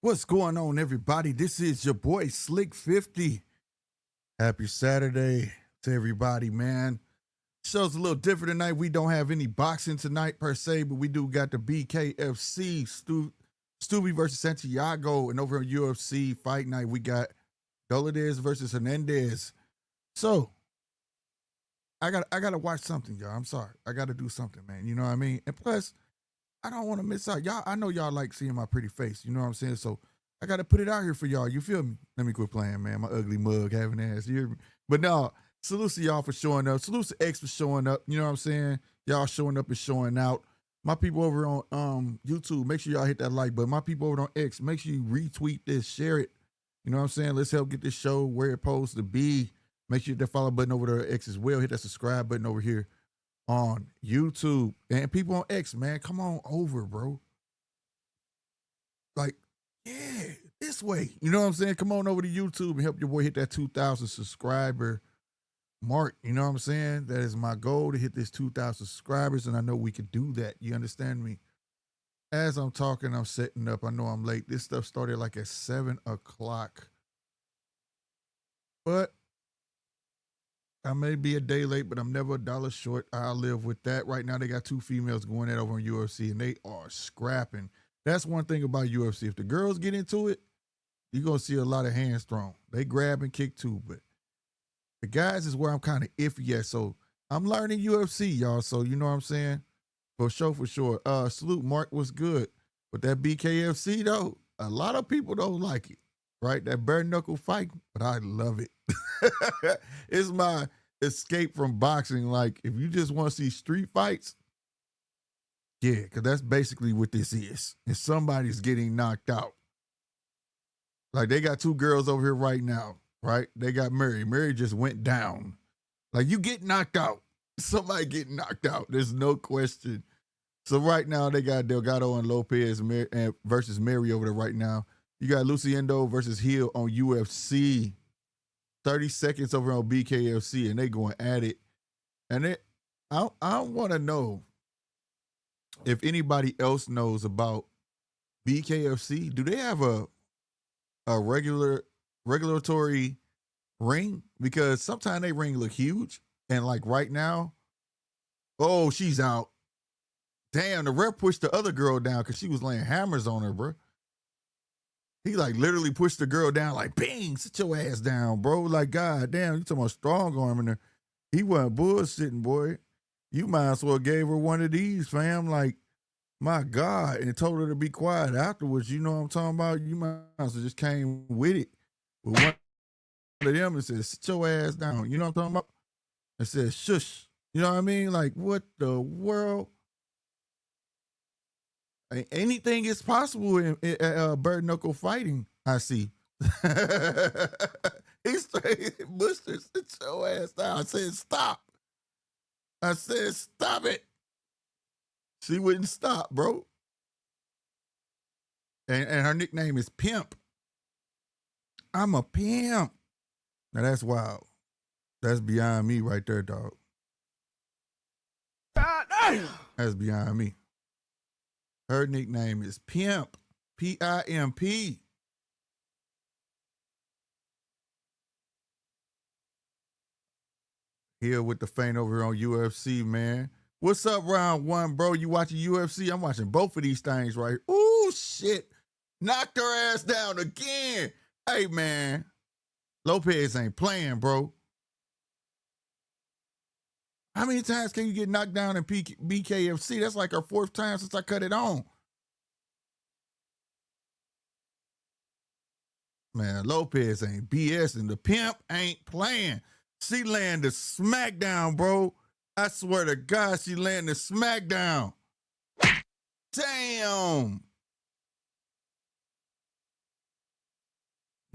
What's going on, everybody? This is your boy Slick 50. Happy Saturday to everybody, man. Show's a little different tonight. We don't have any boxing tonight per se, but we do got the BKFC Stuve versus Santiago, and over on UFC Fight Night we got Dolidze versus Hernandez. So I gotta watch something, y'all. I'm sorry. I gotta do something, man. You know what I mean? And plus, I don't want to miss out. Y'all, I know y'all like seeing my pretty face. You know what I'm saying? So I got to put it out here for y'all. You feel me? Let me quit playing, man. My ugly mug having ass. You hear me? But no, salute to y'all for showing up. Salute to X for showing up. You know what I'm saying? Y'all showing up and showing out. My people over on YouTube, make sure y'all hit that like button. My people over on X, make sure you retweet this, share it. You know what I'm saying? Let's help get this show where it's supposed to be. Make sure you hit that follow button over there on X as well. Hit that subscribe button over here on YouTube. And people on X, man, come on over, bro. Like, yeah, this way. You know what I'm saying? Come on over to YouTube and help your boy hit that 2,000 subscriber mark. You know what I'm saying? That is my goal, to hit this 2,000 subscribers, and I know we can do that. You understand me? As I'm talking, I'm setting up. I know I'm late. This stuff started like at 7 o'clock. But I may be a day late, but I'm never a dollar short. I'll live with that. Right now, they got two females going at over in UFC, and they are scrapping. That's one thing about UFC. If the girls get into it, you're going to see a lot of hands thrown. They grab and kick too, but the guys is where I'm kind of iffy at. So I'm learning UFC, y'all. So you know what I'm saying? For sure, for sure. Salute, Mark was good. But that BKFC, though, a lot of people don't like it, right? That bare knuckle fight, but I love it. It's my escape from boxing. Like, if you just want to see street fights, yeah, because that's basically what this is. And somebody's getting knocked out. Like, they got two girls over here right now, right? They got Mary. Mary just went down. Like, you get knocked out. Somebody get knocked out. There's no question. So right now, they got Delgado and Lopez versus Mary over there right now. You got Luciendo versus Hill on UFC. 30 seconds over on BKFC, and they going at it. And I want to know if anybody else knows about BKFC. Do they have a regulatory ring? Because sometimes they ring look huge, and like right now, oh, she's out. Damn, the ref pushed the other girl down because she was laying hammers on her, bro. He like literally pushed the girl down, like, bang, sit your ass down, bro. Like, god damn, you talking about strong arming her. He wasn't bullshitting, boy. You might as well gave her one of these, fam. Like, my God. And told her to be quiet afterwards. You know what I'm talking about? You might as well just came with it. With one of them and said, sit your ass down. You know what I'm talking about? And said, shush. You know what I mean? Like, what the world? Anything is possible in bare knuckle fighting, I see. He straight, Buster, sit your ass down. I said, stop. I said, stop it. She wouldn't stop, bro. And her nickname is Pimp. I'm a pimp. Now that's wild. That's beyond me right there, dog. That's beyond me. Her nickname is Pimp. P-I-M-P. Here with the faint over here on UFC, man. What's up, round one, bro? You watching UFC? I'm watching both of these things right here. Ooh, shit. Knocked her ass down again. Hey, man. Lopez ain't playing, bro. How many times can you get knocked down in BKFC? That's like our fourth time since I cut it on. Man, Lopez ain't BSing. The Pimp ain't playing. She landed the smackdown, bro. I swear to God, she landed the smackdown. Damn.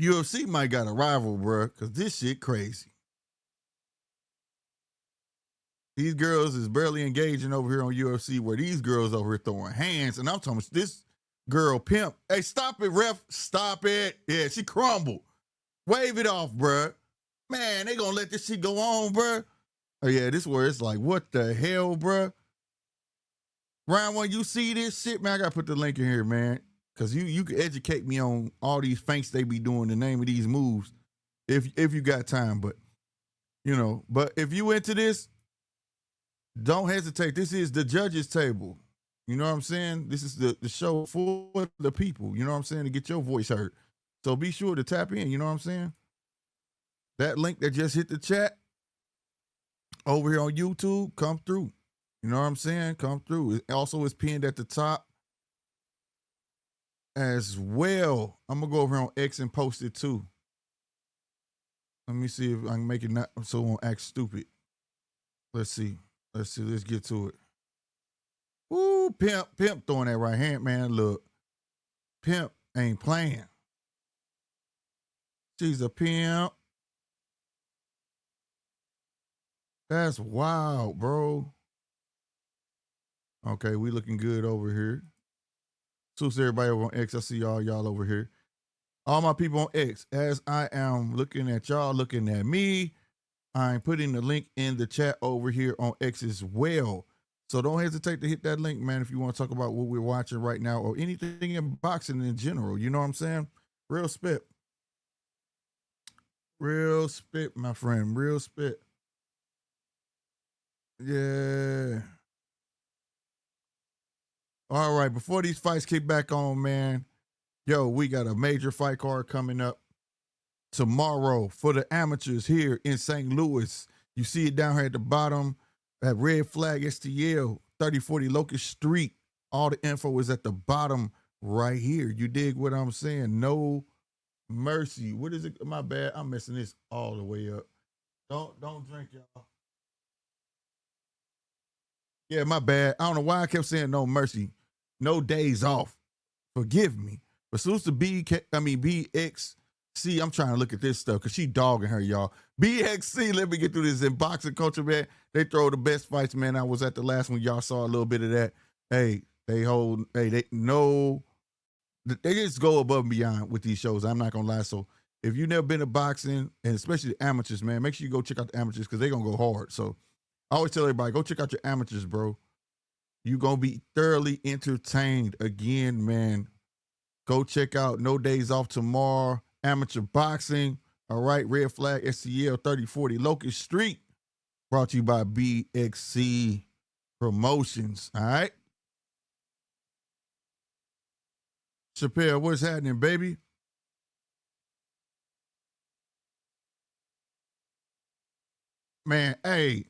UFC might got a rival, bro, because this shit crazy. These girls is barely engaging over here on UFC, where these girls over here throwing hands. And I'm talking about this girl Pimp. Hey, stop it, ref. Stop it. Yeah, she crumbled. Wave it off, bro. Man, they gonna let this shit go on, bro. Oh, yeah, this where it's like, what the hell, bro? Round one, you see this shit? Man, I gotta put the link in here, man. Cause you can educate me on all these feints they be doing, the name of these moves, if you got time. But but if you into this, don't hesitate. This is the judges table. You know what I'm saying? This is the show for the people. You know what I'm saying? To get your voice heard. So be sure to tap in. You know what I'm saying? That link that just hit the chat over here on YouTube, come through. You know what I'm saying? Come through. It also is pinned at the top as well. I'm gonna go over here on X and post it too. Let me see if I can make it not so it won't act stupid. Let's see. Let's get to it. Ooh, Pimp throwing that right hand, man. Look, Pimp ain't playing. She's a pimp. That's wild, bro. Okay, we looking good over here. Suits everybody over on X. I see y'all over here. All my people on X, as I am looking at y'all, looking at me, I'm putting the link in the chat over here on X as well. So don't hesitate to hit that link, man, if you want to talk about what we're watching right now or anything in boxing in general. You know what I'm saying? Real spit. Real spit, my friend. Real spit. Yeah. All right, before these fights kick back on, man, yo, we got a major fight card coming up tomorrow for the amateurs here in St. Louis. You see it down here at the bottom at Red Flag STL, 3040 Locust Street. All the info is at the bottom right here. You dig what I'm saying? No mercy. What is it? My bad. I'm messing this all the way up. Don't drink, y'all. Yeah, my bad. I don't know why I kept saying no mercy. No days off. Forgive me. But soon as the BXC, I'm trying to look at this stuff because she dogging her, y'all. BXC, let me get through this in boxing culture, man. They throw the best fights, man. I was at the last one. Y'all saw a little bit of that. Hey, they just go above and beyond with these shows. I'm not going to lie. So if you've never been to boxing, and especially the amateurs, man, make sure you go check out the amateurs because they're going to go hard. So I always tell everybody, go check out your amateurs, bro. You're going to be thoroughly entertained again, man. Go check out No Days Off tomorrow, amateur boxing. All right, Red Flag STL 3040 Locust Street. Brought to you by BXC Promotions. All right. Chappelle, what's happening, baby? Man, hey,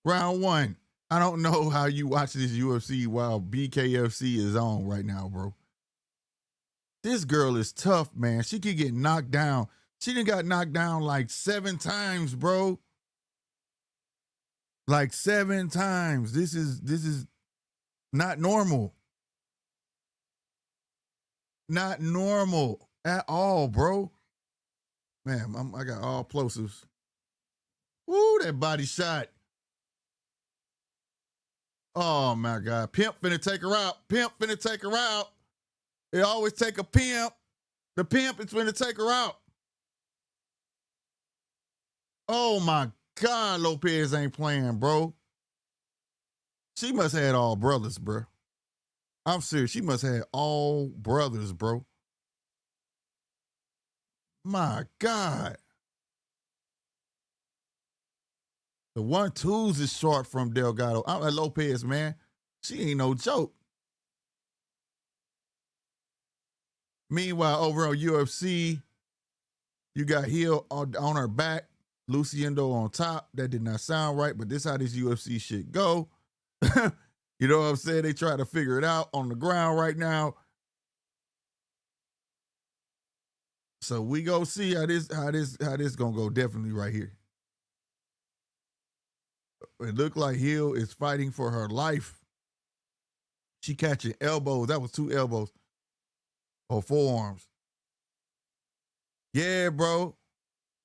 round one. I don't know how you watch this UFC while BKFC is on right now, bro. This girl is tough, man. She could get knocked down. She done got knocked down like 7 times, bro. Like 7 times. This is not normal. Not normal at all, bro. Man, I got all plosives. Woo, that body shot. Oh my God. Pimp finna take her out. Pimp finna take her out. They always take a pimp. The pimp is finna take her out. Oh my God, Lopez ain't playing, bro. She must have had all brothers, bro. I'm serious. She must have had all brothers, bro. My God. The 1-2s is short from Delgado. I'm like Lopez, man. She ain't no joke. Meanwhile, over on UFC, you got Hill on her back, Luciendo on top. That did not sound right, but this how this UFC shit go. You know what I'm saying? They try to figure it out on the ground right now. So we go see how this gonna go definitely right here. It looked like Hill is fighting for her life. She catching elbows. That was 2 elbows or forearms. Yeah, bro.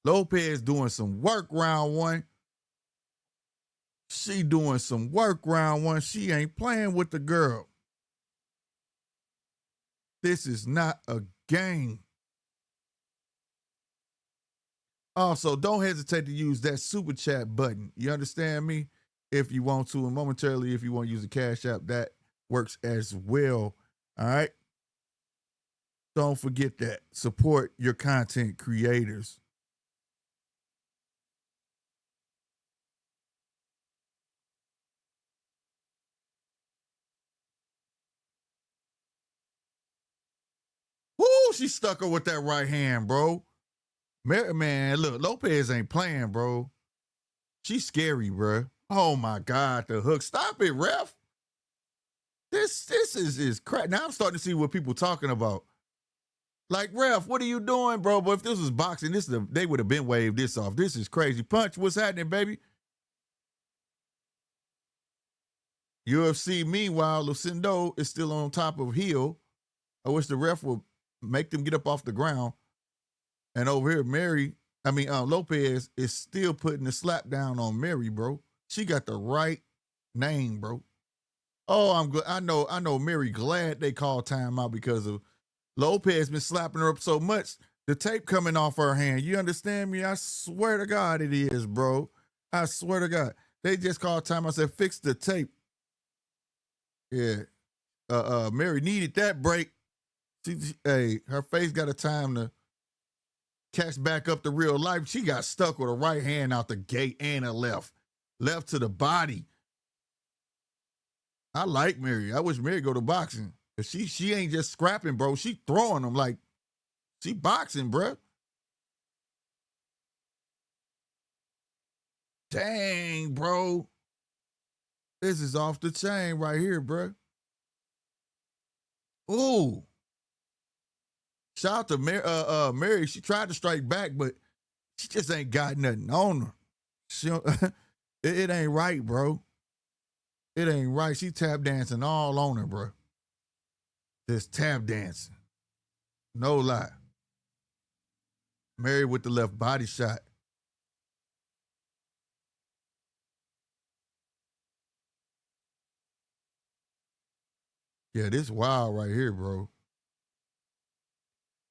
Lopez doing some work round one. She doing some work round one. She ain't playing with the girl. This is not a game. Also, don't hesitate to use that super chat button. You understand me? If you want to, and momentarily, if you want to use the Cash App, that works as well. All right. Don't forget that. Support your content creators. Woo, she stuck her with that right hand, bro. Man, look, Lopez ain't playing, bro. She's scary, bro. Oh my God, the hook. Stop it, ref. This is crap. Now I'm starting to see what people talking about. Like, ref, what are you doing, bro? But if this was boxing, they would have been waved this off. This is crazy. Punch, what's happening, baby? UFC, meanwhile, Lucindo is still on top of heel. I wish the ref would make them get up off the ground. And over here, Lopez is still putting the slap down on Mary, bro. She got the right name, bro. Oh, I'm good. I know Mary glad they called timeout because of Lopez been slapping her up so much. The tape coming off her hand. You understand me? I swear to God it is, bro. I swear to God. They just called timeout. Said fix the tape. Yeah. Mary needed that break. Hey, her face got a time to catch back up to real life. She got stuck with a right hand out the gate and a left to the body. I like Mary. I wish Mary go to boxing. Cause she ain't just scrapping, bro. She throwing them like she boxing, bro. Dang, bro. This is off the chain right here, bro. Ooh. Shout out to Mary. She tried to strike back, but she just ain't got nothing on her. She it ain't right, bro. It ain't right. She tap dancing all on her, bro. Just tap dancing. No lie. Mary with the left body shot. Yeah, this wild right here, bro.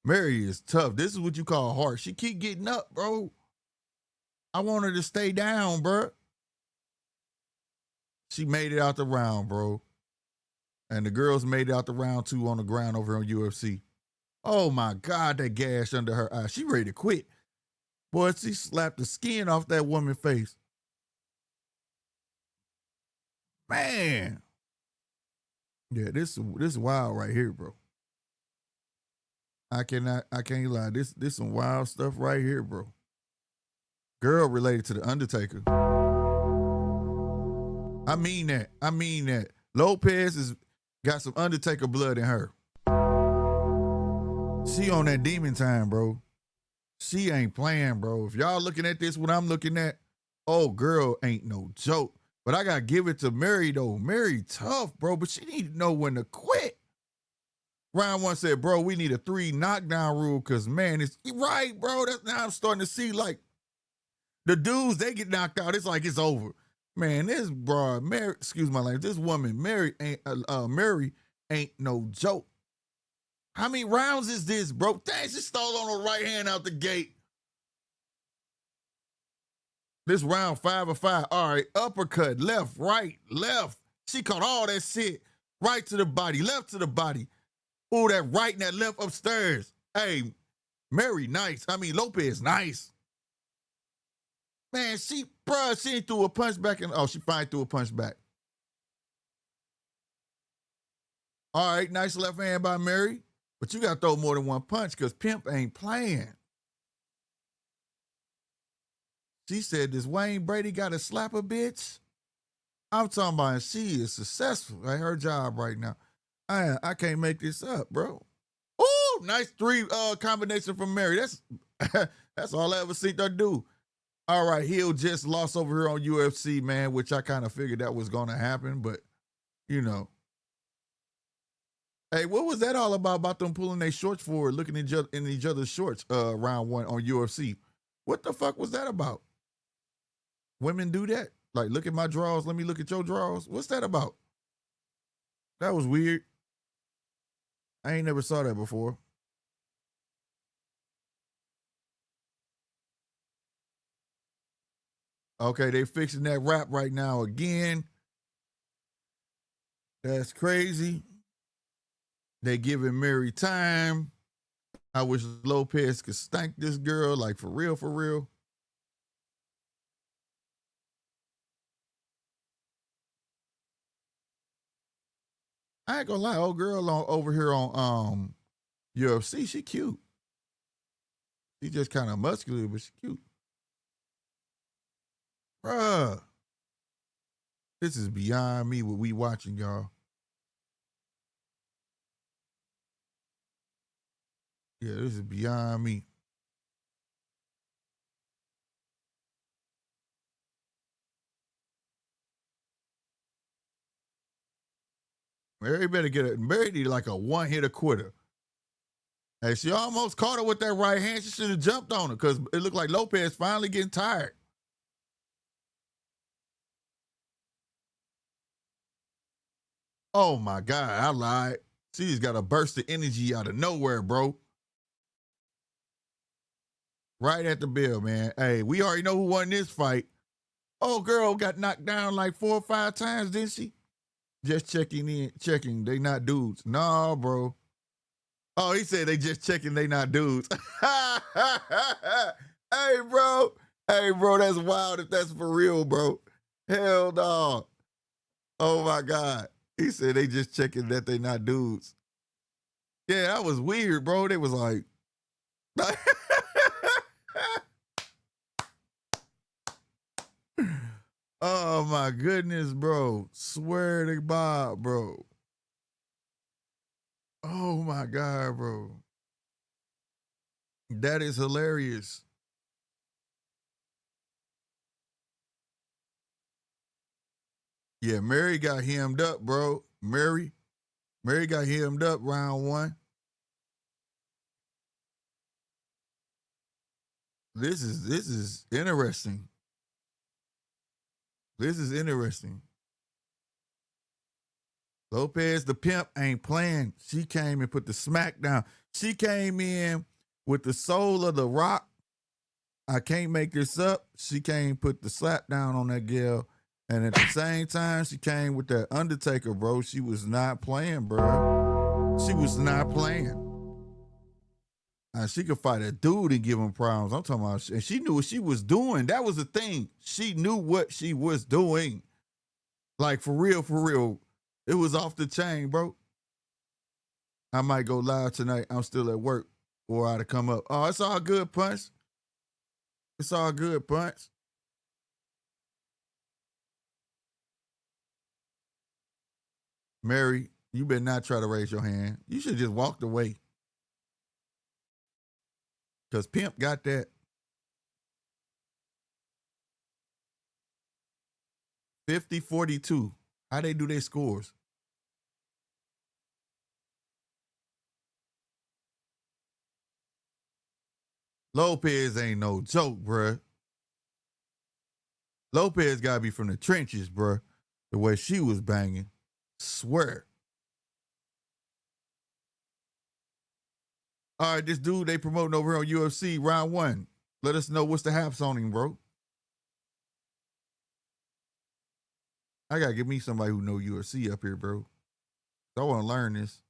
Mary is tough. This is what you call hard. She keep getting up, bro. I want her to stay down, bro. She made it out the round, bro. And the girls made it out the round 2 on the ground over on UFC. Oh my God, that gash under her eye. She ready to quit. Boy, she slapped the skin off that woman's face. Man. Yeah, this wild right here, bro. I can't lie. This some wild stuff right here, bro. Girl related to the Undertaker. I mean that. Lopez has got some Undertaker blood in her. She on that demon time, bro. She ain't playing, bro. If y'all looking at this, what I'm looking at, oh, girl ain't no joke. But I gotta give it to Mary, though. Mary tough, bro, but she need to know when to quit. Round 1 said, bro, we need a 3 knockdown rule because, man, it's right, bro. That's now I'm starting to see, like, the dudes, they get knocked out. It's like it's over. Man, this broad, Mary, excuse my language, this woman, Mary ain't no joke. How many rounds is this, bro? Dang, she stole on her right hand out the gate. This round 5 of 5. All right, uppercut, left, right, left. She caught all that shit. Right to the body, left to the body. Ooh, that right and that left upstairs. Hey, Mary, nice. Lopez, nice. Man, she ain't threw a punch back. She finally threw a punch back. All right, nice left hand by Mary. But you got to throw more than one punch because Pimp ain't playing. She said, does Wayne Brady got to slap a bitch? I'm talking about she is successful at her job right now. I can't make this up, bro. Ooh, nice 3 combination from Mary. That's all I ever seen her do. All right, Hill just lost over here on UFC, man, which I kind of figured that was going to happen, but, you know. Hey, what was that all about them pulling their shorts forward, looking in each other's shorts round 1 on UFC? What the fuck was that about? Women do that? Like, look at my drawers, let me look at your drawers. What's that about? That was weird. I ain't never saw that before. Okay, they fixing that rap right now again. That's crazy. They giving Mary time. I wish Lopez could stank this girl, like for real, for real. I ain't gonna lie, old girl over here on UFC, she cute. She just kind of muscular, but she cute. Bruh, this is beyond me what we watching, y'all. Yeah, this is beyond me. Mary better get it. Mary need like a one-hitter quitter. Hey, she almost caught her with that right hand. She should have jumped on her because it looked like Lopez finally getting tired. Oh my God, I lied. She just got a burst of energy out of nowhere, bro. Right at the bell, man. Hey, we already know who won this fight. Oh, girl got knocked down like 4 or 5 times, didn't she? Just checking. They not dudes. No, bro. Oh, he said they just checking. They not dudes. Hey, bro. Hey, bro. That's wild if that's for real, bro. Hell no. Oh my God. He said they just checking that they not dudes. Yeah, that was weird, bro. They was like, oh my goodness, bro. Swear to God, bro. Oh my God, bro. That is hilarious. Yeah, Mary got hemmed up, bro. Mary got hemmed up round 1. This is interesting. This is interesting. Lopez the pimp ain't playing. She came and put the smack down. She came in with the soul of the rock. I can't make this up. She came put the slap down on that girl. And at the same time, she came with that Undertaker, bro. She was not playing, bro. She was not playing. And she could fight a dude and give him problems. I'm talking about, and she knew what she was doing. That was the thing. She knew what she was doing. Like, for real, for real. It was off the chain, bro. I might go live tonight. I'm still at work. Or I'd have come up. Oh, it's all good, Punch. It's all good, Punch. Mary, you better not try to raise your hand. You should just walked away. Because Pimp got that 50-42. How they do their scores? Lopez ain't no joke, bruh. Lopez got to be from the trenches, bruh. The way she was banging. Swear. All right, this dude they promoting over here on UFC, round 1. Let us know what's the haps on him, bro. I got to get me somebody who know UFC up here, bro. I want to learn this.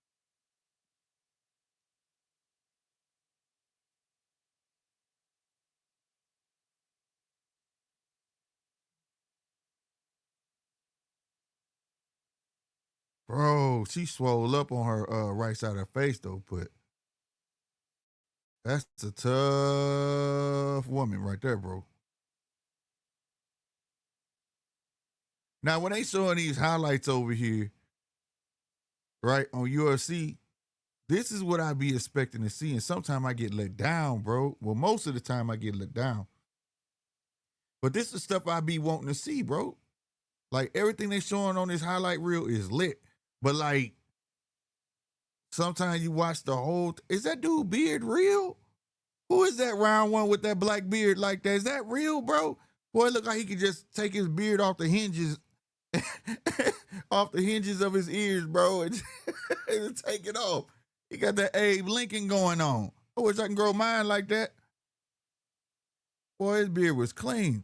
Bro, she swole up on her right side of her face, though, but that's a tough woman right there, bro. Now, when they showing these highlights over here, right, on UFC, this is what I be expecting to see. And sometimes I get let down, bro. Well, most of the time I get let down. But this is stuff I be wanting to see, bro. Like everything they showing on this highlight reel is lit. But like sometimes you watch the whole is that dude beard real? Who is that round 1 with that black beard like that? Is that real, bro? Boy, it look like he could just take his beard off the hinges off the hinges of his ears, bro, and take it off. He got that Abe Lincoln going on. I wish I can grow mine like that. Boy, his beard was clean.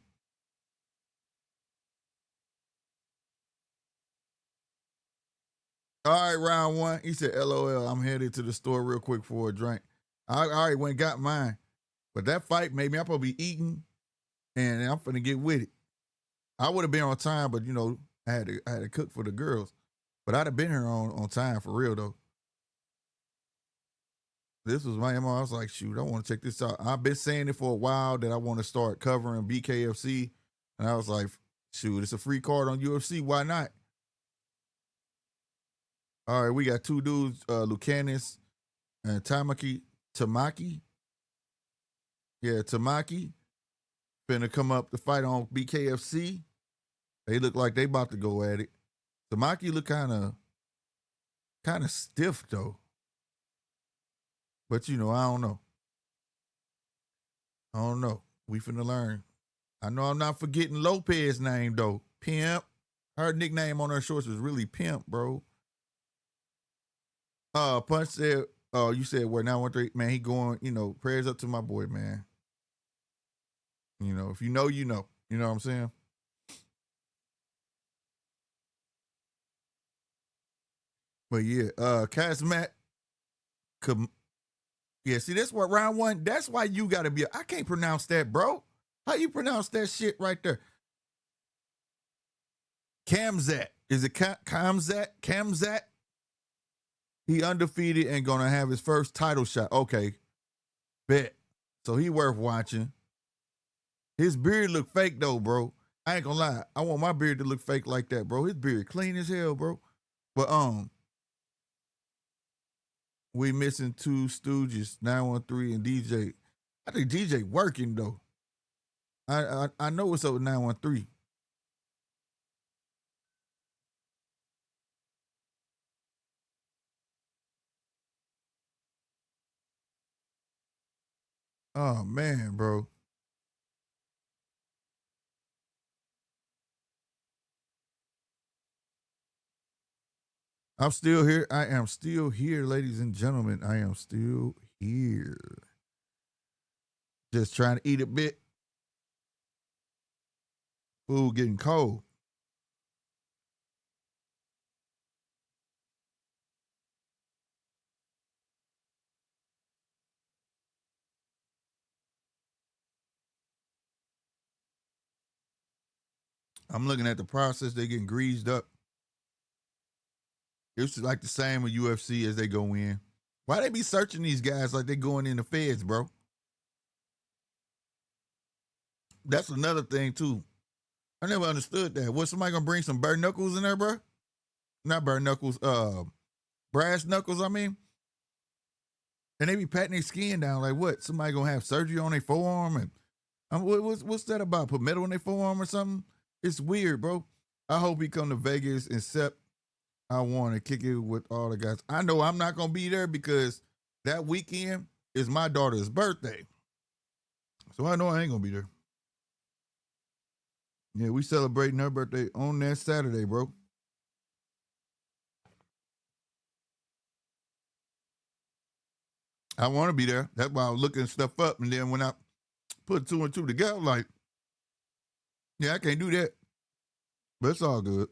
All right, round 1. He said, LOL, I'm headed to the store real quick for a drink. I already went and got mine. But that fight made me, I'm supposed to be eating and I'm finna get with it. I would have been on time, but I had to cook for the girls. But I'd have been here on time for real though. This was my MO. I was like, shoot, I want to check this out. I've been saying it for a while that I want to start covering BKFC. And I was like, shoot, it's a free card on UFC. Why not? All right, we got two dudes, Lucanis and Tamaki. Yeah, Tamaki. Finna come up to fight on BKFC. They look like they about to go at it. Tamaki look kind of stiff though. But I don't know. I don't know. We finna learn. I know I'm not forgetting Lopez's name though. Pimp. Her nickname on her shorts was really Pimp, bro. Punch said, you said where 913, man, he going, prayers up to my boy, man. If you know, you know. You know what I'm saying? But yeah, Kazmat, yeah, see, that's what round one, that's why you gotta be, I can't pronounce that, bro. How you pronounce that shit right there? Kamzat. Is it Kamzat? Kamzat? He undefeated and gonna have his first title shot. Okay. Bet. So he worth watching. His beard look fake though, bro. I ain't gonna lie. I want my beard to look fake like that, bro. His beard clean as hell, bro. But we missing two Stooges, 913 and DJ. I think DJ working though. I know what's up with 913. Oh man, bro. I'm still here. I am still here, ladies and gentlemen. I am still here. Just trying to eat a bit. Food getting cold. I'm looking at the process. They getting greased up. It's like the same with UFC as they go in. Why they be searching these guys like they going in the feds, bro? That's another thing too. I never understood that. Was somebody gonna bring some bare knuckles in there, bro? Not bare knuckles, brass knuckles. I mean, and they be patting their skin down like what? Somebody gonna have surgery on their forearm and what's that about? Put metal on their forearm or something? It's weird, bro. I hope he come to Vegas and Sep. I want to kick it with all the guys. I know I'm not gonna be there because that weekend is my daughter's birthday, so I know I ain't gonna be there. Yeah, we celebrating her birthday on that Saturday, bro. I want to be there. That's why I was looking stuff up, and then when I put two and two together, like, yeah, I can't do that, but it's all good.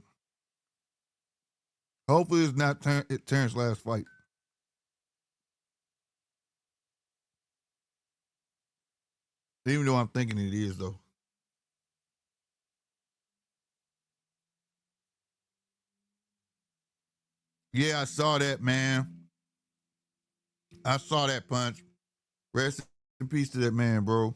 Hopefully, it's not Terrence's last fight. Even though I'm thinking it is, though. Yeah, I saw that, man. I saw that punch. Rest in peace to that man, bro.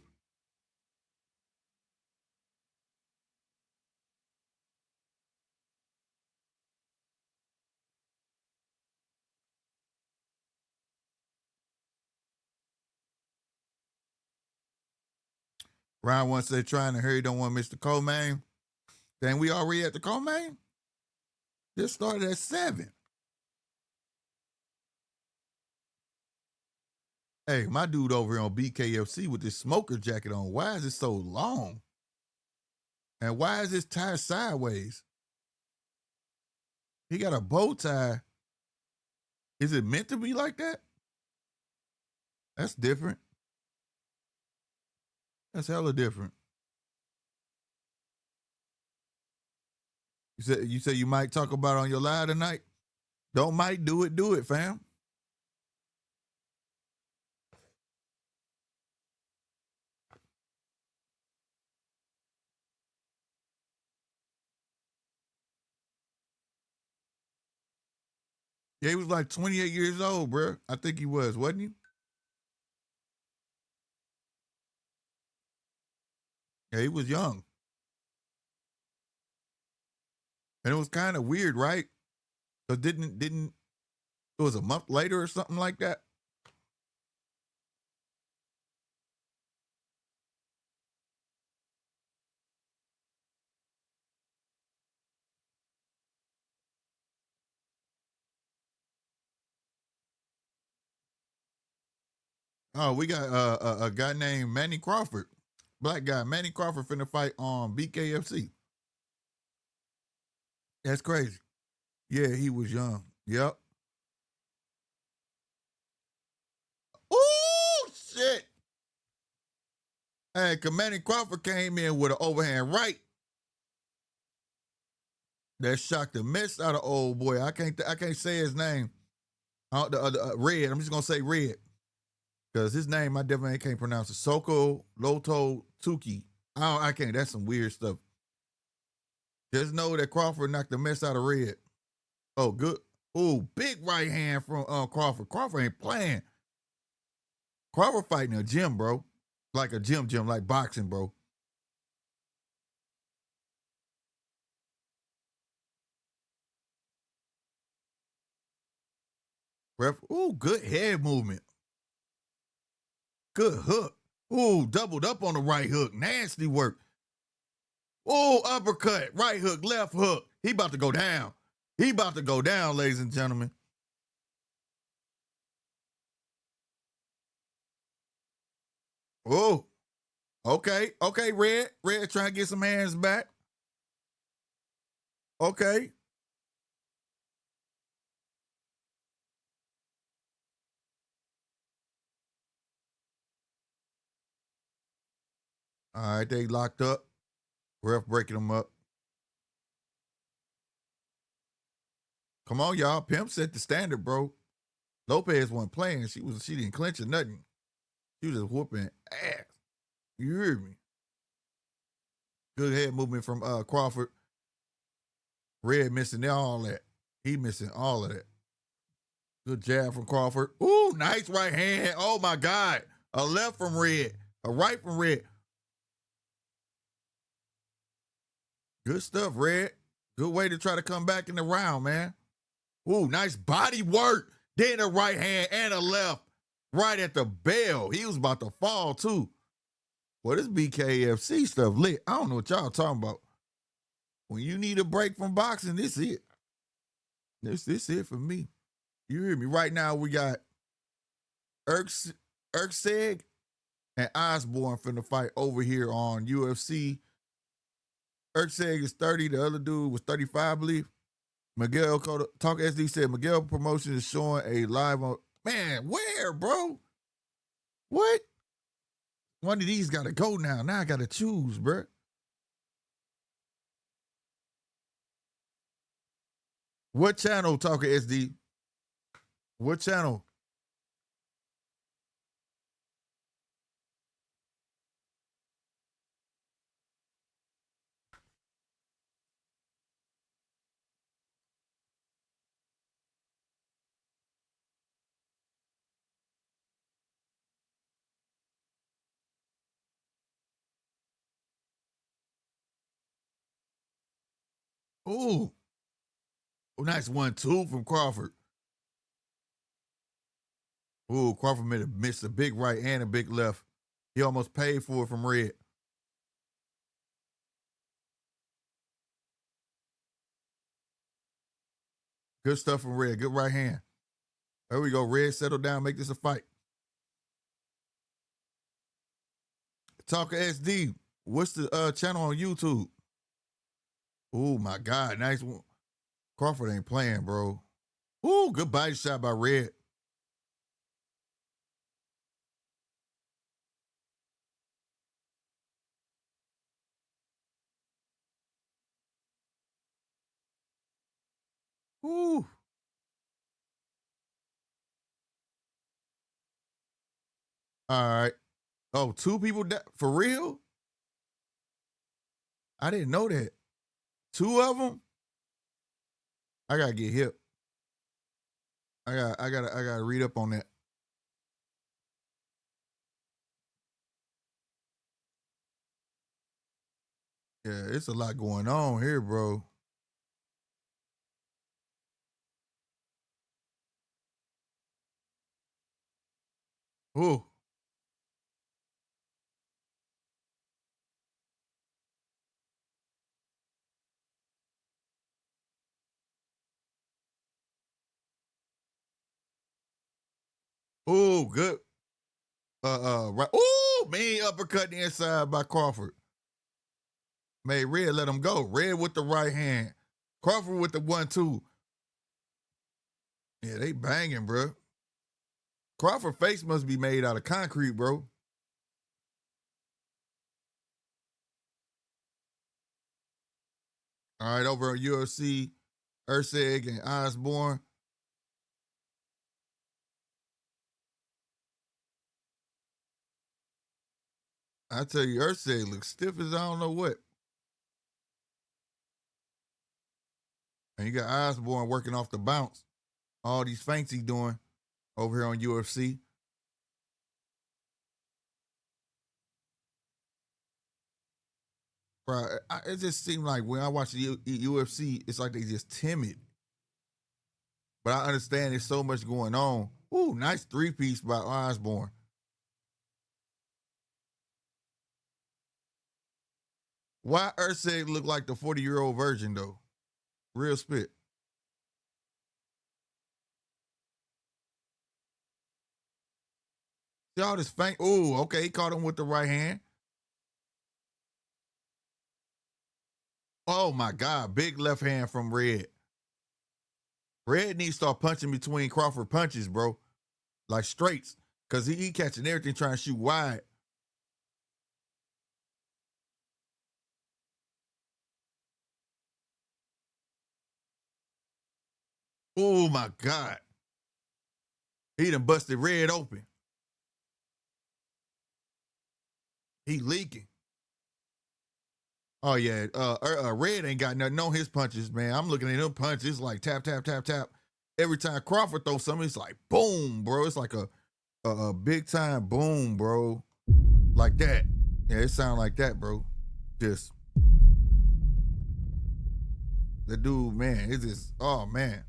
Ryan once said trying to hurry, don't want to miss the co-main. Then we already at the co-main? This started at 7. Hey, my dude over here on BKFC with this smoker jacket on. Why is it so long? And why is this tie sideways? He got a bow tie. Is it meant to be like that? That's different. That's hella different. You say you might talk about it on your live tonight? Don't might do it, fam. Yeah, he was like 28 years old, bro. I think he was, wasn't he? Yeah, he was young. And it was kind of weird, right? Because didn't it was a month later or something like that? Oh, we got a guy named Manny Crawford, black guy. Manny Crawford finna fight on BKFC. That's crazy. Yeah, he was young. Yep. Oh shit! Hey, 'cause Manny Crawford came in with an overhand right that shocked the mess out of old boy. I can't say his name. Red. I'm just gonna say Red because his name I definitely can't pronounce it. Soko Loto Tuki. I can't. That's some weird stuff. Just know that Crawford knocked the mess out of Red. Oh, good. Oh, big right hand from Crawford. Crawford ain't playing. Crawford fighting a gym, bro. Like a gym, like boxing, bro. Oh, good head movement. Good hook. Oh, doubled up on the right hook. Nasty work. Oh, uppercut. Right hook, left hook. He about to go down. He about to go down, ladies and gentlemen. Oh, okay. Okay, Red. Red trying to get some hands back. Okay. All right, they locked up. Ref breaking them up. Come on, y'all. Pimp set the standard, bro. Lopez wasn't playing. She didn't clinch or nothing. She was just whooping ass. You hear me? Good head movement from Crawford. Red missing all that. He missing all of that. Good jab from Crawford. Ooh, nice right hand. Oh my God. A left from Red. A right from Red. Good stuff, Red. Good way to try to come back in the round, man. Ooh, nice body work. Then a right hand and a left. Right at the bell. He was about to fall too. Well, this BKFC stuff lit. I don't know what y'all talking about. When you need a break from boxing, this it. This it for me. You hear me? Right now we got Erkseg and Osborne finna fight over here on UFC. Erkseg is 30. The other dude was 35, I believe. Miguel Talk SD said Miguel Promotion is showing a live on. Man, where, bro? What? One of these got to go now. Now I got to choose, bro. What channel, Talker SD? What channel? Ooh. Oh, nice 1-2 from Crawford. Ooh, Crawford missed a big right and a big left. He almost paid for it from Red. Good stuff from Red. Good right hand. There we go. Red, settle down. Make this a fight. Talker SD. What's the channel on YouTube? Oh my God. Nice one. Crawford ain't playing, bro. Ooh, good body shot by Red. Ooh. All right. Oh, two people for real? I didn't know that. Two of them? I gotta get hip. I gotta read up on that. Yeah, it's a lot going on here, bro. Ooh, ooh, good. Right. Ooh, mean uppercut the inside by Crawford. Made Red let him go. Red with the right hand. Crawford with the 1-2. Yeah, they banging, bro. Crawford face must be made out of concrete, bro. All right, over on UFC, Urseg and Osborne. I tell you, Urseg looks stiff as I don't know what. And you got Osborne working off the bounce. All these feints he doing over here on UFC. Bro, it just seemed like when I watch the UFC, it's like they just timid. But I understand there's so much going on. Ooh, nice three-piece by Osborne. Why Urseg look like the 40-year-old virgin, though? Real spit. See all this feint. Ooh, okay, he caught him with the right hand. Oh, my God. Big left hand from Red. Red needs to start punching between Crawford punches, bro. Like straights. Because he catching everything trying to shoot wide. Oh, my God. He done busted Red open. He leaking. Oh yeah, Red ain't got nothing on his punches, man. I'm looking at them punches it's like tap, tap, tap, tap. Every time Crawford throws something, it's like boom, bro. It's like a big time boom, bro. Like that. Yeah, it sound like that, bro. Just the dude, man. It's just oh man,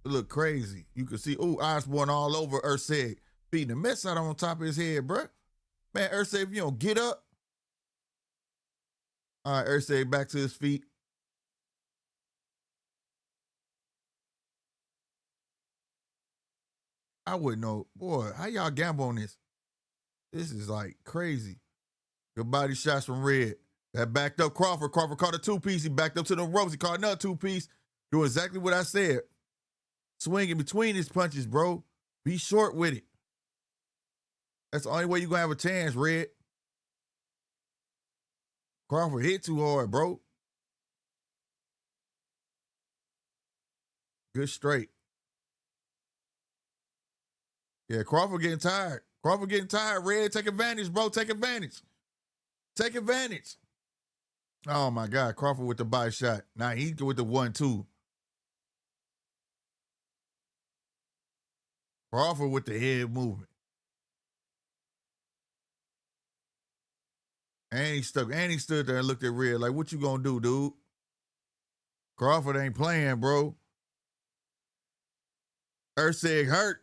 it look crazy. You can see Osborne all over Urseg, beating the mess out on top of his head, bro. Man, Urseg, if you don't get up, all right, Urseg back to his feet. I wouldn't know, boy. How y'all gamble on this? This is like crazy. Good body shots from Red. That backed up Crawford. Crawford caught a two-piece. He backed up to the ropes. He caught another two-piece. Doing exactly what I said. Swinging between his punches, bro. Be short with it. That's the only way you're going to have a chance, Red. Crawford hit too hard, bro. Good straight. Yeah, Crawford getting tired. Crawford getting tired. Red, take advantage, bro. Take advantage. Take advantage. Oh, my God. Crawford with the body shot. Now he with the 1-2. Crawford with the head movement. And he stuck. And he stood there and looked at Red like, what you gonna do, dude? Crawford ain't playing, bro. Urseg hurt,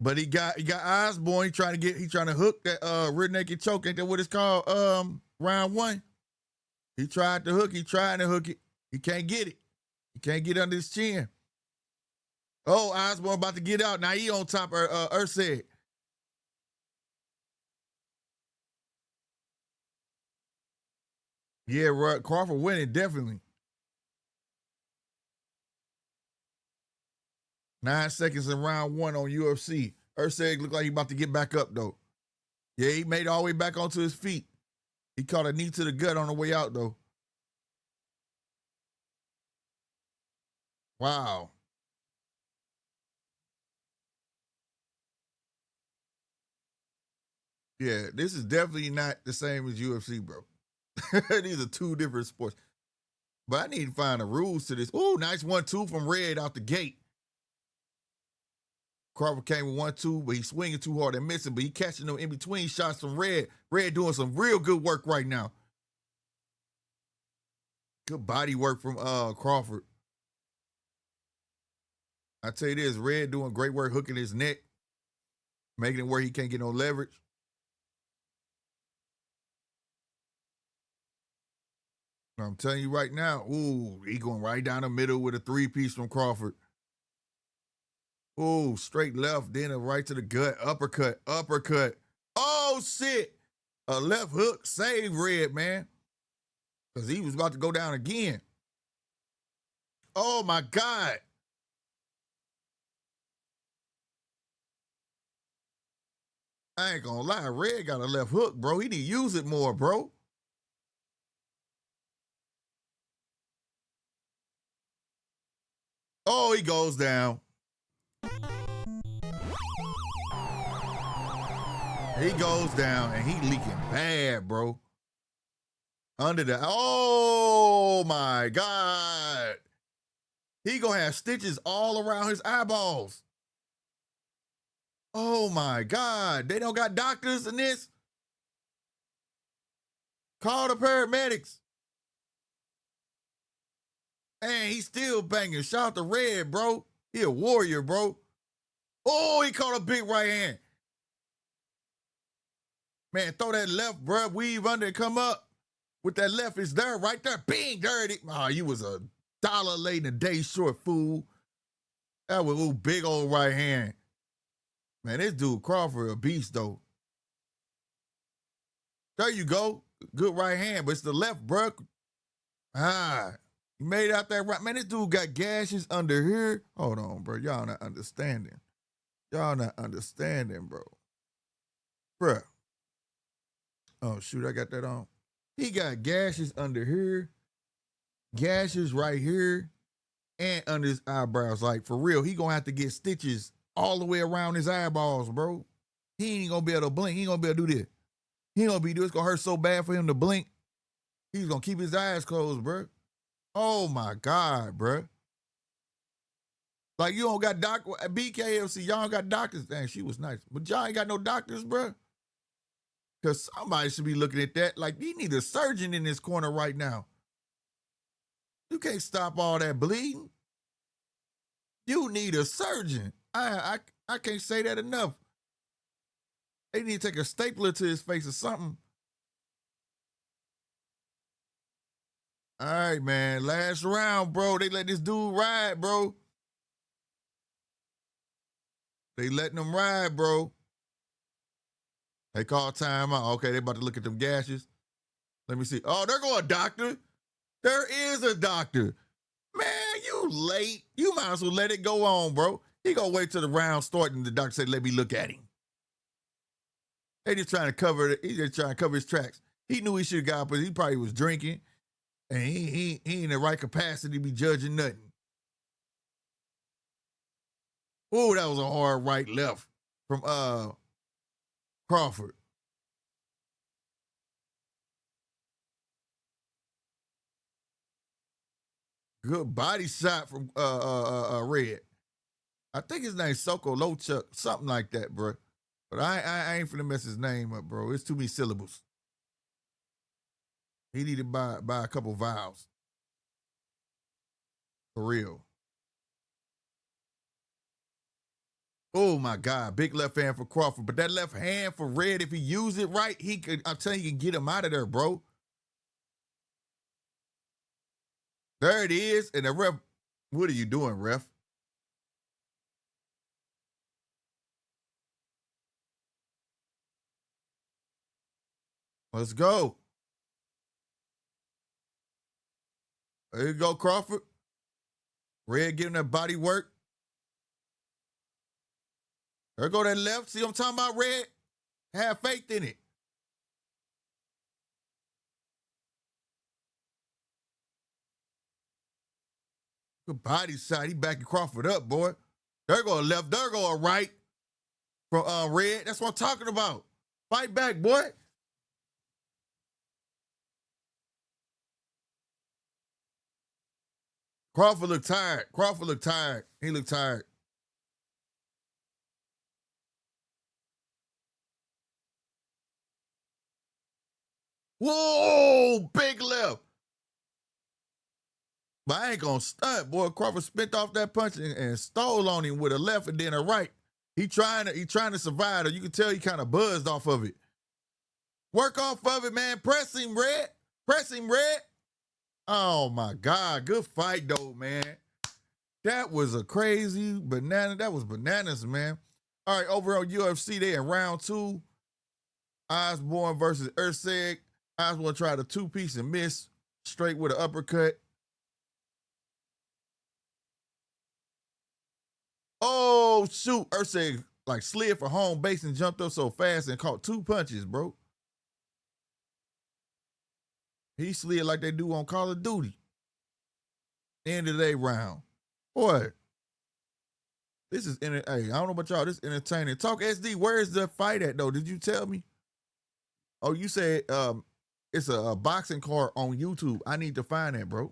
but he got Osborne. He trying to hook that rear naked choke. Ain't that what it's called? Round one. He tried to hook. He trying to hook it. He can't get it. He can't get under his chin. Oh, Osborne about to get out. Now he on top of Urseg. Yeah, Crawford winning definitely. 9 seconds in round one on UFC. Urseg looked like he about to get back up though. Yeah, he made all the way back onto his feet. He caught a knee to the gut on the way out though. Wow. Yeah, this is definitely not the same as UFC, bro. These are two different sports. But I need to find the rules to this. Ooh, nice 1-2 from Red out the gate. Crawford came with 1-2, but he's swinging too hard and missing, but he catching them in between shots from Red. Red doing some real good work right now. Good body work from Crawford. I tell you this, Red doing great work hooking his neck, making it where he can't get no leverage. I'm telling you right now, ooh, he going right down the middle with a 3-piece from Crawford. Ooh, straight left, then a right to the gut, uppercut. Oh, shit. A left hook saved Red, man. Because he was about to go down again. Oh, my God. I ain't gonna lie, Red got a left hook, bro. He need to use it more, bro. Oh, he goes down. He goes down, and he leaking bad, bro. Under the, oh, my God. He gonna have stitches all around his eyeballs. Oh, my God. They don't got doctors in this? Call the paramedics. And he's still banging. Shout out to Red, bro. He a warrior, bro. Oh, he caught a big right hand. Man, throw that left, bro. Weave under and come up. With that left, it's there, right there. Bing, dirty. Oh, you was a dollar late and a day short, fool. That was a big old right hand. Man, this dude Crawford a beast, though. There you go. Good right hand, but it's the left, bro. Ah, you made out that right. Man, this dude got gashes under here. Hold on, bro. Y'all not understanding. Y'all not understanding, bro. Bruh. Oh, shoot, I got that on. He got gashes under here, gashes right here, and under his eyebrows. Like, for real, he gonna have to get stitches all the way around his eyeballs, bro. He ain't gonna be able to blink. He ain't gonna be able to do this. He ain't gonna be doing. It's gonna hurt so bad for him to blink. He's gonna keep his eyes closed, bro. Oh my God, bro. Like, you don't got doctor at BKFC, y'all don't got doctors. Dang, she was nice. But y'all ain't got no doctors, bro. Because somebody should be looking at that. Like, you need a surgeon in this corner right now. You can't stop all that bleeding. You need a surgeon. I can't say that enough. They need to take a stapler to his face or something. All right, man. Last round, bro. They let this dude ride, bro. They letting him ride, bro. They call timeout. Okay, they about to look at them gashes. Let me see. Oh, they're going doctor. There is a doctor. Man, you late. You might as well let it go on, bro. He gonna wait till the round start and the doctor say, let me look at him. They just trying to cover it. He just trying to cover his tracks. He knew he should have got, but he probably was drinking. And he ain't in the right capacity to be judging nothing. Oh, that was a hard right left from Crawford. Good body shot from Red. I think his name's Soko Lochuk, something like that, bro. But I ain't finna mess his name up, bro. It's too many syllables. He need to buy a couple vowels. For real. Oh my God, big left hand for Crawford. But that left hand for Red, if he use it right, he could, I'm telling you, he can get him out of there, bro. There it is. And the ref, what are you doing, ref? Let's go. There you go, Crawford. Red getting that body work. There go that left. See what I'm talking about, Red? Have faith in it. Good body shot. He backing Crawford up, boy. There go a left. There go a right from Red. That's what I'm talking about. Fight back, boy. Crawford looked tired. Crawford looked tired. He looked tired. Whoa, big left. But I ain't gonna stunt, boy. Crawford spent off that punch and stole on him with a left and then a right. He trying to survive. You can tell he kind of buzzed off of it. Work off of it, man. Press him, Red. Press him, Red. Oh my God. Good fight though, man. That was a crazy banana. That was bananas, man. All right, over on UFC, they in round 2. Osborne versus Urseg. Osborne tried a 2-piece and missed straight with an uppercut. Oh, shoot. Urseg like slid for home base and jumped up so fast and caught 2 punches, bro. He slid like they do on Call of Duty. End of the day round. Boy, this is, hey, I don't know about y'all, this is entertaining. Talk SD, where is the fight at, though? Did you tell me? Oh, you said it's a boxing card on YouTube. I need to find that, bro.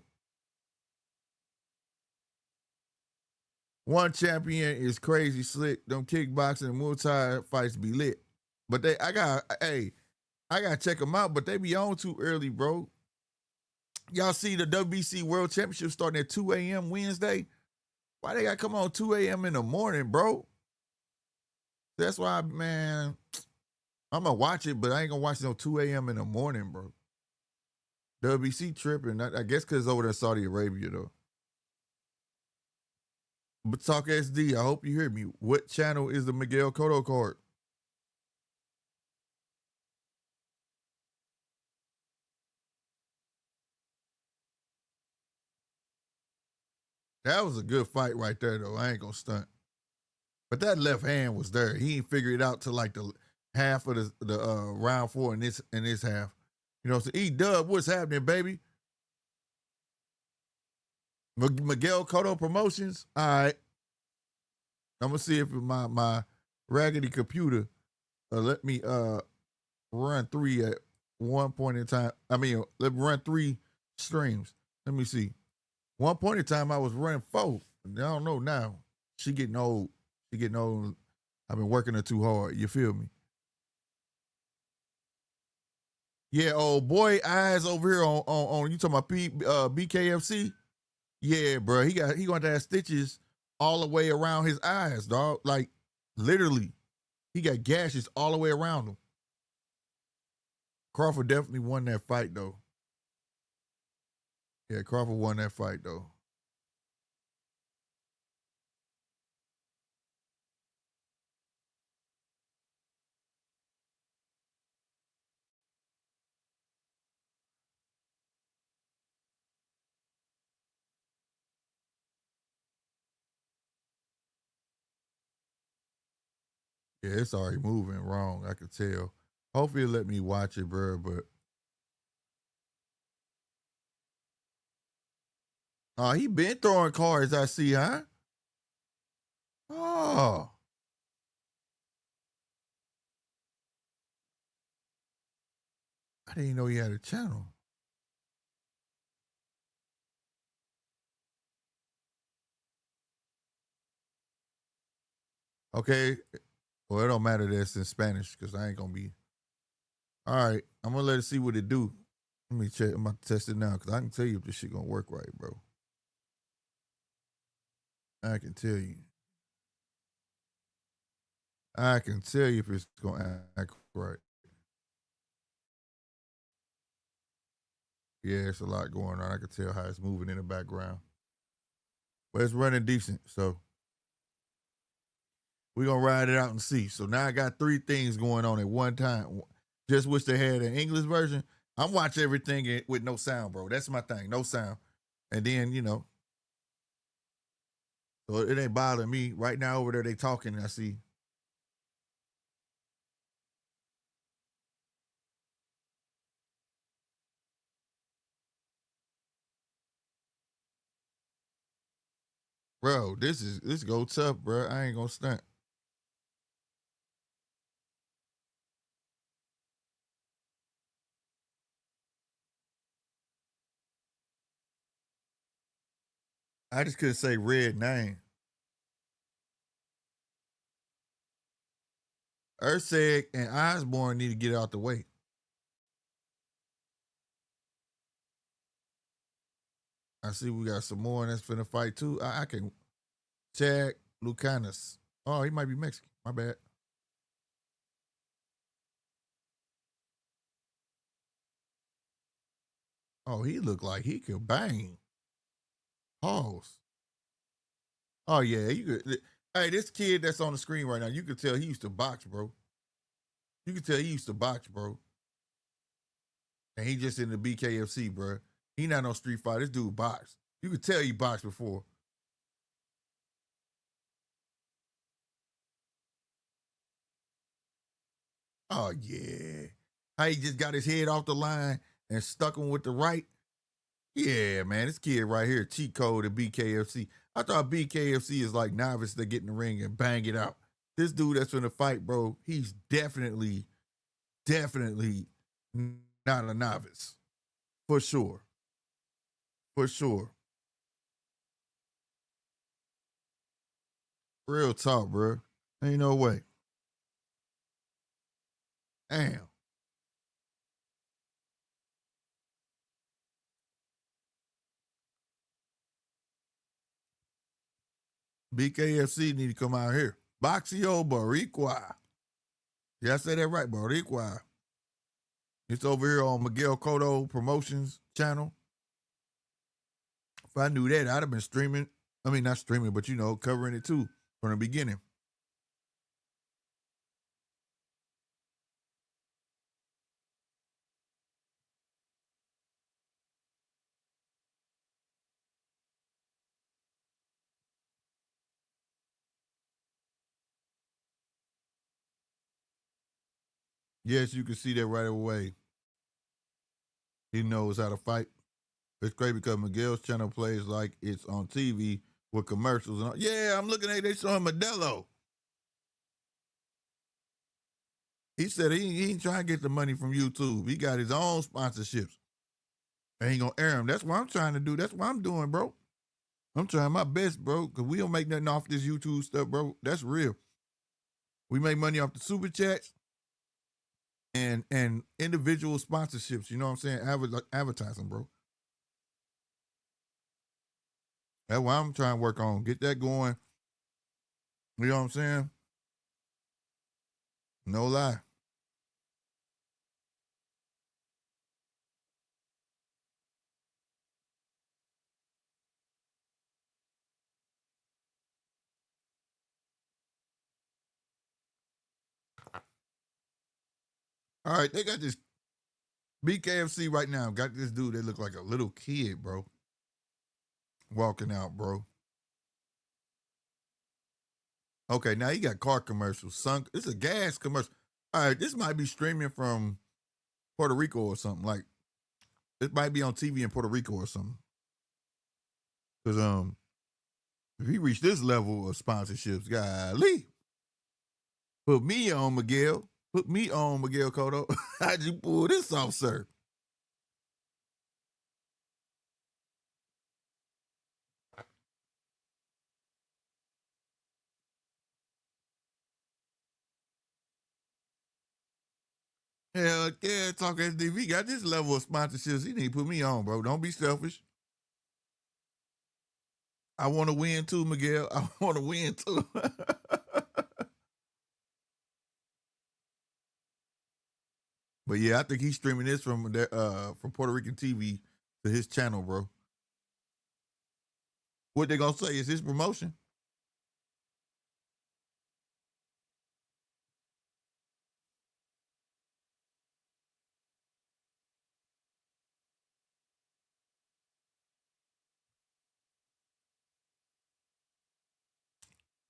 One champion is crazy slick. Them kickboxing and Muay Thai fights be lit. But I gotta check them out, but they be on too early, bro. Y'all see the WBC World Championship starting at 2 a.m. Wednesday? Why they gotta come on 2 a.m. in the morning, bro? That's why, man, I'm gonna watch it, but I ain't gonna watch it on 2 a.m. in the morning, bro. WBC tripping. I guess because over there in Saudi Arabia, though. But Talk SD, I hope you hear me. What channel is the Miguel Cotto card? That was a good fight right there, though. I ain't gonna stunt. But that left hand was there. He ain't figured it out till like the half of the round 4 in this half. You know, so E-Dub, what's happening, baby? Miguel Cotto Promotions. All right. I'm gonna see if my raggedy computer let me run 3 at one point in time. I mean, let me run 3 streams. Let me see. One point in time, I was running 4. I don't know now. She getting old. She getting old. I've been working her too hard. You feel me? Yeah, old boy eyes over here on you talking about BKFC? Yeah, bro. He going to have stitches all the way around his eyes, dog. Like literally, he got gashes all the way around him. Crawford definitely won that fight though. Yeah, Crawford won that fight though. Yeah, it's already moving wrong. I could tell. Hopefully, let me watch it, bro. But he been throwing cards. I see, huh? Oh, I didn't know he had a channel. Okay, well, it don't matter that it's in Spanish because I ain't gonna be. All right, I'm gonna let it see what it do. Let me check. I'm gonna test it now because I can tell you if this shit gonna work right, bro. I can tell you. I can tell you if it's gonna act right. Yeah, it's a lot going on. I can tell how it's moving in the background, but it's running decent. So we're gonna ride it out and see. So now I got 3 things going on at one time. Just wish they had an English version. I'm watching everything with no sound, bro. That's my thing, no sound. And then so it ain't bothering me right now. Over there, they talking. I see. Bro, this go tough, bro. I ain't gonna stunt. I just couldn't say red name. Urseg and Osborne need to get out the way. I see we got some more that's finna fight too. I can Chad Lucanis. Oh, he might be Mexican. My bad. Oh, he looked like he could bang. Pause. Oh yeah, you could. Hey, this kid that's on the screen right now, you could tell he used to box, bro. You could tell he used to box, bro. And he just in the BKFC, bro. He not no street fight. This dude box. You could tell he boxed before. Oh yeah. How he just got his head off the line and stuck him with the right. Yeah, man, this kid right here, cheat code at BKFC. I thought BKFC is like novice that get in the ring and bang it out. This dude that's in the fight, bro, he's definitely not a novice. For sure. For sure. Real talk, bro. Ain't no way. Damn. BKFC need to come out here. Boxio Boricua. Yeah, I said that right, Boricua. It's over here on Miguel Cotto Promotions channel. If I knew that, I'd have been streaming. I mean, not streaming, but covering it too from the beginning. Yes, you can see that right away. He knows how to fight. It's great because Miguel's channel plays like it's on TV with commercials. And all. Yeah, I'm looking at they showing Modelo. He said he ain't trying to get the money from YouTube. He got his own sponsorships. And he gonna air them. That's what I'm trying to do. That's what I'm doing, bro. I'm trying my best, bro, because we don't make nothing off this YouTube stuff, bro. That's real. We make money off the super chats and individual sponsorships. You know what I'm saying? Advertising, bro. That's what I'm trying to work on. Get that going. You know what I'm saying? No lie. All right, they got this BKFC right now. Got this dude that look like a little kid, bro. Walking out, bro. Okay, now you got car commercials. It's a gas commercial. All right, this might be streaming from Puerto Rico or something. Like, it might be on TV in Puerto Rico or something. Because if he reached this level of sponsorships, golly, put me on, Miguel. Put me on, Miguel Cotto. How'd you pull this off, sir? Hell yeah, Talk SDV got this level of sponsorships. He need to put me on, bro. Don't be selfish. I want to win too, Miguel. I want to win too. But yeah, I think he's streaming this from Puerto Rican TV to his channel, bro. What they gonna say is his promotion?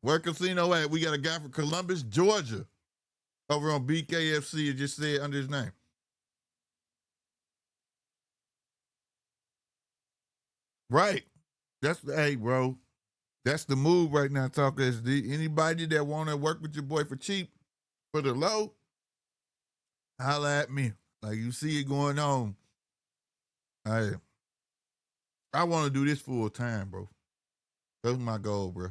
Where casino at? We got a guy from Columbus, Georgia, over on BKFC. It just said under his name. Right. That's hey, bro. That's the move right now. Talk SD. Anybody that want to work with your boy for cheap, for the low, holla at me. Like you see it going on. I want to do this full time, bro. That's my goal, bro.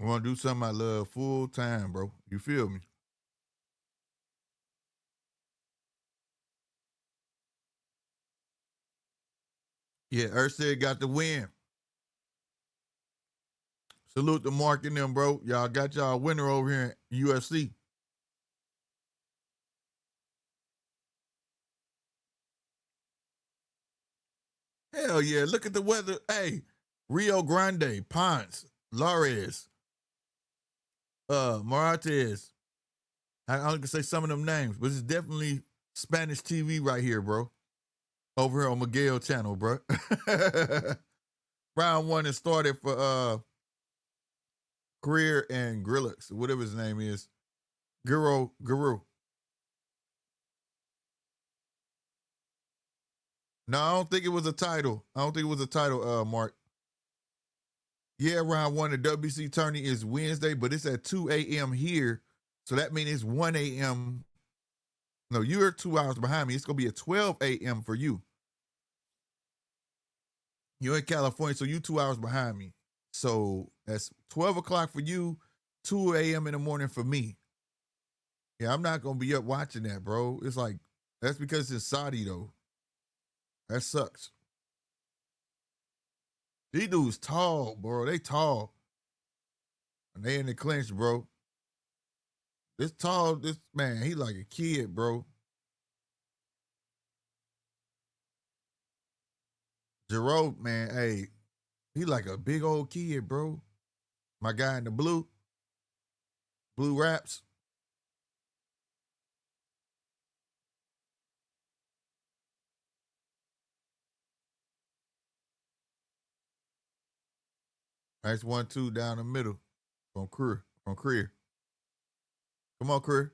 I want to do something I love full time, bro. You feel me? Yeah, Erceg got the win. Salute to Mark and them, bro. Y'all got y'all winner over here in UFC. Hell yeah. Look at the weather. Hey, Rio Grande, Ponce, Lares, Morates. I can say some of them names, but it's definitely Spanish TV right here, bro. Over here on Miguel channel, bro. Round one is started for Career and Grillix, whatever his name is. Guru. No, I don't think it was a title. Mark. Yeah, round one, the WC tourney is Wednesday, but it's at 2 a.m. here. So that means it's 1 a.m. No, you're 2 hours behind me. It's going to be at 12 a.m. for you. You're in California, so you 2 hours behind me. So that's 12 o'clock for you, 2 a.m. in the morning for me. Yeah, I'm not going to be up watching that, bro. It's like, that's because it's Saudi, though. That sucks. These dudes tall, bro. They tall. And they in the clinch, bro. This man, he like a kid, bro. Jerome, man, hey, he like a big old kid, bro. My guy in the blue wraps. Nice 1-2 down the middle from Career. Come on, Career.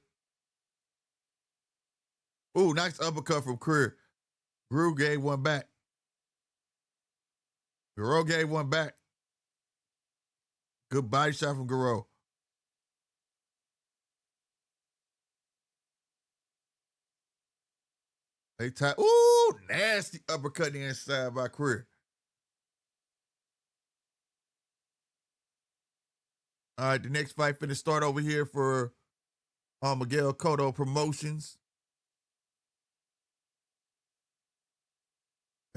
Ooh, nice uppercut from Career. Gru gave one back. Garo gave one back. Good body shot from Garo. They tied. Ooh, nasty uppercut the inside by Career. All right, the next fight finna start over here for Miguel Cotto Promotions.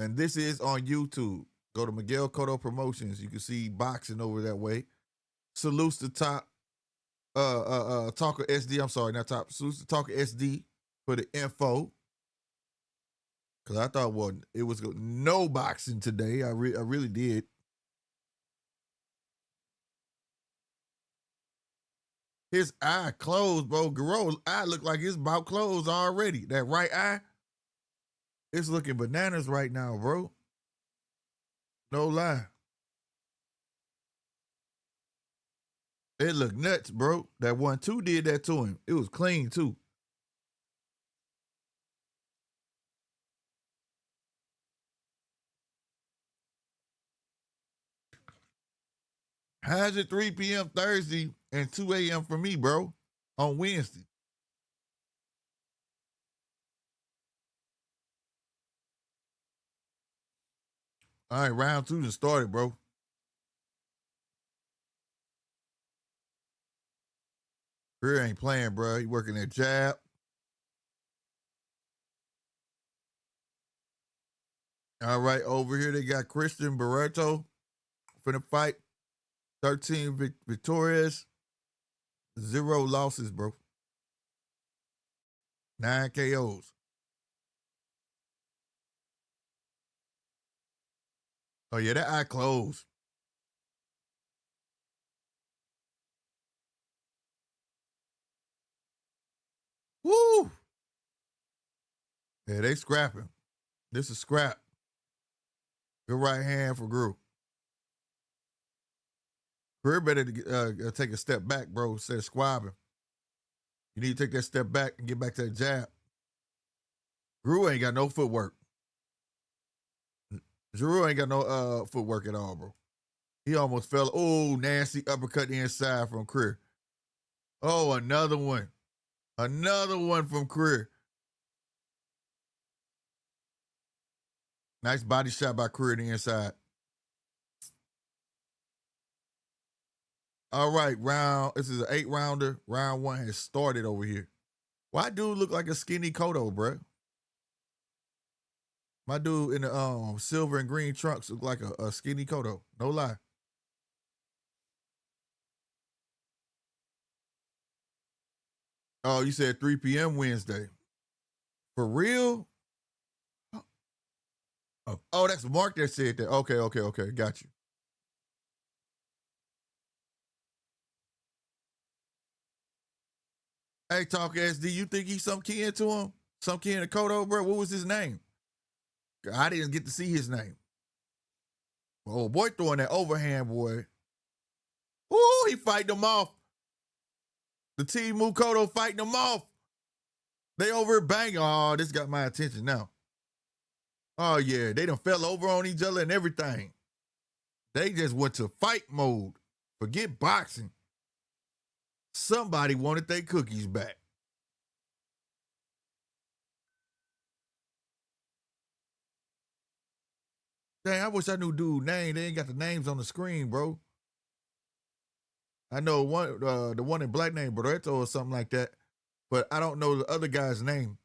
And this is on YouTube. Go to Miguel Cotto Promotions. You can see boxing over that way. Salutes to top Talker SD. I'm sorry, not top. Salutes to Talker SD for the info. Cause I thought, well, it was no boxing today. I really did. His eye closed, bro. Garo's eye looked like it's about closed already. That right eye, it's looking bananas right now, bro. No lie. It looked nuts, bro. That 1-2 did that to him. It was clean, too. How's it 3 p.m. Thursday and 2 a.m. for me, bro, on Wednesday? All right, round two just started, bro. Career ain't playing, bro. He working that jab. All right, over here they got Christian Barreto for the fight. 13 victorious, 0 losses, bro. 9 KOs. Oh, yeah, that eye closed. Woo! Yeah, they scrapping. This is scrap. Good right hand for Gru. Career better to take a step back, bro, instead of squabbing. You need to take that step back and get back to that jab. Gru ain't got no footwork. Giroux ain't got no footwork at all, bro. He almost fell. Oh, nasty uppercut inside from Career. Oh, another one. Another one from Career. Nice body shot by Career to the inside. All right, this is an 8-rounder. Round 1 has started over here. Why dude look like a skinny Kodo, bruh? My dude in the silver and green trunks look like a skinny Kodo. No lie. Oh, you said 3 p.m. Wednesday. For real? Oh, that's Mark that said that. Okay. Got you. Hey, Talk SD, you think he's some kin to him? Some kin to Kodo, bro? What was his name? I didn't get to see his name. Oh, boy throwing that overhand, boy. Ooh, he fighting them off. The team Mukoto fighting them off. They over banging. Oh, this got my attention now. Oh, yeah. They done fell over on each other and everything. They just went to fight mode. Forget boxing. Somebody wanted their cookies back. Dang, I wish I knew dude's name. They ain't got the names on the screen, bro. I know the one in black name Barreto or something like that, but I don't know the other guy's name.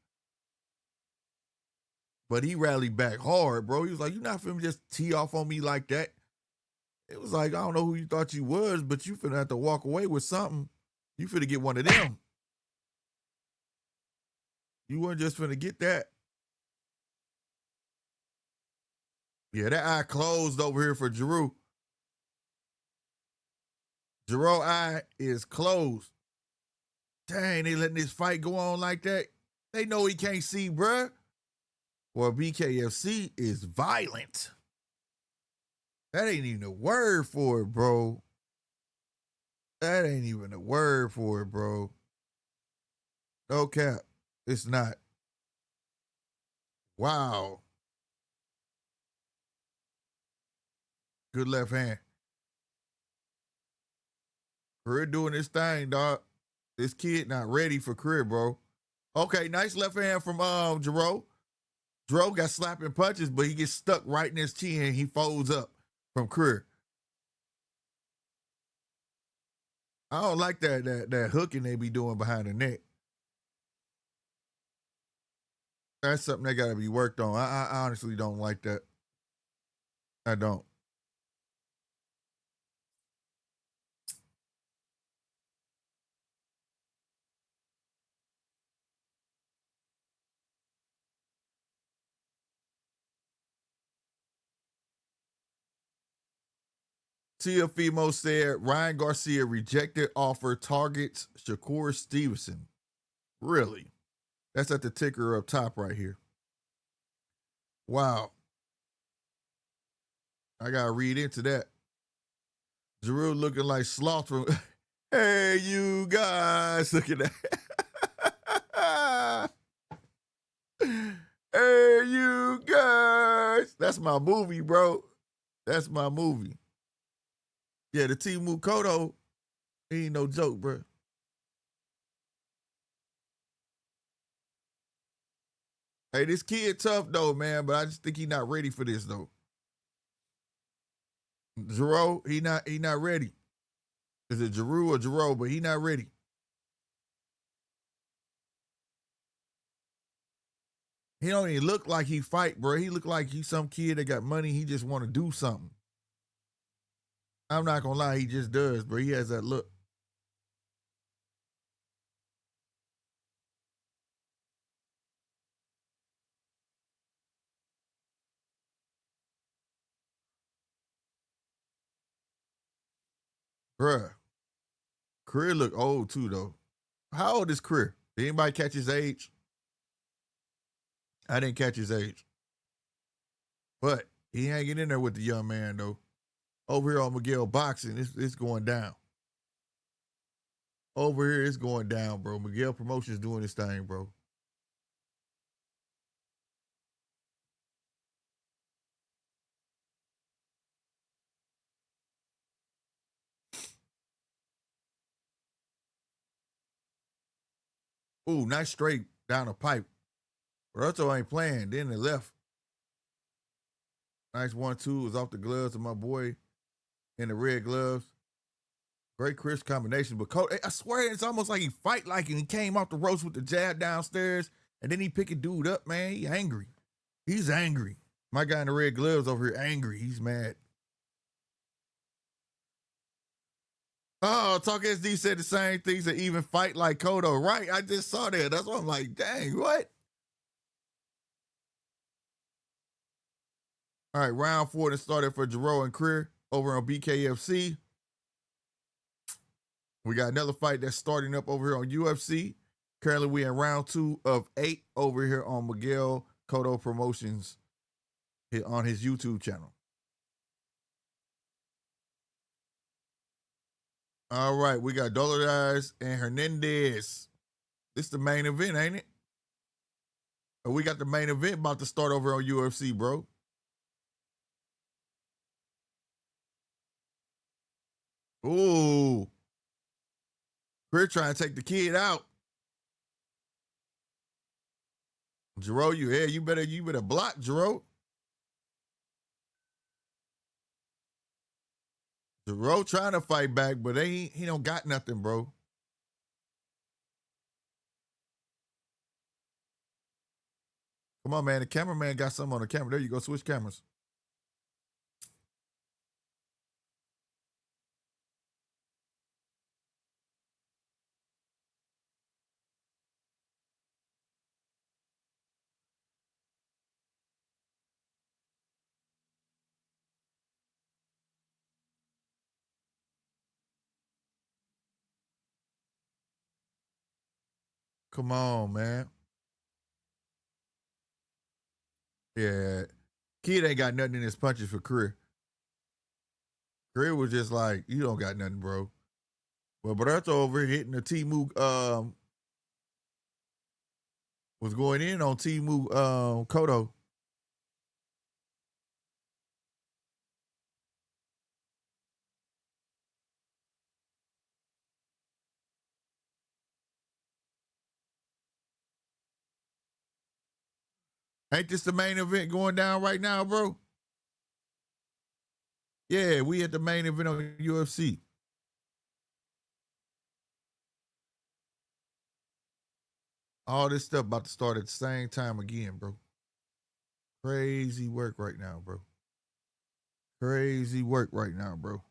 But he rallied back hard, bro. He was like, "You not finna just tee off on me like that." It was like, I don't know who you thought you was, but you finna have to walk away with something. You finna get one of them. You weren't just finna get that. Yeah, that eye closed over here for Giroux. Giroux eye is closed. Dang, they letting this fight go on like that. They know he can't see, bruh. Well, BKFC is violent. That ain't even a word for it, bro. That ain't even a word for it, bro. No cap. It's not. Wow. Good left hand. Career doing this thing, dog. This kid not ready for career, bro. Okay, nice left hand from Giroux. Giroux got slapping punches, but he gets stuck right in his chin and he folds up from career. I don't like that hooking they be doing behind the neck. That's something that gotta be worked on. I honestly don't like that. I don't. Tia Fimo said Ryan Garcia rejected offer targets Shakur Stevenson. Really? That's at the ticker up top right here. Wow. I gotta read into that. Giroux looking like sloth from Hey you guys. Look at that. Hey you guys. That's my movie, bro. That's my movie. Yeah, the Team Mukoto, he ain't no joke, bro. Hey, this kid tough though, man, but I just think he not ready for this though. Giroux, he not ready. Is it Giroux or Giroux? But he not ready. He don't even look like he fight, bro. He look like he's some kid that got money. He just want to do something. I'm not gonna lie, he just does, bro. He has that look. Bruh. Career look old too, though. How old is Career? Did anybody catch his age? I didn't catch his age. But he hanging in there with the young man, though. Over here on Miguel Boxing, it's going down. Over here, it's going down, bro. Miguel Promotions doing this thing, bro. Ooh, nice straight down the pipe. Roberto ain't playing. Then they left. Nice 1-2 was off the gloves of my boy in the red gloves. Great crisp combination. But I swear it's almost like he fight like him. He came off the ropes with the jab downstairs, and then he pick a dude up, man. He angry. He's angry. My guy in the red gloves over here angry. He's mad. Oh, Talk SD said the same things that even fight like Cotto. Right, I just saw that. That's why I'm like, dang, what? All right, round 4 that started for Jarreau and Creer over on BKFC. We got another fight that's starting up over here on UFC. Currently, we in round 2 of 8 over here on Miguel Cotto Promotions on his YouTube channel. All right, we got Dolidze and Hernandez. This the main event, ain't it? We got the main event about to start over on UFC, bro. Ooh. We're trying to take the kid out. Jarreau, you better block, Jarreau. Jarreau trying to fight back, but he don't got nothing, bro. Come on, man. The cameraman got something on the camera. There you go. Switch cameras. Come on, man. Yeah. Kid ain't got nothing in his punches for Creer. Creer was just like, you don't got nothing, bro. But Berto over here hitting the Timu, was going in on Timu Cotto. Ain't this the main event going down right now, bro? Yeah, we at the main event on UFC. All this stuff about to start at the same time again, bro. Crazy work right now, bro. Crazy work right now, bro.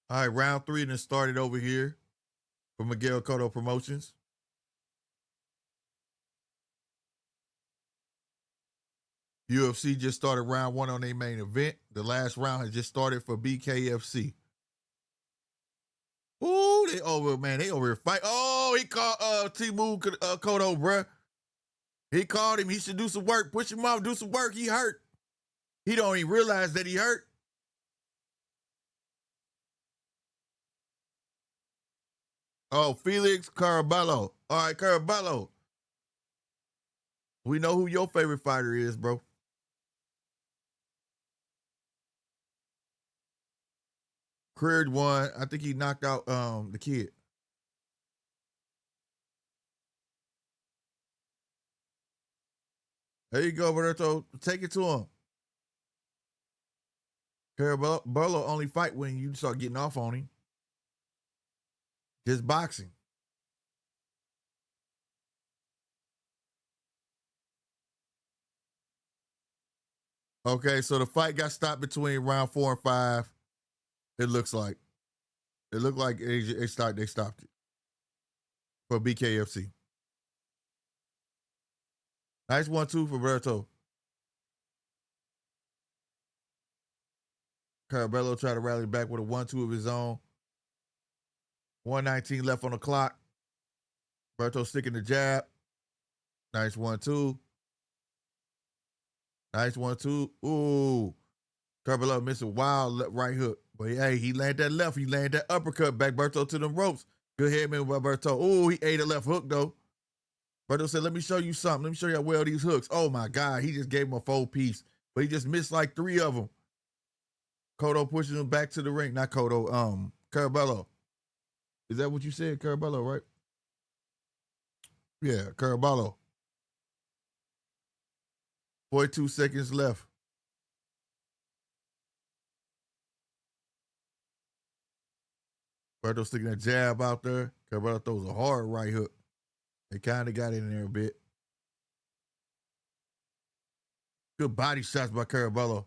All right, round 3 then started over here for Miguel Cotto Promotions. UFC just started round 1 on their main event. The last round has just started for BKFC. Ooh, they over, man. They over here fight. Oh, he called Timu Cotto, bruh. He called him. He should do some work. Push him off, do some work. He hurt. He don't even realize that he hurt. Oh, Felix Caraballo. All right, Caraballo. We know who your favorite fighter is, bro. Creer won. I think he knocked out the kid. There you go, Roberto. Take it to him. Caraballo only fight when you start getting off on him. Just boxing. Okay, so the fight got stopped between round 4 and 5. It looks like. It looked like they stopped it for BKFC. Nice 1-2 for Berto. Caraballo tried to rally back with a 1-2 of his own. 119 left on the clock. Berto sticking the jab. Nice 1-2. Nice 1-2. Ooh. Curvelo missed a wild right hook. But hey, he landed that left. He landed that uppercut back Berto to them ropes. Good head man by Berto. Ooh, he ate a left hook though. Berto said, let me show you something. Let me show you how well these hooks. Oh my God. He just gave him a 4-piece. But he just missed like 3 of them. Cotto pushing him back to the ring. Not Cotto, Curvelo. Is that what you said? Curvelo, right? Yeah, Curvelo. 42 seconds left. Berto sticking that jab out there. Curvelo throws a hard right hook. They kind of got in there a bit. Good body shots by Curvelo.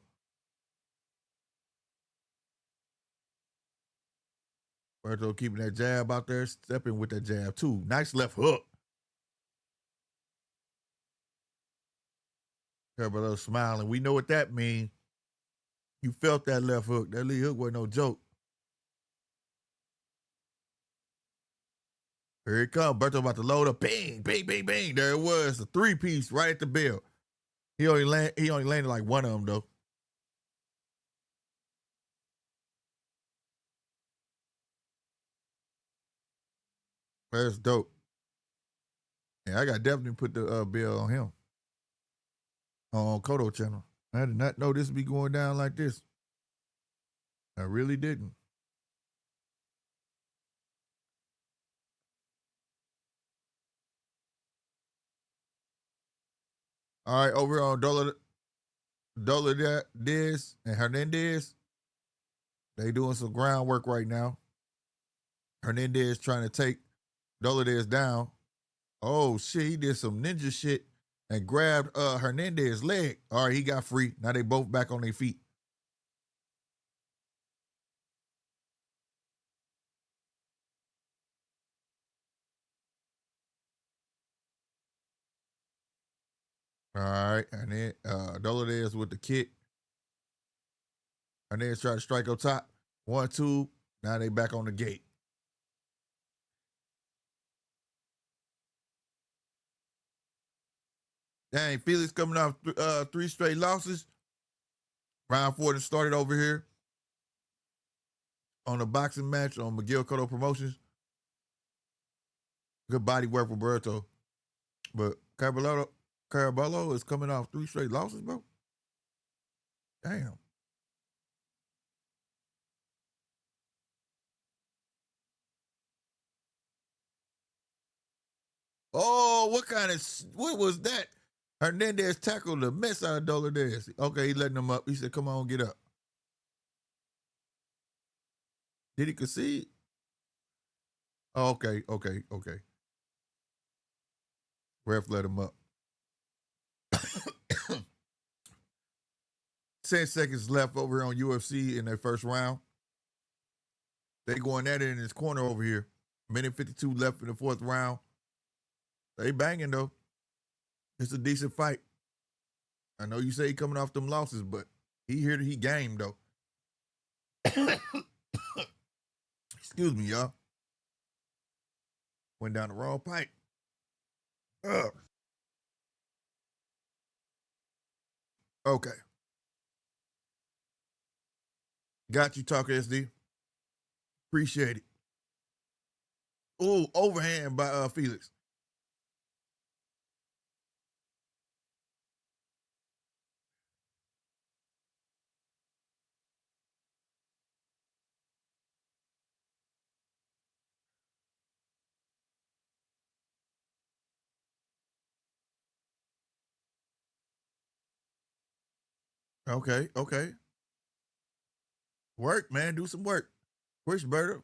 Berto keeping that jab out there, stepping with that jab too. Nice left hook. Curvelo smiling. We know what that means. You felt that left hook. That lead hook wasn't no joke. Here it comes. Berto about to load up. Bing, bing, bing, bing. There it was. A 3-piece right at the bell. He only landed like one of them though. That's dope. Yeah, I got definitely put the bill on him on Cotto channel. I did not know this would be going down like this. I really didn't. All right, over on Dolidze and Hernandez, they doing some groundwork right now. Hernandez trying to take Dolidze down. Oh shit, he did some ninja shit and grabbed Hernandez's leg. All right, he got free. Now they both back on their feet. All right, and then Dolidze with the kick. Hernandez tried to strike up top. 1-2. Now they back on the gate. Dang, Felix coming off 3 straight losses. Round 4 started over here on a boxing match on McGill Cotto Promotions. Good body work for Berto. But Caraballo is coming off 3 straight losses, bro. Damn. Oh, what was that? Hernandez tackled the mess out of Dolidze. Okay, he letting him up. He said, come on, get up. Did he concede? Oh, okay. Ref let him up. 10 seconds left over here on UFC in their first round. They going at it in this corner over here. Minute 52 left in the 4th round. They banging though. It's a decent fight. I know you say he coming off them losses, but he here to he game though. Excuse me, y'all. Went down the wrong pipe. Okay. Got you, Talker SD. Appreciate it. Ooh, overhand by Felix. Okay. Work, man. Do some work. Push, Berto.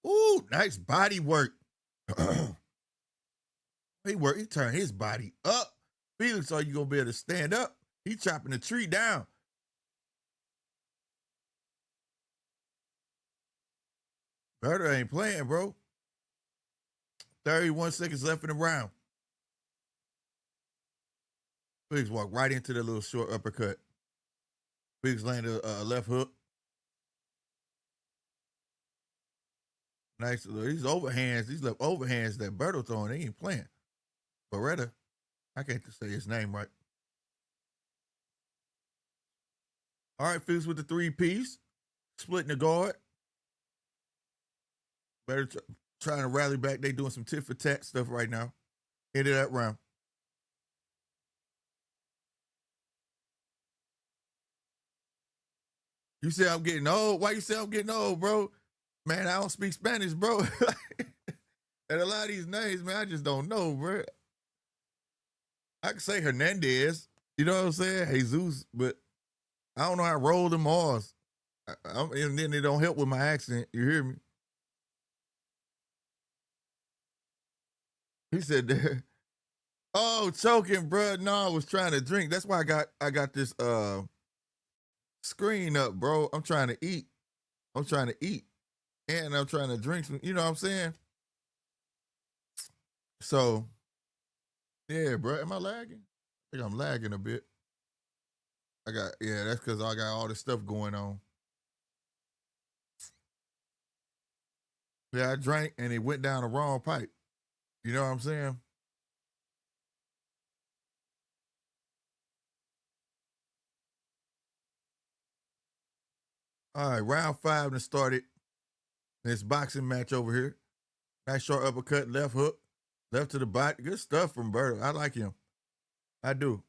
Ooh, nice body work. He turned his body up. Felix, are you gonna be able to stand up? He chopping the tree down. Berto ain't playing, bro. 31 seconds left in the round. Felix walked right into the little short uppercut. Felix landed a left hook. Nice. These overhands, these left overhands that Berto throwing, they ain't playing. Beretta, I can't say his name right. All right, Felix with the 3-piece, splitting the guard. Better trying to rally back. They doing some tit for tat stuff right now. Into that round. You say I'm getting old? Why you say I'm getting old, bro? Man, I don't speak Spanish, bro. And a lot of these names, man, I just don't know, bro. I can say Hernandez, you know what I'm saying? Jesus, but I don't know how to roll them R's. And then it don't help with my accent. You hear me? He said, "Oh, choking, bro. No, I was trying to drink. That's why I got this screen up, bro. I'm trying to eat. I'm trying to eat, and I'm trying to drink some. You know what I'm saying? So, yeah, bro. Am I lagging? I think I'm lagging a bit. That's because I got all this stuff going on. Yeah, I drank and it went down the wrong pipe. You know what I'm saying? All right, round 5 and started. This boxing match over here. Nice short uppercut, left hook, left to the body. Good stuff from Berto. I like him. I do.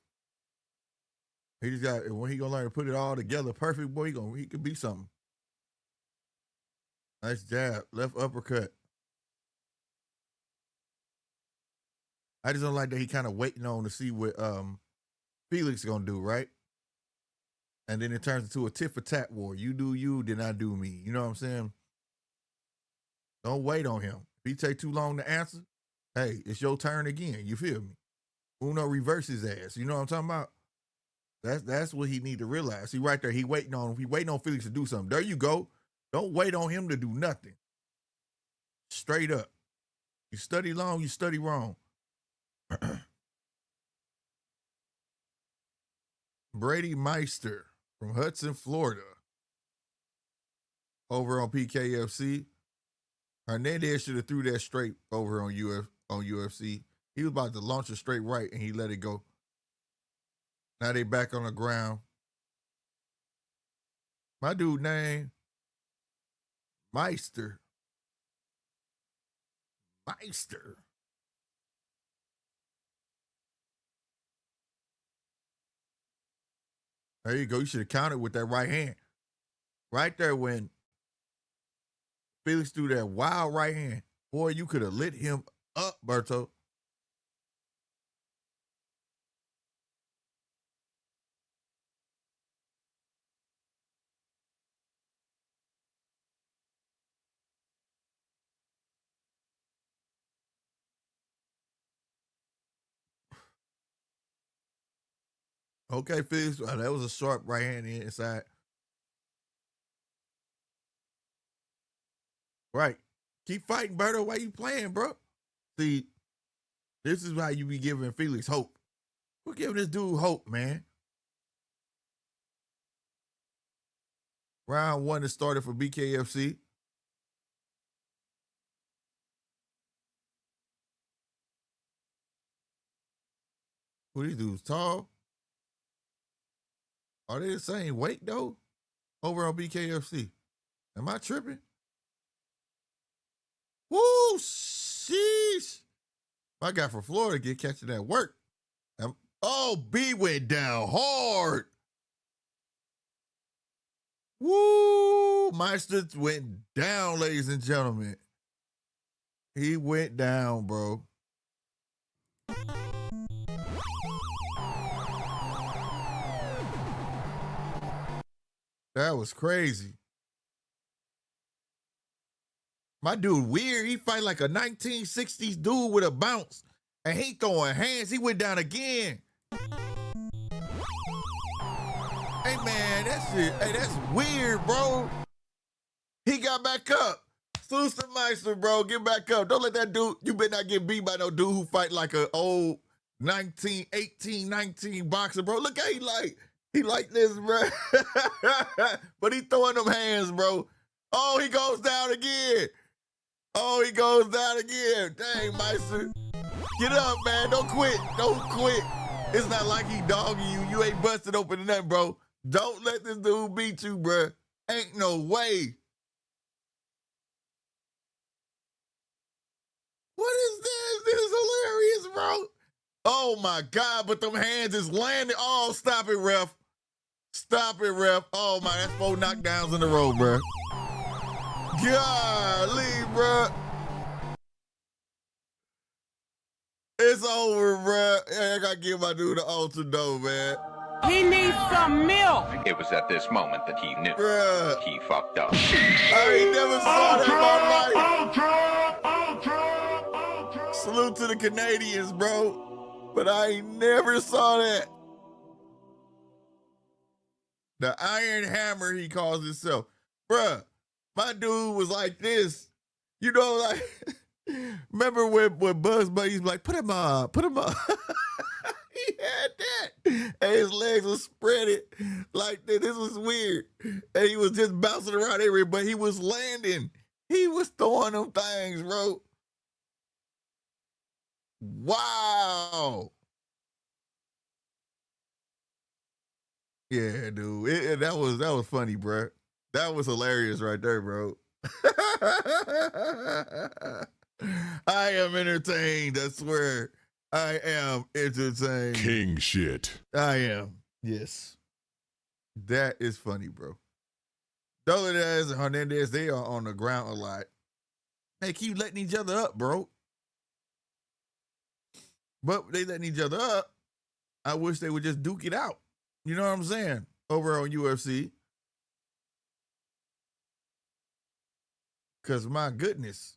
He just got, when he gonna learn to put it all together perfect, boy, he could be something. Nice jab, left uppercut. I just don't like that he kind of waiting on to see what Felix gonna do, right? And then it turns into a tit for tat war. You do you, then I do me. You know what I'm saying? Don't wait on him. If he take too long to answer, hey, it's your turn again. You feel me? Uno reverse his ass. You know what I'm talking about? That's what he need to realize. See right there, he waiting on Felix to do something. There you go. Don't wait on him to do nothing. Straight up. You study long, you study wrong. Brady Meister from Hudson, Florida. Over on BKFC. Hernandez should have threw that straight over on UFC. He was about to launch a straight right and he let it go. Now they back on the ground. My dude name, Meister. Meister. There you go. You should have counted with that right hand. Right there when Felix threw that wild right hand. Boy, you could have lit him up, Berto. Okay, Felix. That was a sharp right hand inside. Right. Keep fighting, Berto. Why you playing, bro? See, this is how you be giving Felix hope. We're giving this dude hope, man. Round 1 is started for BKFC. Who these dudes tall? Are they the same weight though? Over on BKFC. Am I tripping? Woo, sheesh. My guy from Florida get catching that work. B went down hard. Woo, Meister went down, ladies and gentlemen. He went down, bro. That was crazy. My dude weird. He fight like a 1960s dude with a bounce. And he throwing hands. He went down again. Hey, man, that's weird, bro. He got back up. Susan Meister, bro, get back up. Don't let that dude, you better not get beat by no dude who fight like an old 19 boxer, bro. Look how he like this, bro. But he throwing them hands, bro. Oh, he goes down again. Oh, he goes down again. Dang, Meister. Get up, man. Don't quit. Don't quit. It's not like he dogging you. You ain't busted open nothing, bro. Don't let this dude beat you, bro. Ain't no way. What is this? This is hilarious, bro. Oh, my God. But them hands is landing. Oh, stop it, ref. Stop it, ref. Oh, my. That's 4 knockdowns in a row, bro. Golly, bro. It's over, bro. I gotta give my dude the ultra though, man. He needs some milk. It was at this moment that he knew. Bruh. He fucked up. I ain't never saw that in my life. Salute to the Canadians, bro. But I ain't never saw that. The Iron Hammer, he calls himself. Bruh, my dude was like this. You know, like, remember when Bugs Bunny's like, put him up. He had that. And his legs were spreaded like that. This was weird. And he was just bouncing around everywhere, but he was landing. He was throwing them things, bro. Wow. Yeah, dude. That was funny, bro. That was hilarious right there, bro. I am entertained, I swear. I am entertained. King shit. I am. Yes. That is funny, bro. Dolidze and Hernandez, they are on the ground a lot. They keep letting each other up, bro. But they letting each other up. I wish they would just duke it out. You know what I'm saying? Over on UFC. Because my goodness.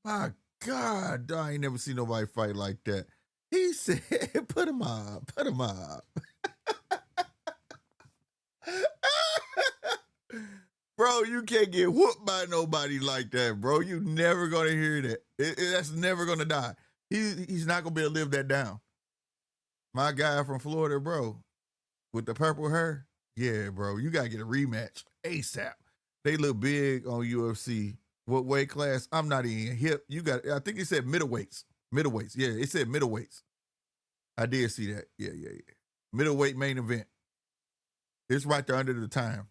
My God, I ain't never seen nobody fight like that. He said, put him up, put him up. Bro, you can't get whooped by nobody like that, bro. You never gonna hear that. That's never gonna die. He's not gonna be able to live that down. My guy from Florida, bro, with the purple hair, yeah, bro, you gotta get a rematch ASAP. They look big on UFC. What weight class? I'm not even hip. You got, I think it said middleweights. Middleweights. Yeah, it said middleweights. I did see that. Yeah. Middleweight main event. It's right there under the time.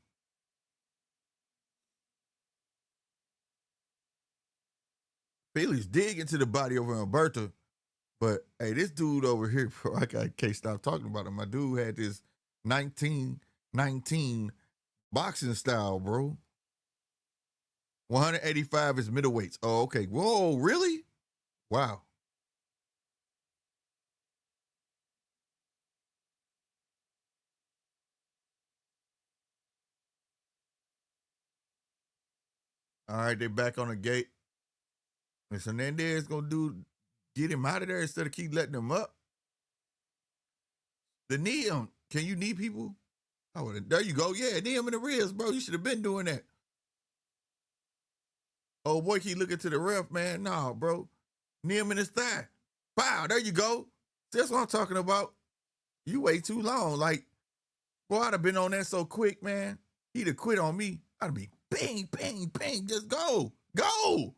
Felix dig into the body over Alberta. But, hey, this dude over here, bro, I can't stop talking about him. My dude had this 1919 boxing style, bro. 185 is middleweights. Oh, okay. Whoa, really? Wow. All right, they back on the gate. And Hernandez gonna get him out of there instead of keep letting him up. The knee him. Can you knee people? Oh, there you go. Yeah, knee him in the ribs, bro. You should have been doing that. Oh boy, keep looking to the ref, man. Nah, bro. Knee him in his thigh. Wow, there you go. That's what I'm talking about. You wait too long. Like, boy, I'd have been on that so quick, man. He'd have quit on me. I'd be bang, bang, bang. Just go. Go.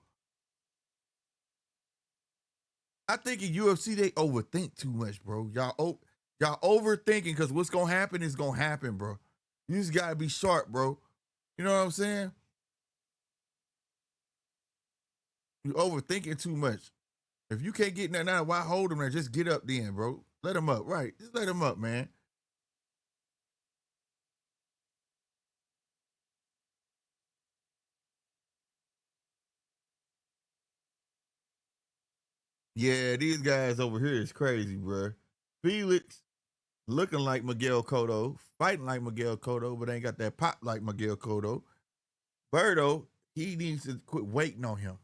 I think in UFC, they overthink too much, bro. Y'all overthinking because what's going to happen is going to happen, bro. You just got to be sharp, bro. You know what I'm saying? You overthinking too much. If you can't get nothing out, why hold him there? Just get up then, bro. Let him up, right? Just let him up, man. Yeah, these guys over here is crazy, bro. Felix looking like Miguel Cotto, fighting like Miguel Cotto, but ain't got that pop like Miguel Cotto. Berto, he needs to quit waiting on him.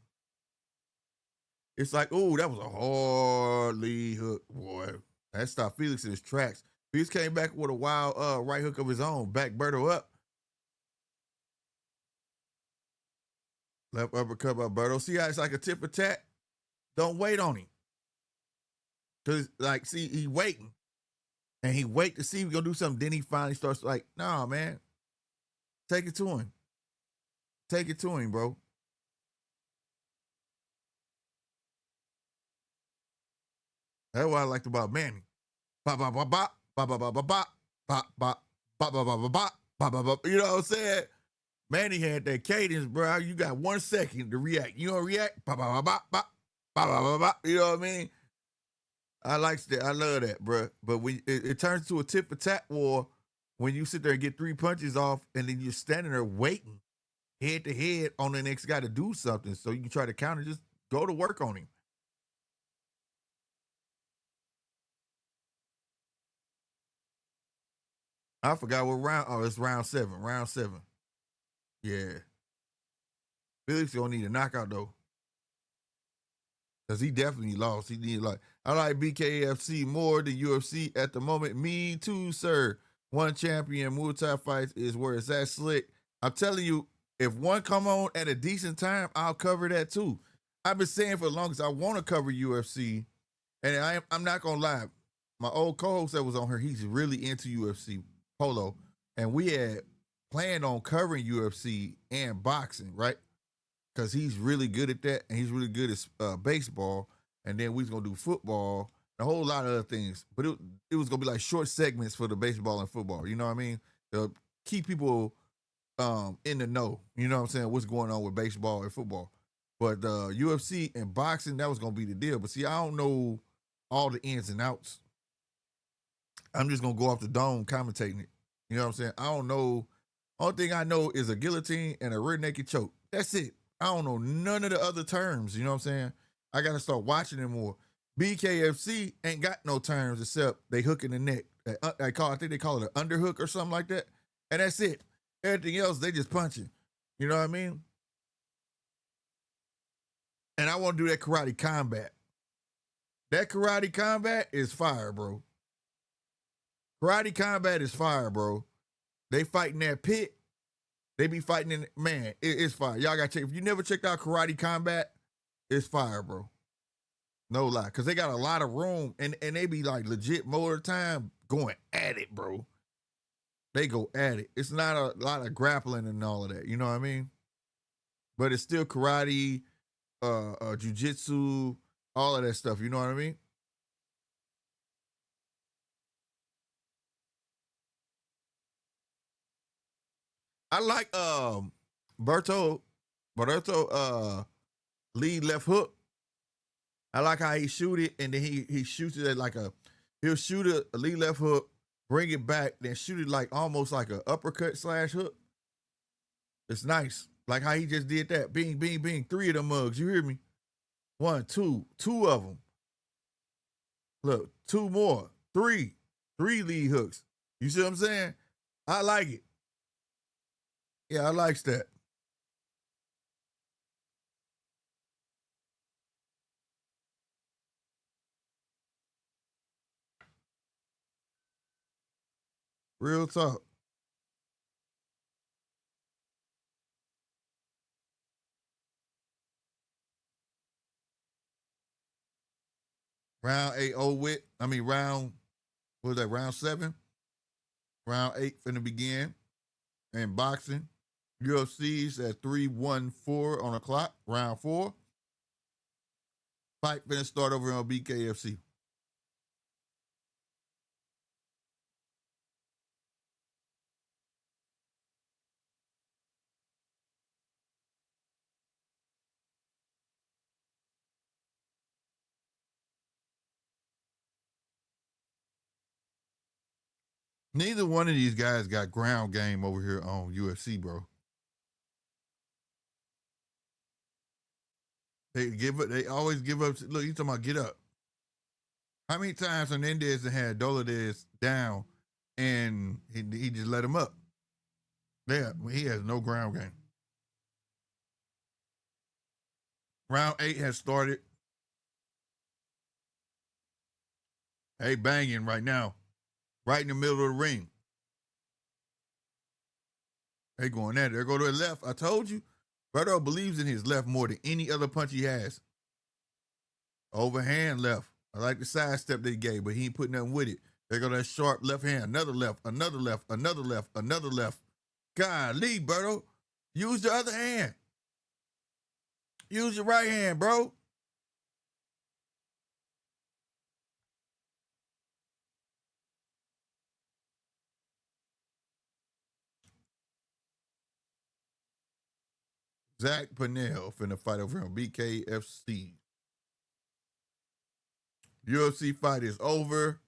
It's like, oh, that was a hard lead hook, boy. That stopped Felix in his tracks. Felix came back with a wild right hook of his own, back Berto up. Left uppercut by Berto. See how it's like a tip for tat? Don't wait on him. Because, like, see, he waiting. And he wait to see if he's going to do something. Then he finally starts like, nah, man. Take it to him. take it to him, bro. That's what I liked about Manny. Ba ba ba ba ba ba ba ba ba ba ba ba ba ba ba ba ba ba ba. You know what I'm saying? Manny had that cadence, bro. You got 1 second to react. You don't react? Ba ba ba ba ba ba ba ba ba. You know what I mean? I like that. I love that, bro. But when it turns to a tit for tat war, when you sit there and get 3 punches off, and then you're standing there waiting, head to head on the next guy to do something, so you can try to counter. Just go to work on him. I forgot what round. Oh, it's round 7. Round 7. Yeah. Felix gonna need a knockout though, because he definitely lost. He need like I like BKFC more than UFC at the moment. Me too, sir. One champion, Muay Thai fights is where it's at. Slick. I'm telling you, if one come on at a decent time, I'll cover that too. I've been saying for the longest I want to cover UFC, and I'm not gonna lie. My old co-host that was on here, he's really into UFC Polo, and we had planned on covering UFC and boxing, right? Because he's really good at that, and he's really good at baseball. And then we was gonna do football, a whole lot of other things. But it was gonna be like short segments for the baseball and football. You know what I mean? To keep people in the know. You know what I'm saying? What's going on with baseball and football? But UFC and boxing, that was gonna be the deal. But see, I don't know all the ins and outs. I'm just gonna go off the dome commentating it. You know what I'm saying? I don't know. Only thing I know is a guillotine and a rear naked choke. That's it. I don't know none of the other terms. You know what I'm saying? I gotta start watching them more. BKFC ain't got no terms except they hook in the neck. I think they call it an underhook or something like that. And that's it. Everything else, they just punching. You know what I mean? And I want to do that karate combat. That karate combat is fire, bro. Karate combat is fire, bro. They fight in that pit. They be fighting in, man, it's fire. Y'all got to check. If you never checked out karate combat, it's fire, bro. No lie. Because they got a lot of room, and they be like legit more of the time going at it, bro. They go at it. It's not a lot of grappling and all of that. You know what I mean? But it's still karate, jiu-jitsu, all of that stuff. You know what I mean? I like Berto lead left hook. I like how he shoot it, and then he shoots it at like he'll shoot a lead left hook, bring it back, then shoot it like almost like a uppercut / hook. It's nice. Like how he just did that. Bing, bing, bing. 3 of them mugs. You hear me? 1, 2 of them. Look, 2 more. 3 lead hooks. You see what I'm saying? I like it. Yeah, I likes that. Real talk. Round 8 with. Round, what was that, round 7? Round 8 finna begin. And boxing. UFC's at 3-1-4 on the clock. Round 4. Fight finna start over on BKFC. Neither one of these guys got ground game over here on UFC, bro. They always give up. Look, you talking about get up. How many times Hernandez had Dolidze down and he just let him up? Yeah, he has no ground game. Round 8 has started. Hey, banging right now. Right in the middle of the ring. They going at it. They go to the left. I told you. Berto believes in his left more than any other punch he has. Overhand left. I like the sidestep they gave, but he ain't putting nothing with it. They go that sharp left hand. Another left, another left, another left, another left. Golly, Berto. Use your other hand. Use your right hand, bro. Zach Pinnell finna fight over on BKFC. UFC fight is over.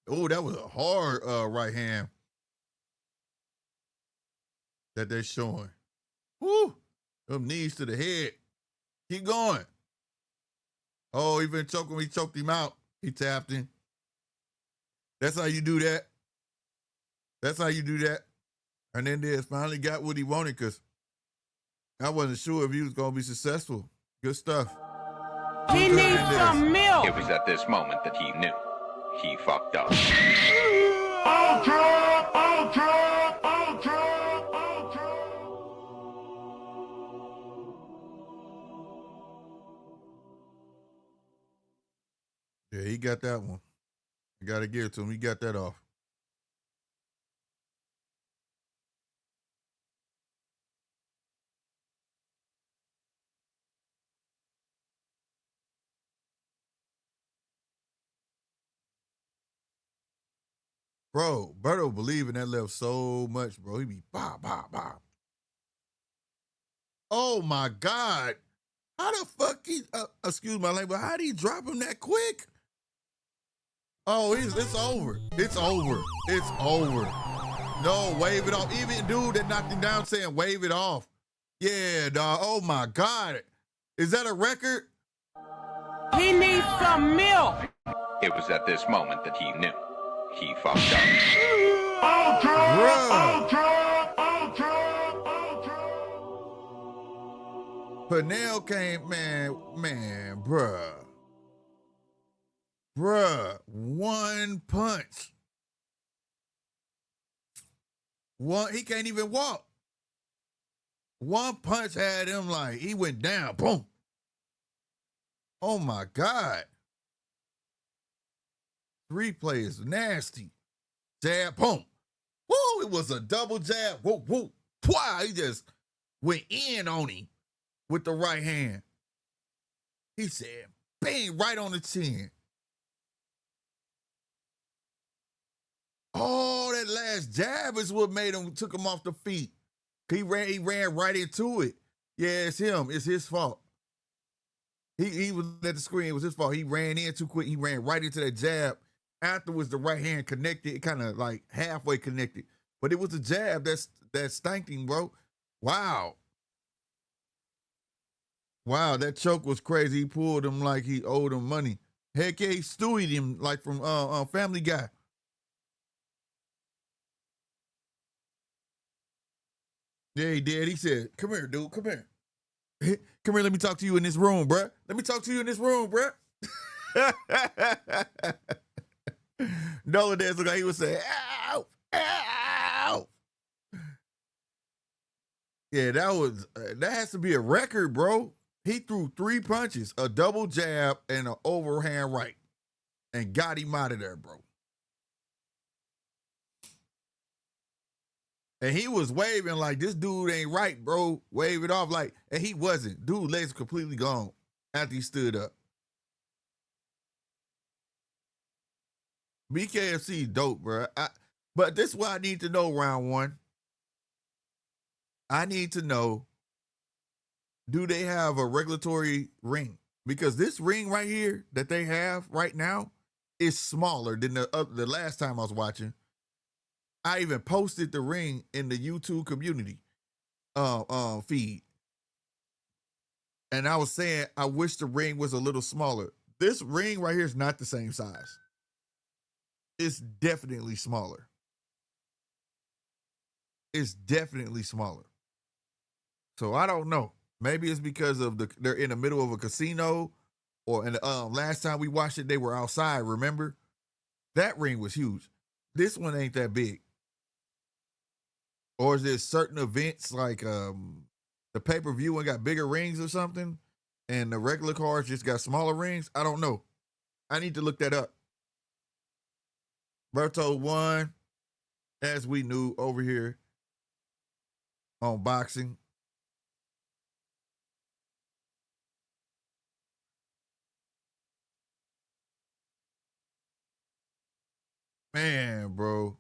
Oh, that was a hard right hand that they're showing. Woo! Them knees to the head. Keep going. Oh, he been choking. He choked him out. He tapped him. That's how you do that. That's how you do that. Hernandez finally got what he wanted because I wasn't sure if he was going to be successful. Good stuff. He needs some milk. It was at this moment that he knew he fucked up. Yeah, he got that one. I got to give it to him. He got that off. Bro, Berto believe in that left so much, bro. He be bah, bah, bah. Oh, my God. How the fuck he, excuse my language, how did he drop him that quick? Oh, it's over. It's over. It's over. No, wave it off. Even dude that knocked him down saying wave it off. Yeah, dog. Oh, my God. Is that a record? He needs some milk. It was at this moment that he knew he fucked up. Bruh. Pinnell came, man, bruh. Bruh, one punch. He can't even walk. One punch had him like, he went down, boom. Oh my God. Three players, nasty. Jab, boom. Woo, it was a double jab. Whoa, whoa. Wow, he just went in on him with the right hand. He said, bang, right on the chin. Oh, that last jab is what took him off the feet. He ran right into it. Yeah, it's him. It's his fault. He was at the screen. It was his fault. He ran in too quick. He ran right into that jab. Afterwards, the right hand connected. It kind of like halfway connected. But it was a jab that stanked him, bro. Wow. Wow, that choke was crazy. He pulled him like he owed him money. Heck yeah, he Stuve him like from Family Guy. Yeah, he did. He said, come here, dude. Come here. Come here, let me talk to you in this room, bruh. Let me talk to you in this room, bruh. Dolidze looked like he would say, ow, ow. Yeah, that has to be a record, bro. He threw 3 punches, a double jab, and an overhand right, and got him out of there, bro. And he was waving like, this dude ain't right, bro. Wave it off like, and he wasn't. Dude, legs completely gone after he stood up. BKFC dope, bro. But this is what I need to know round one. I need to know, do they have a regulatory ring? Because this ring right here that they have right now is smaller than the last time I was watching. I even posted the ring in the YouTube community feed. And I was saying, I wish the ring was a little smaller. This ring right here is not the same size. It's definitely smaller. It's definitely smaller. So I don't know. Maybe it's because of they're in the middle of a casino, or in the last time we watched it, they were outside, remember? That ring was huge. This one ain't that big. Or is there certain events like the pay-per-view and got bigger rings or something, and the regular cards just got smaller rings? I don't know. I need to look that up. Berto won, as we knew, over here on boxing. Man, bro.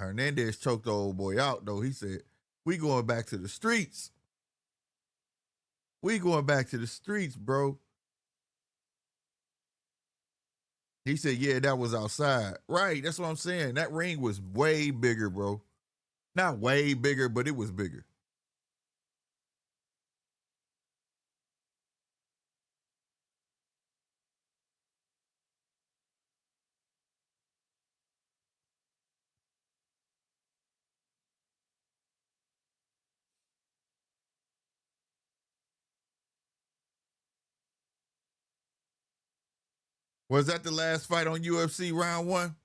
Hernandez choked the old boy out, though. He said, we going back to the streets. We going back to the streets, bro. He said, yeah, that was outside. Right, that's what I'm saying. That ring was way bigger, bro. Not way bigger, but it was bigger. Was that the last fight on UFC round one?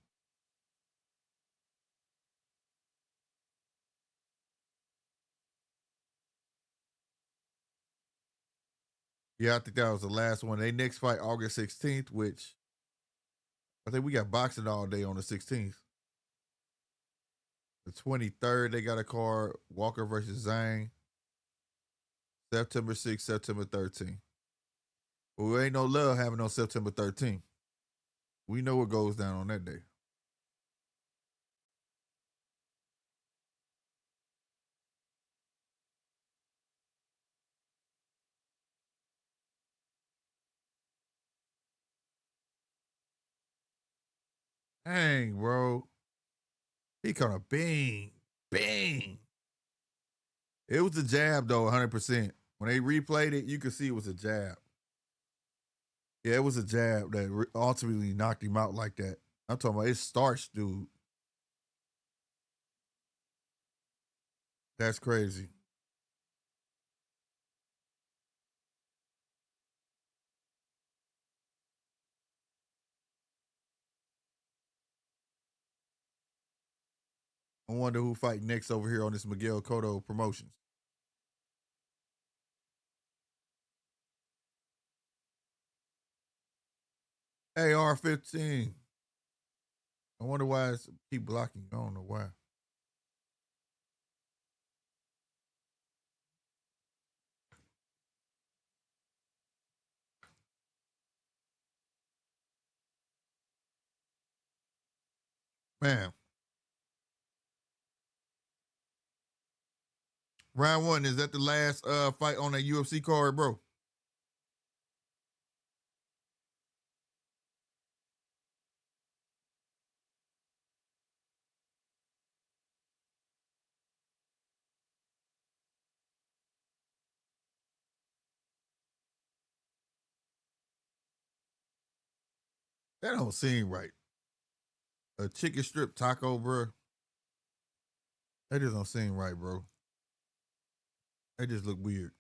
Yeah, I think that was the last one. They next fight August 16th, which I think we got boxing all day on the 16th. The 23rd, they got a card, Walker versus Zhang. September 6th, September 13th. But we ain't no love having on September 13th. We know what goes down on that day. Dang, bro. He kind of bang, bang. It was a jab, though, 100%. When they replayed it, you could see it was a jab. Yeah, it was a jab that ultimately knocked him out like that. I'm talking about it starched, dude. That's crazy. I wonder who fight next over here on this Miguel Cotto Promotions. AR-15. I wonder why it's keep blocking. I don't know why. Man. Round one, is that the last fight on that UFC card, bro? That don't seem right. A chicken strip taco, bro. That just don't seem right, bro. That just look weird.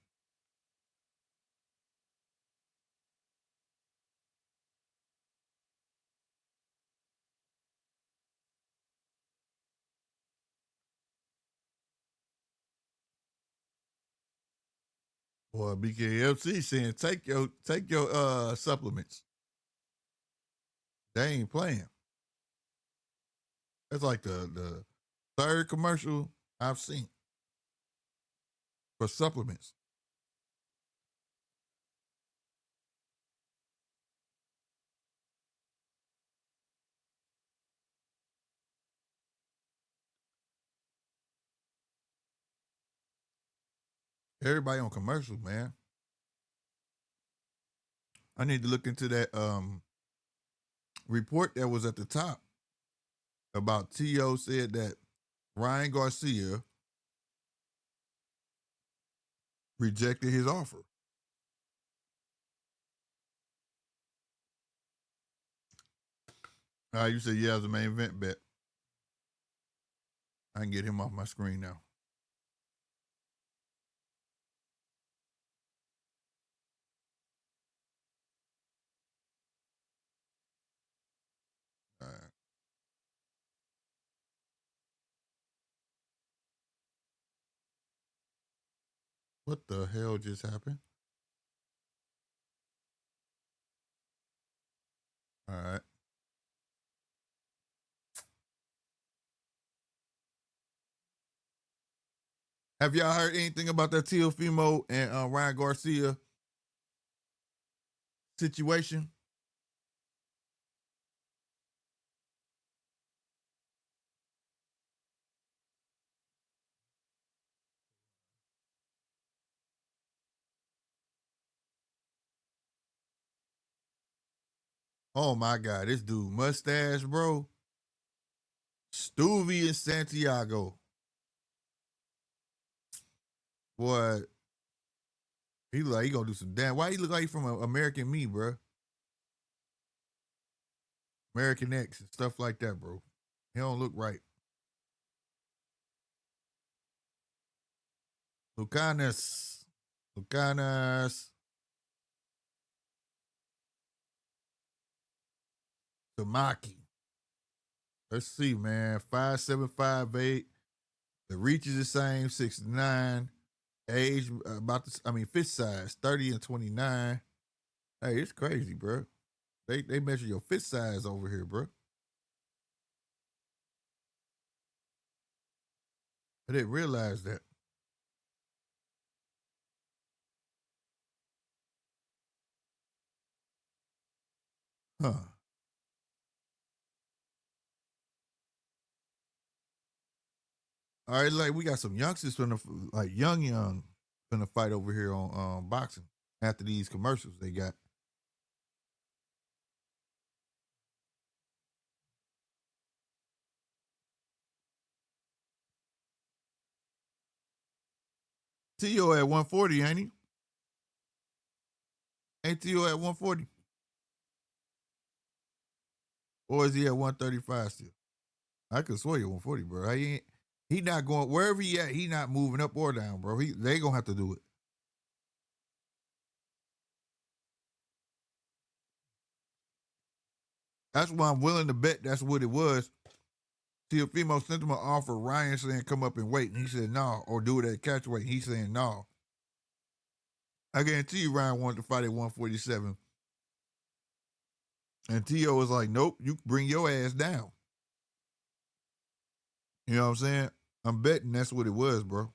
Boy, BKFC saying take your supplements. They ain't playing. That's like the third commercial I've seen for supplements. Everybody on commercials, man. I need to look into that report that was at the top about T.O. said that Ryan Garcia rejected his offer. You said yeah, as a main event bet. I can get him off my screen now. All right. What the hell just happened? Have y'all heard anything about that Teofimo and Ryan Garcia situation? Oh my God, this dude mustache, bro. Stuve and Santiago. Boy, he look like he gonna do some damn. Why he look like he from American Me, bro? American X and stuff like that, bro. He don't look right. Lucanas. Lucanas. Tamaki. Let's see, man. 5'7", 5'8". The reach is the same, 6'9". Age about the, fist size, 30 and 29. Hey, it's crazy, bro. They measure your fist size over here, bro. I didn't realize that. Huh. All right, like we got some youngsters from the like young from the fight over here on boxing after these commercials they got. T.O. at 140, ain't he? Ain't T.O. at 140? Or is he at 135 still? I could swear you 140, bro. He not going wherever he at, he not moving up or down, bro. They gonna have to do it. That's why I'm willing to bet that's what it was. See, a female sent him an offer. Ryan saying come up and wait, and he said no, or do it at catch weight. He's saying no. I guarantee you, Ryan wanted to fight at 147, and T.O. was like, "Nope, you bring your ass down." You know what I'm saying? I'm betting that's what it was, bro.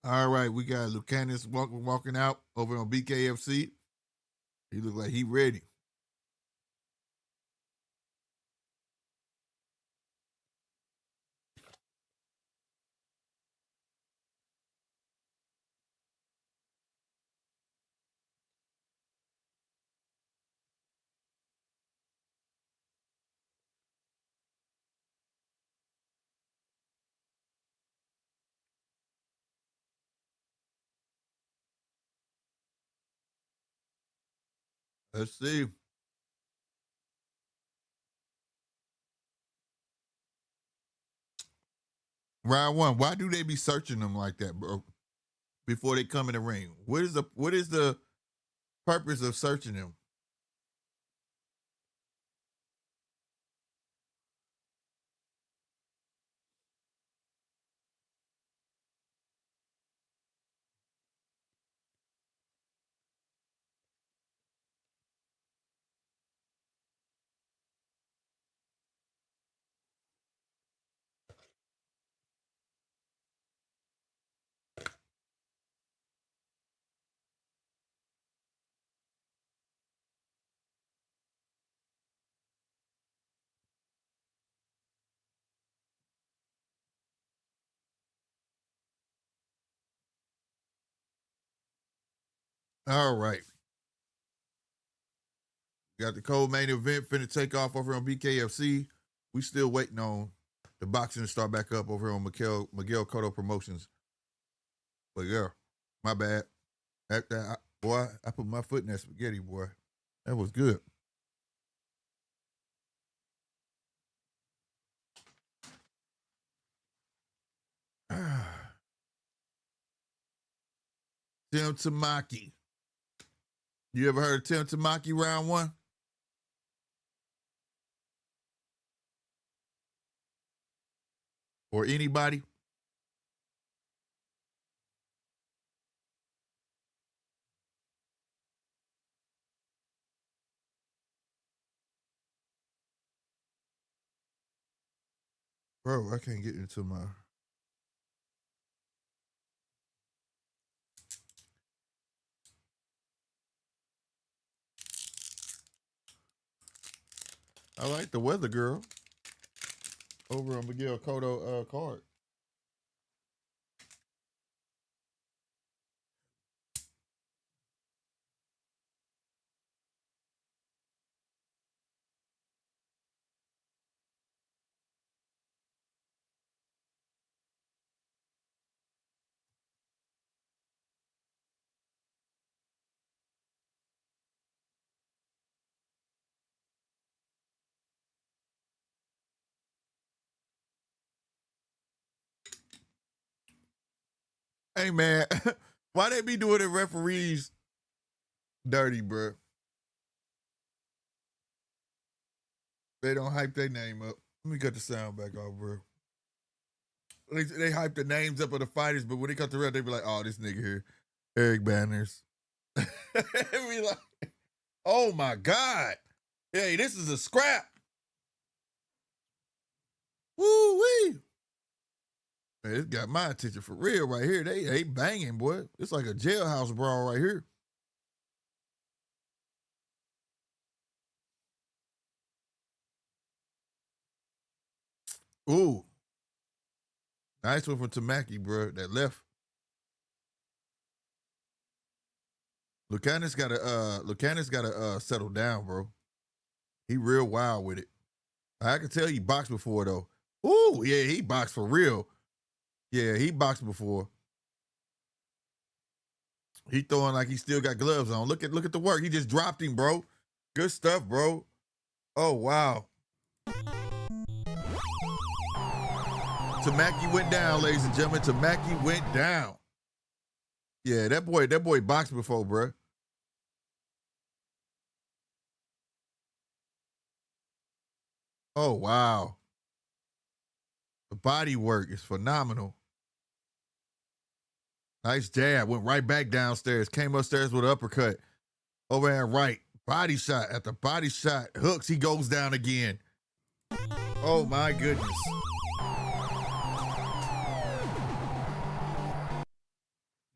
All right, we got Lucanis walking out over on BKFC. He look like he ready. Let's see. Round one. Why do they be searching them like that, bro? Before they come in the ring. What is the purpose of searching them? All right. Got the cold main event finna take off over on BKFC. We still waiting on the boxing to start back up over on Miguel Cotto Promotions. But yeah, my bad. Boy, I put my foot in that spaghetti, boy. That was good. Tim Tamaki. You ever heard of Tim Tamaki round one? or anybody. Bro, I can't get into my. I like the weather girl over on Miguel Cotto card. Hey man, why they be doing the referees dirty, bro? They don't hype their name up. Let me cut the sound back off, bro. They hype the names up of the fighters, but when they cut the rep, they be like, "Oh, this nigga here, Eric Banners." Be like, "Oh my god, hey, this is a scrap." Woo wee! Man, it got my attention for real right here. They banging, boy. It's like a jailhouse brawl right here. Ooh, nice one from Tamaki, bro. That left. Lucanus gotta settle down, bro. He real wild with it. I can tell he boxed before though. Ooh, yeah, he boxed for real. Yeah, he boxed before. He throwing like he still got gloves on. Look at the work. He just dropped him, bro. Good stuff, bro. Oh wow. Tamaki went down, ladies and gentlemen. Tamaki went down. Yeah, that boy boxed before, bro. Oh wow. The body work is phenomenal. Nice jab. Went right back downstairs. Came upstairs with an uppercut. Overhand right. Body shot. At the body shot. Hooks. He goes down again. Oh my goodness.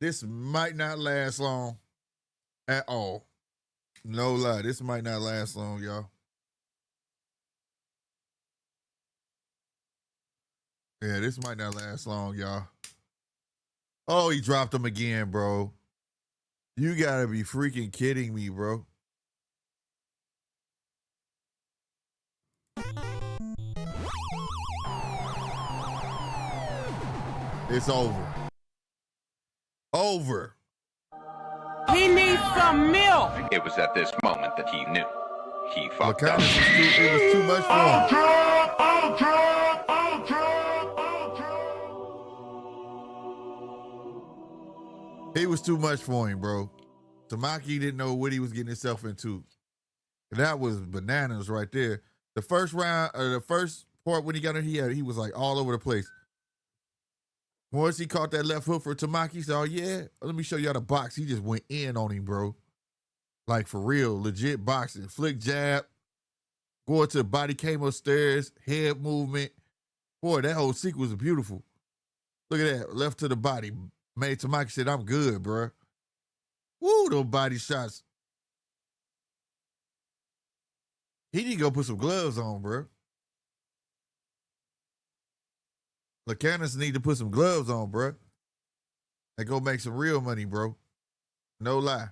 This might not last long at all. No lie. This might not last long, y'all. Yeah, this might not last long, y'all. Oh, he dropped him again, bro. You gotta be freaking kidding me, bro. It's over. Over. He needs some milk. It was at this moment that he knew. He fucked up. It was too much for him. It was too much for him, bro. Tamaki didn't know what he was getting himself into. That was bananas right there. The first round, the first part when he got in, he was like all over the place. Once he caught that left hook for Tamaki, he said, "Oh yeah, let me show you how to box." He just went in on him, bro. Like for real, legit boxing. Flick jab, going to the body, came upstairs, head movement. Boy, that whole sequence was beautiful. Look at that, left to the body. Made Tamaki said, "I'm good, bro." Woo, those body shots. He need to go put some gloves on, bro. Lucanus need to put some gloves on, bro. And go make some real money, bro. No lie.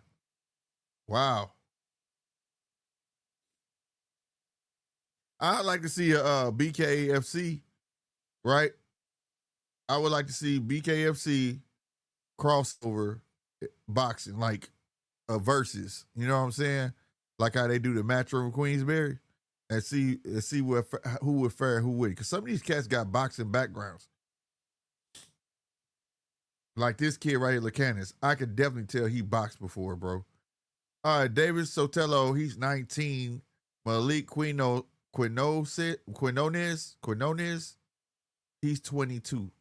Wow. I'd like to see a BKFC, right? I would like to see BKFC crossover boxing, like a versus. You know what I'm saying? Like how they do the matchroom Queensberry, and see who would fare and who would. Because some of these cats got boxing backgrounds. Like this kid right here, Lucanus. I could definitely tell he boxed before, bro. All right, David Sotelo, he's 19. Malik Quinones. He's 22.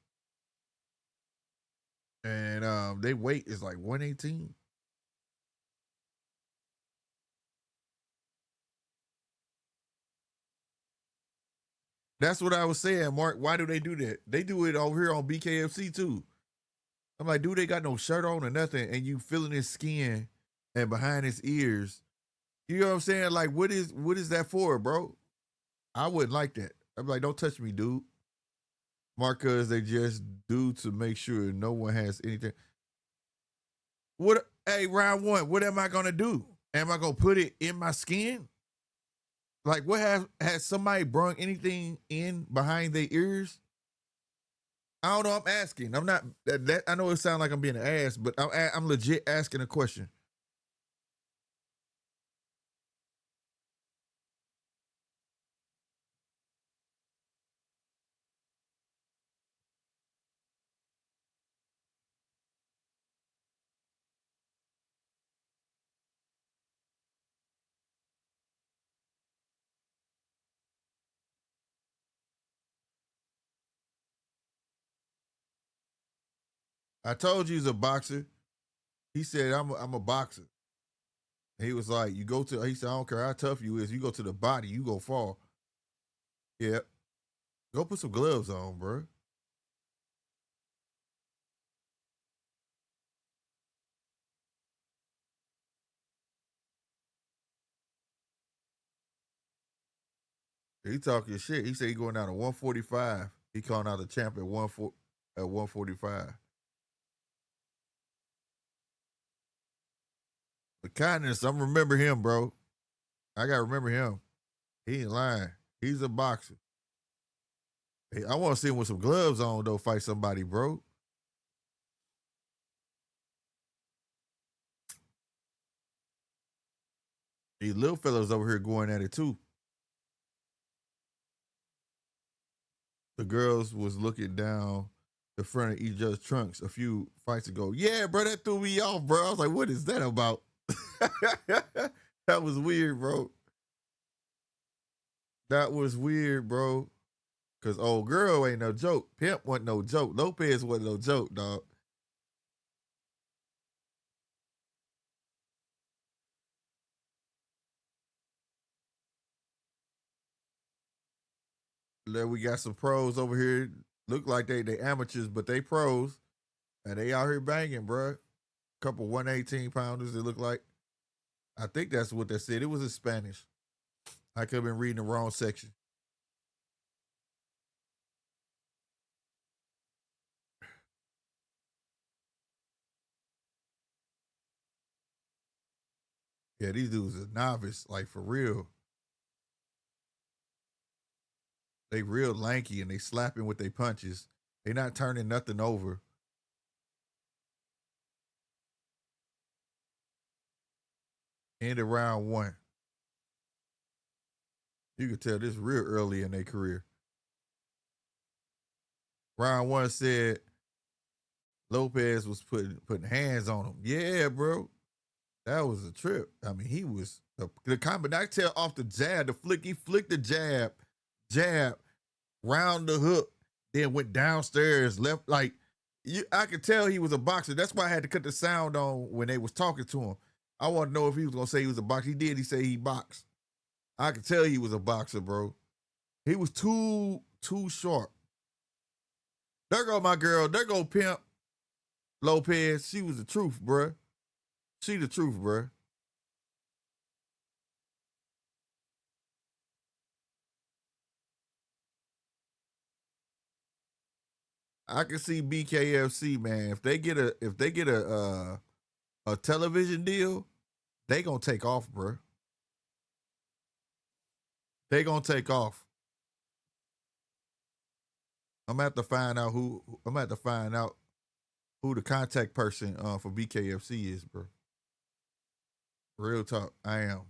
And they weight is like 118. That's what I was saying, Mark. Why do they do that? They do it over here on BKFC too. I'm like, dude, they got no shirt on or nothing, and you feeling his skin and behind his ears. You know what I'm saying? Like, what is that for, bro? I wouldn't like that. I'm like, don't touch me, dude. Marcus, they just do to make sure no one has anything. What? Hey, round one, what am I gonna do? Am I gonna put it in my skin? Like, what has somebody brung anything in behind their ears? I don't know. I'm asking. I'm not. I know it sounds like I'm being an ass, but I'm legit asking a question. I told you he's a boxer. He said, I'm a boxer. He was like, he said, I don't care how tough you is. You go to the body, you go fall. Yeah. Go put some gloves on, bro. He talking shit. He said he going down to 145. He calling out the champ at 145. The kindness, I'm remember him, bro. I gotta remember him. He ain't lying. He's a boxer. Hey, I want to see him with some gloves on, though, fight somebody, bro. These little fellas over here going at it, too. The girls was looking down the front of each other's trunks a few fights ago. Yeah, bro, that threw me off, bro. I was like, what is that about? That was weird, bro. That was weird, bro. Because old girl ain't no joke. Pimp wasn't no joke. Lopez wasn't no joke, dog. Then we got some pros over here. Look like they amateurs, but they pros. And they out here banging, bro. Couple 118 pounders, it look like. I think that's what they said. It was in Spanish. I could have been reading the wrong section. Yeah, these dudes are novice, like for real. They real lanky and they slapping with their punches. They not turning nothing over. End of round one. You could tell this real early in their career. Round one said Lopez was putting hands on him. Yeah, bro. That was a trip. I mean, he was the combat. I tell off the jab, the flick. He flicked the jab, round the hook, then went downstairs, left. Like I could tell he was a boxer. That's why I had to cut the sound on when they was talking to him. I want to know if he was gonna say he was a boxer. He did. He said he boxed. I could tell he was a boxer, bro. He was too sharp. There go my girl. There go Pimp Lopez. She was the truth, bro. She the truth, bro. I can see BKFC, man. If they get a television deal, they gonna take off, bro. They gonna take off. I'm gonna have to find out who the contact person for BKFC is, bro. Real talk, I am.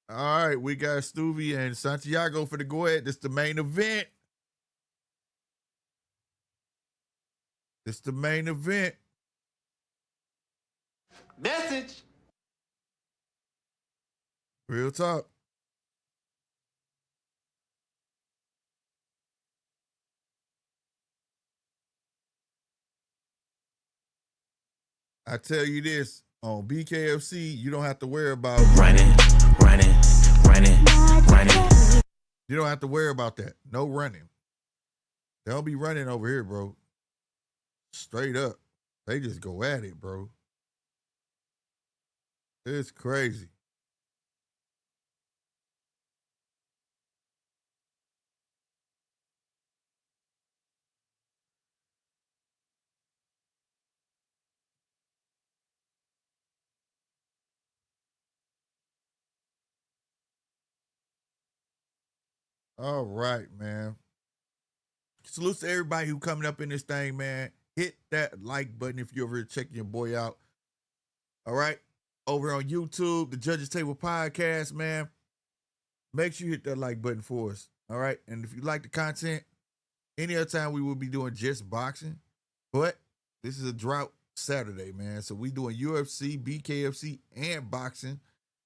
All right, we got Stuve and Santiago for the go ahead. This the main event. This the main event. Message. Real talk. I tell you this, on BKFC, you don't have to worry about running. You don't have to worry about that. No running. They don't be running over here, bro. Straight up. They just go at it, bro. It's crazy. All right, man. Salute to everybody who coming up in this thing, man. Hit that like button if you're over here checking your boy out. All right. Over on YouTube, the Judges Table Podcast, man. Make sure you hit that like button for us. All right. And if you like the content, any other time we will be doing just boxing. But this is a drought Saturday, man. So we doing UFC, BKFC, and boxing.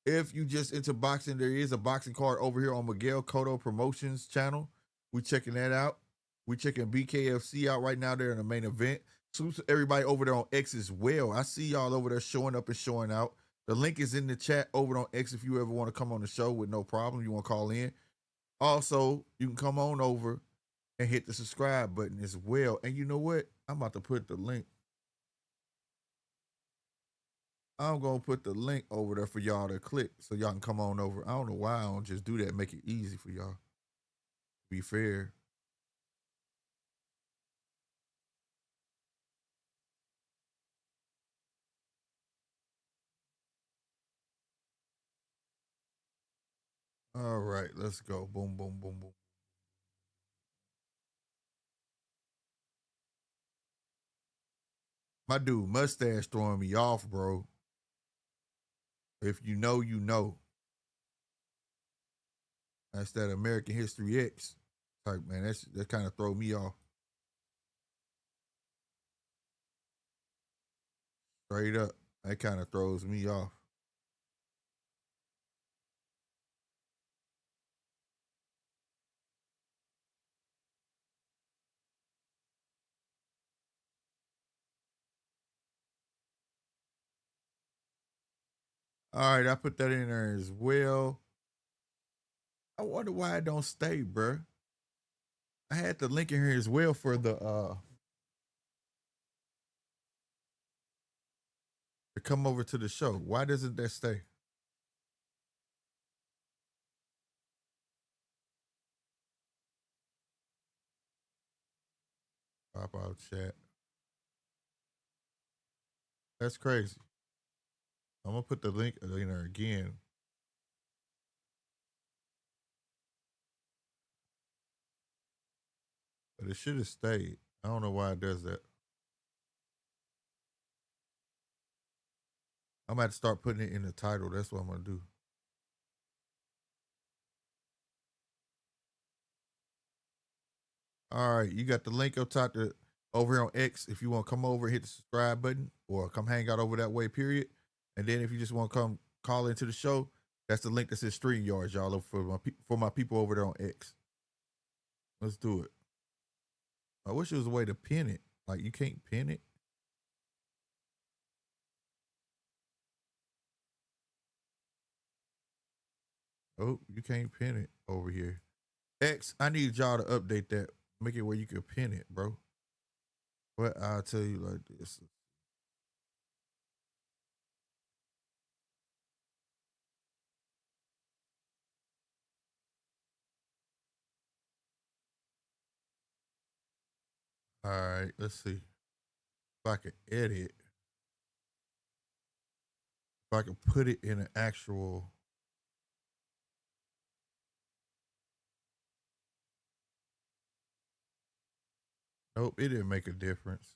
If you just into boxing, there is a boxing card over here on Miguel Cotto Promotions channel. We checking that out. We checking BKFC out right now. They're in the main event. Salute to everybody over there on X as well. I see y'all over there showing up and showing out. The link is in the chat over on X if you ever want to come on the show with no problem. You want to call in. Also, you can come on over and hit the subscribe button as well. And you know what? I'm about to put the link. I'm going to put the link over there for y'all to click so y'all can come on over. I don't know why I don't just do that. Make it easy for y'all. Be fair. All right, let's go. Boom, boom, boom, boom. My dude mustache throwing me off, bro. If you know, you know. That's that American History X type, man. That kind of throw me off. Straight up. That kind of throws me off. All right, I put that in there as well. I wonder why it don't stay, bro. I had the link in here as well for the to come over to the show. Why doesn't that stay? Pop out chat. That's crazy. I'm gonna put the link in there again. But it should have stayed. I don't know why it does that. I'm gonna have to start putting it in the title. That's what I'm gonna do. All right, you got the link up top to over here on X. If you want to come over, hit the subscribe button or come hang out over that way, period. And then if you just want to come call into the show, that's the link that says StreamYards, y'all, for my people over there on X. Let's do it. I wish there was a way to pin it. Like, you can't pin it. Oh, you can't pin it over here. X, I need y'all to update that. Make it where you can pin it, bro. But I'll tell you like this. All right, let's see. If I can edit. If I can put it in an actual. Nope, it didn't make a difference.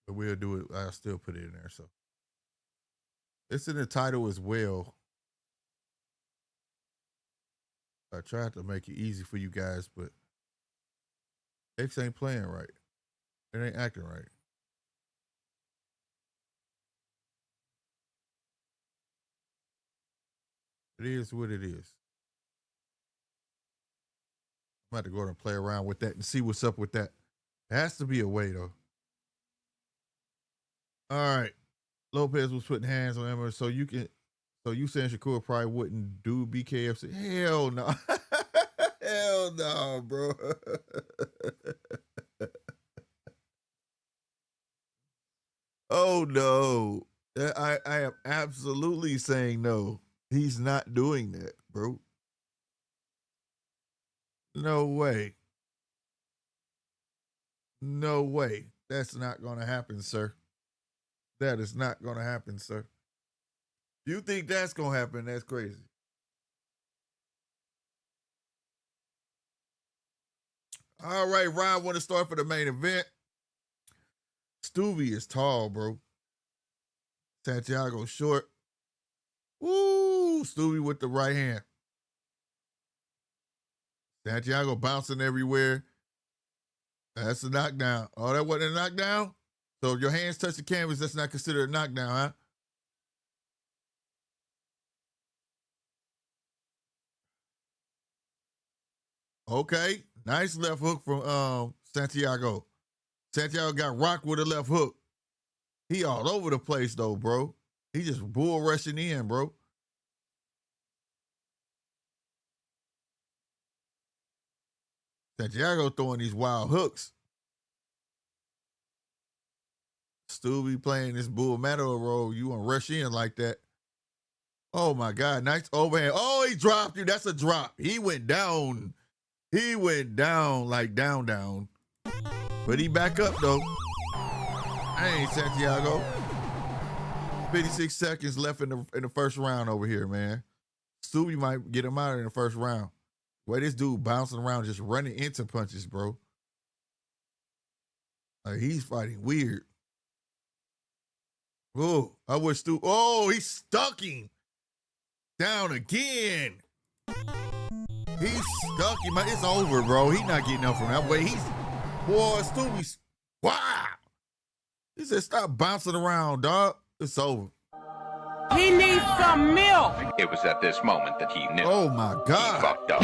But we'll do it. I'll still put it in there. So it's in the title as well. I tried to make it easy for you guys, but X ain't playing right. It ain't acting right. It is what it is. I'm about to go and play around with that and see what's up with that. There has to be a way though. All right. Lopez was putting hands on Emma, so you saying Shakur probably wouldn't do BKFC? Hell no. Hell no, bro. Oh no. I am absolutely saying no. He's not doing that, bro. No way. No way. That's not gonna happen, sir. That is not gonna happen, sir. You think that's gonna happen? That's crazy. All right, Ryan, want to start for the main event. Stuve is tall, bro. Santiago short. Woo! Stuve with the right hand. Santiago bouncing everywhere. That's a knockdown. Oh, that wasn't a knockdown? So if your hands touch the canvas, that's not considered a knockdown, huh? Okay. Nice left hook from Santiago. Santiago got rocked with a left hook. He all over the place, though, bro. He just bull rushing in, bro. Santiago throwing these wild hooks. Stuve playing this bull metal role. You want to rush in like that. Oh, my God. Nice overhand. Oh, he dropped you. That's a drop. He went down. He went down like down. But he back up, though. Hey, Santiago. 56 seconds left in the first round over here, man. Stuve might get him out in the first round. Way this dude bouncing around, just running into punches, bro. Like, he's fighting weird. Oh, I wish Stuve. Oh, he stuck him. Down again. He stuck him. It's over, bro. He's not getting up from that way. Boy, Stuve. Wow. He said, stop bouncing around, dog. It's over. He needs some milk. It was at this moment that he knew. Oh, my He God. fucked up.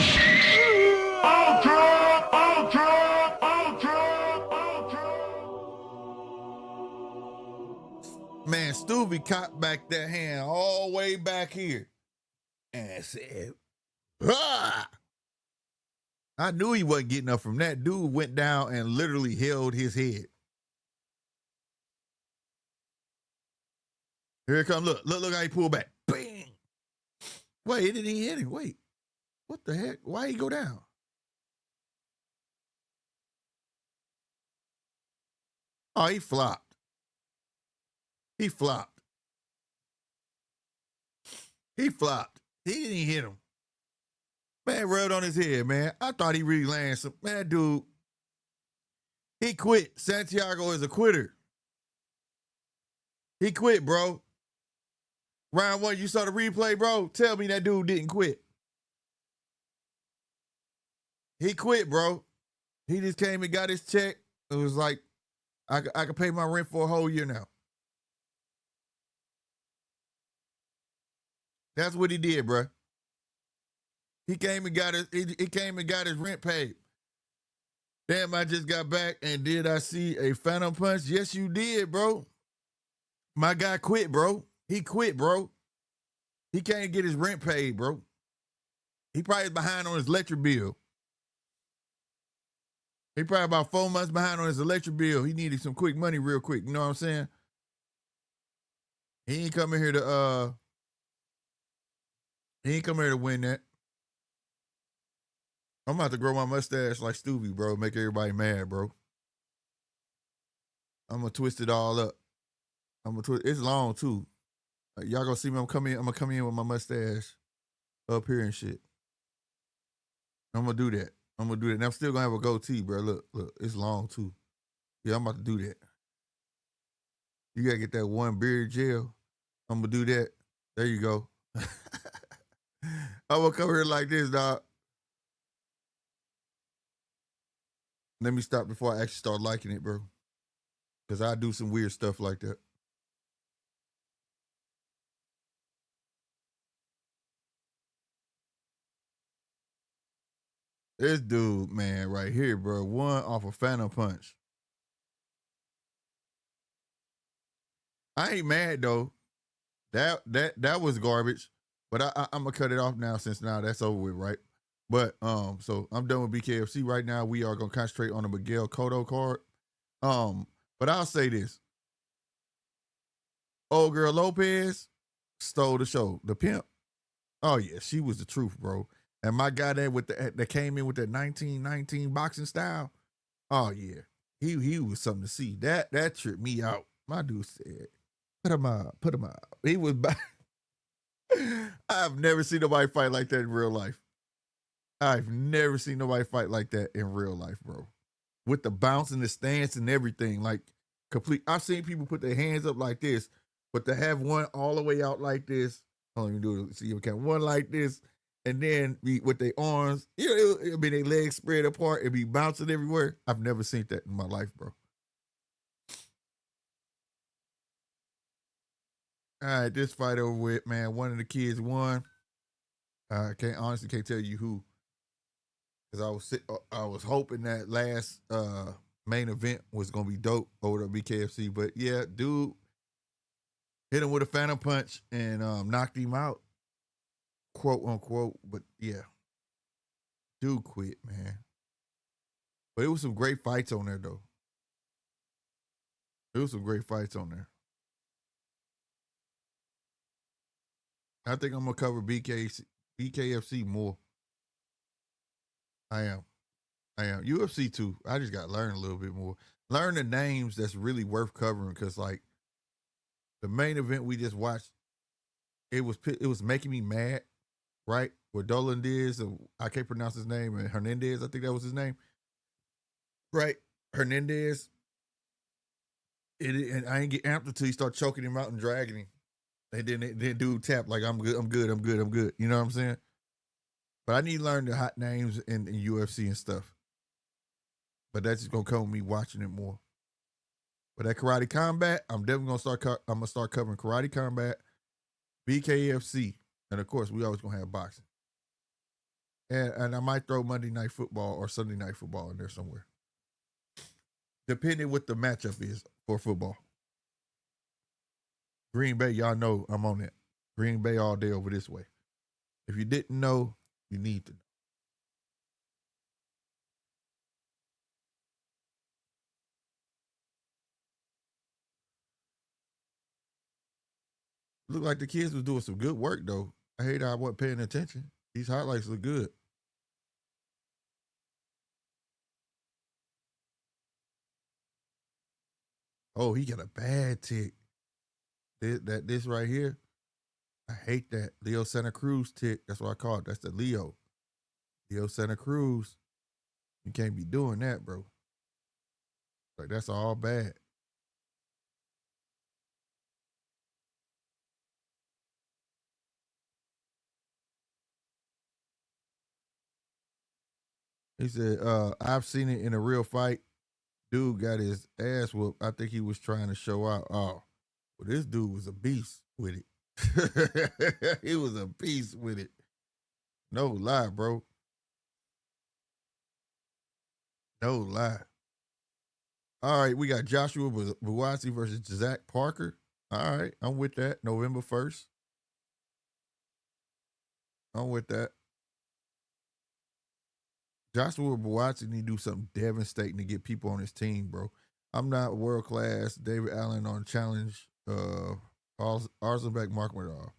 Man, Stuve caught back that hand all the way back here and said, ah! I knew he wasn't getting up from that. Dude went down and literally held his head. Here it comes. Look how he pulled back. Bang! Wait, it didn't even hit him. Wait. What the heck? Why he go down? Oh, he flopped. He flopped. He flopped. He didn't even hit him. Man rubbed on his head, man. I thought he really landed some. Man, dude, he quit. Santiago is a quitter. He quit, bro. Round one, you saw the replay, bro? Tell me that dude didn't quit. He quit, bro. He just came and got his check. It was like, I could pay my rent for a whole year now. That's what he did, bro. He came and got his rent paid. Damn, I just got back and did I see a phantom punch? Yes, you did, bro. My guy quit, bro. He quit, bro. He can't get his rent paid, bro. He probably is behind on his electric bill. He probably about 4 months behind on his electric bill. He needed some quick money real quick. You know what I'm saying? He ain't coming here to win that. I'm about to grow my mustache like Stuve, bro. Make everybody mad, bro. I'm gonna twist it all up. It's long too. Y'all gonna see me. I'm gonna come in with my mustache up here and shit. I'm gonna do that. And I'm still gonna have a goatee, bro. Look, it's long too. Yeah, I'm about to do that. You gotta get that one beard gel. I'm gonna do that. There you go. I'm gonna come here like this, dog. Let me stop before I actually start liking it, bro. Because I do some weird stuff like that. This dude, man, right here, bro, one off a phantom punch. I ain't mad though. That was garbage. But I'm gonna cut it off now since now that's over with, right? But so I'm done with BKFC right now. We are gonna concentrate on the Miguel Cotto card. But I'll say this: old girl Lopez stole the show. The pimp. Oh yeah, she was the truth, bro. And my guy that came in with that 1919 boxing style. Oh yeah, he was something to see. That tripped me out. My dude said, "Put him out, put him out." He was. I've never seen nobody fight like that in real life. I've never seen nobody fight like that in real life, bro. With the bounce and the stance and everything, like complete. I've seen people put their hands up like this, but to have one all the way out like this, I don't even do it. See, you can one like this, and then be with their arms, it'll be their legs spread apart and be bouncing everywhere. I've never seen that in my life, bro. All right, this fight over with, man. One of the kids won. I can't tell you who, because I was hoping that last main event was gonna be dope over the BKFC, but yeah, dude hit him with a phantom punch and knocked him out, quote unquote. But yeah, dude quit, man. But it was some great fights on there though. There was some great fights on there. I think I'm gonna cover BKFC more. I am. UFC too. I just got to learn a little bit more. Learn the names that's really worth covering, because like the main event we just watched, it was making me mad, right? With Dolidze, I can't pronounce his name, and Hernandez, I think that was his name, right? Hernandez. And I ain't get amped until he start choking him out and dragging him. And then dude tap like, I'm good. You know what I'm saying? But I need to learn the hot names in UFC and stuff. But that's just gonna come with me watching it more. But that Karate Combat, I'm definitely gonna start covering Karate Combat, BKFC, and of course we always gonna have boxing. And I might throw Monday Night Football or Sunday Night Football in there somewhere, depending what the matchup is for football. Green Bay, y'all know I'm on that. Green Bay all day over this way. If you didn't know, you need to know. Look like the kids was doing some good work though. I hate I wasn't paying attention. These highlights look good. Oh, he got a bad tick. This right here, I hate that. Leo Santa Cruz tick. That's what I call it. That's the Leo Santa Cruz. You can't be doing that, bro. Like, that's all bad. He said, I've seen it in a real fight. Dude got his ass whooped. I think he was trying to show out. Oh, well, this dude was a beast with it. He was a beast with it. No lie, bro. No lie. All right, we got Joshua Buatsi versus Zach Parker. All right, I'm with that. November 1st. I'm with that. Joshua Buatsi need to do something devastating to get people on his team, bro. I'm not world class. David Allen on challenge. Arzenbeck Markmadov.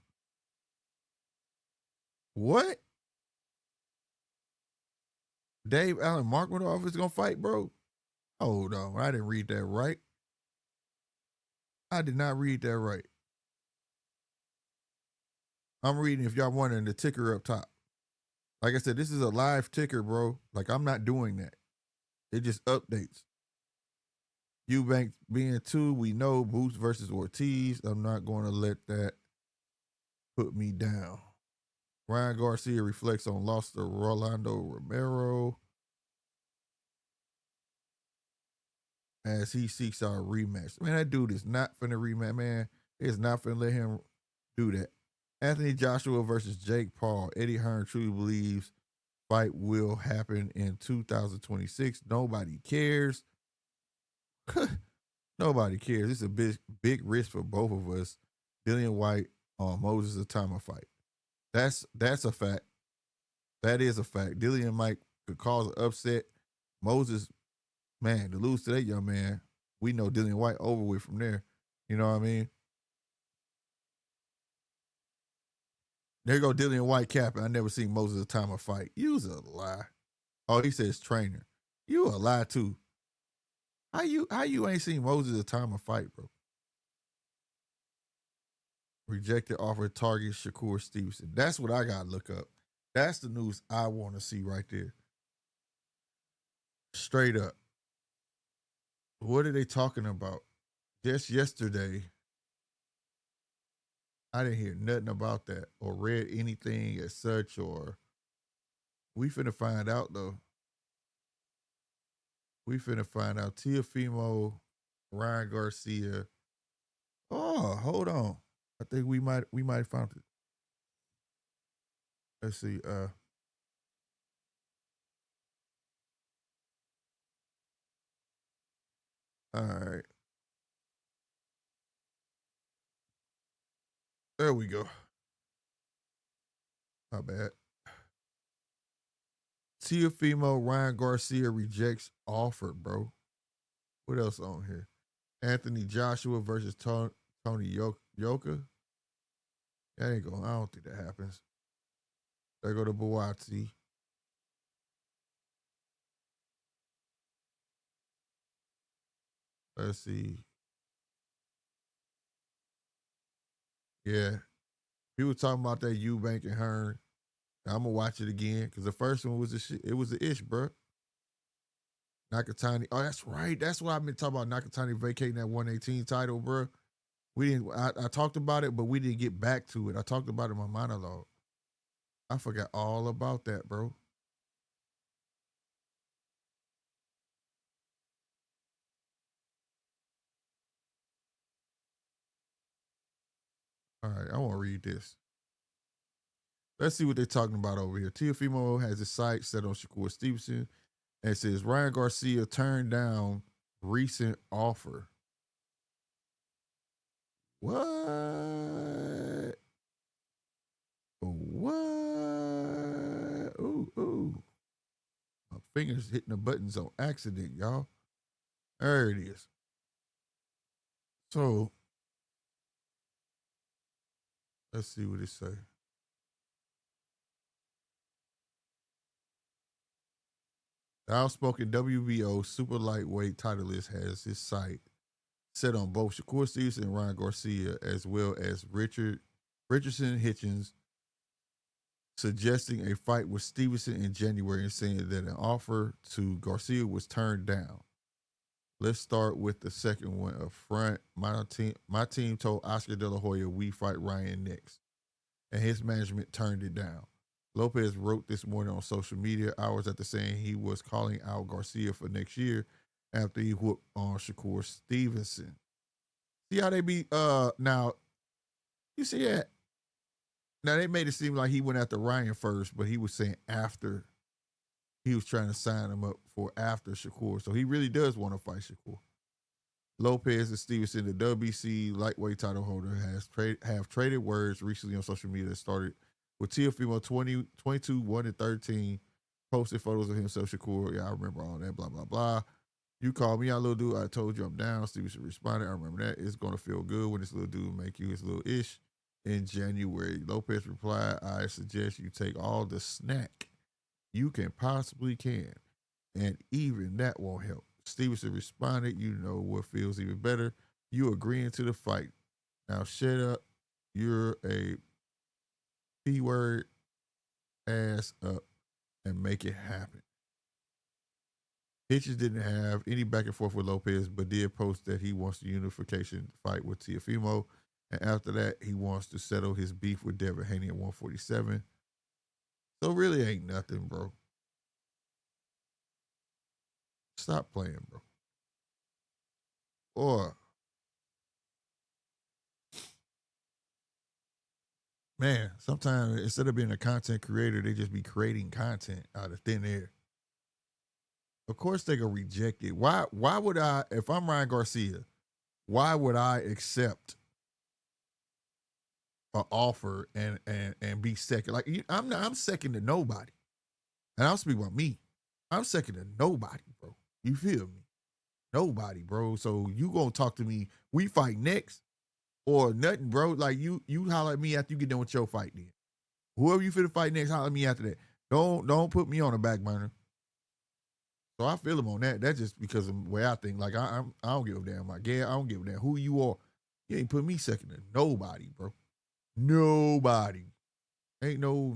What? Dave Allen Markmadov is gonna fight, bro? Hold on, I didn't read that right. I did not read that right. I'm reading, if y'all wondering, the ticker up top. Like I said, this is a live ticker, bro. Like, I'm not doing that. It just updates. Eubanks being 2, we know. Boots versus Ortiz. I'm not going to let that put me down. Ryan Garcia reflects on loss to Rolando Romero as he seeks our rematch. Man, that dude is not finna rematch, man. It's not finna let him do that. Anthony Joshua versus Jake Paul. Eddie Hearn truly believes fight will happen in 2026. Nobody cares. Nobody cares. It's a big risk for both of us. Dillian White on Moses Atama fight. That's a fact. That is a fact. Dillian Mike could cause an upset. Moses, man, to lose to that young man, we know Dillian White over with from there. You know what I mean? There go Dillian White capping. I never seen Moses Atama fight. You's a lie. Oh, he says trainer. You a lie too. How you ain't seen Moses Atama fight, bro? Rejected offer target Shakur Stevenson. That's what I gotta look up. That's the news I want to see right there. Straight up. What are they talking about? Just yesterday, I didn't hear nothing about that or read anything as such, or we finna find out though. We finna find out. Teofimo, Ryan Garcia. Oh, hold on. I think we might have found it. Let's see. All right. There we go. Not bad. Teofimo, Ryan Garcia rejects offer, bro. What else on here? Anthony Joshua versus Tony Yoka. That ain't going. I don't think that happens. There go to Buatsi. Let's see. Yeah. People talking about that Eubank and Hearn. I'm gonna watch it again because the first one was the shit. It was the ish, bro. Nakatani. Oh, that's right. That's what I've been talking about. Nakatani vacating that 118 title, bro. We didn't. I talked about it, but we didn't get back to it. I talked about it in my monologue. I forgot all about that, bro. All right, I want to read this. Let's see what they're talking about over here. Teofimo has his sights set on Shakur Stevenson and says Ryan Garcia turned down recent offer. What? What? Ooh. My fingers hitting the buttons on accident, y'all. There it is. So, let's see what it say. The outspoken WBO super lightweight titleist has his sight set on both Shakur Stevenson and Ryan Garcia, as well as Richardson Hitchens, suggesting a fight with Stevenson in January and saying that an offer to Garcia was turned down. Let's start with the second one up front. My team told Oscar De La Hoya we fight Ryan next, and his management turned it down. Lopez wrote this morning on social media hours after saying he was calling out Garcia for next year after he whooped on Shakur Stevenson. See how they be now you see that? Now they made it seem like he went after Ryan first, but he was saying after he was trying to sign him up for after Shakur. So he really does want to fight Shakur. Lopez and Stevenson, the WBC lightweight title holder, have traded words recently on social media that started with Teofimo 22, 1-13, posted photos of himself, Shakur. Yeah, I remember all that, blah, blah, blah. You called me out, little dude. I told you I'm down. Stevenson responded. I remember that. It's going to feel good when this little dude make you his little ish in January. Lopez replied, I suggest you take all the snack you can possibly can, and even that won't help. Stevenson responded, you know what feels even better? You agreeing to the fight. Now shut up. You're a P-word ass up and make it happen. Hitchens didn't have any back and forth with Lopez, but did post that he wants the unification fight with Teofimo. And after that, he wants to settle his beef with Devin Haney at 147. So really ain't nothing, bro. Stop playing, bro. Or, man, sometimes instead of being a content creator, they just be creating content out of thin air. Of course they gonna reject it. Why would I, if I'm Ryan Garcia, why would I accept an offer and be second? Like I'm second to nobody. And I'll speak about me. I'm second to nobody, bro. You feel me? Nobody, bro. So you gonna talk to me, we fight next or nothing, bro. Like you holler at me after you get done with your fight then. Whoever you finna fight next, holler at me after that. Don't put me on the back burner. So I feel him on that. That's just because of the way I think. Like I don't give a damn. Like, yeah, I don't give a damn who you are. You ain't put me second to nobody, bro. Nobody. Ain't no.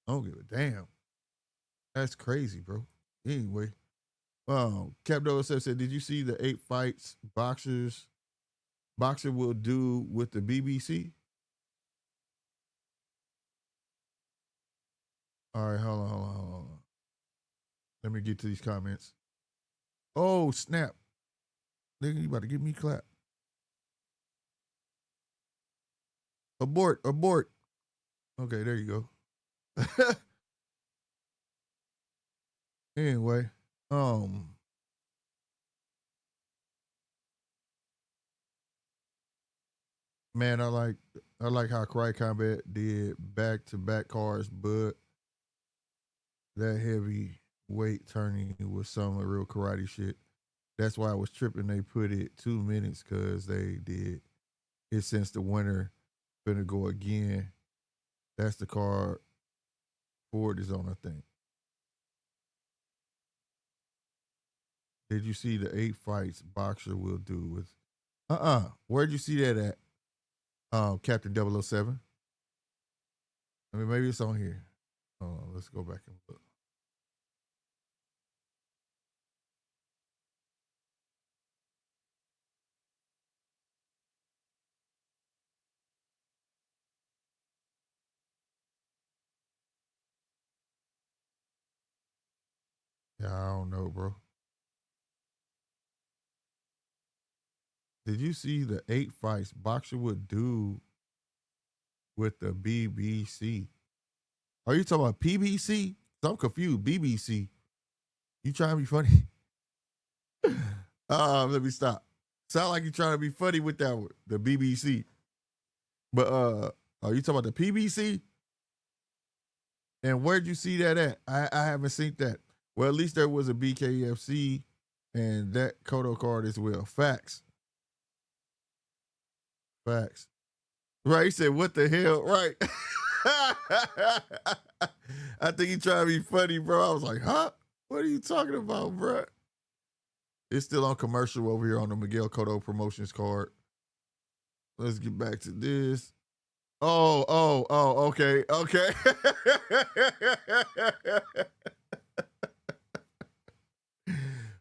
I don't give a damn. That's crazy, bro. Anyway, Cap Doe said, did you see the 8 fights boxer will do with the BBC? All right, hold on. Let me get to these comments. Oh, snap. Nigga, you about to give me clap. Abort. Okay, there you go. Anyway, man, I like how Karate Combat did back-to-back cards, but that heavy weight turning was some real karate shit. That's why I was tripping. They put it 2 minutes because they did it since the winner finna go again. That's the card Ford is on, I think. Did you see the 8 fights boxer will do with? Where'd you see that at? Captain 007. I mean, maybe it's on here. Hold on, let's go back and look. Yeah, I don't know, bro. Did you see the 8 fights boxer would do with the BBC? Are you talking about PBC? I'm confused. BBC. You trying to be funny? Let me stop. Sound like you trying to be funny with that one, the BBC. But are you talking about the PBC? And where'd you see that at? I haven't seen that. Well, at least there was a BKFC and that Kodo card as well. Facts. Right, he said, what the hell? Right. I think he trying to be funny, bro. I was like, huh? What are you talking about, bro? It's still on commercial over here on the Miguel Cotto promotions card. Let's get back to this. Oh, okay.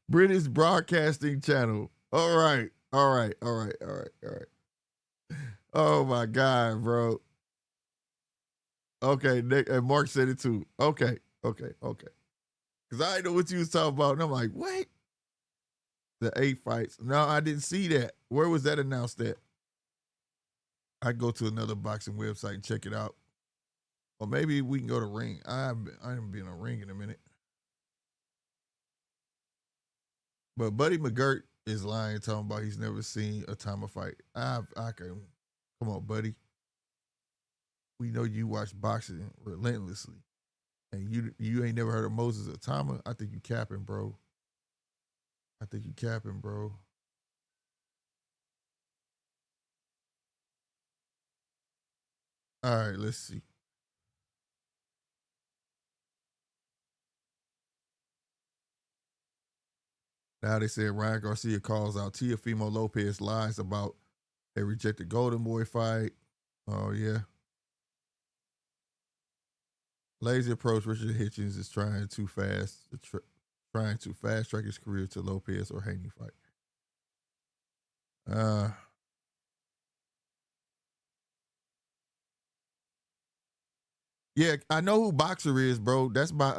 British Broadcasting Channel. All right. Oh my God, bro. Okay, Nick and Mark said it too. Okay. Because I didn't know what you was talking about. And I'm like, wait. The 8 fights. No, I didn't see that. Where was that announced at? I go to another boxing website and check it out. Or maybe we can go to Ring. I haven't been on Ring in a minute. But Buddy McGirt is lying, talking about he's never seen a Tama fight. I can. Come on, Buddy. We know you watch boxing relentlessly. And you ain't never heard of Moses Atama? I think you capping, bro. All right, let's see. Now they said Ryan Garcia calls out Teofimo Lopez lies about a rejected Golden Boy fight. Oh, yeah. Lazy approach. Richard Hitchens is trying to fast track his career to Lopez or Haney fight. Yeah, I know who Boxer is, bro. That's my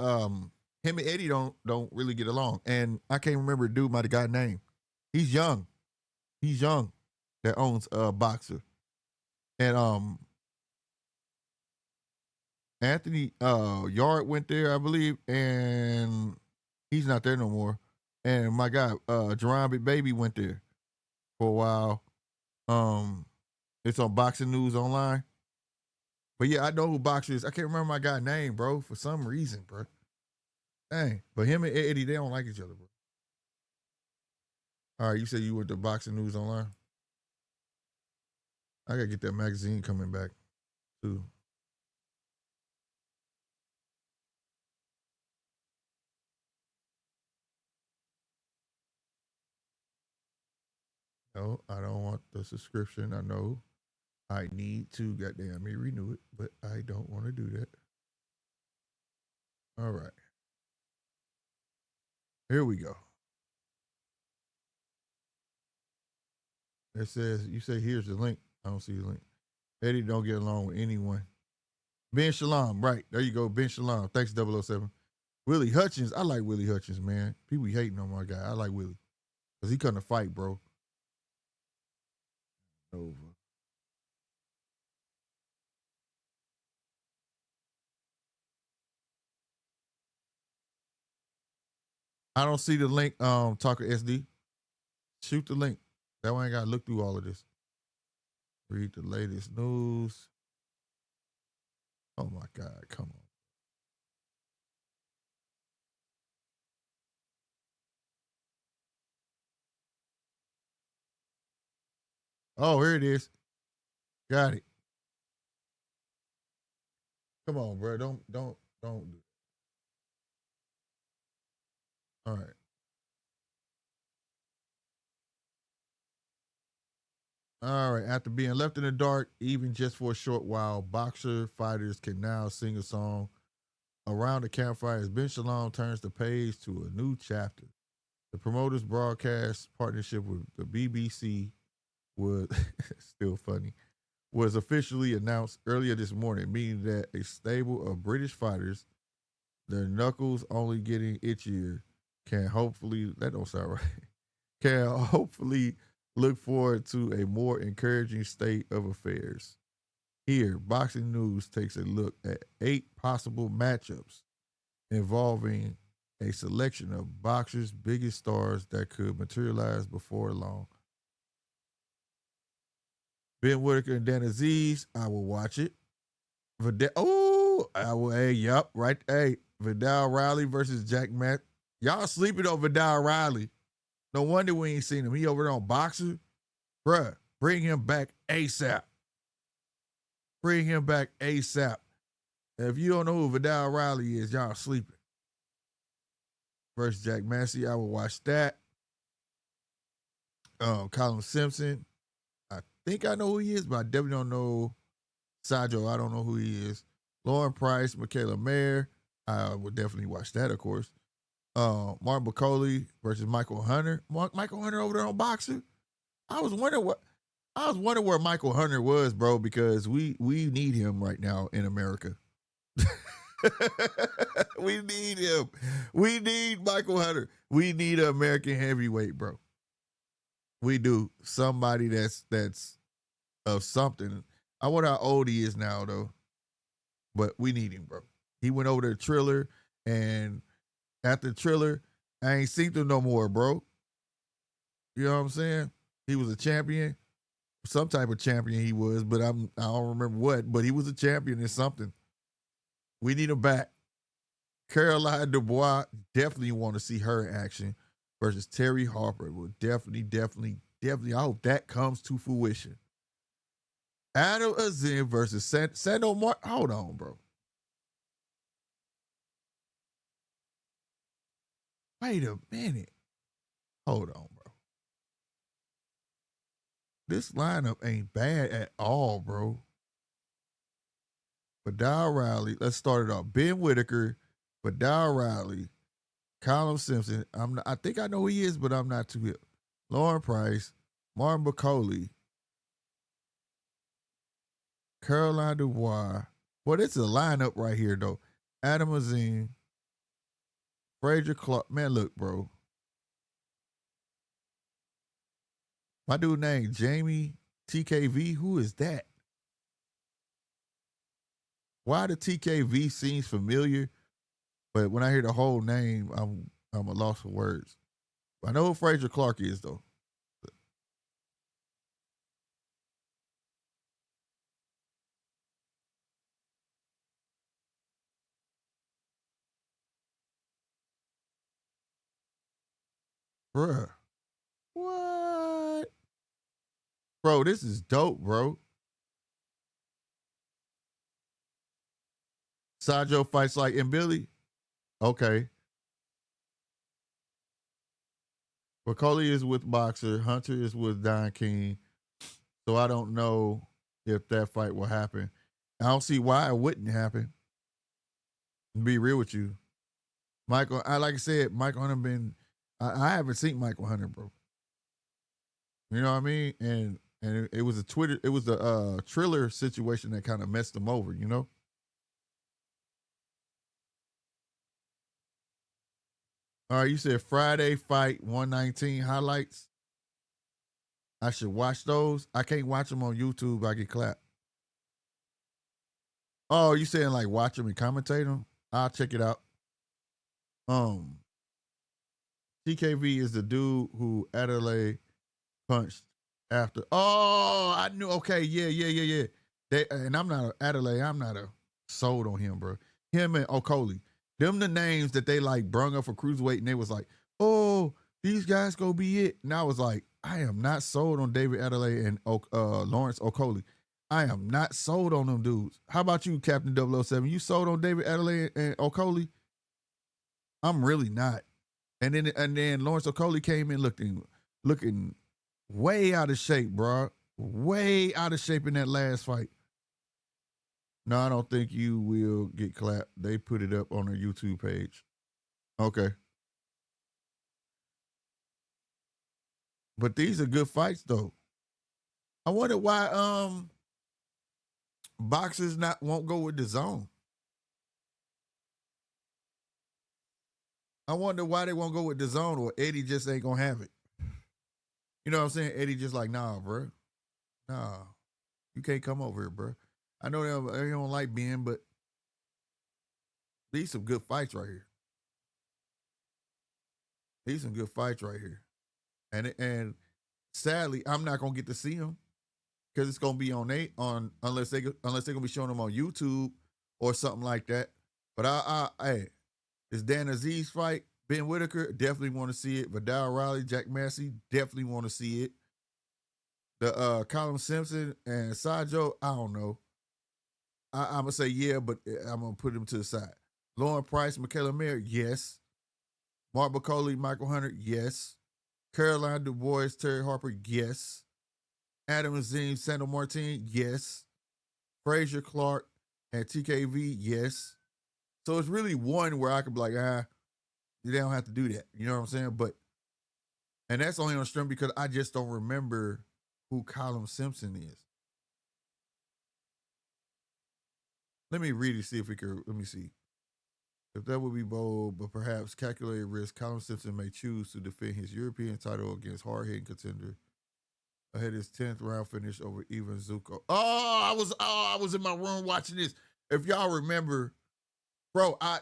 him and Eddie don't really get along. And I can't remember dude by the guy's name. He's young. That owns Boxer. And Anthony Yard went there, I believe, and he's not there no more. And my guy, Jerron Big Baby went there for a while. It's on Boxing News Online. But yeah, I know who Boxer is. I can't remember my guy's name, bro, for some reason, bro. Dang. But him and Eddie, they don't like each other, bro. All right, you said you went to Boxing News Online? I gotta get that magazine coming back, too. No, I don't want the subscription. I know I need to, goddamn me, renew it, but I don't want to do that. All right. Here we go. It says, you say, here's the link. I don't see the link. Eddie don't get along with anyone. Ben Shalom, right. There you go, Ben Shalom. Thanks, 007. Willie Hutchins. I like Willie Hutchins, man. People be hating on my guy. I like Willie. Because he couldn't fight, bro. Over. I don't see the link, Talker SD. Shoot the link. That way I gotta look through all of this. Read the latest news. Oh my God, come on. Oh, here it is. Got it. Come on, bro. Don't do it. All right. All right. After being left in the dark, even just for a short while, boxer fighters can now sing a song around the campfire as Ben Shalom turns the page to a new chapter. The promoters broadcast partnership with the BBC was still funny, was officially announced earlier this morning, meaning that a stable of British fighters, their knuckles only getting itchier, can hopefully, that don't sound right, can hopefully look forward to a more encouraging state of affairs. Here, Boxing News takes a look at 8 possible matchups involving a selection of boxers' biggest stars that could materialize before long. Ben Whitaker and Dan Aziz, I will watch it. I will. Hey, yup, right. Hey, Vidal Riley versus Jack Matt. Y'all sleeping on Vidal Riley. No wonder we ain't seen him. He over there on Boxer. Bruh, bring him back ASAP. Bring him back ASAP. And if you don't know who Vidal Riley is, y'all sleeping. Versus Jack Massey, I will watch that. Colin Simpson, I think I know who he is, but I definitely don't know Sajo. I don't know who he is. Lauren Price, Michaela Mayer, I would definitely watch that, of course. Martin Bacoli versus Michael Hunter. Michael Hunter over there on Boxer. I was wondering where Michael Hunter was, bro, because we need him right now in America. We need him. We need Michael Hunter. We need an American heavyweight, bro. We do. Somebody that's of something. I wonder how old he is now, though. But we need him, bro. He went over to Triller, and after Triller, I ain't seen him no more, bro. You know what I'm saying? He was a champion. Some type of champion he was, but I don't remember what, but he was a champion in something. We need him back. Caroline Dubois, definitely want to see her in action versus Terry Harper. Will definitely. I hope that comes to fruition. Adam Azim versus Sando Martin. Hold on, bro. Wait a minute. Hold on, bro. This lineup ain't bad at all, bro. Vidal Riley, let's start it off. Ben Whitaker, Vidal Riley, Colin Simpson. I think I know who he is, but I'm not too hip. Lauren Price, Martin Bacoli, Caroline Dubois. Well, it's a lineup right here, though. Adam Azim, Frazier Clark. Man, look, bro. My dude named Jamie TKV. Who is that? Why the TKV seems familiar, but when I hear the whole name, I'm a loss for words. I know who Frazier Clark is, though. Bruh. What? Bro, this is dope, bro. Sajo fights like and Billy. Okay. Coley is with Boxer. Hunter is with Don King. So I don't know if that fight will happen. I don't see why it wouldn't happen. To be real with you. Michael, like I said, Michael Hunter I haven't seen Michael Hunter, bro. You know what I mean? And it was a Triller situation that kind of messed him over, you know? All right, you said Friday fight 119 highlights. I should watch those. I can't watch them on YouTube. I get clapped. Oh, you saying like watch them and commentate them? I'll check it out. TKV is the dude who Adelaide punched after. Oh, I knew. Okay, yeah. And I'm not Adelaide. I'm not sold on him, bro. Him and Okoli. Them the names that they like brung up for cruiserweight, and they was like, oh, these guys go be it. And I was like, I am not sold on David Adelaide and Lawrence Okoli. I am not sold on them dudes. How about you, Captain 007? You sold on David Adelaide and Okoli? I'm really not. And then Lawrence Okoli came in looking way out of shape, bro. Way out of shape in that last fight. No, I don't think you will get clapped. They put it up on their YouTube page. Okay. But these are good fights, though. I wonder why boxers won't go with the zone. I wonder why they won't go with the zone, or Eddie just ain't gonna have it. You know what I'm saying? Eddie just like, nah, bro. Nah. You can't come over here, bro. I know they don't like Ben, but these some good fights right here. These some good fights right here. And sadly, I'm not gonna get to see them because it's gonna be unless they're gonna be showing them on YouTube or something like that. But hey, this Dan Aziz fight, Ben Whitaker, definitely want to see it. Vidal Riley, Jack Massey, definitely want to see it. The Colin Simpson and Sajo, I don't know. I'm gonna say yeah, but I'm gonna put them to the side. Lauren Price, Michaela Mayer, yes. Mark Bacoli, Michael Hunter, yes. Caroline Dubois, Terry Harper, yes. Adam Azim, Sandro Martin, yes. Frazier Clark and TKV, yes. So it's really one where I could be like, they don't have to do that. You know what I'm saying? And that's only on stream because I just don't remember who Colin Simpson is. Let me read it, see if we can, let me see. If that would be bold, but perhaps calculated risk, Colin Simpson may choose to defend his European title against hard-hitting contender ahead of his 10th round finish over Ivan Zuko. I was in my room watching this. If y'all remember, bro, I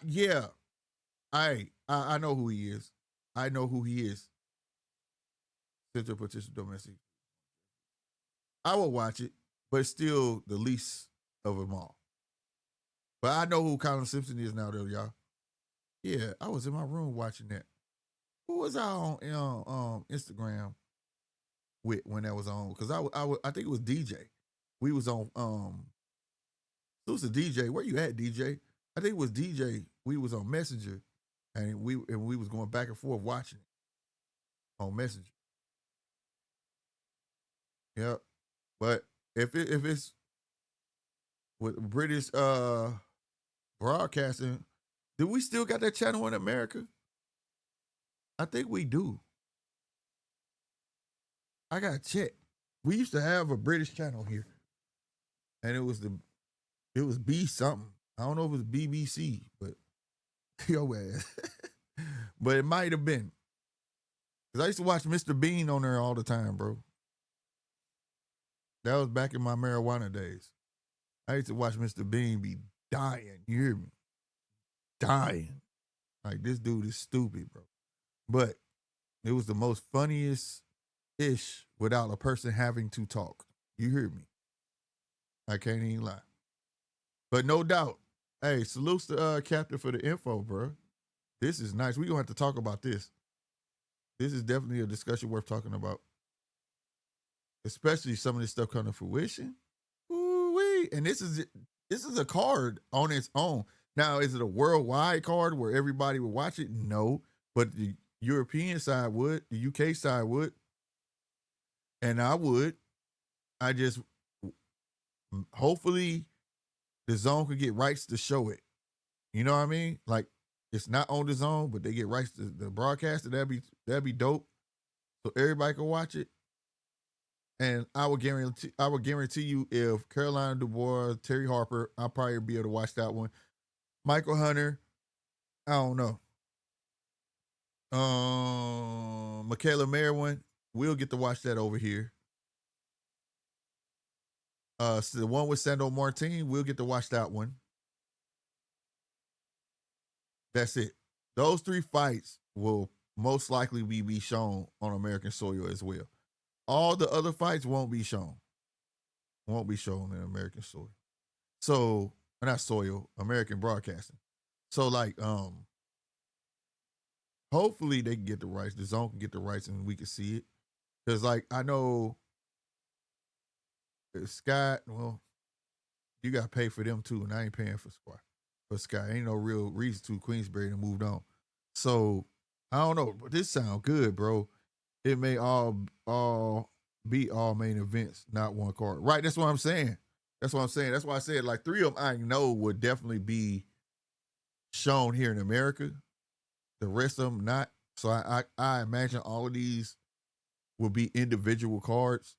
know who he is. I know who he is. Central Petition Domestic. I will watch it, but it's still the least of them all. But I know who Colin Simpson is now, though, y'all. Yeah, I was in my room watching that. Who was I on Instagram with when that was on? Because I think it was DJ. We was on it was a DJ. Where you at, DJ? I think it was DJ. We was on Messenger, and we was going back and forth watching it on Messenger. Yep. But if it's with British broadcasting, do we still got that channel in America? I think we do. I gotta check. We used to have a British channel here, and it was B something. I don't know if it was BBC, but yo ass. But it might have been, because I used to watch Mr. Bean on there all the time, bro. That was back in my marijuana days. I used to watch Mr. Bean be dying. You hear me? Dying. Like, this dude is stupid, bro. But It was the most funniest ish without a person having to talk. You hear me? I can't even lie. But no doubt, hey, salutes to Captain for the info, bro. This is nice. We're gonna have to talk about this. This is definitely a discussion worth talking about. Especially some of this stuff coming to fruition. Ooh-wee. And this is a card on its own. Now, is it a worldwide card where everybody would watch it? No. But the European side would, the UK side would, and I would. I just hopefully the zone could get rights to show it. You know what I mean? Like it's not on the zone, but they get rights to the broadcast. That'd be dope. So everybody can watch it. And I would guarantee you if Carolina Dubois, Terry Harper, I'll probably be able to watch that one. Michael Hunter, I don't know. Michaela Merwin, we'll get to watch that over here. So the one with Sandro Martin, we'll get to watch that one. That's it. Those 3 fights will most likely be shown on American soil as well. All the other fights won't be shown. Won't be shown in American soil. So, not soil, American broadcasting. So, like, hopefully they can get the rights. The zone can get the rights and we can see it. Because, like, I know Sky, well, you got to pay for them too, and I ain't paying for Sky. Ain't no real reason to. Queensberry and moved on. So, I don't know, but this sound good, bro. It may all be all main events, not one card. Right, that's what I'm saying. That's why I said like 3 of them I know would definitely be shown here in America. The rest of them not. So I imagine all of these will be individual cards.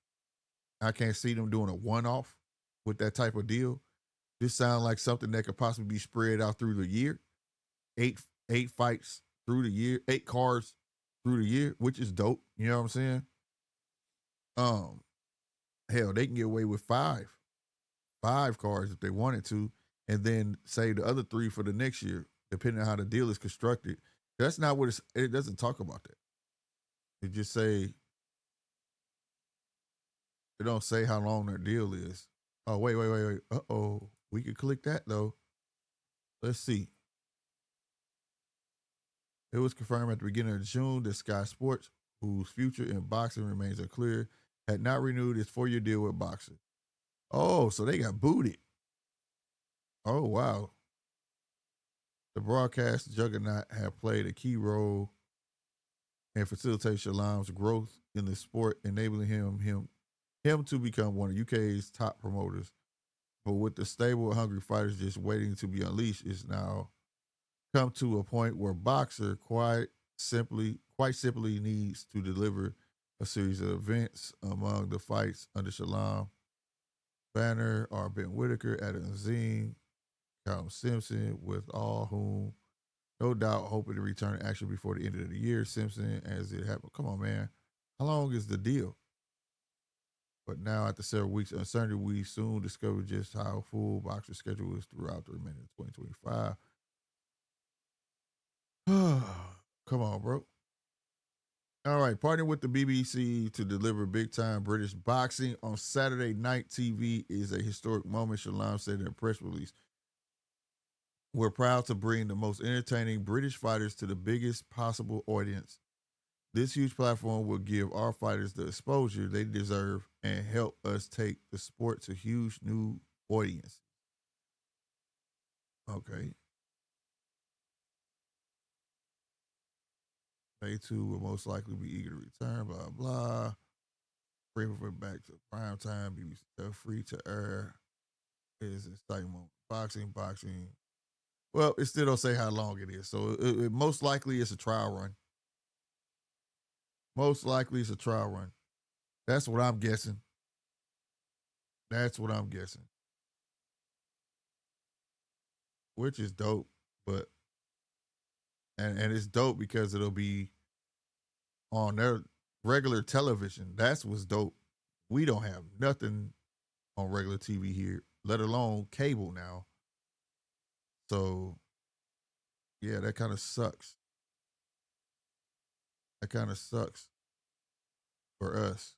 I can't see them doing a one-off with that type of deal. This sounds like something that could possibly be spread out through the year. 8 fights through the year, 8 cards through the year, which is dope. You know what I'm saying? Hell, they can get away with 5 cards if they wanted to, and then save the other 3 for the next year, depending on how the deal is constructed. That's not what it doesn't talk about that. It just say, it don't say how long their deal is. Oh, wait. Uh-oh. We could click that though. Let's see. It was confirmed at the beginning of June that Sky Sports, whose future in boxing remains unclear, had not renewed its 4-year deal with boxing. Oh, so they got booted. Oh, wow. The broadcast juggernaut had played a key role in facilitating Shalom's growth in the sport, enabling him to become one of UK's top promoters. But with the stable, hungry fighters just waiting to be unleashed, it's now come to a point where boxer quite simply needs to deliver a series of events. Among the fights under Shalom banner are Ben Whitaker, Adam Zine, Callum Simpson, with all whom no doubt hoping to return to action before the end of the year. Simpson, as it happened. Come on, man. How long is the deal? But now, after several weeks of uncertainty, we soon discover just how full boxer schedule is throughout the remainder of 2025. Come on, bro. All right, partnering with the BBC to deliver big-time British boxing on Saturday Night TV is a historic moment, Shalom said in a press release. We're proud to bring the most entertaining British fighters to the biggest possible audience. This huge platform will give our fighters the exposure they deserve and help us take the sport to huge new audiences. Okay. They too will most likely be eager to return, blah, blah. Bring it back to prime time, BBC free to air. It is excitement. Boxing. Well, it still don't say how long it is. So it most likely it's a trial run. Most likely it's a trial run. That's what I'm guessing. Which is dope, but and it's dope because it'll be on their regular television. That's what's dope. We don't have nothing on regular TV here, let alone cable now. So yeah, that kind of sucks. That kind of sucks for us.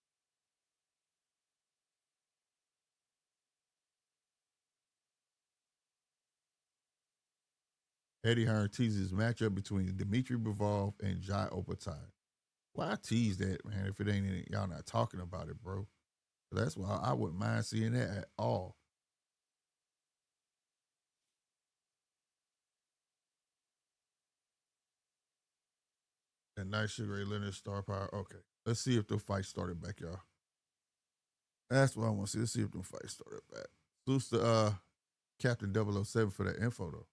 Eddie Hearn teases matchup between Dmitry Bivol and Jai Opatai. Why tease that, man, if it ain't in it, y'all not talking about it, bro? That's why I wouldn't mind seeing that at all. And nice Sugar Ray Leonard, Star Power. Okay. Let's see if the fight started back, y'all. That's what I want to see. Let's see if the fight started back. Salute to Captain 007 for that info, though.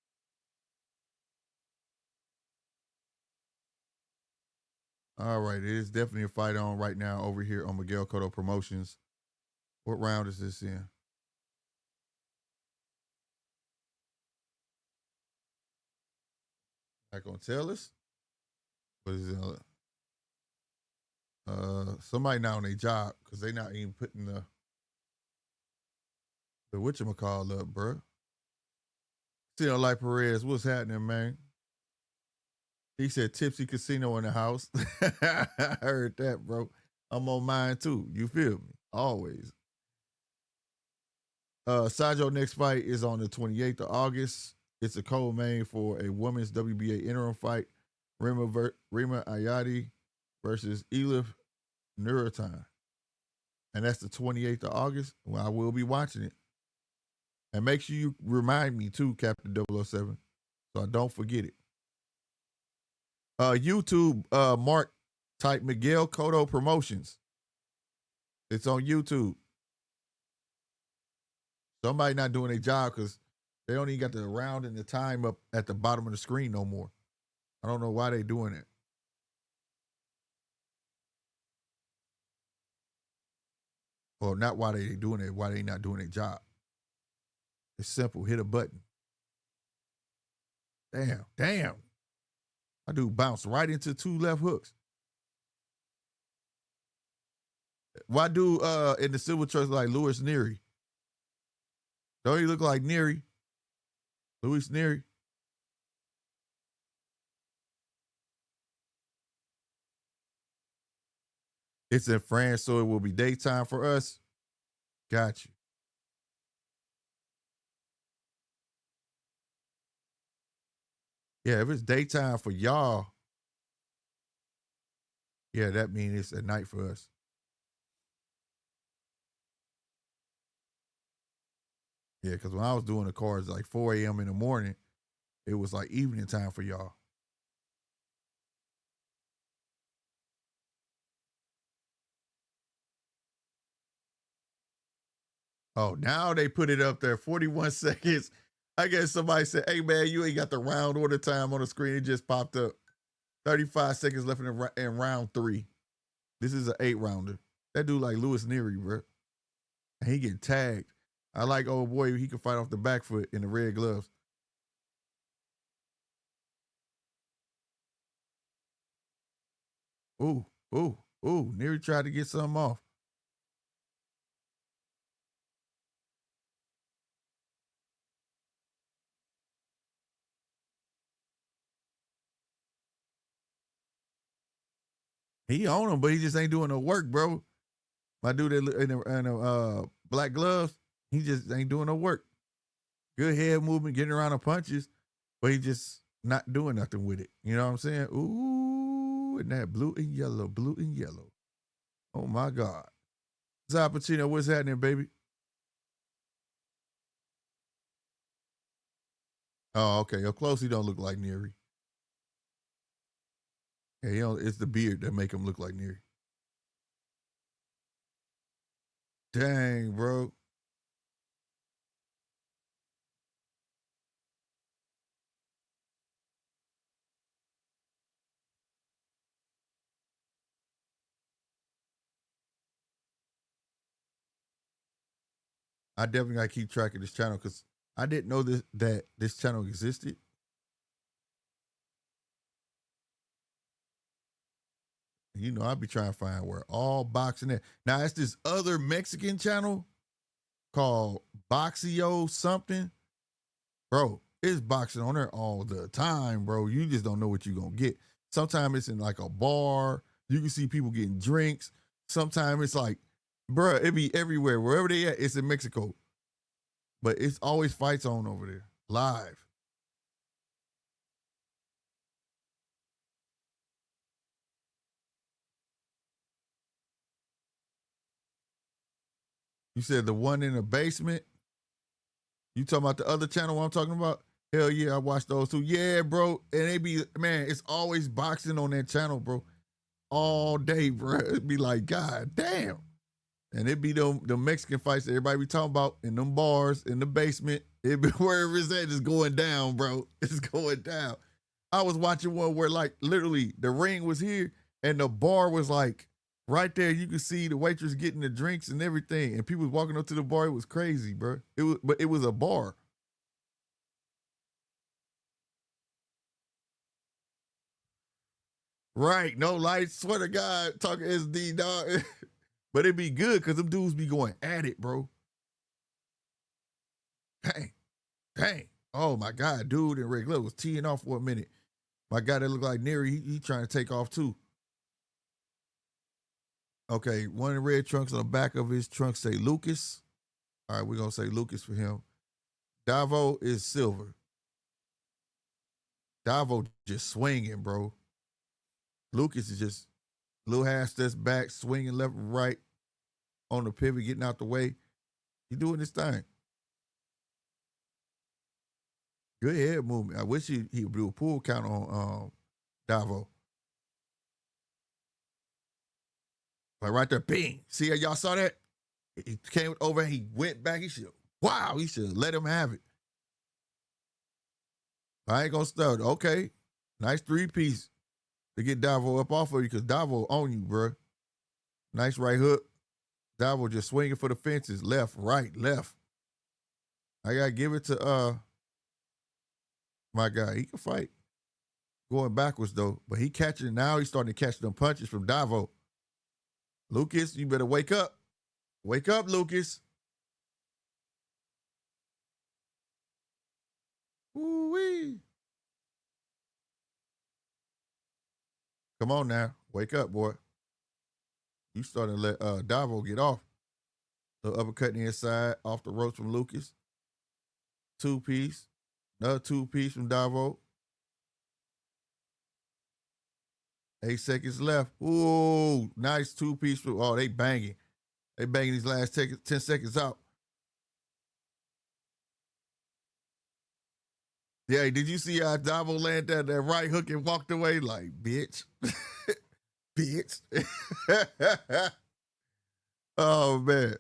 All right. It is definitely a fight on right now over here on Miguel Cotto Promotions. What round is this in? Not going to tell us? What is it? Somebody not on their job because they not even putting the whatchamacall up, bro. Still like Perez, what's happening, man? He said Tipsy Casino in the house. I heard that, bro. I'm on mine too. You feel me? Always. Sajo next fight is on the 28th of August. It's a co-main for a women's WBA interim fight. Rima Ayadi versus Elif Nuratan. And that's the 28th of August. Well, I will be watching it. And make sure you remind me too, Captain 007, so I don't forget it. YouTube, Mark, type Miguel Cotto Promotions. It's on YouTube. Somebody not doing their job because they don't even got the round and the time up at the bottom of the screen no more. I don't know why they doing it. Well, not why they doing it, why they not doing their job. It's simple. Hit a button. Damn. My dude bounced right into 2 left hooks. Why do in the silver trust like Louis Neary? Don't he look like Neary? Louis Neary? It's in France, so it will be daytime for us. Got you. Yeah, if it's daytime for y'all, yeah, that means it's at night for us. Yeah, because when I was doing the cards like 4 a.m. in the morning, it was like evening time for y'all. Oh, now they put it up there, 41 seconds. I guess somebody said, hey, man, you ain't got the round order time on the screen. It just popped up. 35 seconds left in round 3. This is an 8-rounder. That dude like Louis Neary, bro. And he getting tagged. I like old boy. He can fight off the back foot in the red gloves. Ooh. Neary tried to get something off. He on him, but he just ain't doing no work, bro. My dude in the black gloves, he just ain't doing no work. Good head movement, getting around the punches, but he just not doing nothing with it. You know what I'm saying? Ooh, and that blue and yellow. Oh my God. Zapatino, what's happening, baby? Oh, okay. Up close, he don't look like Neary. Yeah, it's the beard that make him look like Neary. Dang, bro. I definitely gotta keep track of this channel because I didn't know that this channel existed. You know, I'll be trying to find where all boxing at. Now, it's this other Mexican channel called Boxio something. Bro, it's boxing on there all the time, bro. You just don't know what you're going to get. Sometimes it's in like a bar. You can see people getting drinks. Sometimes it's like, bruh, it be everywhere. Wherever they at, it's in Mexico. But it's always fights on over there, live. You said the one in the basement? You talking about the other channel I'm talking about? Hell yeah, I watch those too. Yeah, bro. And they be, man, it's always boxing on that channel, bro. All day, bro. It'd be like, God damn. And it be the Mexican fights that everybody be talking about in them bars, in the basement. It be wherever it's at, just going down, bro. It's going down. I was watching one where like literally the ring was here and the bar was like right there. You could see the waitress getting the drinks and everything. And people was walking up to the bar. It was crazy, bro. But it was a bar. Right. No lights. Swear to God, talking SD, dog. But it'd be good because them dudes be going at it, bro. Dang. Dang. Oh my God, dude in red glove was teeing off for a minute. My guy that looked like Neri, he trying to take off too. Okay, one of the red trunks on the back of his trunk say Lucas. All right, we're going to say Lucas for him. Davo is silver. Davo just swinging, bro. Lucas is just little half steps back, swinging left and right on the pivot, getting out the way. He doing his thing. Good head movement. I wish he would do a pull count on Davo. Like right there, bing. See how y'all saw that? He came over, he went back. He should let him have it. I ain't gonna start. Okay. Nice 3-piece to get Davo up off of you because Davo on you, bro. Nice right hook. Davo just swinging for the fences. Left, right, left. I gotta give it to my guy. He can fight. Going backwards though. But he catching now. He's starting to catch them punches from Davo. Lucas, you better wake up. Wake up, Lucas. Ooh-wee. Come on now. Wake up, boy. You starting to let Davo get off. The uppercut in the inside, off the ropes from Lucas. 2-piece. Another 2-piece from Davo. 8 seconds left. Ooh, nice 2-piece. Oh, they banging. They banging these last 10 seconds out. Yeah, did you see how Davo landed that right hook and walked away? Like, bitch. Bitch. Oh, man.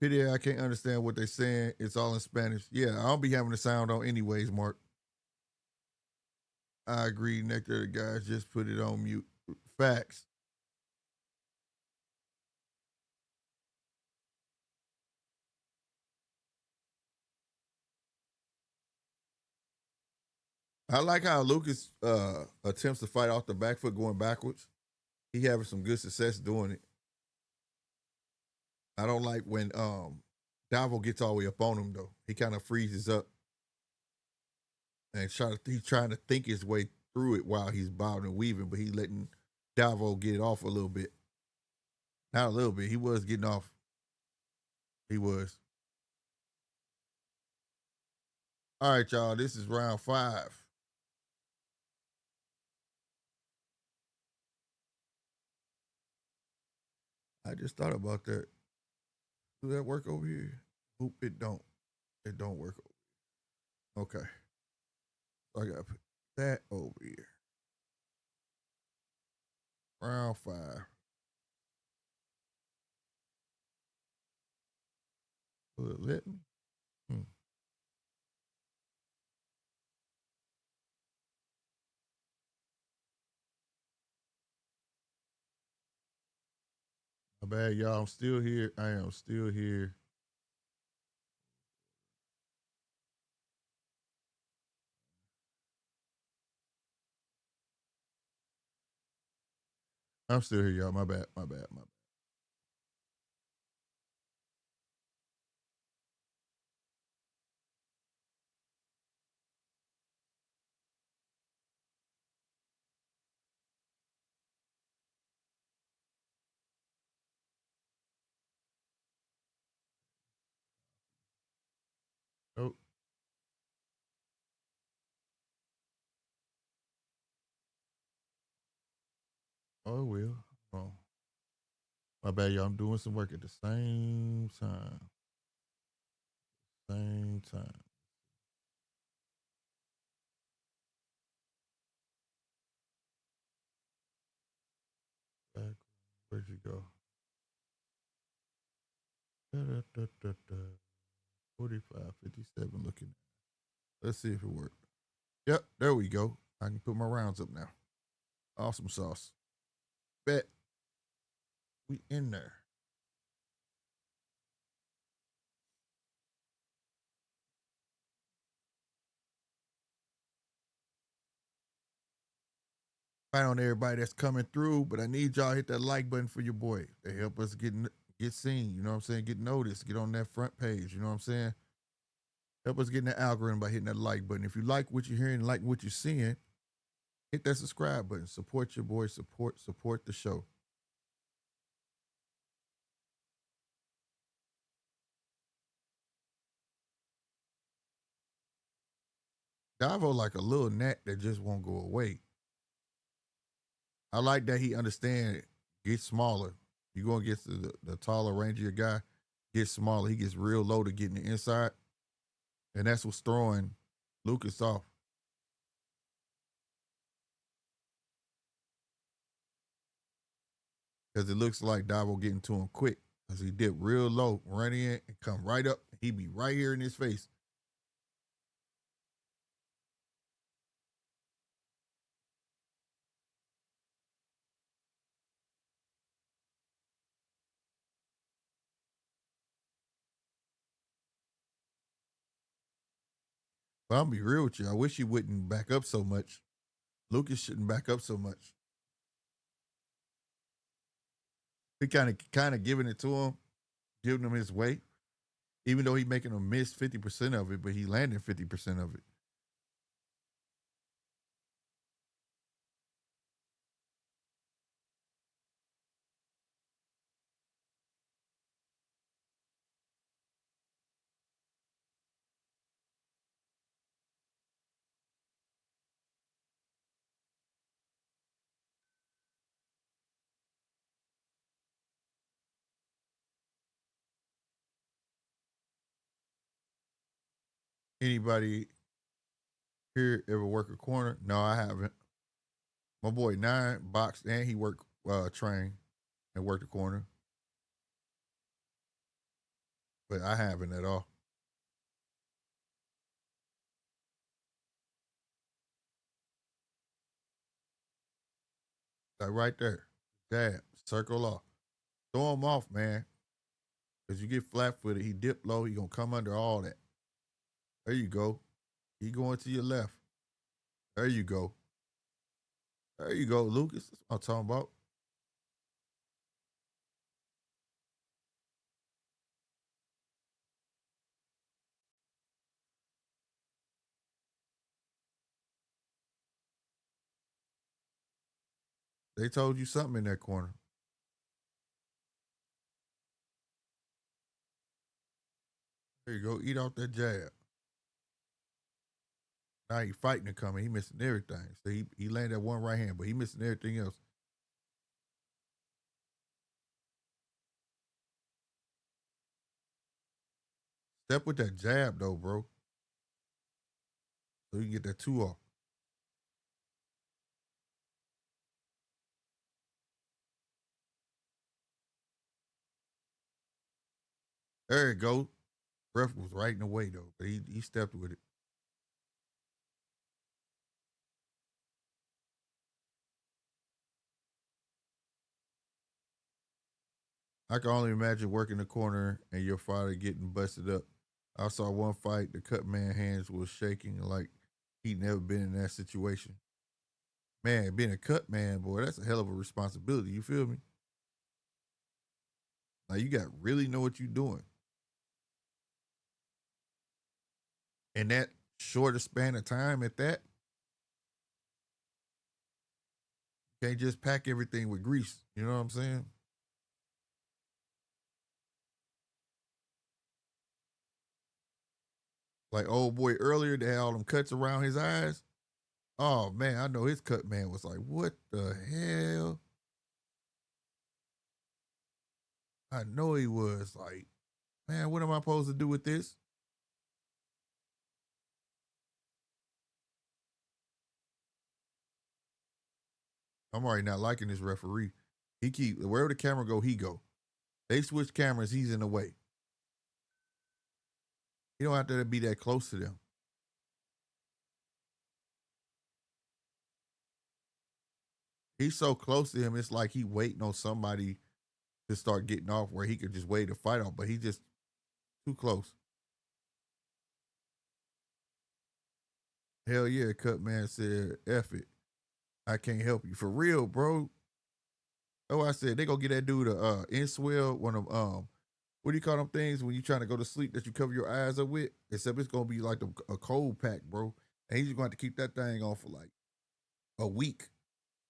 Pity I can't understand what they're saying. It's all in Spanish. Yeah, I'll be having the sound on anyways, Mark. I agree. Nectar, the guys just put it on mute. Facts. I like how Lucas attempts to fight off the back foot going backwards. He having some good success doing it. I don't like when Davo gets all the way up on him though. He kind of freezes up and he's trying to think his way through it while he's bobbing and weaving, but he's letting Davo get it off a little bit. Not a little bit. He was getting off. He was. All right, y'all. This is round 5. I just thought about that. Do that work over here? Oop, it don't. It don't work over here. Okay. So I gotta put that over here. Round 5. Will it let me? My bad, y'all. I'm still here. I am still here. I'm still here, y'all. My bad. My bad. My bad. Oh, it will. Oh, my bad, y'all. I'm doing some work at the same time. Same time. Back. Where'd you go? Da, da, da, da, da. 45, 57 looking. Let's see if it worked. Yep, there we go. I can put my rounds up now. Awesome sauce. Bet. We in there. Right on everybody that's coming through, but I need y'all to hit that like button for your boy. They help us get seen, you know what I'm saying? Get noticed, get on that front page, you know what I'm saying? Help us get in the algorithm by hitting that like button. If you like what you're hearing, like what you're seeing, hit that subscribe button. Support your boy, support the show. Davo like a little gnat that just won't go away. I like that he understand get smaller. You going to get to the taller, rangier guy, get smaller. He gets real low to get in the inside. And that's what's throwing Lucas off. Because it looks like Davo getting to him quick. Because he did real low, run in and come right up. He be right here in his face. But I'll be real with you. I wish he wouldn't back up so much. Lucas shouldn't back up so much. He kind of giving it to him, giving him his way. Even though he making him miss 50% of it, but he landing 50% of it. Anybody here ever work a corner? No, I haven't. My boy Nine boxed and he worked train and worked the corner, but I haven't at all. Like right there, jab, circle off, throw him off, man. Cause you get flat footed, he dip low, he gonna come under all that. There you go. He going to your left. There you go. There you go, Lucas. That's what I'm talking about. They told you something in that corner. There you go. Eat off that jab. Now he fighting to come in. He missing everything. So he landed that one right hand, but he missing everything else. Step with that jab though, bro. So you can get that two off. There you go. Ref was right in the way though, but he stepped with it. I can only imagine working the corner and your father getting busted up. I saw one fight, the cut man hands was shaking like he'd never been in that situation. Man, being a cut man, boy, that's a hell of a responsibility. You feel me? Like you got to really know what you're doing. And that shorter span of time at that, you can't just pack everything with grease. You know what I'm saying? Like old boy earlier, they had all them cuts around his eyes. Oh man, I know his cut man was like, what the hell? I know he was like, man, what am I supposed to do with this? I'm already not liking this referee. He keep wherever the camera go, he go. They switch cameras, he's in the way. He don't have to be that close to them. He's so close to him, it's like he waiting on somebody to start getting off where he could just wait to fight off, but he just too close. Hell yeah, Cut Man said, F it. I can't help you. For real, bro. Oh, I said they gonna get that dude a inswell, one of what do you call them things when you trying to go to sleep that you cover your eyes up with? Except it's gonna be like a cold pack, bro. And he's gonna have to keep that thing on for like a week.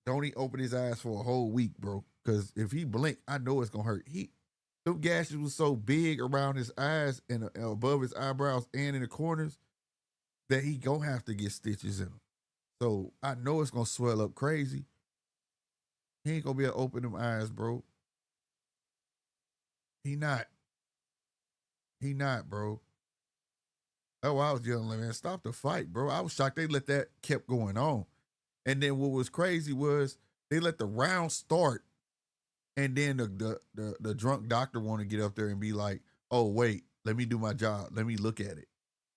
Don't he open his eyes for a whole week, bro? Because if he blink, I know it's gonna hurt. Them gashes was so big around his eyes and above his eyebrows and in the corners that he gonna have to get stitches in them. So I know it's gonna swell up crazy. He ain't gonna be able to open them eyes, bro. He not. He not, bro. Oh, I was yelling, man, stop the fight, bro. I was shocked they let that kept going on. And then what was crazy was they let the round start, and then the drunk doctor want to get up there and be like, oh, wait, let me do my job. Let me look at it.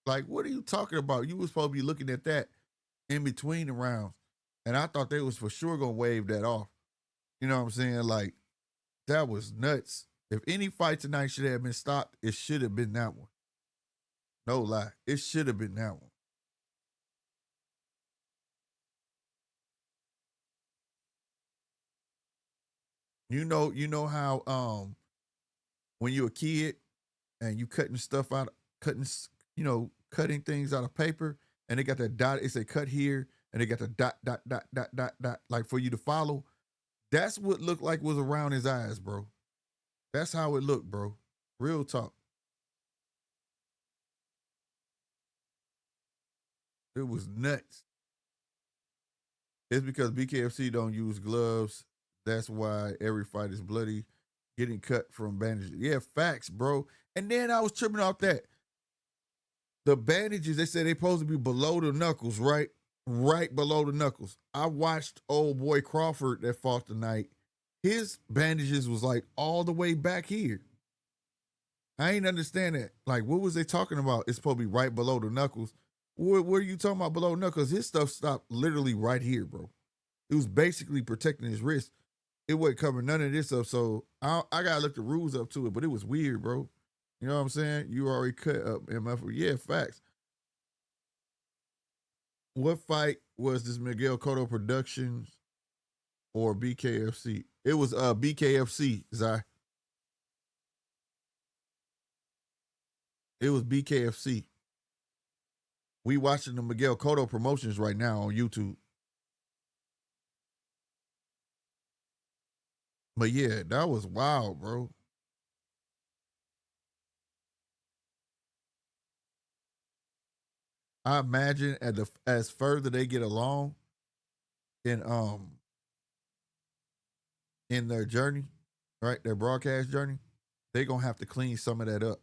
Like, what are you talking about? You was supposed to be looking at that in between the rounds. And I thought they was for sure going to wave that off. You know what I'm saying? Like, that was nuts. If any fight tonight should have been stopped, it should have been that one. No lie. It should have been that one. You know how when you're a kid and you cutting stuff out, cutting things out of paper, and they got that dot, it say cut here, and they got the dot, dot, dot, dot, dot, dot, like for you to follow. That's what looked like was around his eyes, bro. That's how it looked, bro. Real talk. It was nuts. It's because BKFC don't use gloves. That's why every fight is bloody, getting cut from bandages. Yeah, facts, bro. And then I was tripping off that. The bandages, they said they supposed to be below the knuckles, right? Right below the knuckles. I watched old boy Crawford that fought tonight. His bandages was like all the way back here. I ain't understand that. Like, what was they talking about? It's supposed to be right below the knuckles. What are you talking about below knuckles? His stuff stopped literally right here, bro. It was basically protecting his wrist. It wasn't covering none of this up. So I gotta look the rules up to it, but it was weird, bro. You know what I'm saying? You already cut up MF. Yeah, facts. What fight was this Miguel Cotto Productions or BKFC? It was BKFC, Zai. It was BKFC. We watching the Miguel Cotto promotions right now on YouTube. But yeah, that was wild, bro. I imagine as further they get along in in their journey, right? Their broadcast journey, they're gonna have to clean some of that up.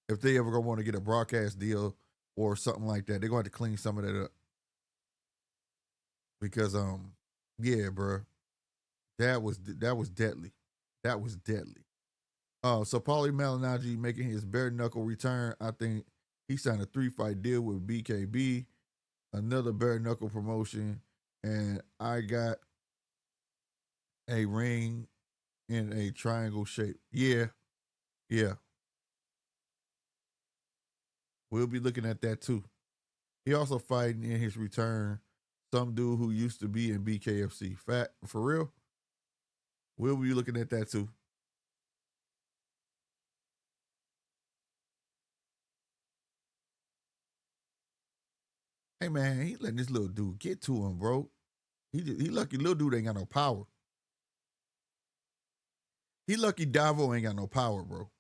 If they ever gonna want to get a broadcast deal or something like that, they're gonna have to clean some of that up. Because yeah, bro. That was deadly. That was deadly. So Paulie Malignaggi making his bare knuckle return. I think he signed a 3-fight deal with BKB, another bare knuckle promotion, and I got a ring in a triangle shape. Yeah, yeah. We'll be looking at that too. He also fighting in his return some dude who used to be in BKFC. Fat for real. We'll be looking at that too. Hey man, he letting this little dude get to him, bro. He lucky little dude ain't got no power. He lucky Davo ain't got no power, bro.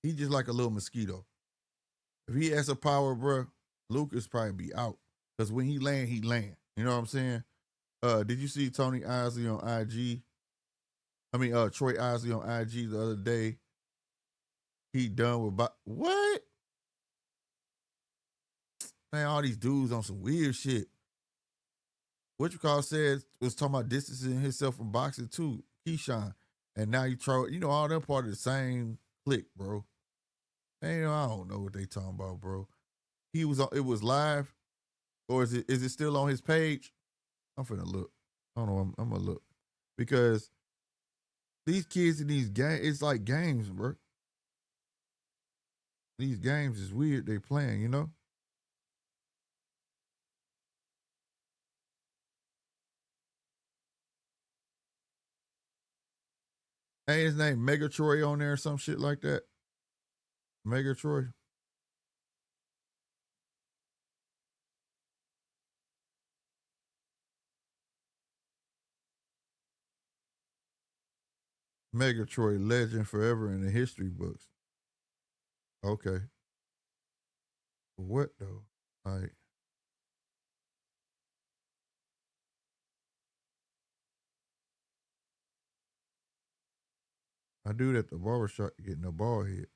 He just like a little mosquito. If he has a power, bro, Lucas probably be out. Because when he land, he land. You know what I'm saying? Did you see Tony Isley on IG? Troy Isley on IG the other day. He done with what? Man, all these dudes on some weird shit. What you call said was talking about distancing himself from boxing too, Keyshawn. And now you try, all them part of the same clique, bro. Man, I don't know what they talking about, bro. It was live, or is it still on his page? I'm finna look. Hold on, I'm gonna look. Because these kids in these games, it's like games, bro. These games is weird they playing, Ain't his name Mega Troy on there or some shit like that? Mega Troy. Mega Troy, legend forever in the history books. Okay. What though? Like, I do that at the barbershop getting a bald head.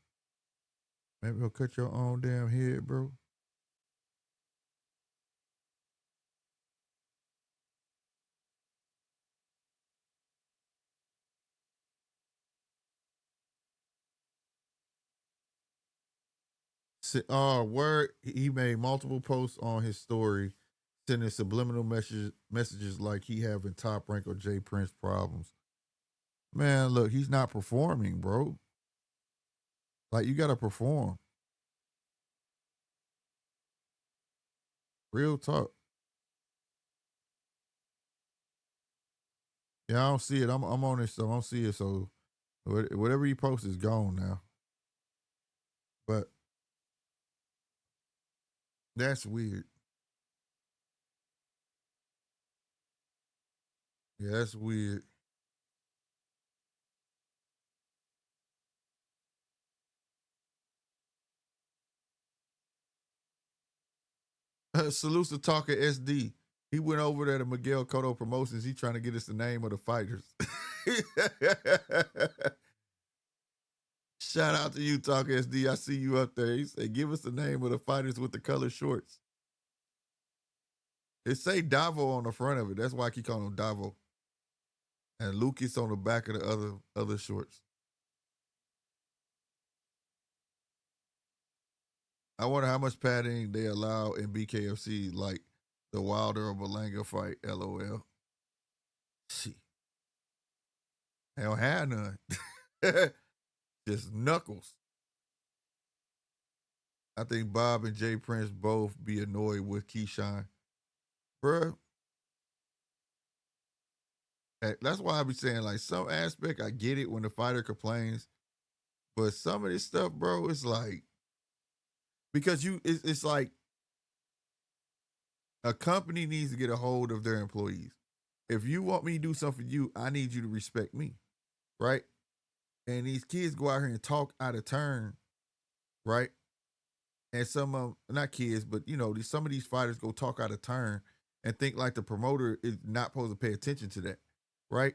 Maybe you'll cut your own damn head, bro. Word. He made multiple posts on his story, sending subliminal messages like he having Top Rank or J Prince problems. Man, look, he's not performing, bro. Like, you gotta perform. Real talk. Yeah, I don't see it. I'm on this stuff. I don't see it. So whatever he posts is gone now. But that's weird. Yeah, that's weird. Salute to Talker SD. He went over there to Miguel Cotto Promotions. He trying to get us the name of the fighters. Shout out to you, Talker SD. I see you up there. He said, give us the name of the fighters with the color shorts. It say Davo on the front of it. That's why I keep calling him Davo. And Lucas on the back of the other shorts. I wonder how much padding they allow in BKFC, like the Wilder or Berlanga fight, LOL. Shit. They don't have none. Just knuckles. I think Bob and Jay Prince both be annoyed with Keyshawn. Bruh. That's why I be saying, like, some aspect, I get it when the fighter complains. But some of this stuff, bro, it's like, because it's like a company needs to get a hold of their employees. If you want me to do something for you, I need you to respect me, right? And these kids go out here and talk out of turn, right? And some of not kids, but some of these fighters go talk out of turn and think like the promoter is not supposed to pay attention to that, right?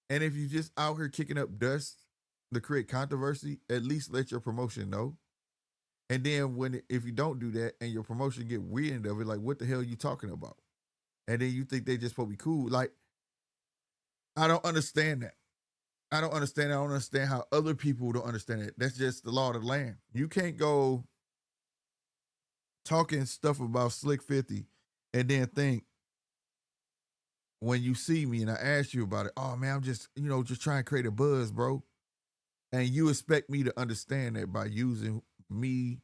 And if you just out here kicking up dust to create controversy, at least let your promotion know. And then if you don't do that and your promotion get wind of it, like, what the hell are you talking about? And then you think they just supposed to be cool. Like, I don't understand that. I don't understand how other people don't understand it. That's just the law of the land. You can't go talking stuff about Slick 50 and then think when you see me and I ask you about it, oh man, I'm just trying to create a buzz, bro. And you expect me to understand that by using me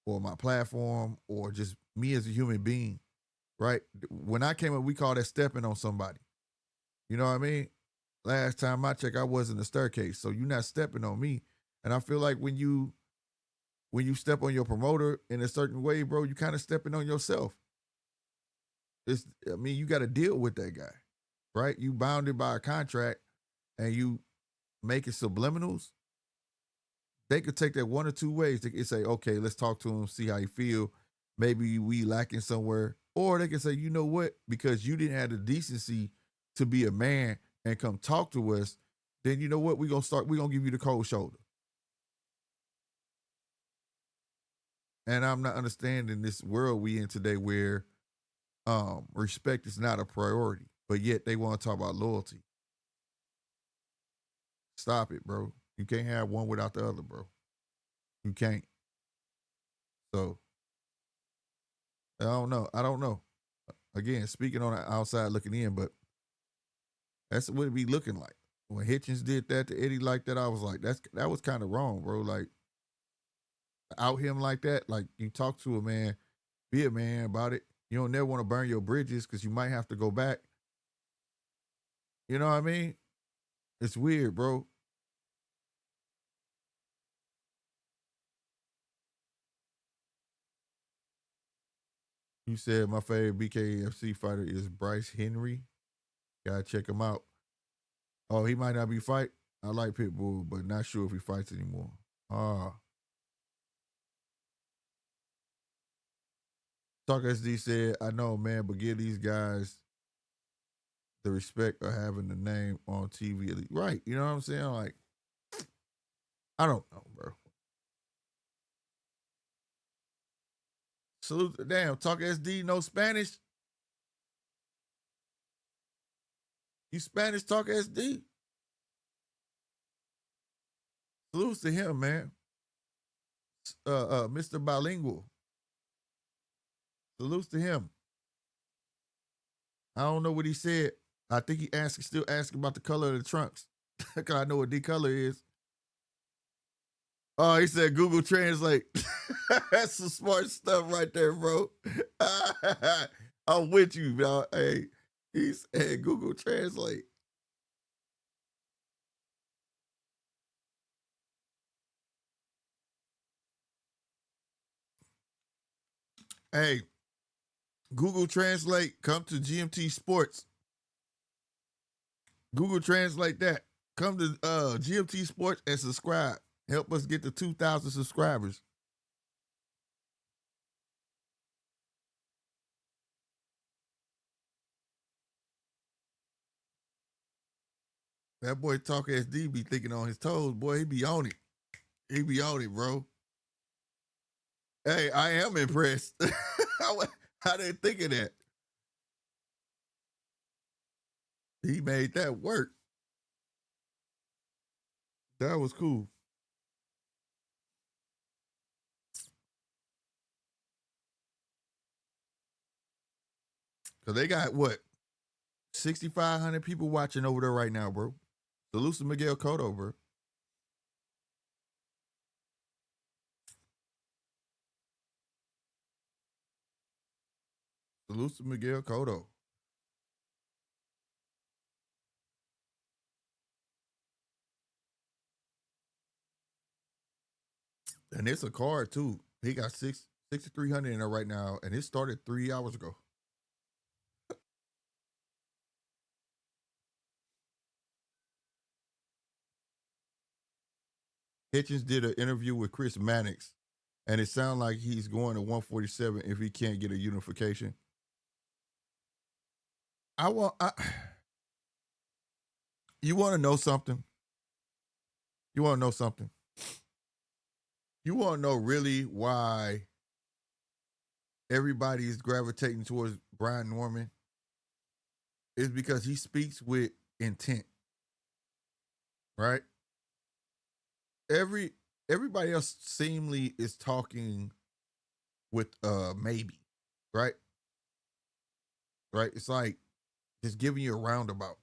or my platform or just me as a human being, right? When I came up, we call that stepping on somebody. You know what I mean? Last time I checked, I wasn't a staircase, so you're not stepping on me. And I feel like when you step on your promoter in a certain way, bro, you kind of stepping on yourself. You got to deal with that guy, right? You bounded by a contract and you make it subliminals. They could take that one or two ways. They could say, okay, let's talk to him, see how he feel. Maybe we lacking somewhere. Or they can say, you know what? Because you didn't have the decency to be a man and come talk to us, then you know what? We're gonna give you the cold shoulder. And I'm not understanding this world we in today where respect is not a priority, but yet they want to talk about loyalty. Stop it, bro. You can't have one without the other, bro. You can't. So I don't know. Again, speaking on the outside looking in, but that's what it be looking like. When Hitchens did that to Eddie like that, I was like, that was kind of wrong, bro. Like, out him like that, like you talk to a man, be a man about it. You don't never want to burn your bridges because you might have to go back. You know what I mean? It's weird, bro. You said my favorite BKFC fighter is Bryce Henry. Gotta check him out. Oh, he might not be fight. I like Pitbull, but not sure if he fights anymore. Talk SD said, I know, man, but give these guys the respect of having the name on TV. Right. You know what I'm saying? Like, I don't know, bro. Salute. Damn, Talk SD, no Spanish. You Spanish Talk SD? Salute to him, man. Mr. Bilingual. Salute to him. I don't know what he said. I think he still asking about the color of the trunks. Because I know what the color is. Oh, he said Google Translate. That's some smart stuff right there, bro. I'm with you, bro. Hey, he said Google Translate. Hey, Google Translate, come to GMT Sports. Google Translate that. Come to GMT Sports and subscribe. Help us get to 2,000 subscribers. That boy Talk SD be thinking on his toes. Boy, he be on it. He be on it, bro. Hey, I am impressed. How they think of that? He made that work. That was cool. Cause they got what? 6,500 people watching over there right now, bro. Salute to Miguel Cotto, bro. Salute to Miguel Cotto. And it's a card too. He got 6,300 in there right now, and it started 3 hours ago. Hitchens did an interview with Chris Mannix, and it sounds like he's going to 147 if he can't get a unification. You want to know something? You want to know something? You want to know really why everybody's gravitating towards Brian Norman? It's because he speaks with intent, right? Everybody else seemingly is talking with maybe, right? Right? It's like just giving you a roundabout.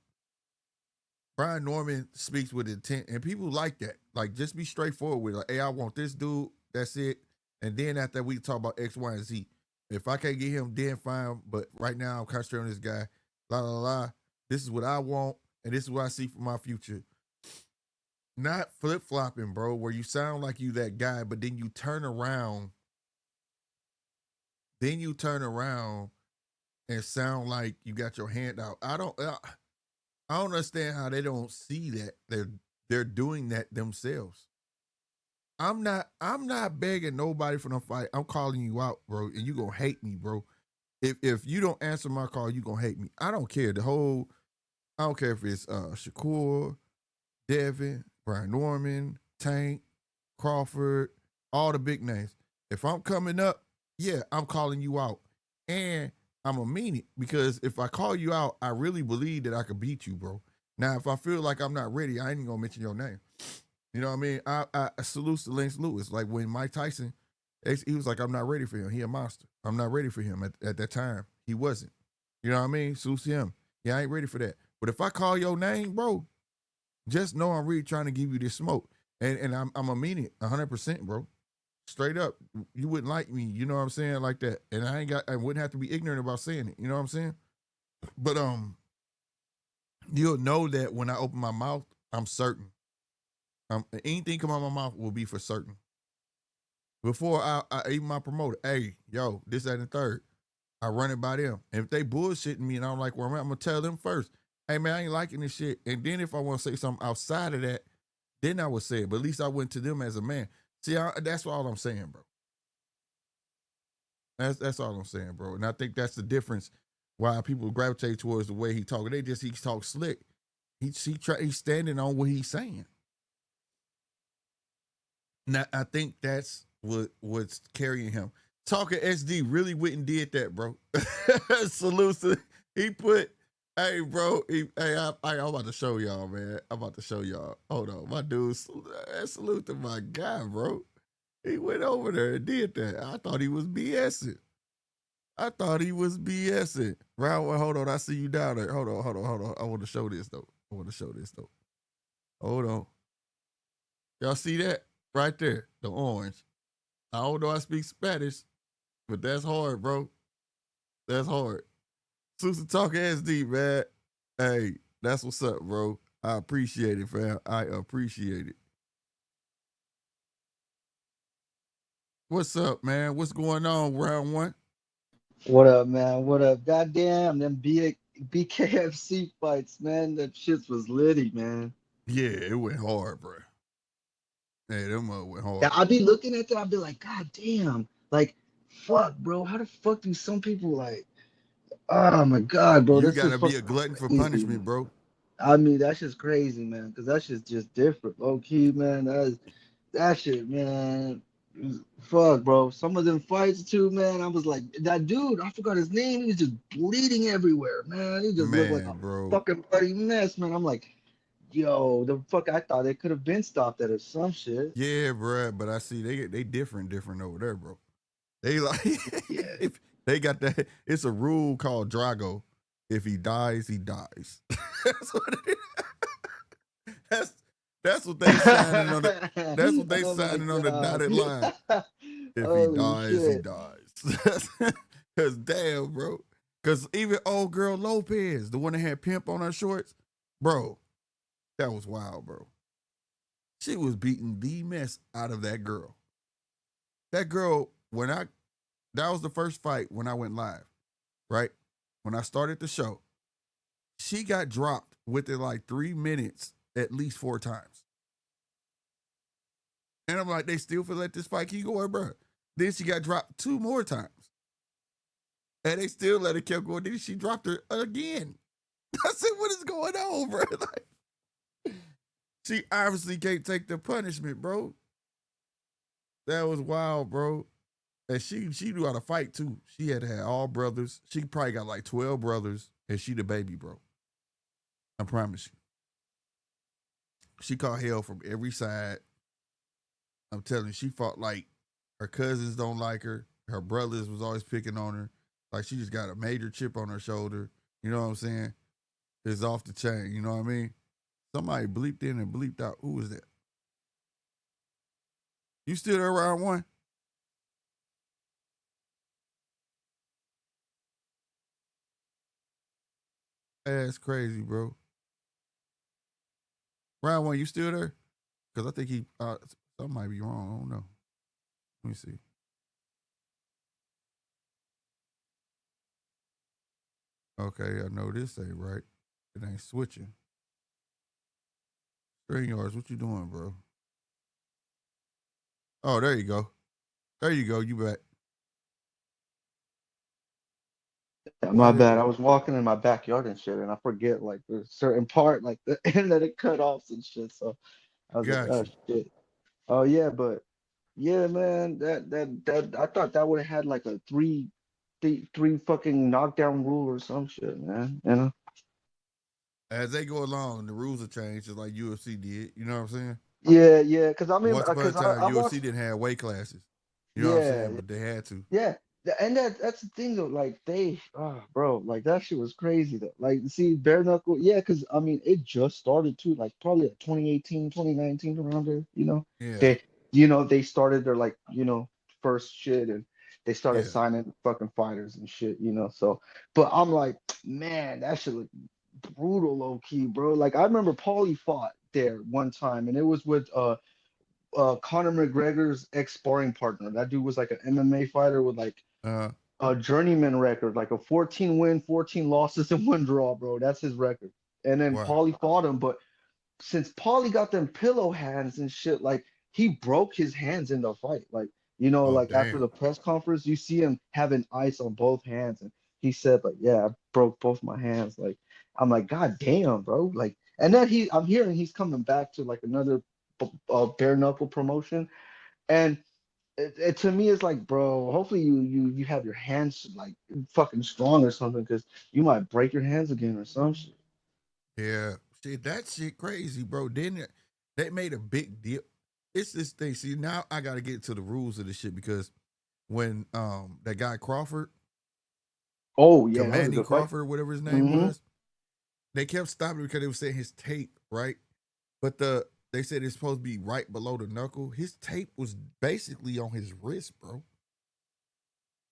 Brian Norman speaks with intent, and people like that. Like, just be straightforward with it. Like, hey, I want this dude. That's it. And then after that, we can talk about X, Y, and Z. If I can't get him, then fine. But right now, I'm concentrating on this guy. La, la, la. This is what I want, and this is what I see for my future. Not flip-flopping, bro, where you sound like you that guy, but then you turn around. Then you turn around and sound like you got your hand out. I don't understand how they don't see that they're doing that themselves. I'm not begging nobody for no fight. I'm calling you out, bro, and you gonna hate me, bro. If you don't answer my call, you gonna hate me. I don't care. I don't care if it's Shakur, Devin, Brian Norman, Tank, Crawford, all the big names. If I'm coming up, yeah, I'm calling you out. And I'm gonna mean it, because if I call you out, I really believe that I could beat you, bro. Now, if I feel like I'm not ready, I ain't even gonna mention your name. You know what I mean? I salute to Lance Lewis. Like when Mike Tyson, he was like, I'm not ready for him. He a monster. I'm not ready for him at that time. He wasn't. You know what I mean? Salute to him. Yeah, I ain't ready for that. But if I call your name, bro, just know I'm really trying to give you this smoke. And I'm gonna mean it 100%, bro. Straight up. You wouldn't like me, you know what I'm saying? Like that. And I wouldn't have to be ignorant about saying it. You know what I'm saying? But you'll know that when I open my mouth, I'm certain. Anything come out of my mouth will be for certain. Before I even my promoter, hey, yo, this, that, and the third, I run it by them. And if they bullshitting me and I don't like where I'm at, I'm gonna tell them first, hey man, I ain't liking this shit. And then if I want to say something outside of that, then I would say it. But at least I went to them as a man. See, that's all I'm saying, bro. That's all I'm saying, bro. And I think that's the difference why people gravitate towards the way he talk. He talks slick. He's standing on what he's saying. Now I think that's what's carrying him. Talking SD really went and did that, bro. Salute to, he put, hey, bro, I'm about to show y'all, man. I'm about to show y'all. Hold on, my dude, salute to my guy, bro. He went over there and did that. I thought he was BSing. Round one, hold on, I see you down there. Hold on. I want to show this, though. Hold on. Y'all see that? Right there, the orange. I don't know I speak Spanish, but that's hard, bro. That's hard. Susan talking SD, man. Hey, that's what's up, bro. I appreciate it, fam. I appreciate it. What's up, man? What's going on, round one? What up, man? What up? Goddamn, them BKFC fights, man. That shit was litty, man. Yeah, it went hard, bro. Hey, them went Yeah, hard. I'd be looking at that, I'd be like, God damn. Like, fuck, bro. How the fuck do some people like, oh my God, bro, You this is gotta be a fucking glutton for crazy, punishment, man. bro. I mean, that's just crazy, man. Cause that shit's just different. Low key, man. That shit, man. Fuck, bro. Some of them fights too, man. I was like, that dude, I forgot his name. He was just bleeding everywhere, man. He just looked like a Man, bro. fucking bloody mess, man. I'm like, yo, the fuck. I thought they could have been stopped at or some shit. Yeah, bro. But I see they different over there, bro. They like Yeah. if they got that. It's a rule called Drago. If he dies, he dies. That's what it is. That's what they signing on the. That's what they Oh my signing on the God. dotted line. If he Holy dies, he shit. dies. Cause damn, bro. Cause even old girl Lopez, the one that had pimp on her shorts, bro, that was wild, bro. She was beating the mess out of that girl. That girl, that was the first fight when I went live, right? When I started the show, she got dropped within like 3 minutes at least 4 times. And I'm like, they still feel let this fight keep going, bro. Then she got dropped 2 more times. And they still let it keep going. Then she dropped her again. I said, what is going on, bro? Like, she obviously can't take the punishment, bro. That was wild, bro. And she knew how to fight too. She had all brothers. She probably got like 12 brothers, and she the baby, bro. I promise you. She caught hell from every side. I'm telling you, she fought like her cousins don't like her. Her brothers was always picking on her. Like she just got a major chip on her shoulder. You know what I'm saying? It's off the chain. You know what I mean? Somebody bleeped in and bleeped out. Who was that? You still there, round one? That's crazy, bro. Round one, you still there? Because I think something might be wrong. I don't know. Let me see. Okay, I know this ain't right. It ain't switching. StreamYards, what you doing, bro? Oh, there you go. There you go. You back. My What is bad. I it? was walking in my backyard and shit, and I forget like the certain part, like the end that it cut off and shit. So I was like, Got oh you. shit. Oh yeah, but yeah, man, that I thought that would have had like a three fucking knockdown rule or some shit, man. You know? As they go along, the rules will change just like UFC did. You know what I'm saying? Yeah, yeah. Cause I mean, Once upon a cause time, I UFC watched. didn't have weight classes. You know what I'm Yeah, saying? But they had to. yeah. And that's the thing though. Like they, bro, like that shit was crazy though. Like see, bare knuckle. Yeah, cause I mean, it just started too. Like probably like 2018, 2019 around there. You know, Yeah, they, they started their like, first shit and they started yeah. signing fucking fighters and shit. So, but I'm like, man, that shit look brutal, low key, bro. Like I remember Paulie fought there one time, and it was with Conor McGregor's ex sparring partner. That dude was like an MMA fighter with like Uh, a journeyman record, like a 14 win, 14 losses, and one draw, bro. That's his record. And then wow. Paulie fought him, but since Paulie got them pillow hands and shit, like he broke his hands in the fight. Like, Oh like after damn. the press conference, you see him having ice on both hands. And he said, like, yeah, I broke both my hands. Like, I'm like, God damn, bro. Like, and then I'm hearing he's coming back to like another bare knuckle promotion. And to me, it's like, bro, hopefully you have your hands like fucking strong or something, because you might break your hands again or some shit. Yeah. Shit, that shit crazy, bro. They made a big deal. It's this thing. See, now I gotta get to the rules of this shit because when that guy Crawford, Oh yeah, that was a Commanding good fight. Crawford, whatever his name Hmm. was, they kept stopping because they were saying his tape, right? But they said it's supposed to be right below the knuckle. His tape was basically on his wrist, bro.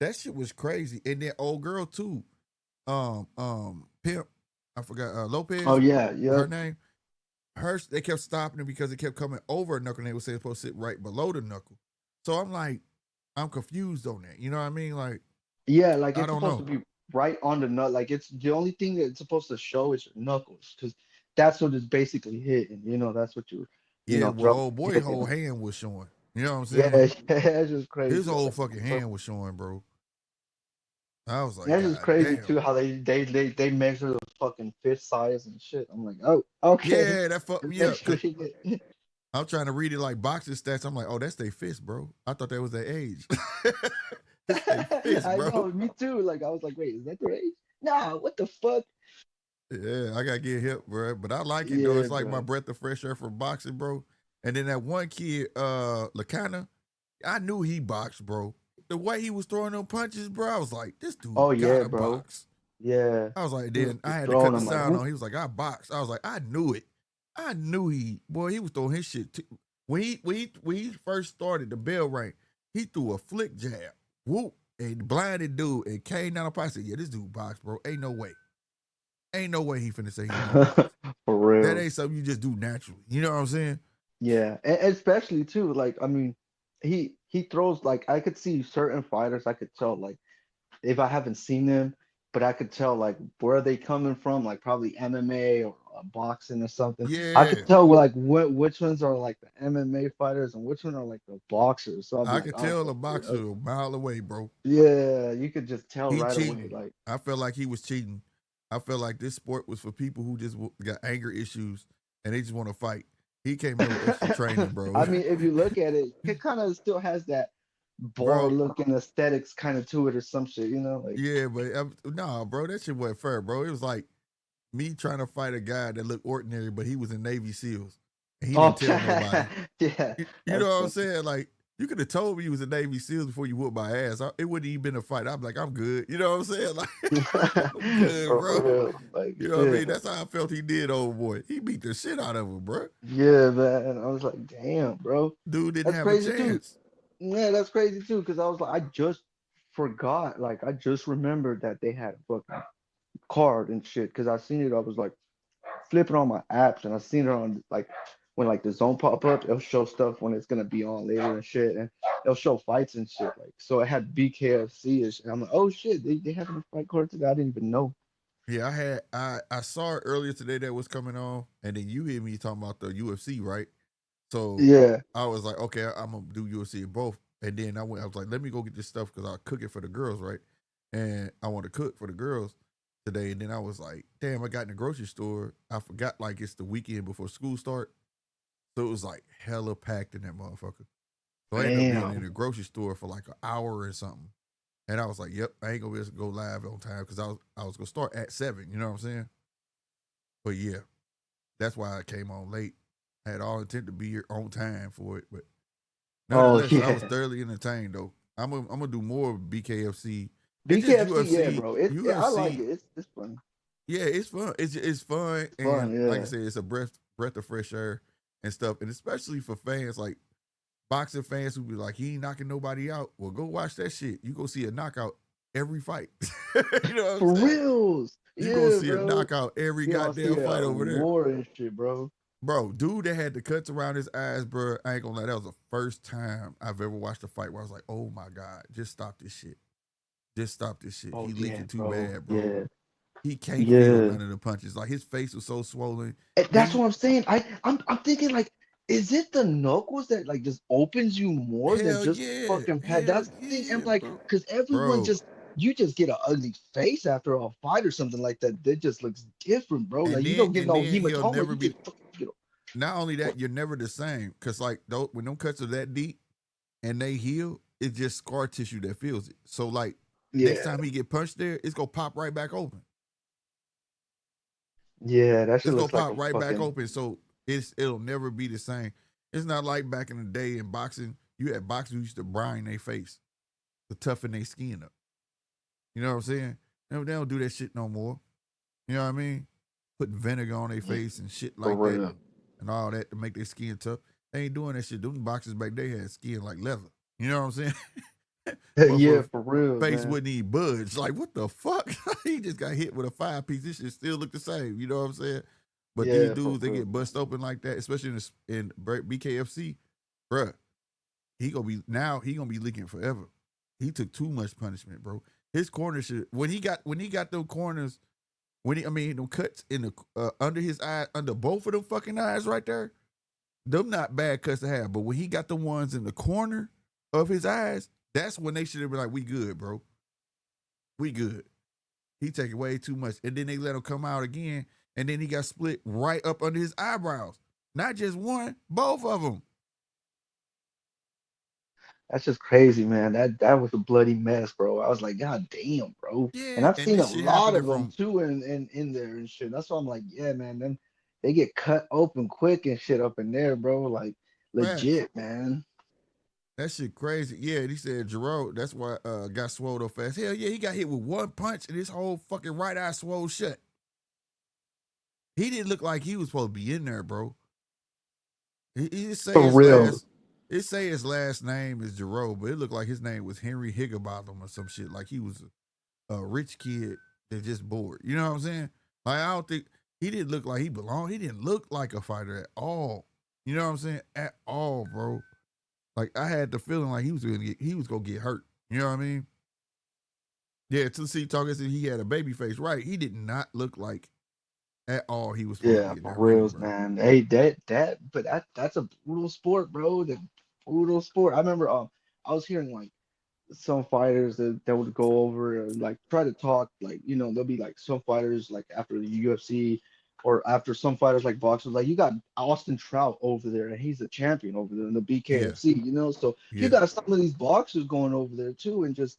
That shit was crazy. And that old girl too. Pimp, I forgot Oh Lopez, yeah, yeah, her name. They kept stopping it because it kept coming over a knuckle and they were saying it's supposed to sit right below the knuckle. So I'm like, I'm confused on that. You know what I mean? Like, yeah. Like I it's don't supposed to know. be right on the nut. Like it's the only thing that it's supposed to show is your knuckles, because that's what it's basically hitting. That's what you're, Yeah, well, throwing old boy, hitting. whole hand was showing. You know what I'm Yeah, saying? yeah, that's just His crazy. whole Like, fucking hand was showing, bro. I was like, that's just God crazy damn. too, how they measure the fucking fist size and shit. I'm like, oh, okay. Yeah, that fucked It's me up. Cause actually I'm trying to read it like boxing stats. I'm like, oh, that's their fist, bro. I thought that was their age. It's their fist, I bro. know, me too. Like I was like, wait, is that their age? Nah, what the fuck? Yeah, I gotta get hip, bro. But I like it though. Yeah, It's like my bro. breath of fresh air for boxing, bro. And then that one kid, Lacana, I knew he boxed, bro. The way he was throwing them punches, bro, I was like, this dude Oh yeah, gotta bro. box. Yeah. I was like, He was then I just had to throwing cut the them like, sound whoop. on. He was like, I boxed. I was like, I knew it. I knew he was throwing his shit. When he first started, the bell rang. He threw a flick jab, whoop, and blinded dude, and came down the pipe. I said, yeah, this dude boxed, bro. Ain't no way. Ain't no way he finna say he don't box. For That real. ain't something you just do naturally. You know what I'm saying? Yeah, and especially too, like I mean, he throws like I could see certain fighters. I could tell like if I haven't seen them, but I could tell like where are they coming from, like probably MMA or boxing or something. I Yeah. could tell like which ones are like the MMA fighters and which one are like the boxers. So I'll be I like, could tell okay, a boxer a mile away, bro. yeah, you could just tell He right away. cheating. Like, I felt like he was cheating. I felt like this sport was for people who just got anger issues and they just want to fight. He came in with extra training, bro. I mean, if you look at it, it kind of still has that bar Bro, looking aesthetics kind of to it or some shit, like. yeah, but nah, bro, that shit wasn't fair, bro. It was like me trying to fight a guy that looked ordinary, but he was in Navy SEALs and he didn't Oh, tell nobody. yeah, You know that's what I'm funny. saying? Like, you could have told me you was in Navy SEALs before you whooped my ass. It wouldn't even been a fight. I'd be like, I'm good. You know what I'm saying? Like, I'm good, For bro. real, like You know what I mean? shit. That's how I felt he did, old boy. He beat the shit out of him, bro. Yeah, man. I was like, damn, bro. Dude didn't That's have a crazy too. chance. Yeah, that's crazy too. Cause I was like, I just forgot. Like, I just remembered that they had a fucking card and shit. Cause I seen it. I was like flipping on my apps, and I seen it on like when like the zone pop up. It'll show stuff when it's gonna be on later and shit, and it'll show fights and shit. Like, so it had BKFC and shit. I'm like, oh shit, they having a fight card today. I didn't even know. Yeah, I saw it earlier today that was coming on, and then you hear me talking about the UFC, right? So Yeah. I was like, okay, I'm gonna do UFC in both. And then I was like, let me go get this stuff because I'll cook it for the girls, right? and I want to cook for the girls today. And then I was like, damn, I got in the grocery store. I forgot like it's the weekend before school start. So it was like hella packed in that motherfucker. So I ended up being in the grocery store for like an hour or something. And I was like, yep, I ain't gonna be able to go live on time because I was gonna start at 7, you know what I'm saying? But yeah, that's why I came on late. I had all intent to be here on time for it, but nonetheless, I was thoroughly entertained though. I'm gonna do more BKFC. It's just BKFC, yeah, UFC. bro. I like UFC. it. It's fun. Yeah, it's fun. It's fun, It's and fun, yeah. like I said, it's a breath of fresh air and stuff, and especially for fans like boxing fans who be like, he ain't knocking nobody out. Well, go watch that shit. You go see a knockout every fight. You know what For I'm saying? reals. You Yeah, go see bro. a knockout every goddamn fight over there. War and shit, bro. Bro, dude that had the cuts around his eyes, bro, I ain't gonna lie, that was the first time I've ever watched a fight where I was like, oh my God, just stop this shit. Just stop this shit. Oh, He leaking too bro. bad, bro. Yeah. He can't feel none of the punches. Like his face was so swollen. And that's what I'm saying. I'm thinking like, is it the knuckles that like just opens you more than Hell just yeah. fucking pad? Hell That's the thing. yeah, I'm like, bro. because everyone Bro. just you just get an ugly face after a fight or something like that. That just looks different, bro. Like you don't get no he'll hematoma. never You be. get fucking, you know. Not only that, you're never the same. Cause like when them cuts are that deep and they heal, it's just scar tissue that feels it. So like next time he get punched there, it's gonna pop right back open. Yeah, that shit It's gonna looks like pop a right back fucking. open. So it'll never be the same. It's not like back in the day in boxing. You had boxers who used to brine their face to toughen their skin up. You know what I'm saying? They don't do that shit no more. You know what I mean? Putting vinegar on their face and shit like For that real. and all that to make their skin tough. They ain't doing that shit. Them boxers back they had skin like leather. You know what I'm saying? Yeah, Motherfucker for real, face man. wouldn't even budge. Like, what the fuck? He just got hit with a 5-piece. This shit still look the same. You know what I'm saying? But these Yeah, for dudes, they real. get bust open like that, especially in BKFC, bruh. He gonna be leaking forever. He took too much punishment, bro. His corner shit when he got them corners, them cuts in the under his eye, under both of them fucking eyes right there. Them not bad cuts to have, but when he got the ones in the corner of his eyes, that's when they should have been like, we good, bro. We good. He taking way too much. And then they let him come out again. And then he got split right up under his eyebrows. Not just one, both of them. That's just crazy, man. That was a bloody mess, bro. I was like, God damn, bro. And Yeah, I've and seen a this shit lot happening of them from too in there and shit. That's why I'm like, yeah, man. Then they get cut open quick and shit up in there, bro. Like facts. legit, man. That shit crazy. Yeah, and he said Jerome, that's why got swole up fast. Hell yeah, he got hit with one punch and his whole fucking right eye swole shut. He didn't look like he was supposed to be in there, bro. He just say For real. his last name is Jerome, but it looked like his name was Henry Higginbotham or some shit. Like he was a rich kid that just bored. You know what I'm saying? Like I don't think he didn't look like he belonged. He didn't look like a fighter at all. You know what I'm saying? At all, bro. Like I had the feeling like he was gonna get hurt. You know what I mean? Yeah, to see talking said he had a baby face. Right. He did not look like at all he was supposed to Yeah, be in for that ring, reals, bro. man. Hey, that's a brutal sport, bro. The brutal sport. I remember I was hearing like some fighters that would go over and like try to talk like there'll be like some fighters like after the UFC or after some fighters like boxers like you got Austin Trout over there and he's a champion over there in the Yeah. BKFC so you Yeah. got some of these boxers going over there too and just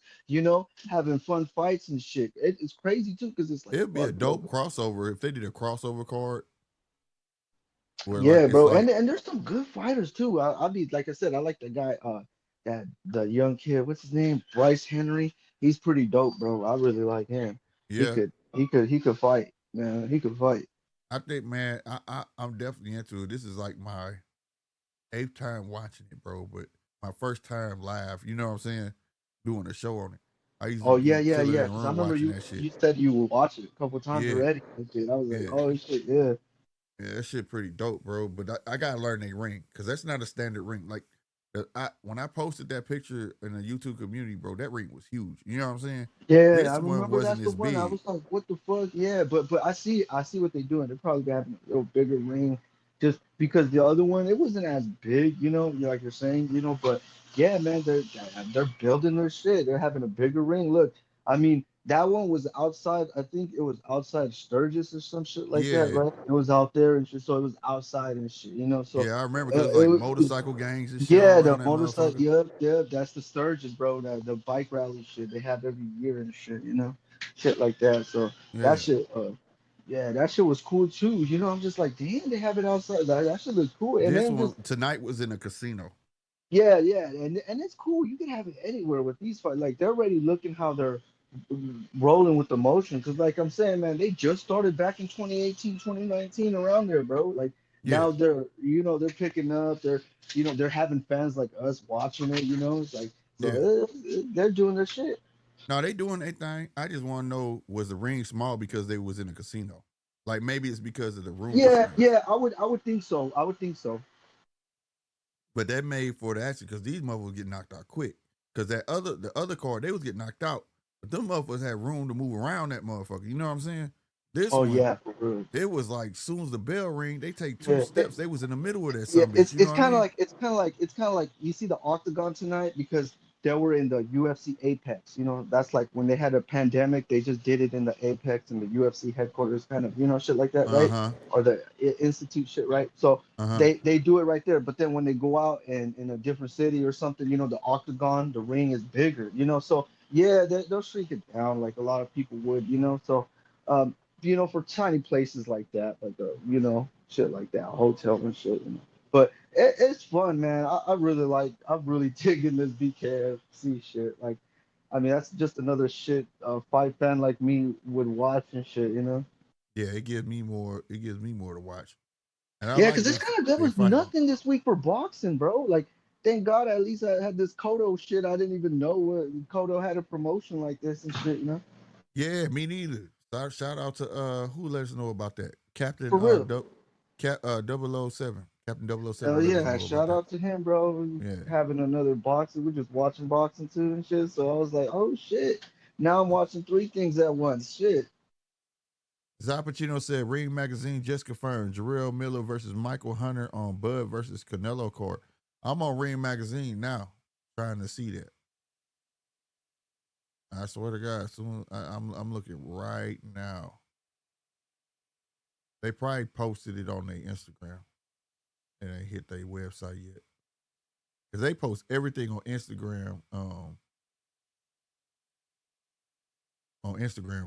having fun fights and shit. It's crazy too because it's like It'd be a fuck, bro. dope crossover if they did a crossover card where like Yeah, it's bro, like and there's some good fighters too. I'll be like I said, I like the guy, that the young kid. What's his name? Bryce Henry. He's pretty dope, bro. I really like him. He yeah. could, he could fight, man. He could fight. I think, man, I'm definitely into it. This is like my 8th time watching it, bro. But my first time live, you know what I'm saying, doing a show on it. I used to Oh yeah, be yeah, chilling in yeah. the Because I room remember watching you that shit. you said you watched it a couple times Yeah, already. And shit. I was like, yeah, oh shit, yeah. yeah. That shit pretty dope, bro. But I gotta learn a ring because that's not a standard ring. Like when I posted that picture in the YouTube community, bro, that ring was huge. You know what I'm saying? Yeah, I This one remember wasn't that's the as one. I big. was like, what the fuck? Yeah, but I see what they're doing. They're probably gonna have a little bigger ring, just because the other one it wasn't as big, like you're saying. But yeah, man, they're building their shit. They're having a bigger ring. Look, I mean, that one was outside. I think it was outside Sturgis or some shit like that, Yeah. right? It was out there and shit, so it was outside and shit, you know. So Yeah, I remember because it like was, motorcycle gangs and shit all yeah, the around that motorcycle. motherfucker. Yep, yep. That's the Sturgis, bro. The bike rally shit they have every year and shit, you know, shit like that. So that Yeah. shit, yeah, that shit was cool too. You know, I'm just like, damn, they have it outside. That shit was cool. And This then just one tonight was in a casino. yeah, yeah, and it's cool. You can have it anywhere with these fights. Like they're already looking how they're rolling with the motion. Because like I'm saying, man, they just started back in 2018, 2019, around there, bro. Like Yeah. now they're, you know, they're picking up. They're, you know, they're having fans like us watching it. You know, it's like Yeah. so they're doing their shit. No, they doing their thing. I just want to know, was the ring small because they was in a casino? Like maybe it's because of the room Yeah, constraints. yeah, I would think so. I would think so. But that made for the action because these motherfuckers get knocked out quick. Because the other card, they was getting knocked out. But them motherfuckers had room to move around that motherfucker. You know what I'm saying? This Oh one, yeah, for real. it was like soon as the bell ring, they take two Yeah, steps. They was in the middle of that yeah, some bitch. You know it's what I kind of mean? like you see the Octagon tonight because they were in the UFC Apex. You know, that's like when they had a pandemic, they just did it in the Apex and the UFC headquarters, kind of, you know, shit like that, right? Uh-huh. Or the Institute shit, right? So Uh-huh. they do it right there. But then when they go out and in a different city or something, you know, the Octagon, the ring is bigger. You know, so yeah, they'll shrink it down like a lot of people would. You know, so you know, for tiny places like that, like you know, shit like that, hotel and shit. You know. But it's fun, man. I'm really digging this BKFC shit. Like, I mean, that's just another shit a fight fan like me would watch and shit, you know? Yeah, it gives me more to watch. And I Yeah, like because it's them kind of, there they was fighting. nothing this week for boxing, bro. Like, thank God at least I had this Kodo shit. I didn't even know what Kodo had a promotion like this and shit, you know? Yeah, me neither. Shout out to who let us know about that? Captain For real. Double O 007. Captain Double O Hell 7 let us yeah, know about shout that. out to him, bro. Yeah. Having another boxing. We're just watching boxing too and shit. So I was like, oh shit. Now I'm watching three things at once. Shit. Zappuccino said Ring Magazine just confirmed Jarrell Miller versus Michael Hunter on Bud versus Canelo court. I'm on Ring Magazine now, trying to see that. I swear to God, soon I'm looking right now. They probably posted it on their Instagram and they hit their website yet. Because they post everything on Instagram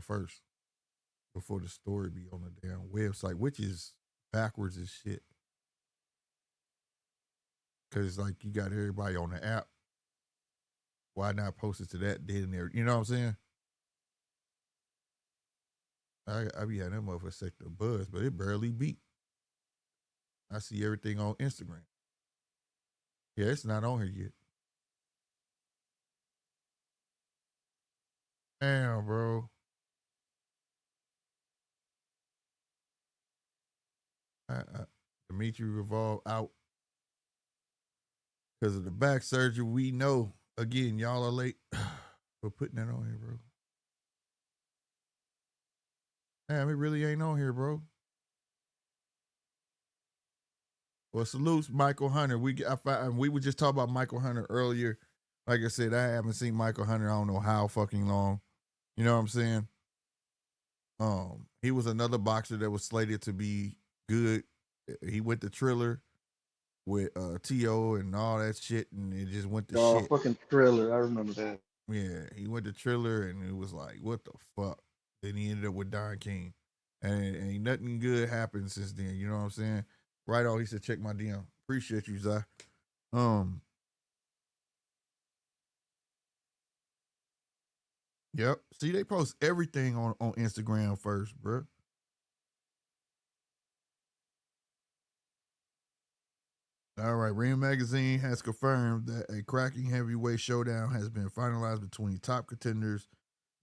first before the story be on the damn website, which is backwards as shit. Cause like you got everybody on the app. Why not post it to that dead in there? You know what I'm saying? I be having that motherfucker set the buzz, but it barely beat. I see everything on Instagram. Yeah, it's not on here yet. Damn, bro. Dimitri Revolve out because of the back surgery. We know. Again, y'all are late for putting that on here, bro. Damn, it really ain't on here, bro. Well, salutes Michael Hunter. We were just talking about Michael Hunter earlier. Like I said, I haven't seen Michael Hunter. I don't know how fucking long. You know what I'm saying? He was another boxer that was slated to be good. He went to Triller with To and all that shit, and it just went to Oh, shit. fucking Thriller. I remember that. Yeah, he went to Triller, and it was like, what the fuck? Then he ended up with Don King, and ain't nothing good happened since then. You know what I'm saying? Right on. He said, check my DM. Appreciate you, Zai. Um, yep. See, they post everything on Instagram first, bro. All right, Ring Magazine has confirmed that a cracking heavyweight showdown has been finalized between top contenders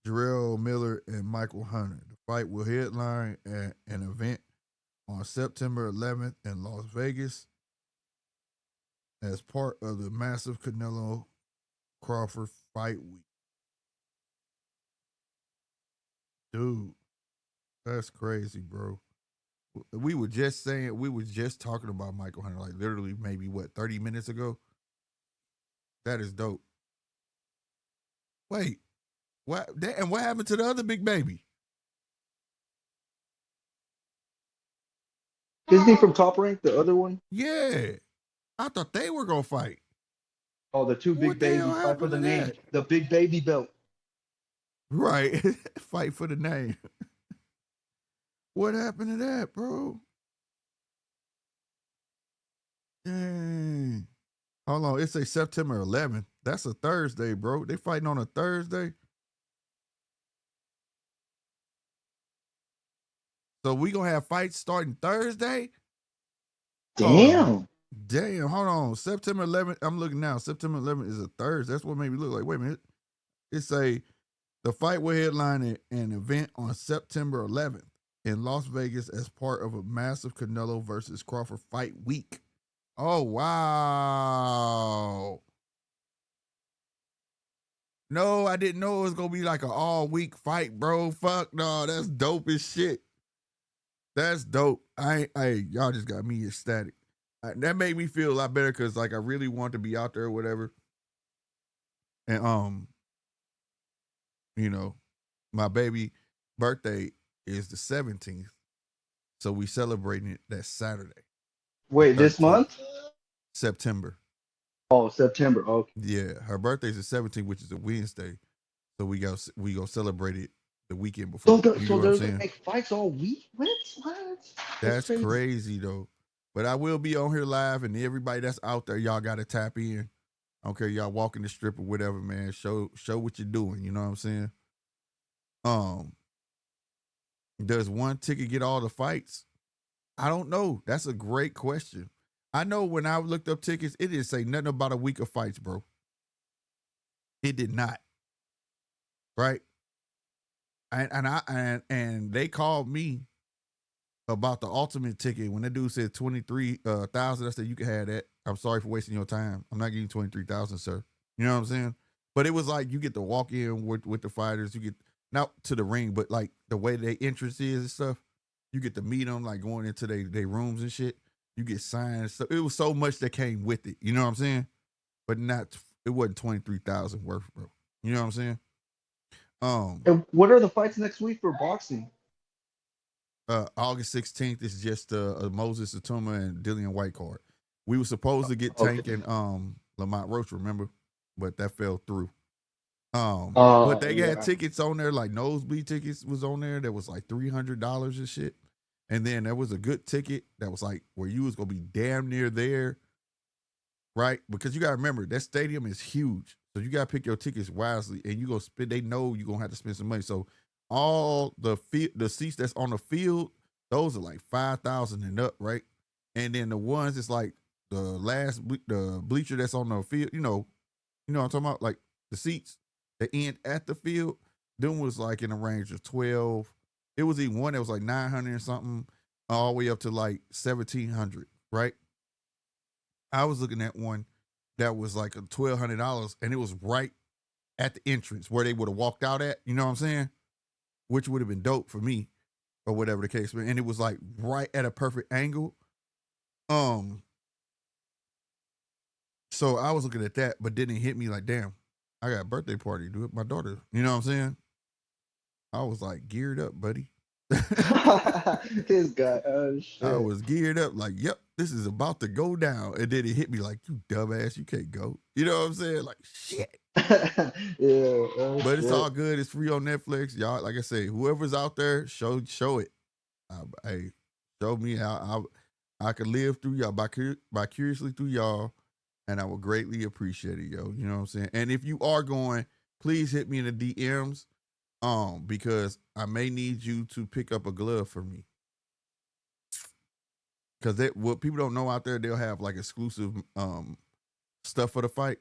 Jarrell Miller and Michael Hunter. The fight will headline at an event on September 11th in Las Vegas as part of the massive Canelo Crawford fight week. Dude, that's crazy, bro. We were just talking about Michael Hunter, like literally maybe 30 minutes ago? That is dope. Wait, And what happened to the other big baby? Isn't he from Top Rank, the other one? Yeah. I thought they were gonna fight. Oh, the two What big the hell babies fight for happened the to name. that? The big baby belt. Right. Fight for the name. What happened to that, bro? Dang. Hold on. It's a September 11th. That's a Thursday, bro. They fighting on a Thursday. So we gonna have fights starting Thursday? Damn. Oh, damn. Hold on. September 11th. I'm looking now. September 11th is a Thursday. That's what made me look like, wait a minute. It's the fight will headline an event on September 11th in Las Vegas as part of a massive Canelo versus Crawford fight week. Oh, wow. No, I didn't know it was going to be like an all-week fight, bro. Fuck no, that's dope as shit. That's dope. Y'all just got me ecstatic. That made me feel a lot better because, like, I really want to be out there or whatever. And, you know, my baby birthday is the 17th. So we celebrating it that Saturday. Wait, this 13th. month? September. Oh, September. Okay. Yeah, her birthday's the 17th, which is a Wednesday. So we go celebrate it the weekend before. So, You so know what I'm they're saying? gonna make fights all week? What? That's crazy though. But I will be on here live, and everybody that's out there, y'all gotta tap in. I don't care y'all walking the strip or whatever, man. Show what you're doing. You know what I'm saying? Does one ticket get all the fights? I don't know. That's a great question. I know when I looked up tickets, it didn't say nothing about a week of fights, bro. It did not. Right? And they called me about the ultimate ticket when that dude said 23,000. I said, you can have that. I'm sorry for wasting your time. I'm not getting 23,000, sir. You know what I'm saying? But it was like you get to walk in with the fighters. You get not to the ring, but like the way their entrance is and stuff. You get to meet them, like going into their rooms and shit. You get signed. So it was so much that came with it. You know what I'm saying? But it wasn't 23,000 worth, bro. You know what I'm saying? And what are the fights next week for boxing? August 16th is just Moses Atuma and Dillian White card. We were supposed to get Tank and Lamont Roach, remember? But that fell through. But they had tickets on there, like nosebleed tickets was on there. That was like $300 and shit. And then there was a good ticket that was like where you was gonna be damn near there, right? Because you gotta remember that stadium is huge, so you gotta pick your tickets wisely, and you go spend. They know you are gonna have to spend some money. So all the seats that's on the field, those are like 5,000 and up, right? And then the ones it's like the bleacher that's on the field, you know what I'm talking about, like the seats that end at the field, them was like in a range of 12. It was even one that was like 900 and something, all the way up to like 1,700, right? I was looking at one that was like $1,200, and it was right at the entrance where they would have walked out at. You know what I'm saying? Which would have been dope for me, or whatever the case. And it was like right at a perfect angle. So I was looking at that, but then it hit me like, damn, I got a birthday party to do it. My daughter, you know what I'm saying? I was like geared up, buddy. This guy, oh shit. I was geared up, like, yep, this is about to go down. And then it hit me like, you dumbass, you can't go. You know what I'm saying? Like, shit. Yeah. But it's all good. It's free on Netflix. Y'all, like I say, whoever's out there, show it. Hey, show me how I could live through y'all, vicariously through y'all, and I would greatly appreciate it, yo. You know what I'm saying? And if you are going, please hit me in the DMs, because I may need you to pick up a glove for me. Because what people don't know out there, they'll have like exclusive stuff for the fight.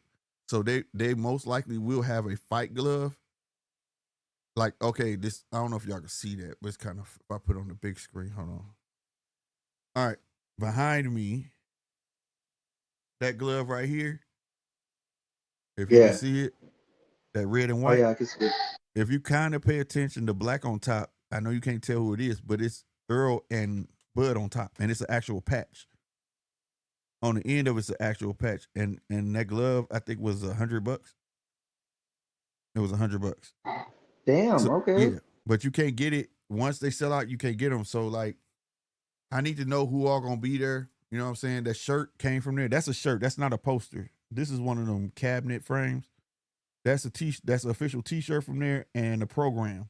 So they most likely will have a fight glove. Like, okay, this, I don't know if y'all can see that, but it's kind of, if I put it on the big screen, hold on. All right, behind me, that glove right here, if you can see it, that red and white. Oh yeah, I can see it. If you kind of pay attention, the black on top, I know you can't tell who it is, but it's Earl and Bud on top, and it's an actual patch. On the end of it's an actual patch, and that glove I think was $100. It was $100. Damn. Okay. Yeah, but you can't get it once they sell out. You can't get them. So like, I need to know who all gonna be there. You know what I'm saying? That shirt came from there. That's a shirt. That's not a poster. This is one of them cabinet frames. That's That's an official T-shirt from there, and the program.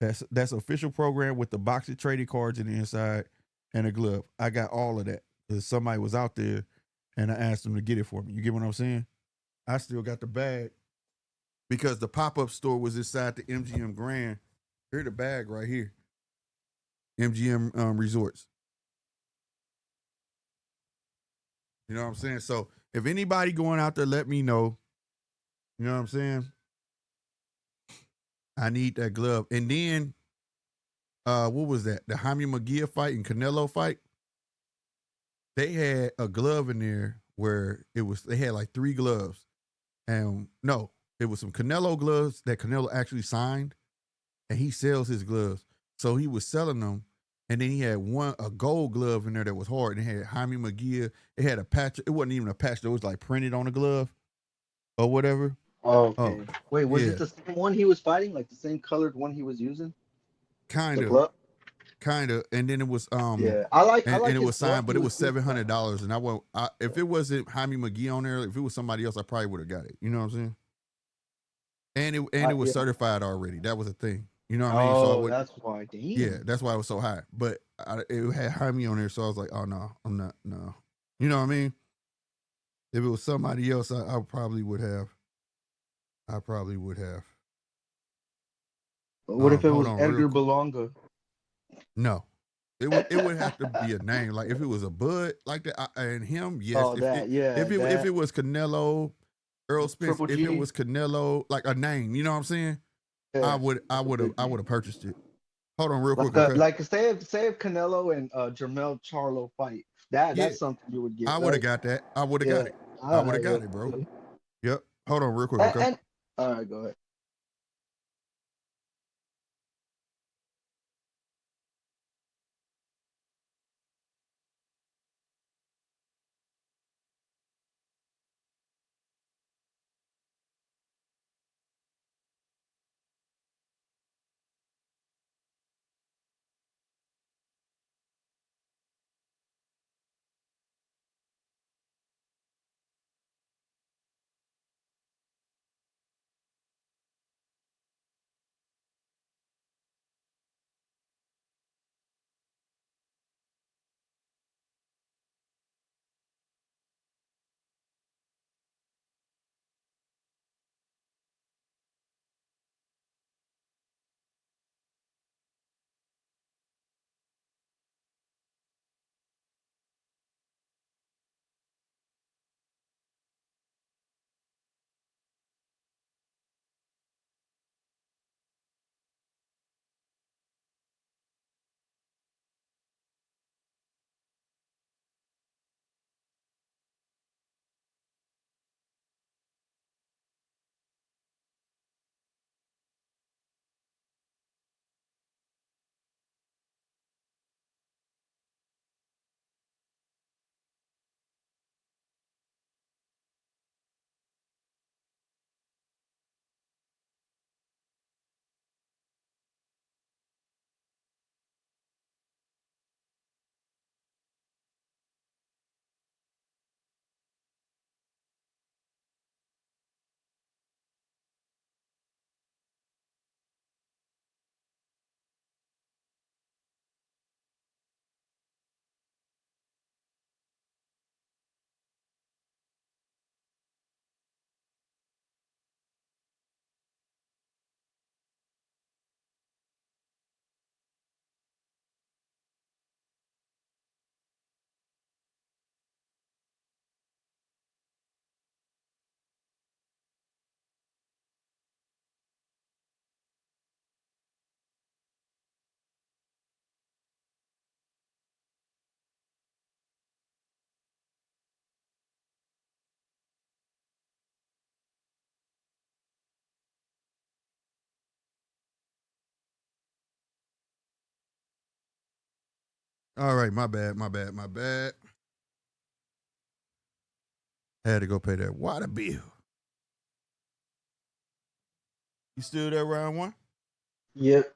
That's official program with the box of trading cards in the inside and a glove. I got all of that because somebody was out there, and I asked them to get it for me. You get what I'm saying? I still got the bag because the pop-up store was inside the MGM Grand. Here's the bag right here. MGM Resorts. You know what I'm saying? So if anybody going out there, let me know. You know what I'm saying? I need that glove. And then, what was that? The Jaime Magia fight and Canelo fight. They had a glove in there where they had like 3 gloves. And no, it was some Canelo gloves that Canelo actually signed. And he sells his gloves. So he was selling them. And then he had a gold glove in there that was hard. And it had Jaime Magia. It had a patch. It wasn't even a patch. It was like printed on the glove or whatever. Okay. Wait, was yeah. it the same one he was fighting? Like the same colored one he was using? Kind The of. glove? Kind of. And then it was Yeah. I like and it his was signed, glove. but He it was good. $700. And if it wasn't Jaime Magia on there, if it was somebody else, I probably would have got it. You know what I'm saying? And it was Yeah. certified already. That was a thing. You know what I mean? So that's why. Damn. yeah, that's why it was so high. But it had Jaime on there, so I was like, oh no, I'm not. No, you know what I mean? If it was somebody else, I probably would have. I probably would have. What if it Hold was on, Edgar real quick. Belonga? No, it would have to be a name. Like if it was a Bud like that, and him, yes. Oh, If it was Canelo, Earl Spence, Triple if it G? was Canelo, like a name, you know what I'm saying? Yeah. I would have purchased it. Hold on, real quick, Like, okay? like say if Canelo and Jermell Charlo fight, that's something you would get. I would have got that. I would have got it. I would have got it, bro. Yep. Hold on, real quick, okay? And all right, go ahead. All right, my bad. Had to go pay that water bill. You still there, round one? Yep.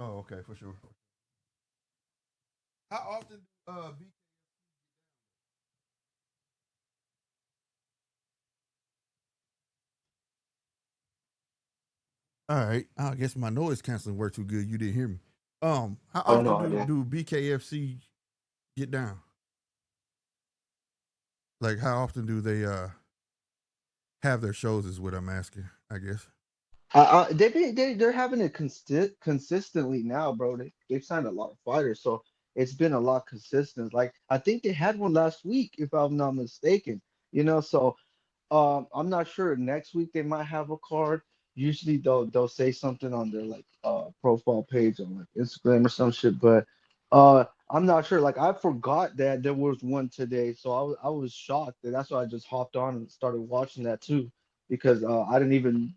Oh, okay, for sure. How often All right. I guess my noise canceling worked too good. You didn't hear me. How Oh no, often I did. do BKFC get down? Like how often do they have their shows is what I'm asking, I guess. They're having it consistently now, bro. They've signed a lot of fighters, so it's been a lot consistent. Like I think they had one last week, if I'm not mistaken. So I'm not sure. Next week they might have a card. Usually they'll say something on their like profile page on like Instagram or some shit, but I'm not sure. Like I forgot that there was one today, so I was shocked. That's why I just hopped on and started watching that too, because I didn't even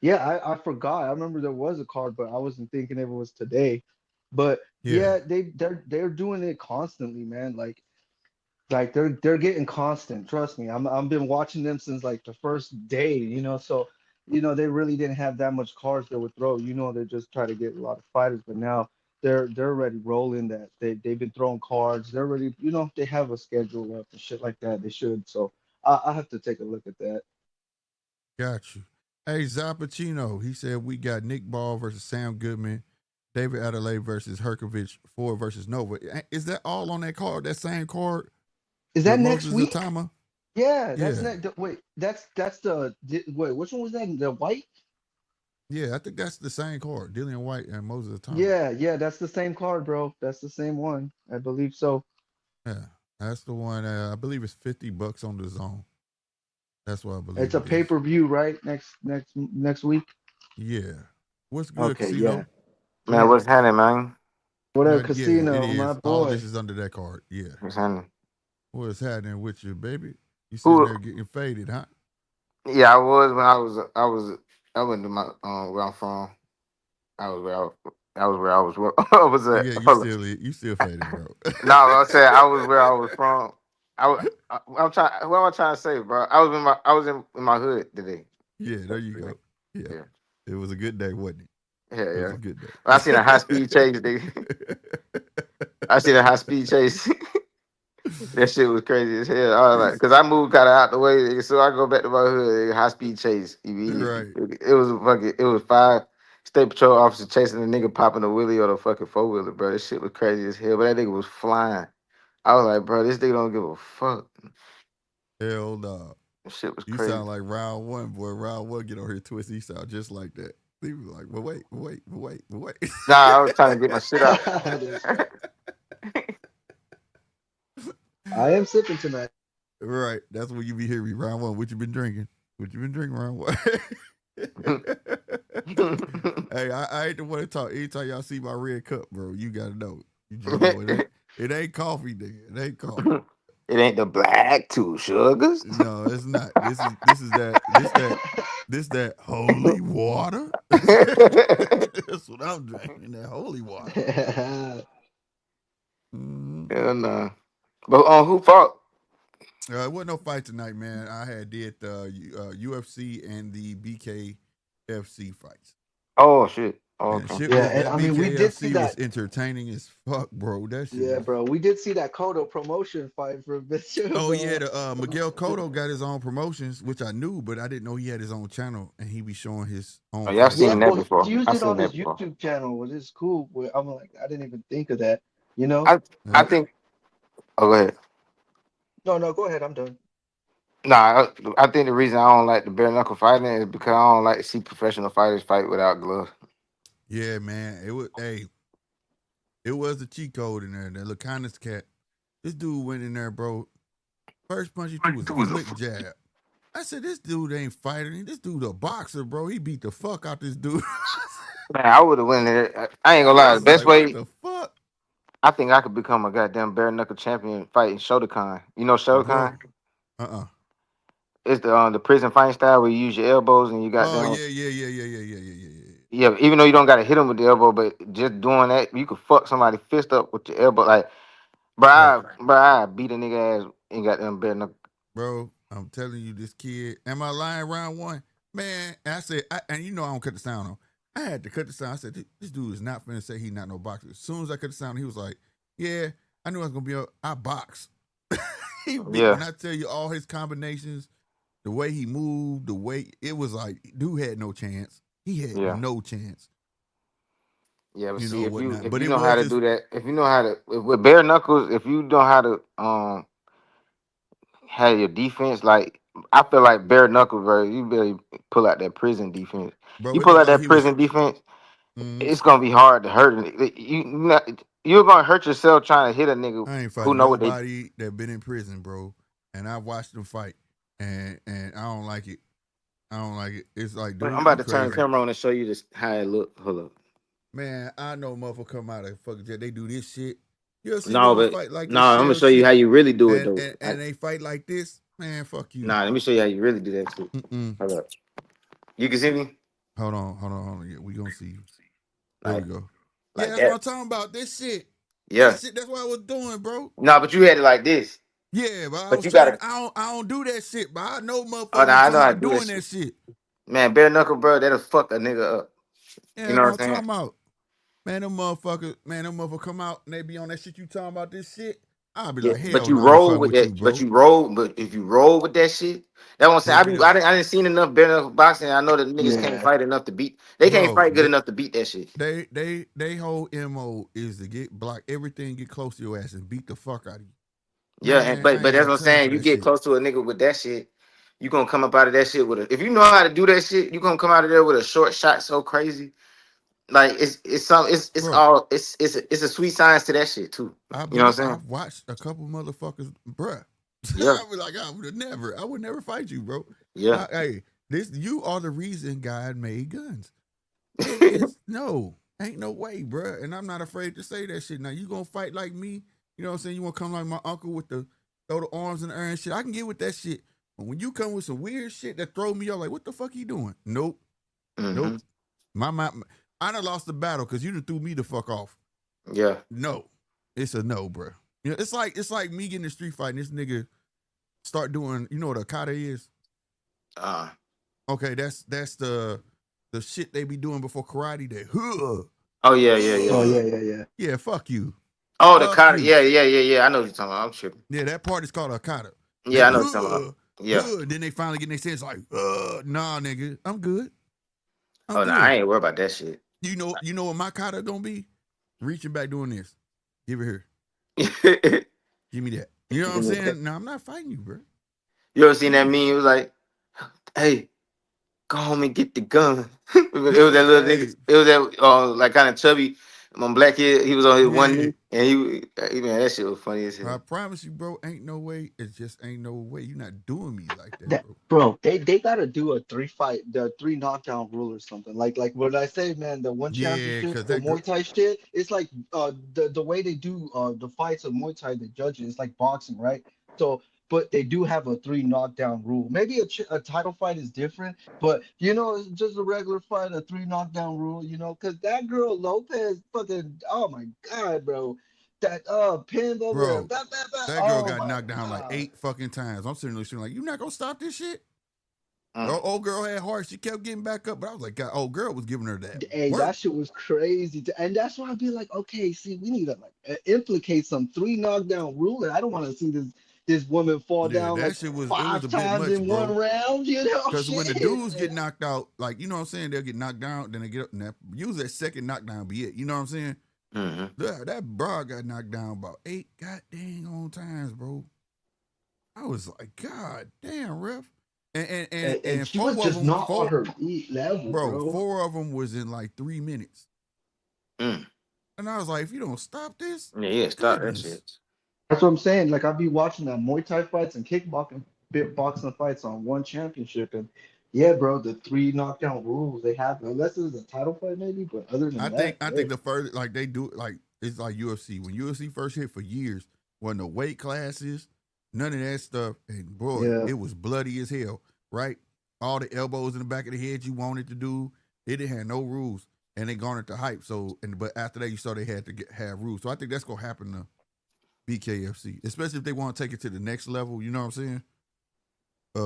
yeah, I forgot. I remember there was a card, but I wasn't thinking it was today. But Yeah. yeah, they're doing it constantly, man. Like they're getting constant. Trust me. I've been watching them since like the first day, so they really didn't have that much cards they would throw. They just try to get a lot of fighters, but now they're already rolling that. They've been throwing cards. They're already, they have a schedule up and shit like that. They should. So I have to take a look at that. Got you. Hey, Zappuccino, he said we got Nick Ball versus Sam Goodman, David Adelaide versus Herkovich, Ford versus Nova. Is that all on that card? That same card Is with that next Moses week? Atama? Yeah, that's Yeah. not. Wait, that's wait. Which one was that? The white? Yeah, I think that's the same card. Dillian White and Moses Atama. Yeah, that's the same card, bro. That's the same one. I believe so. Yeah. That's the one. I believe it's $50 on the zone. That's what I It's believe a it is. pay-per-view, right? Next week. Yeah. What's good, Okay, yeah, Casino? Man, yeah. what's happening, man? What up, Yeah, it Casino, my is. All this boy? is under that card. Yeah. What's happening? What's happening with you, baby? You sitting Who? there getting faded, huh? Yeah, I was when I went to my where I'm from. I was where I was where I was I was at. Yeah, Hold you still faded, bro. no, I said I was where I was from. I'm trying. What am I trying to say, bro? I was in my hood today. Yeah, there you go. Yeah, Yeah, it was a good day, wasn't it? yeah, It was yeah. a good I seen a high speed chase. I seen a high speed chase. That shit was crazy as hell. I was like, cause I moved kind of out the way, so I go back to my hood. High speed chase immediately. Right. It was fucking. It was five state patrol officers chasing a nigga popping a wheelie or the fucking four wheeler, bro. This shit was crazy as hell. But that nigga was flying. I was like, bro, this nigga don't give a fuck. Hell no. This shit was You crazy. sound like round one, boy. Round one, get on here, twist. He sound just like that. He was like, well, wait. Nah, I was trying to get my shit out. I am sipping tonight. Right. That's when you be hearing me. Round one. What you been drinking? What you been drinking round one? Hey, I ain't the one to talk. Anytime y'all see my red cup, bro, you gotta know. You just know it ain't coffee, nigga. It ain't coffee. It ain't the black two sugars. No, it's not. This that holy water. That's what I'm drinking. That holy water. Mm-hmm. Hell no. But who fought? It wasn't no fight tonight, man. I had did the UFC and the BKFC fights. Oh shit. Oh, And okay. shit Yeah, was and that I mean we did see BKFC was that. entertaining as fuck, bro. That shit Yeah, was. bro, we did see that Kodo promotion fight for a bit too, Oh yeah, bro. the Miguel Cotto got his own promotions, which I knew, but I didn't know he had his own channel and he be showing his Oh, own yeah, I fights Yeah, seen on that well, there. he before. used I it seen on that his before. YouTube channel, which is cool. I'm like, I didn't even think of that, you know? I Yeah. think. Oh, go ahead. No, go ahead. I'm done. Nah, I think the reason I don't like the bare knuckle fighting is because I don't like to see professional fighters fight without gloves. Yeah, man. It was a cheat code in there. That Lacanis cat. This dude went in there, bro. First punch he threw was a flick jab. I said, this dude ain't fighting. This dude a boxer, bro. He beat the fuck out this dude. Man, I would have won there. I ain't gonna I lie. The was best like, what way the fuck? I think I could become a goddamn bare knuckle champion fighting Shotokan. You know Bro. Shotokan? Uh-uh. It's the prison fighting style where you use your elbows and you got Oh, them. yeah. Yeah, even though you don't gotta hit them with the elbow, but just doing that, you could fuck somebody fist up with your elbow. Like, Right. I beat a nigga ass and got them bare knuckle. Bro, I'm telling you, this kid, am I lying round one? Man, and I said, and you know I don't cut the sound on. I had to cut the sound. I said, this dude is not finna say he not no boxer. As soon as I cut the sound, he was like, yeah, I knew I was gonna be I box. When I tell you all his combinations, the way he moved, the way it was like, dude had no chance. He had no chance. Yeah, but You see, know if whatnot. you But it know how was to just, do that, if you know how to with bare knuckles, if you know how to have your defense, like I feel like bare knuckles, bro, you better pull out that prison defense. bro, You it pull looked out like that he was. prison defense, Mm, it's gonna be hard to hurt you're gonna hurt yourself trying to hit a nigga I ain't who fighting know what they. nobody that been in prison, bro. And I watched them fight, and I don't like it. I don't like it. It's like, I'm dude, about you to turn the crazy. camera on and show you this how it look. Hold up. Man, I know motherfucker come out of fucking jail. They do this shit. You ever see No, brothers but fight like no, this I'm gonna shell show you shit? how you really do it And though. and they fight like this? Man, fuck you. Nah, let me show you how you really do that shit. Mm-mm. Hold up. You can see me? Hold on. Yeah, we gonna see you. There we Like go. Yeah, like that's what I'm that. talking about. This shit. Yeah. That's what I was doing, bro. No, but you had it like this. Yeah, but I But was you trying. gotta. I don't do that shit. But I know Oh motherfuckers no, be I know talking how to about do that doing that shit. shit. Man, bare knuckle, bro, that'll fuck a nigga up. Yeah, You that's know what what I'm I'm saying? talking about. Man, them motherfuckers come out and they be on that shit you talking about this shit. I'll be Yeah, like, but hell you no, I ain't roll fucking with with that. you, But bro. you roll. But if you roll with that shit, that's what I'm saying. Heck yeah. I didn't seen enough bare knuckle boxing. I know that niggas can't Yeah. fight enough to beat. They can't Bro, fight good enough to beat that shit. they whole MO is to block everything, get close to your ass and beat the fuck out of you. Yeah, Man, I but ain't that's what got I'm time for saying. You that get shit. close to a nigga with that shit, you gonna come up out of that shit with a. If you know how to do that shit, you gonna come out of there with a short shot so crazy. Like it's Bro, all it's a sweet science to that shit too. You know what I'm saying? I've watched a couple motherfuckers, bruh. Yeah, I was like, I would never fight you, bro. yeah. Hey, you are the reason God made guns. It's no, ain't no way, bruh. And I'm not afraid to say that shit. Now you gonna fight like me? You know what I'm saying? You wanna come like my uncle with the throw the arms in the air and shit? I can get with that shit. But when you come with some weird shit that throw me off, like what the fuck you doing? Nope, Hmm. nope. My I done lost the battle because you done threw me the fuck off. Yeah. No, it's a no, bruh. You know, it's like me getting in a street fight and this nigga start doing. You know what a kata is? Uh, Okay, that's the shit they be doing before karate. That huh. oh yeah. Oh yeah. Yeah, fuck you. Oh, the Fuck cotton. you. Yeah. I know what you're talking about. I'm tripping. Yeah, that part is called a kata. Yeah, That I know what you're talking about. Yeah. then they finally get their sense like, nah, nigga, I'm good. I'm Oh no, I good. ain't worried about that shit. You know what my kata gonna be? Reaching back doing this. Give it here. Give me that. You know what I'm saying? No, I'm not fighting you, bro. You ever seen that meme? It was like, hey, go home and get the gun. It was that little Hey, nigga. It was that like kind of chubby, black kid. He was on his one yeah. knee, and man, that shit was funny as I hell. promise you, bro, ain't no way. It just ain't no way. You're not doing me like that, That bro. bro, they gotta do a the three knockdown rule or something. Like what I say, man, the one Yeah, championship, cause the that girl, Muay Thai shit, it's like the way they do the fights of Muay Thai, the judges, it's like boxing, right? So but they do have a three knockdown rule. Maybe a title fight is different, but you know, it's just a regular fight, a three knockdown rule, you know, because that girl Lopez fucking oh my god, bro. That pinned over there. bro, Bah, bah, bah. that girl Oh got my knocked down like god. 8 fucking times. I'm sitting there shooting like, you not gonna stop this shit? Mm. Old girl had heart. She kept getting back up, but I was like, God, old girl was giving her that Hey, work. that shit was crazy. And that's why I'd be like, okay, see, we need to like implicate some three knockdown rule. And I don't want to see this woman fall Yeah, down that like shit it was five a bit times much, in one bro. round. You know, Because when the shit. dudes get knocked out, like, you know what I'm saying? They'll get knocked down, then they get up, and usually that second knockdown be it. You know what I'm saying? Hmm. That broad got knocked down about 8 goddamn on times, bro. I was like, God damn, ref. And And she was just not on her level, bro, bro. 4 of them was in like 3 minutes. Mm. And I was like, if you don't stop this, Yeah, stop that goodness. shit. That's what I'm saying. Like I'd be watching that Muay Thai fights and kickboxing boxing fights on one championship, and yeah, bro, the three knockdown rules they have, unless it's a title fight, maybe. But other than that, I think hey, the first like they do like it's like UFC. When UFC first hit for years, wasn't no weight classes, none of that stuff. And boy, yeah. it was bloody as hell, right? All the elbows in the back of the head you wanted to do, it didn't have no rules. And they garnered the hype. So but after that you saw they had to have rules. So I think that's gonna happen to BKFC, especially if they want to take it to the next level, you know what I'm saying?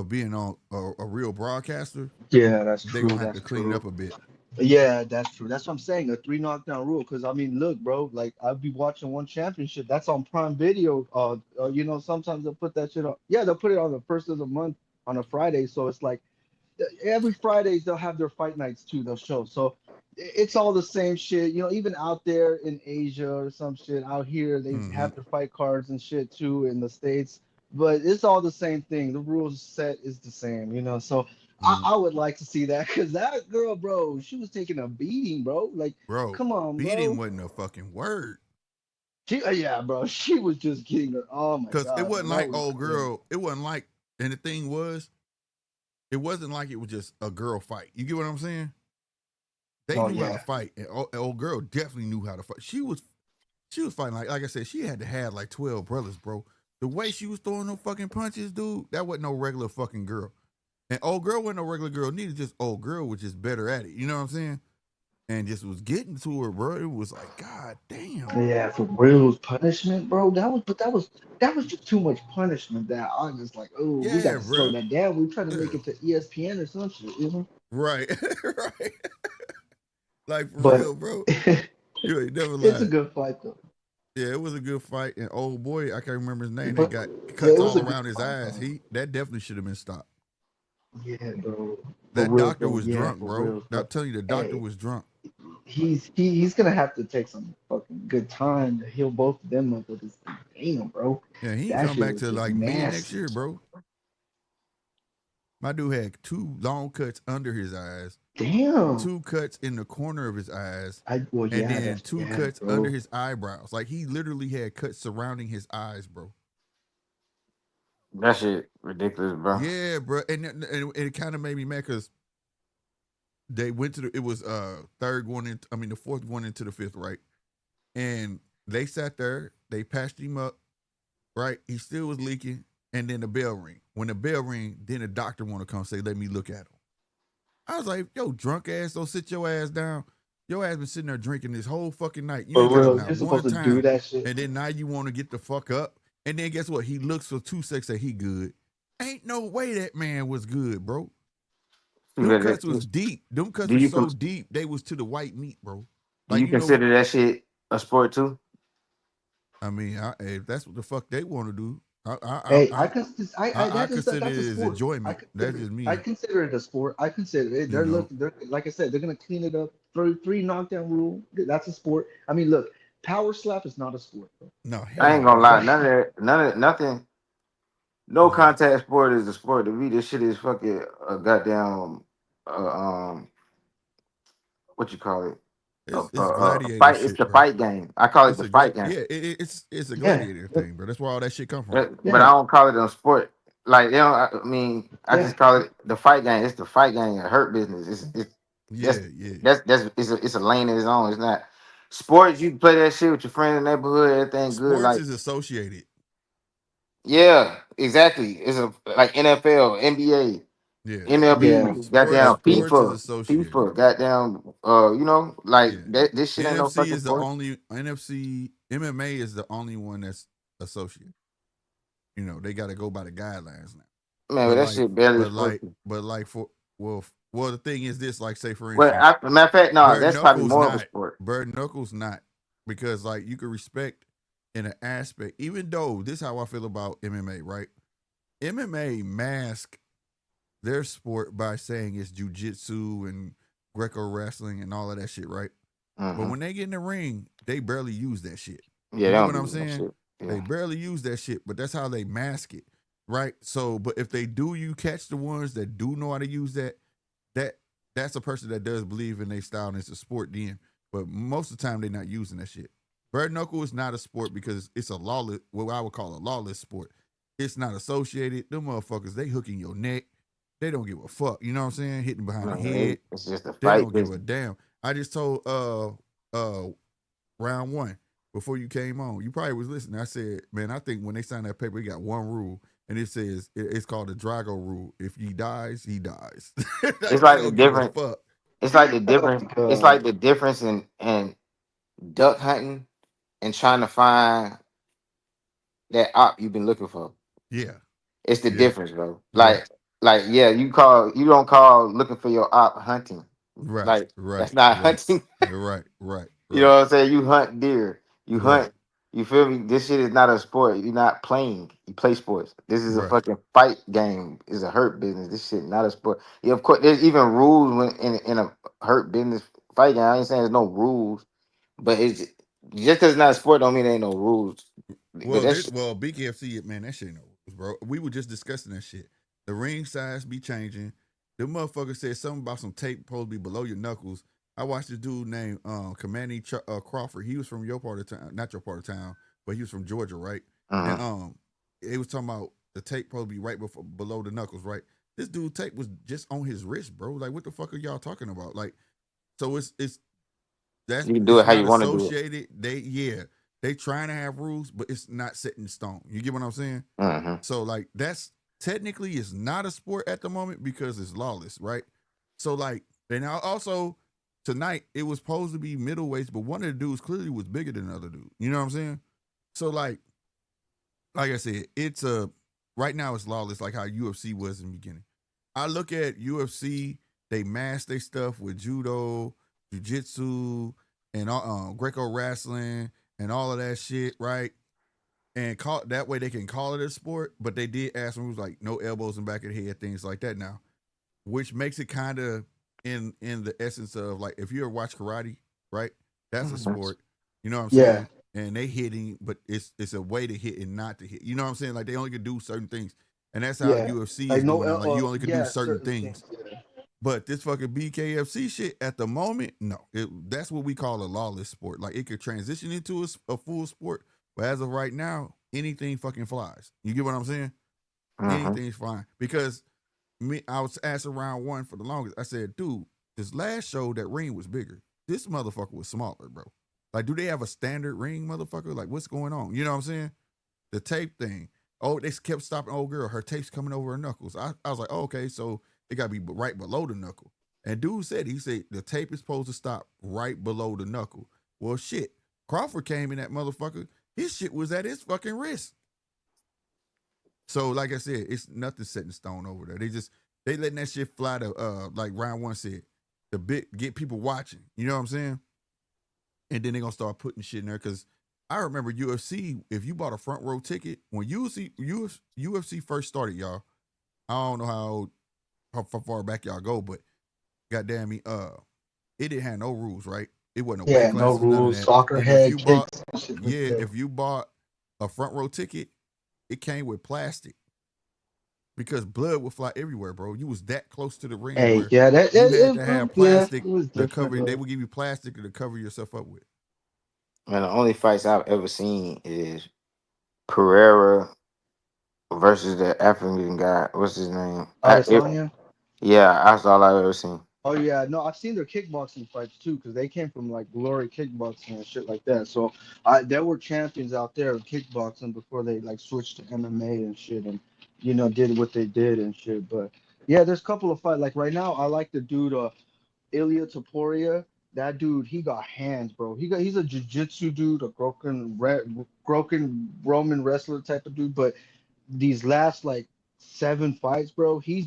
being on a real broadcaster, Yeah, that's they're true. gonna have That's to clean it true. up a bit. Yeah, that's true. That's what I'm saying. A 3 knockdown rule. Because I mean, look, bro. Like I'll be watching one championship. That's on Prime Video. Sometimes they'll put that shit on. Yeah, they'll put it on the first of the month on a Friday. So it's like every Fridays they'll have their fight nights too. They'll show. So it's all the same shit. Even out there in Asia or some shit. Out here they Hmm. have their fight cards and shit too in the States. But it's all the same thing. The rules set is the same. So I would like to see that because that girl, bro, she was taking a beating, bro. Like, Bro, come on, beating bro. wasn't a fucking word. Yeah, bro. She was just getting her. Oh my Cause it god, man, wasn't that like was old crazy. girl. It wasn't like, and the thing was, it wasn't like it was just a girl fight. You get what I'm saying? They Oh knew how to yeah, fight, and old girl definitely knew how to fight. She was fighting like I said, she had to have like 12 brothers, bro. The way she was throwing them fucking punches, dude, that wasn't no regular fucking girl. And old girl wasn't no regular girl, neither. Just old girl was just better at it. You know what I'm saying? And just was getting to her, bro. It was like, God damn. yeah. For real punishment, bro. That was just too much punishment. That I was like, oh, we got Yeah, to slow bro. that down. We're trying to make it to ESPN or some shit. Right. Right. Like for But real, bro. it's You ain't never a lied. good fight though. Yeah, it was a good fight. And old boy, I can't remember his name. They But got yeah, cuts it was all a good around his fight eyes. though. That definitely should have been stopped. Yeah, bro. For That real doctor though. was Yeah, drunk, for bro. real. I'm But telling you, the doctor hey, was drunk. he's gonna have to take some fucking good time to heal both of them up with this thing. Damn, bro. Yeah, he ain't That come shit back was to just like mid next nasty. year, bro. My dude had 2 long cuts under his eyes, Damn. 2 cuts in the corner of his eyes, Well, and yeah, then that's 2 yeah, cuts under bro. his eyebrows. Like he literally had cuts surrounding his eyes, bro. That shit ridiculous, bro. Yeah, bro. And it kind of made me mad because they went to it was the fourth going into the fifth, right? And they sat there, they patched him up, right? He still was leaking, and then the bell ring. When the bell ring, then the doctor want to come say, let me look at him. I was like, yo, drunk ass, don't sit your ass down. Your ass been sitting there drinking this whole fucking night. You For ain't got up real, not you're supposed one to do time. that shit. And then now you want to get the fuck up. And then guess what? He looks for 2 seconds that he good. Ain't no way that man was good, bro. Them cuts was deep. Them cuts Do were you so deep, they was to the white meat, bro. do Like, you you know what? consider that shit a sport too? I mean, if that's what the fuck they want to do, Hey, I can, I that is consider that's a it as sport. enjoyment. That's just I me, consider it a sport. I consider it. you know. They're like I said, they're gonna clean it up. Three knockdown rule. That's a sport. I mean, look, power slap is not a sport, bro. No, I hell ain't no. gonna lie. Right? Nothing. No No. contact sport is a sport to me. This shit is fucking a goddamn what you call it? It's A gladiator fight. It's shit, the bro. fight game. I call it It's the a fight game. it's a Yeah, gladiator thing, bro. That's where all that shit come from. But I yeah, don't call it a sport. Like I mean, I yeah. just call it the fight game. It's the fight game. A hurt business. It's Yeah, yeah. it's a lane of its own. It's not sports. You can play that shit with your friends in the neighborhood. Everything good. Sports Like is associated. yeah, exactly. It's a like NFL, NBA, Yeah. Yeah, MLB, goddamn Sports is FIFA, associated. FIFA, goddamn. Like Yeah. that. This shit ain't no NFC fucking is the sport. only NFC MMA is the only one that's associated. You know, they got to go by the guidelines now. Man, but But that like, shit barely but supposed like, to. but like for well, the thing is this. Like, say for Well, instance, matter of fact, no, Bird that's probably Knuckles more of a not. sport. Bird Knuckles not because like you can respect in an aspect. Even though this is how I feel about MMA, right? MMA mask their sport by saying it's jujitsu and Greco wrestling and all of that shit, right? But Hmm. when they get in the ring, they barely use that shit. Yeah, You they get don't what be I'm doing that saying? shit. They Yeah. barely use that shit, but that's how they mask it, right? So, but if they do, you catch the ones that do know how to use that that's a person that does believe in their style and it's a sport then. But most of the time, they're not using that shit. Bird knuckle is not a sport because it's a lawless, what I would call a lawless sport. It's not associated. Them motherfuckers, they hooking your neck. They don't give a fuck. You know what I'm saying? Hitting behind the Man, head. it's just a They fight don't give a business. damn. I just told round one before you came on. You probably was listening. I said, man, I think when they signed that paper, he got one rule, and it says it's called the Drago rule. If he dies, he dies. It's Like they like the don't give a difference. fuck. It's like the Oh difference. my It's god. like the difference in duck hunting and trying to find that op you've been looking for. Yeah, It's the yeah, difference, bro. yeah. Like like yeah, you don't call looking for your op hunting. Right, Like right, that's not right, hunting. right, right, You know right, what I'm saying? You hunt deer. You right, hunt. You feel me? This shit is not a sport. You're not playing. You play sports. This is a right. fucking fight game. It's a hurt business. This shit not a sport. Yeah, of course. There's even rules when in a hurt business fight game. I ain't saying there's no rules, but it's just because it's not a sport don't mean there ain't no rules. But that's Well, BKFC, man, that shit ain't no rules, bro. We were just discussing that shit. The ring size be changing. The motherfucker said something about some tape supposed to be below your knuckles. I watched this dude named Commanding Crawford. He was from your part of town, not your part of town, but he was from Georgia, right? And it was talking about the tape supposed to be right below the knuckles, right? This dude tape was just on his wrist, bro. Like, what the fuck are y'all talking about? Like, so you can do it's it how you not want to do it. associated. They trying to have rules, but it's not set in stone. You get what I'm saying? Mm-hmm. So like that's technically it's not a sport at the moment because it's lawless, right? So like, and also tonight it was supposed to be middleweights, but one of the dudes clearly was bigger than the other dude. You know what I'm saying? So like I said, it's right now it's lawless, like how UFC was in the beginning. I look at UFC, they mask their stuff with judo, jiu-jitsu, and Greco wrestling and all of that shit, right? And that way they can call it a sport, but they did ask them, it was like no elbows in back of the head, things like that now, which makes it kind of in the essence of like if you ever watch karate, right? That's a sport, you know what I'm Yeah. saying? And they hitting, but it's a way to hit and not to hit. You know what I'm saying? Like they only can do certain things, and that's how Yeah. UFC Like is no, doing now. Like you only can do yeah, certain things. Yeah. But this fucking BKFC shit at the moment, no, that's what we call a lawless sport. Like it could transition into a full sport, but as of right now, anything fucking flies. You get what I'm saying? Anything's fine because I was asked around one for the longest. I said, dude, this last show that ring was bigger. This motherfucker was smaller, bro. Like, do they have a standard ring, motherfucker? Like, what's going on? You know what I'm saying? The tape thing. Oh, they kept stopping old girl. Her tape's coming over her knuckles. I was like, oh, okay, so it got to be right below the knuckle. And dude said, the tape is supposed to stop right below the knuckle. Well, shit. Crawford came in that motherfucker. His shit was at his fucking wrist. So, like I said, it's nothing set in stone over there. They letting that shit fly to like round one said, get people watching. You know what I'm saying? And then they're gonna start putting shit in there because I remember UFC, if you bought a front row ticket, when UFC first started, y'all, I don't know how far back y'all go, but goddamn me, it didn't have no rules, right? It wasn't no weight Yeah, no classes, none of rules, that. soccer And if head you bought, kicks. Shit like that. if you bought a front row ticket, it came with plastic because blood would fly everywhere, bro. You was that close to the ring Hey, where yeah, you had to have plastic it was to different, cover. They bro. would give you plastic to cover yourself up with. Man, the only fights I've ever seen is Pereira versus the African guy. What's his name? Adesanya. Yeah, that's all I've ever seen. Oh yeah, no, I've seen their kickboxing fights too, because they came from like Glory Kickboxing and shit like that. So there were champions out there of kickboxing before they like switched to MMA and shit, and did what they did and shit. But yeah, there's a couple of fights. Like right now, I like the dude Ilya Taporia. That dude, he got hands, bro. He's a jiu-jitsu dude, a broken Roman wrestler type of dude. But these last like 7 fights, bro, he's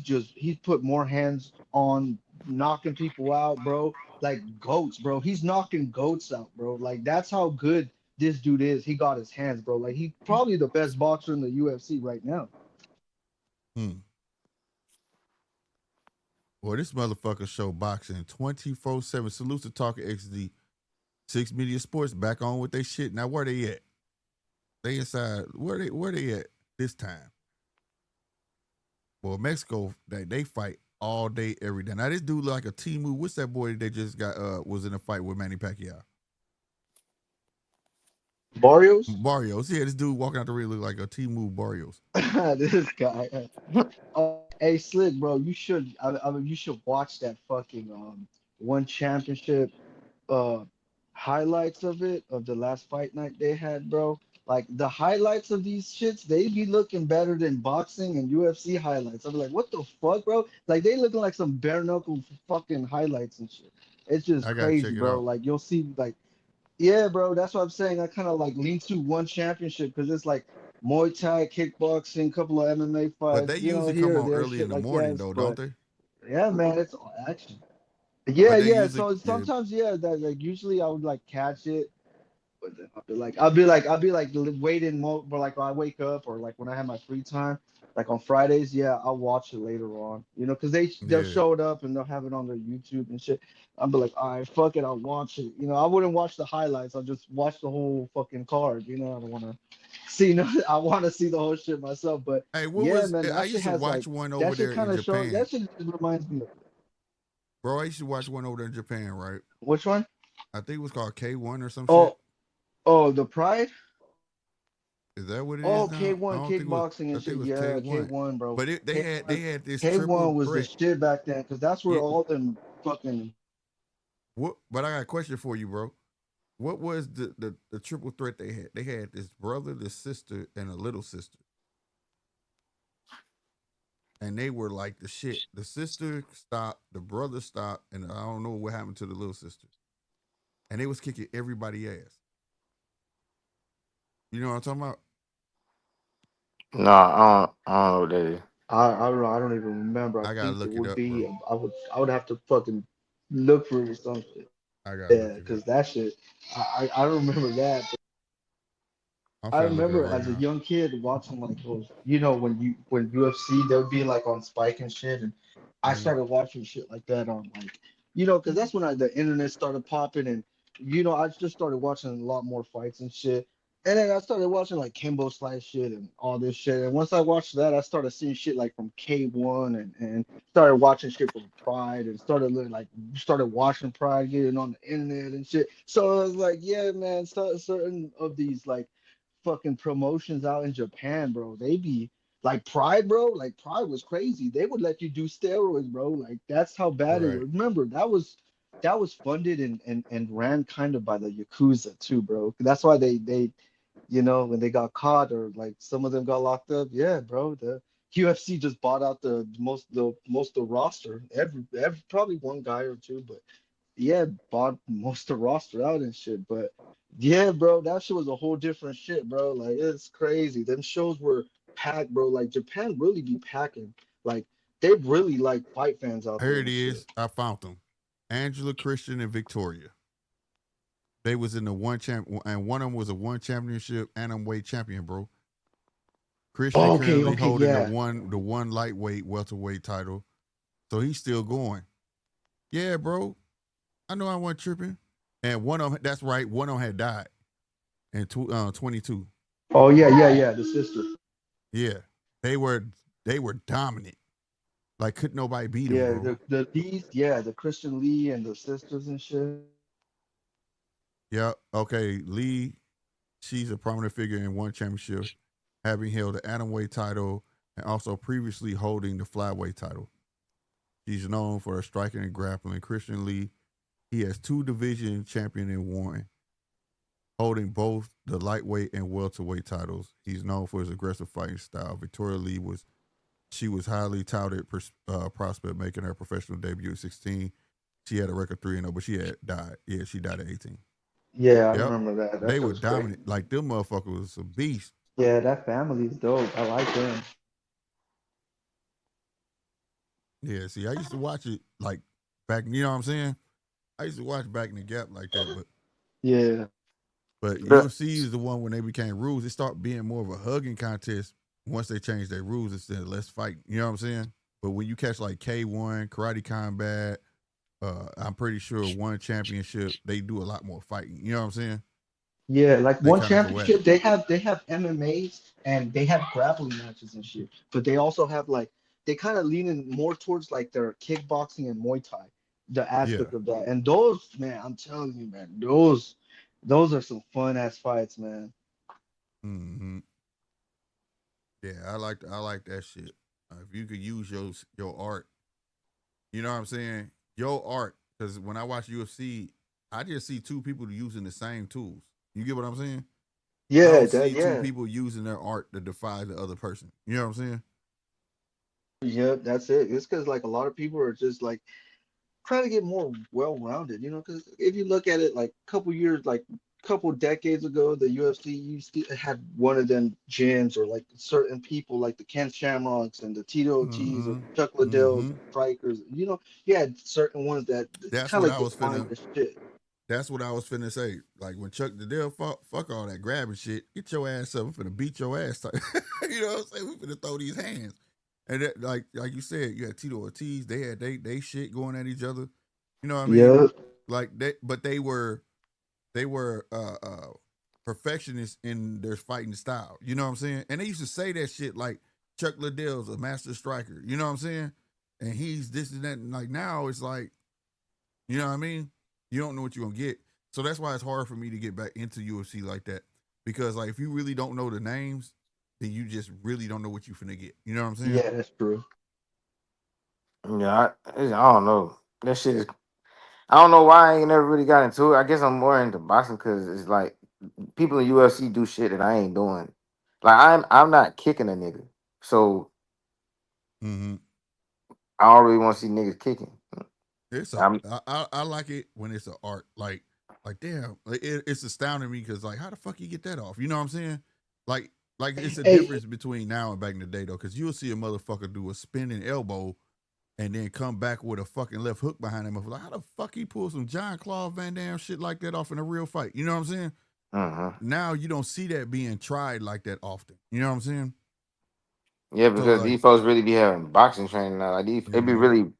put more hands on knocking people out, bro. Like goats, bro. He's knocking goats out, bro. Like that's how good this dude is. He got his hands, bro. Like he's probably the best boxer in the UFC right now. Hmm. Well, this motherfucker show boxing 24/7. Salute to Talker XD. Six Media Sports back on with their shit. Now where they at? They inside. Where they at this time? Well, Mexico, they fight all day, every day. Now this dude like a Timu. What's that boy that they just got was in a fight with Manny Pacquiao? Barrios? Barrios. Yeah, this dude walking out the ring look like a Timu Barrios. This guy. Hey, Slick, bro, you should. I mean, you should watch that fucking one championship uh highlights of it of the last fight night they had, bro. Like the highlights of these shits, they be looking better than boxing and UFC highlights. I'm like, what the fuck, bro? Like they looking like some bare knuckle fucking highlights and shit. It's just I gotta crazy, check it bro. out. Like you'll see, like yeah, bro. That's what I'm saying. I kind of like lean to one championship because it's like Muay Thai, kickboxing, couple of MMA But fights, they you know, usually come here or on there, early in shit the like morning that. though, don't But they? yeah, man, it's all action. Yeah, But they yeah. usually So yeah. sometimes, yeah, that like usually I would like catch it, but then I'll be like waiting more, but like when I wake up or like when I have my free time, like on Fridays, yeah, I'll watch it later on, you know, because they'll Yeah. show it up and they'll have it on their YouTube and shit. I'll be like, all right, fuck it, I'll watch it. You know, I wouldn't watch the highlights. I'll just watch the whole fucking card. You know, I don't want to see, no, I want to see the whole shit myself. But Hey, what yeah, was man, I that shit used to has watch like one over that shit there in kind of shows. Japan. That shit just reminds me of Bro, I used to watch one over there in Japan, right? which one? I think it was called K1 or some shit. Oh, oh, the Pride. Is that what it is Oh, now? I K1 don't think it was. kickboxing I and think it shit. was Yeah, K1. K1, bro. But they K1, had this K1 triple was the threat. shit back then, because that's where Yeah. all them fucking. What? But I got a question for you, bro. What was the triple threat they had? They had this brother, this sister, and a little sister, and they were like the shit. The sister stopped, the brother stopped, and I don't know what happened to the little sister. And they was kicking everybody ass. You know what I'm talking about? No, I don't know what that is. I don't know. I don't even remember. I I gotta think it look it would up, be. bro. I would have to fucking look for it or something. I gotta Yeah, look it because up. that shit. I don't remember that. I'm I finna look it up remember right as a now. young kid watching like those, you know, when UFC they would be like on Spike and shit, and I Mhm. started watching shit like that on like, you know, because that's when the internet started popping, and you know I just started watching a lot more fights and shit, and then I started watching like Kimbo Slice shit and all this shit, and once I watched that, I started seeing shit like from K1 and started watching shit from Pride and started watching Pride getting on the internet and shit. So I was like, yeah, man, certain of these like fucking promotions out in Japan, bro. They be like Pride, bro. Like Pride was crazy. They would let you do steroids, bro. Like that's how bad it Right. was. Remember, that was funded and ran kind of by the Yakuza too, bro. That's why they you know when they got caught or like some of them got locked up. Yeah, bro. The UFC just bought out the roster. Every probably one guy or two, but yeah, bought most of the roster out and shit. But yeah, bro, that shit was a whole different shit, bro. Like it's crazy. Them shows were packed, bro. Like Japan really be packing. Like they really like fight fans out there Here it and shit. is. I found them. Angela, Christian, and Victoria. They was in the one champ, and one of them was a one championship atomweight champion, bro. Christian Okay, currently okay, holding yeah. the one lightweight welterweight title, so he's still going. Yeah, bro. I know I wasn't tripping. And one of them, that's right, one of them had died in 22. Oh yeah, yeah, yeah. The sister. Yeah, they were they were dominant. Like couldn't nobody beat them, Yeah, bro. the these, yeah, the Christian Lee and the sisters and shit. Yeah, okay. Lee, she's a prominent figure in one championship, having held the atomweight title and also previously holding the flyweight title. She's known for her striking and grappling. Christian Lee, he has two division champion in one, holding both the lightweight and welterweight titles. He's known for his aggressive fighting style. Victoria Lee was highly touted prospect, making her professional debut at 16. She had a record 3-0, but she had died. Yeah, she died at 18. Yeah, I Yep, remember that. That they shit were was crazy. dominant. Like them motherfuckers was a beast. Yeah, that family's dope. I like them. Yeah, see, I used to watch it like back. You know what I'm saying? I used to watch back in the gap like that, Yeah. but The, UFC is the one when they became rules. It started being more of a hugging contest once they changed their rules instead of let's fight. You know what I'm saying? But when you catch like K1, Karate Combat, I'm pretty sure one championship, they do a lot more fighting. You know what I'm saying? Yeah, like They one kind of go at it. championship, they have MMAs and they have grappling matches and shit. But they also have like they kind of lean in more towards like their kickboxing and Muay Thai, the Yeah. aspect of that. And those, man, I'm telling you, man, those are some fun ass fights, man. hmm Yeah, I like that shit. If you could use your art, you know what I'm saying? Your art, because when I watch UFC, I just see two people using the same tools. You get what I'm saying? I Yeah, don't that see two yeah. people using their art to defy the other person. You know what I'm saying? Yep, that's it. It's because like a lot of people are just like trying to get more well-rounded, you know, because if you look at it like a couple years, like couple decades ago, the UFC used to had one of them gyms or like certain people like the Ken Shamrocks and the Tito T's or Mm-hmm. Chuck Liddell's Mm-hmm. strikers. You know, he had certain ones that That's kind what of I like was defined finna. the shit. That's what I was finna say. Like when Chuck Liddell fuck all that grabbing shit. Get your ass up. I'm finna beat your ass. Type. You know what I'm saying? We finna throw these hands. And that, like you said, you had Tito Ortiz. They had they shit going at each other. You know what I mean? Yeah, Like but they were perfectionists in their fighting style. You know what I'm saying? And they used to say that shit like Chuck Liddell's a master striker. You know what I'm saying? And he's this and that. And like now it's like, you know what I mean? You don't know what you're gonna get. So that's why it's hard for me to get back into UFC like that. Because like if you really don't know the names, then you just really don't know what you finna get. You know what I'm saying? yeah, that's true. Yeah, I don't know. That shit is. I don't know why I ain't never really got into it. I guess I'm more into boxing because it's like people in UFC do shit that I ain't doing. Like I'm not kicking a nigga, so Mm-hmm. I don't really want to see niggas kicking. I'm I like it when it's an art. Like damn, like it's astounding me because like how the fuck you get that off? You know what I'm saying? Like it's a Hey, difference between now and back in the day though, because you'll see a motherfucker do a spinning elbow and then come back with a fucking left hook behind him. Like how the fuck he pull some John Claude Van Damme shit like that off in a real fight? You know what I'm saying? Now you don't see that being tried like that often. You know what I'm saying? yeah, So because like, these folks really be having boxing training now. Like they be mm-hmm, really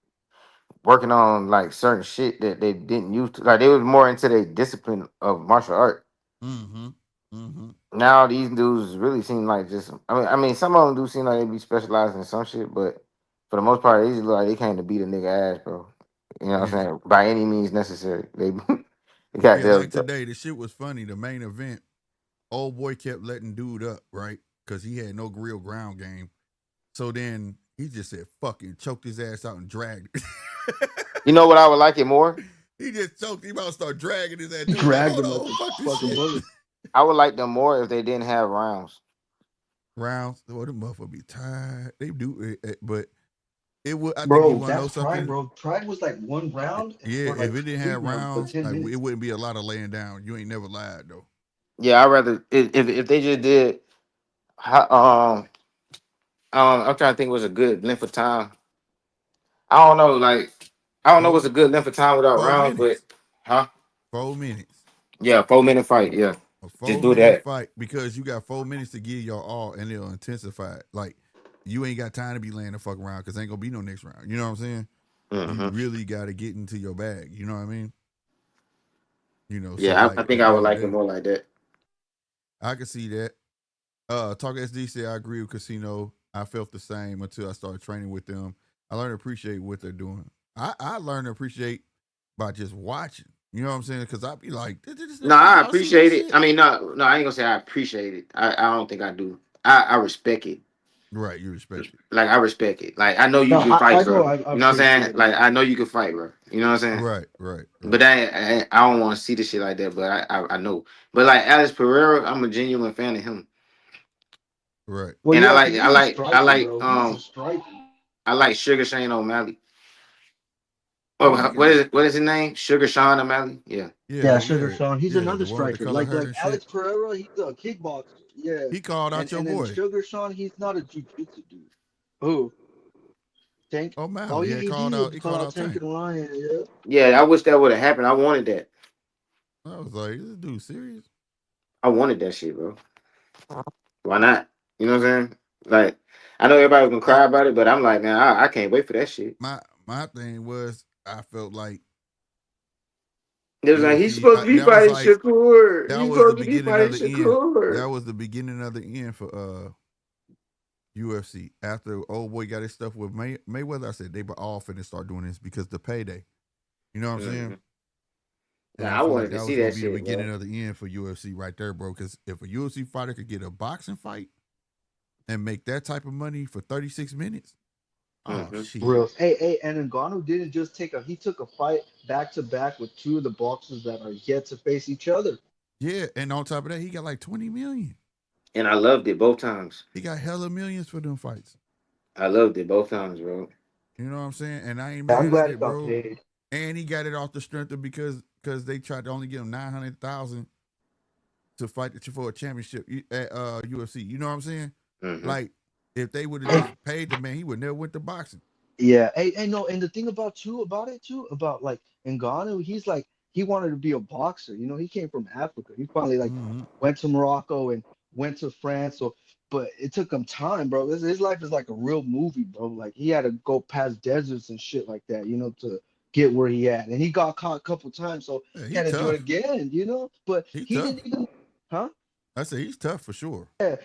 working on like certain shit that they didn't used to. Like they was more into their discipline of martial art. mm-hmm, mm-hmm. Now these dudes really seem like just. I mean, some of them do seem like they be specialized in some shit, but for the most part, they just look like they came to beat a nigga ass, bro. You know what I'm Yeah. saying? By any means necessary, they got Yeah, like them. today, the shit was funny. The main event, old boy kept letting dude up, right? Because he had no real ground game. So then he just said, fucking choked his ass out and dragged it. You know what I would like it more? He just choked. He about to start dragging his ass. he Dude was like, dragged hold him like on, a fuck this fucking shit. bullet. I would like them more if they didn't have rounds. Rounds. Oh, the motherfucker be tired. They do it, but it would. I think you Bro, want to know that's Pride, something? bro. Pride was like one round Yeah, for if like it didn't three have rounds, but rounds, 10 like minutes. it wouldn't be a lot of laying down. You ain't never lied though. Yeah, I rather if they just did. I'm trying to think what's a good length of time. I don't know, like I don't know Four, what's a good length of time without four rounds, but minutes. huh? 4 minutes. Yeah, 4 minute fight. Yeah, A just four do minute that. fight because you got 4 minutes to give your all and it'll intensify it. Like you ain't got time to be laying the fuck around because ain't gonna be no next round. You know what I'm saying? You hmm really got to get into your bag. You know what I mean? You know, so Yeah, I like think at I the would end of like the it day, more like that. I can see that. Talk SD said I agree with Casino. I felt the same until I started training with them. I learned to appreciate what they're doing. I learned to appreciate by just watching. You know what I'm saying? Because I'd be like, No, did I y'all see that appreciate it. shit? I mean, no, I ain't gonna say I appreciate it. I don't think I do. I respect it. Right, you respect it. Like I respect it. Like I know you No, can fight, I know bro. I You know what I'm saying? appreciate it. Like I know you can fight, bro. You know what I'm saying? Right, right, But right, I don't want to see the shit like that. But I know. But like Alex Pereira, I'm a genuine fan of him. right. Well, And yeah, because he's a striker, bro. He's a striker. I like Sugar Shane O'Malley. Oh, Oh, he got what is his name? Sugar Sean O'Malley. Yeah. Yeah, Sugar Sean. He's yeah, another the one with the striker. color hair Like and shit. Alex Pereira, he's a kickboxer. Yeah. He called out your And then boy. Sugar Sean, he's not a jiu-jitsu dude. Who? Tank? Oh, Oh Mally. yeah, he did He call called out out Tank Tank. and Ryan. Yeah. Yeah, I wish that would have happened. I wanted that. I was like, this dude serious? I wanted that shit, bro. Why not? You know what I'm saying? Like, I know everybody was gonna Uh, cry about it, but I'm like, man, I can't wait for that shit. my thing was I felt like It was like he's UFC. supposed to be That was fighting like Shakur. that He's was the supposed to be beginning fighting of the end. Shakur. That was the beginning of the end for UFC. After old boy got his stuff with Mayweather, I said they were all finna start doing this because the payday. You know what I'm saying? Mhm. And Nah, I I feel like wanted to that see was gonna that be the shit, beginning bro. of the end for UFC right there, bro. Because if a UFC fighter could get a boxing fight and make that type of money for 36 minutes, oh hmm shit. Real. Hey, and Ngannou didn't just he took a fight back to back with two of the boxers that are yet to face each other. Yeah, and on top of that, he got like 20 million. And I loved it both times. He got hella millions for them fights. I loved it both times, bro. You know what I'm saying? And I ain't Yeah, I'm mad at glad he it, got bro. paid. And he got it off the strength of because they tried to only give him 900,000 to fight for a championship at UFC. You know what I'm saying? Mhm. Like, if they would have just paid the man, he would never went to boxing. Yeah, and no, and the thing about like Ngannou, he's like he wanted to be a boxer. You know, he came from Africa. He finally like Mm-hmm. went to Morocco and went to France. So, but it took him time, bro. His life is like a real movie, bro. Like he had to go past deserts and shit like that, you know, to get where he at. And he got caught a couple times, so Yeah, he he had to do it tough. again, you know. But He he tough. didn't even, huh? I say he's tough for sure. Yeah,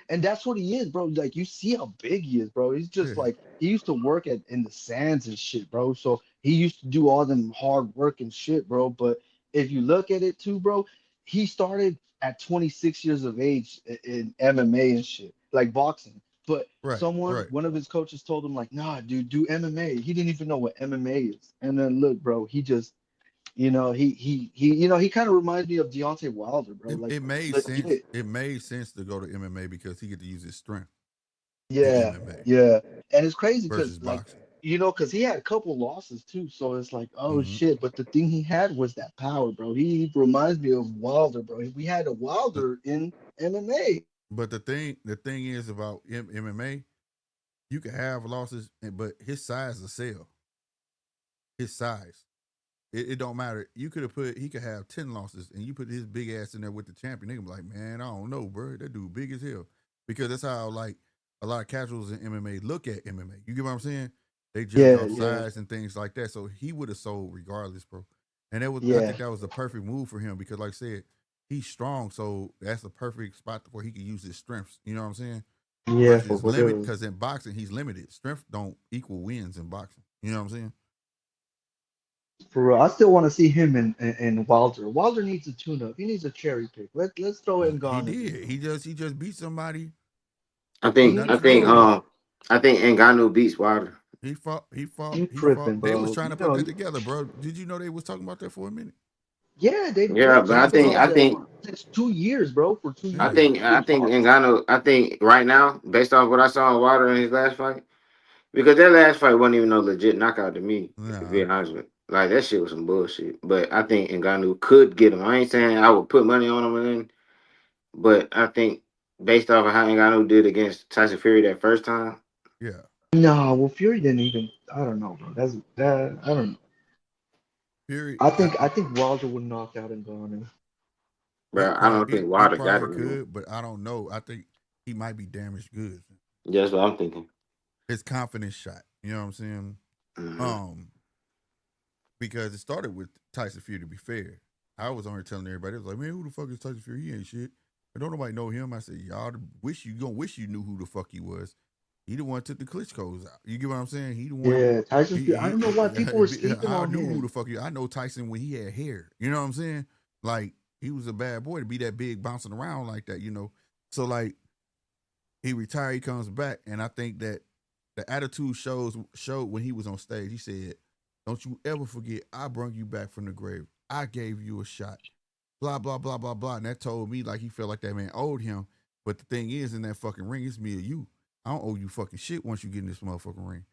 and that's what he is, bro. Like you see how big he is, bro. He's just Yeah. like he used to work at in the sands and shit, bro. So he used to do all them hard work and shit, bro. But if you look at it too, bro, he started at 26 years of age in MMA and shit, like boxing. But Right. Right. one of his coaches told him like, nah, dude, do MMA. He didn't even know what MMA is. And then look, bro, he just, he kind of reminds me of Deontay Wilder, bro. Like It made sense. legit. It made sense to go to MMA because he get to use his strength in Yeah, MMA yeah. And it's crazy because versus like, boxing. because he had a couple losses too. So it's like, oh Mm-hmm. shit. But the thing he had was that power, bro. He reminds me of Wilder, bro. We had a But Wilder in MMA. the thing is about MMA, you can have losses, but his size will sell. His size. It don't matter. He could have 10 losses and you put his big ass in there with the champion. They can be like, man, I don't know, bro. That dude big as hell. Because that's how like a lot of casuals in MMA look at MMA. You get what I'm saying? They judge Yeah, off yeah, size and things like that. So he would have sold regardless, bro. And I yeah, think that was the perfect move for him because like I said, he's strong. So that's the perfect spot where he can use his strengths. You know what I'm saying? yeah, for Versus limit, real. because in boxing, he's limited. Strength don't equal wins in boxing. You know what I'm saying? For real. I still want to see him in Wilder. Wilder needs a tune up. He needs a cherry pick. Let's throw in He Ghana in did. there. He just beat somebody I He think not I needs too to think long do it. ago. I think Ngannou beats Wilder. You He fought. tripping, They was bro. trying to put that together, bro. Did you know they was talking about that for a minute? Yeah, they've Yeah, been but They I was talking think talking. I about that think since 2 years, bro. For two I Yeah. years, think they've I been think talking. Ngannou. I think right now, based off what I saw in Wilder in his last fight, because that last fight wasn't even no legit knockout to me. To be Nah. honest with you. Like that shit was some bullshit. But I think Ngannou could get him. I ain't saying I would put money on him, and then, but I think based off of how Ngannou did against Tyson Fury that first time, Yeah. No, well, Fury didn't even. I don't know, bro. That's that. I don't know. Fury. I think Wilder would knock out Ngannou. bro, I don't think He Wilder got probably him. could, but I don't know. I think he might be damaged goods. Yeah, that's what I'm thinking. His confidence shot. You know what I'm saying? Hmm. Um, because it started with Tyson Fury. To be fair, I was on here telling everybody, it was like, man, who the fuck is Tyson Fury? He ain't shit. I don't nobody know him. I said, y'all gonna wish you knew who the fuck he was. He the one took the Klitschko's out. You get what I'm saying? He the one. Yeah, Tyson Fury. I don't know why people were sleeping I on knew who him. the fuck he. I know Tyson when he had hair. You know what I'm saying? Like he was a bad boy to be that big, bouncing around like that. You know. So like he retired, he comes back, and I think that the attitude showed when he was on stage. He said, "Don't you ever forget, I brought you back from the grave. I gave you a shot." Blah blah blah blah blah. And that told me like he felt like that man owed him. But the thing is, in that fucking ring, it's me or you. I don't owe you fucking shit once you get in this motherfucking ring.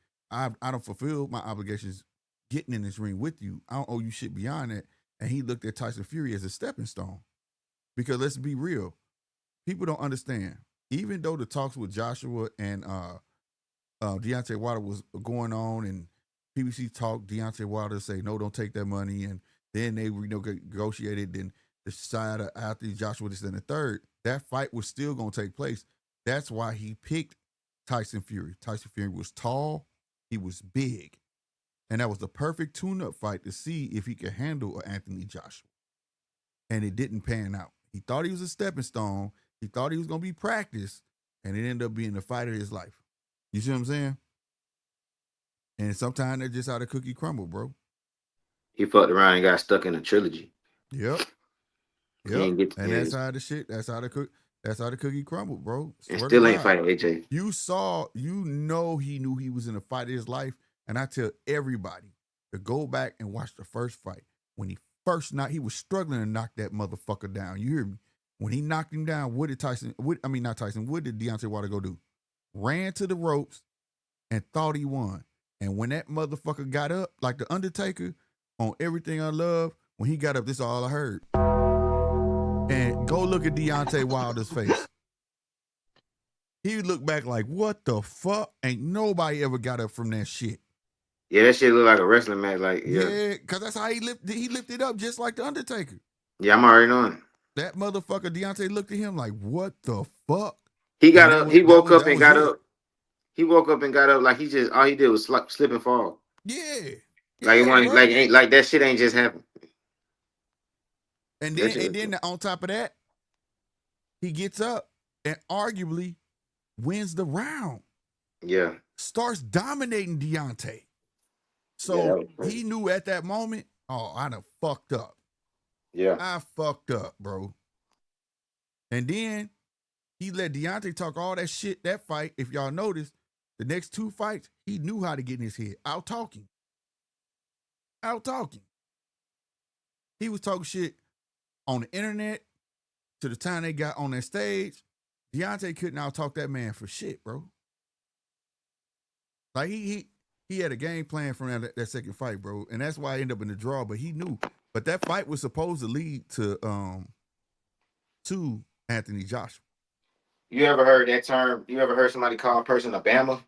I don't fulfill my obligations getting in this ring with you. I don't owe you shit beyond that. And he looked at Tyson Fury as a stepping stone. Because let's be real, people don't understand. Even though the talks with Joshua and Deontay Wilder was going on, and PBC talked, Deontay Wilder say no, don't take that money, and then they renegotiated. Then decided after Joshua this and the third, that fight was still gonna take place. That's why he picked Tyson Fury. Tyson Fury was tall, he was big, and that was the perfect tune-up fight to see if he could handle Anthony Joshua. And it didn't pan out. He thought he was a stepping stone. He thought he was gonna be practice, and it ended up being the fight of his life. You see what I'm saying? And sometimes that's just how the cookie crumble, bro. He fucked around and got stuck in a trilogy. Yep. He Yep. didn't get And that's how the shit, that's how the cookie crumbled, bro. and Swear to still ain't God. fighting AJ. You know he knew he was in the fight of his life. And I tell everybody to go back and watch the first fight. When he first knocked, he was struggling to knock that motherfucker down. You hear me? When he knocked him down, what did Deontay Wilder go do? Ran to the ropes and thought he won. And when that motherfucker got up, like the Undertaker, on Everything I Love, when he got up, this is all I heard. And go look at Deontay Wilder's face. He looked back like, what the fuck? Ain't nobody ever got up from that shit. Yeah, that shit look like a wrestling match. Like, Yeah, because that's how he lifted up just like The Undertaker. Yeah, I'm already knowing. That motherfucker Deontay looked at him like, what the fuck? He got up. He woke up and got it. up. He woke up and got up like he just all he did was slip and fall. Yeah. Like it wasn't like ain't like that shit ain't just happened. And then on top of that, he gets up and arguably wins the round. Yeah. Starts dominating Deontay. So he knew at that moment, oh, I done fucked up. Yeah. I fucked up, bro. And then he let Deontay talk all that shit, that fight. If y'all notice, the next 2 fights, he knew how to get in his head. Out talking. He was talking shit on the internet to the time they got on that stage. Deontay couldn't out talk that man for shit, bro. Like he had a game plan from that second fight, bro. And that's why I ended up in the draw, but he knew. But that fight was supposed to lead to Anthony Joshua. You ever heard that term? You ever heard somebody call a person a Bama?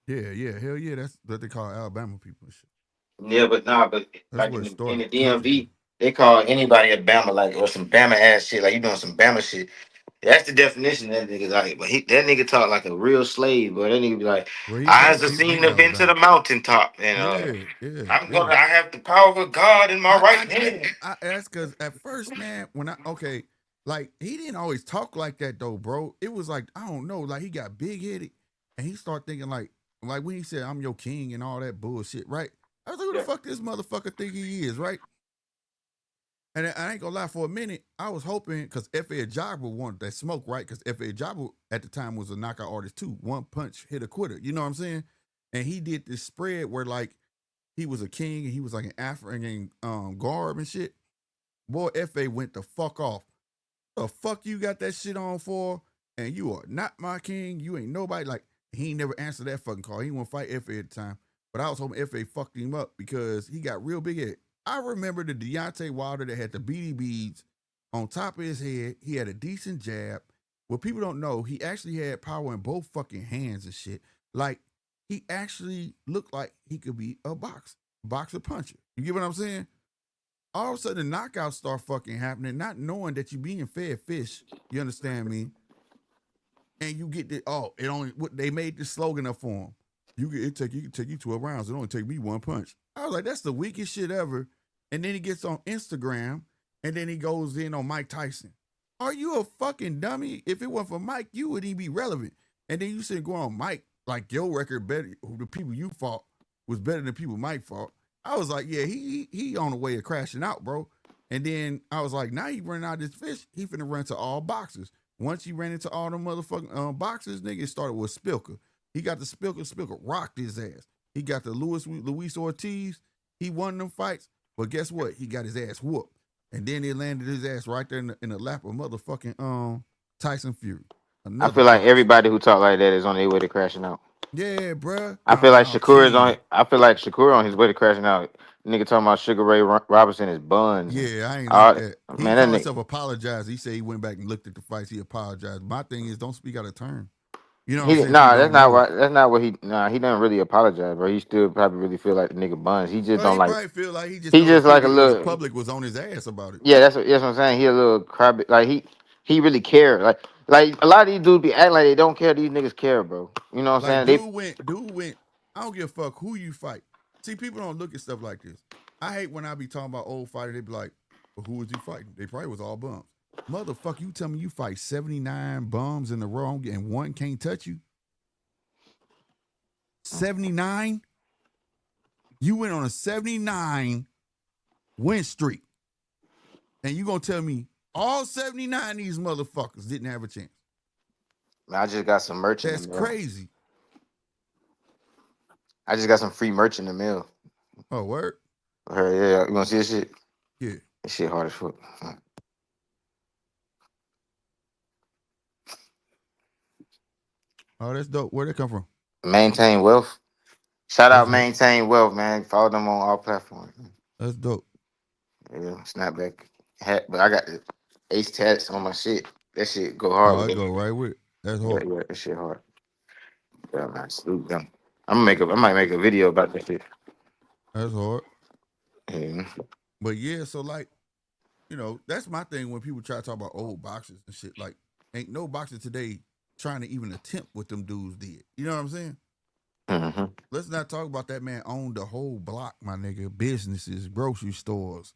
Yeah, hell yeah. That's what they call Alabama people and shit. Yeah, but That's like where in the DMV, they call anybody a Bama, like, or some Bama ass shit, like you doing some Bama shit. That's the definition of that nigga. Like, but that nigga talk like a real slave, but that nigga be like, eyes have seen the been to the mountaintop, and I have the power of God in my right hand. I asked because at first, man, like he didn't always talk like that though, bro. It was like, I don't know, like he got big headed and he started thinking like when he said, I'm your king and all that bullshit, right? I was like, who the fuck this motherfucker think he is, right? And I ain't gonna lie, for a minute, I was hoping, because F.A. Ajabu wanted that smoke, right? Because F.A. Ajabu at the time was a knockout artist too. One punch, hit a quitter. You know what I'm saying? And he did this spread where like he was a king and he was like an African garb and shit. Boy, F.A. went the fuck off. The fuck you got that shit on for? And you are not my king. You ain't nobody. Like, he ain't never answered that fucking call. He didn't want to fight F.A. at the time. But I was hoping F.A. fucked him up because he got real big head. I remember the Deontay Wilder that had the beady beads on top of his head. He had a decent jab. What people don't know, he actually had power in both fucking hands and shit. Like, he actually looked like he could be a boxer puncher. You get what I'm saying? All of a sudden, the knockouts start fucking happening, not knowing that you being fed fish. You understand me? And you get they made this slogan up for him. It can take you 12 rounds. It only take me 1 punch. I was like, that's the weakest shit ever. And then he gets on Instagram, and then he goes in on Mike Tyson. Are you a fucking dummy? If it wasn't for Mike, you wouldn't even be relevant. And then you said go on Mike, like your record better, the people you fought was better than people Mike fought. I was like, yeah, he on the way of crashing out, bro. And then I was like, now he running out of this fish. He finna run to all boxers. Once he ran into all the motherfucking boxers, nigga, it started with Spilker. He got the Spilker rocked his ass. He got the Luis Ortiz. He won them fights. But guess what? He got his ass whooped. And then they landed his ass right there in the lap of motherfucking Tyson Fury. I feel like everybody who talk like that is on their way to crashing out. Yeah, bruh. I feel like Shakur is on. I feel like Shakur on his way to crashing out. Nigga talking about Sugar Ray Robinson is buns. Yeah, I ain't like that. He man, called himself apologized. He said he went back and looked at the fights. He apologized. My thing is, don't speak out of turn. You know what I'm saying? Nah, that's not what he. Nah, he doesn't really apologize, bro. He still probably really feel like the nigga buns. He just don't like. He feel like he just like a little. Public was on his ass about it. Yeah, that's what I'm saying. He a little crab. Like he really care. Like a lot of these dudes be acting like they don't care. These niggas care, bro. You know what I'm saying? Dude went. I don't give a fuck who you fight. See, people don't look at stuff like this. I hate when I be talking about old fighters. They be like, well, who was you fighting? They probably was all bums. Motherfucker, you tell me you fight 79 bums in a row and one can't touch you? 79? You went on a 79 win streak. And you gonna tell me all 79 of these motherfuckers didn't have a chance? I just got some merch. That's crazy. I just got some free merch in the mail. Oh, word? Yeah, you wanna see this shit? Yeah. This shit hard as fuck. Oh, that's dope. Where'd it come from? Maintain Wealth. Shout out Maintain Wealth, man. Follow them on all platforms. That's dope. Yeah, snapback hat, but I got Ace tats on my shit. That shit go Oh, hard I with go it. right with it. That's Yeah, hard. yeah, that shit hard. Yeah, man, salute them. I might make a video about that shit. That's hard. Yeah. But yeah, so like, that's my thing when people try to talk about old boxers and shit. Like, ain't no boxer today trying to even attempt what them dudes did. You know what I'm saying? Mm-hmm. Let's not talk about that man owned the whole block, my nigga. Businesses, grocery stores.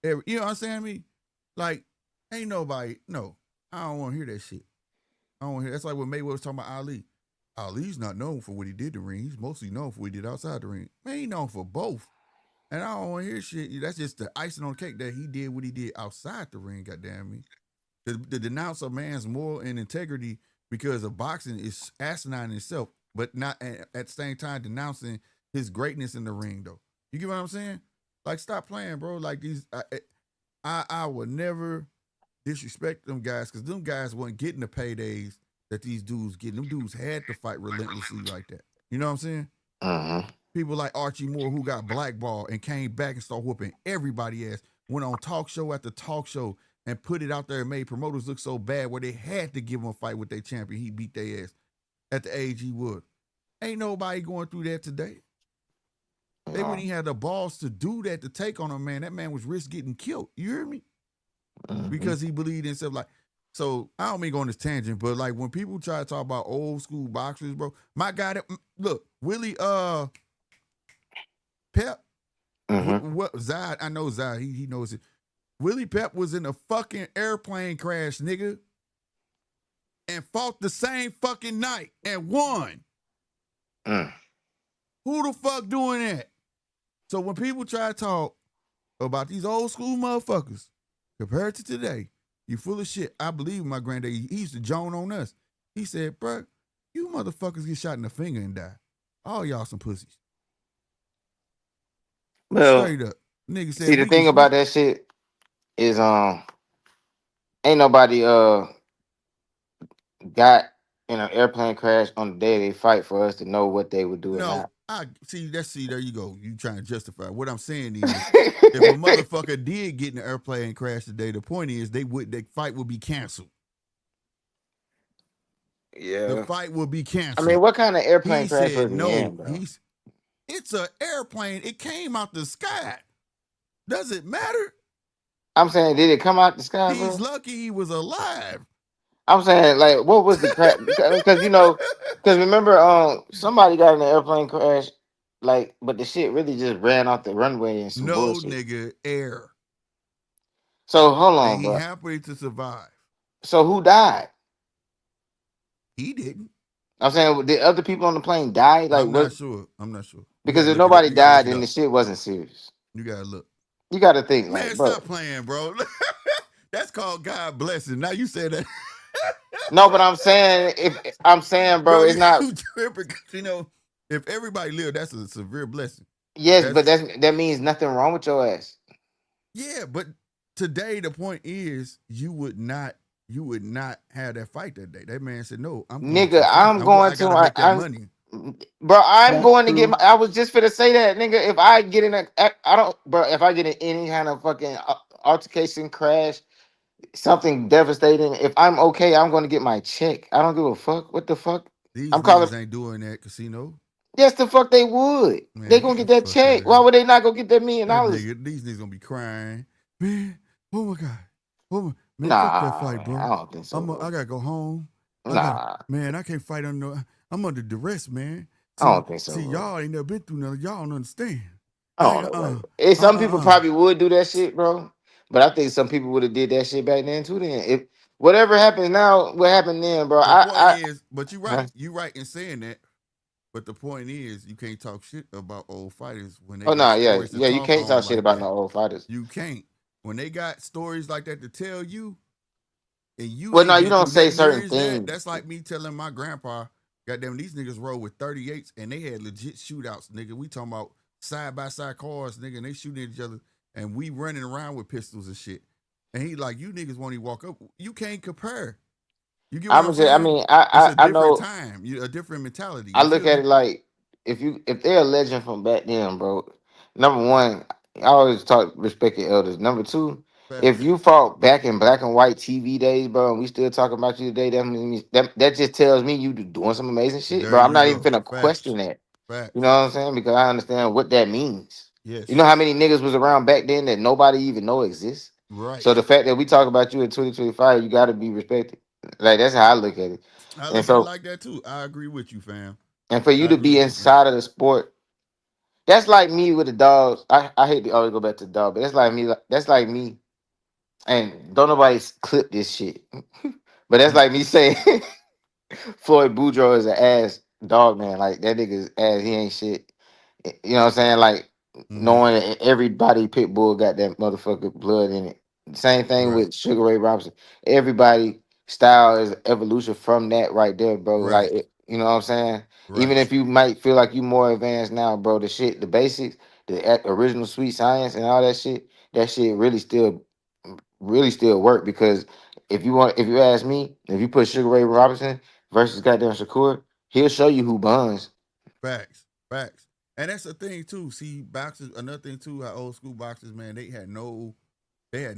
You know what I'm saying? I mean, like, ain't nobody, no, I don't want to hear that shit. I don't want to hear. That's like when Mayweather was talking about Ali. Ali's not known for what he did in the ring. He's mostly known for what he did outside the ring. Man, he known for both. And I don't want to hear shit. That's just the icing on the cake that he did what he did outside the ring, goddamn me. To denounce a man's moral and integrity because of boxing is asinine in itself, but not at the same time denouncing his greatness in the ring, though. You get what I'm saying? Like, stop playing, bro. Like, I would never disrespect them guys because them guys weren't getting the paydays that these dudes getting. Them dudes had to fight relentlessly like that. You know what I'm saying? Mm-hmm. People like Archie Moore who got blackballed and came back and started whooping everybody ass, went on talk show after talk show and put it out there and made promoters look so bad where they had to give him a fight with their champion. He beat their ass at the age he would. Ain't nobody going through that today. They wouldn't even have the balls to do that, to take on a man. That man was risk getting killed. You hear me? Mm-hmm. Because he believed in himself. Like, so I don't mean go on this tangent, but like when people try to talk about old school boxers, bro, my guy that look, Willie Pep, Mm-hmm. what Zod, I know Zod, he knows it. Willie Pep was in a fucking airplane crash, nigga, and fought the same fucking night and won. Mm. Who the fuck doing that? So when people try to talk about these old school motherfuckers compared to today, you full of shit. I believe my granddad, he used to joan on us. He said, bro, you motherfuckers get shot in the finger and die. All y'all some pussies. Well, straight up. Nigga said, see, the thing about that shit is ain't nobody got in an airplane crash on the day they fight for us to know what they would do or no, not. I see, there you go. You trying to justify. What I'm saying is, if a motherfucker did get in an airplane crash today, the point is the fight would be canceled. Yeah. The fight would be I canceled. mean, what kind of airplane He crash was said he no. in, bro? It's an airplane. It came out the sky. Does it matter? I'm saying, did it come out the sky, bro? He's lucky he was alive. I'm saying, like, what was the crash? Because remember, somebody got in an airplane crash, like, but the shit really just ran off the runway and some No, bullshit. nigga, air. So hold on, And he bro. happy to survive. So who died? He didn't. I'm saying, did other people on the plane die? Like, I'm not sure. I'm not sure. Because if nobody died, then the shit wasn't serious. You gotta look. You gotta think, Man, like, bro. stop playing, bro. That's called God blessing. Now you said that. No, but I'm saying, bro, it's not. You tripping, 'cause, if everybody lived, that's a severe blessing. Yes, but that means nothing wrong with your ass. Yeah, but today the point is you would not have that fight that day. That man said, "No, I'm going to I'm going to make that money." Bro, I'm going to get. I was just finna say that, nigga. If I get in if I get in any kind of fucking altercation, crash, something devastating, if I'm okay, I'm going to get my check. I don't give a fuck. What the fuck? These niggas ain't doing that, casino. Yes, the fuck they would. Man, they gonna get that check. Why would they not go get that $1 million? These niggas gonna be crying, man. Oh my god. Oh man, nah, fuck that fight, bro. I don't think so. I gotta go home. Man, I can't fight under. I'm under duress, man. I don't think so. See, y'all ain't never been through nothing. Y'all don't understand. Some people probably would do that shit, bro. But I think some people would have did that shit back then too. Then, if whatever happens now, what happened then, bro? But you right. You right in saying that. But the point is, you can't talk shit about old fighters when they. You can't talk shit about no old fighters. You can't when they got stories like that to tell you, and you. Well, no, you don't say certain things. That's like me telling my grandpa, "Goddamn, these niggas roll with 38s, and they had legit shootouts, nigga. We talking about side by side cars, nigga, and they shooting at each other, and we running around with pistols and shit." And he like, "You niggas won't even walk up. You can't compare." You get what I'm saying? It's a different time, a different mentality. I look at it like if they're a legend from back then, bro. Number one, I always respect your elders. Number two, If you fought back in black and white TV days, bro, and we still talking about you today, that just tells me you doing some amazing shit, There bro. I'm you not even go. finna Facts. question that. You know Facts. what I'm saying? Because I understand what that means. You Yes. know how many niggas was around back then that nobody even know exists? Right. So the fact that we talk about you in 2025, you gotta be respected. Like that's how I look at it. I And look at it so like that too. I agree with you, fam. and for you I to agree be with you, fam. inside of the sport, that's like me with the dogs. I hate to always go back to the dog, but that's like me. And don't nobody clip this shit. But that's Mm, like me saying Floyd Boudreaux is an ass dog man. Like that nigga's ass, he ain't shit. You know what I'm saying? Like mhm. knowing that everybody pit bull got that motherfucker blood in it. Same thing Right. with Sugar Ray Robinson. Everybody style is evolution from that right there, bro. Right. You know what I'm saying? Even Right. if you might feel like you more advanced now, bro, the basics, original sweet science and all that shit really still work because if you ask me, if you put Sugar Ray Robinson versus goddamn Shakur, he'll show you who buns. Facts. Facts. And that's the thing too. See, boxers. Another thing too. How old school boxers, man, they had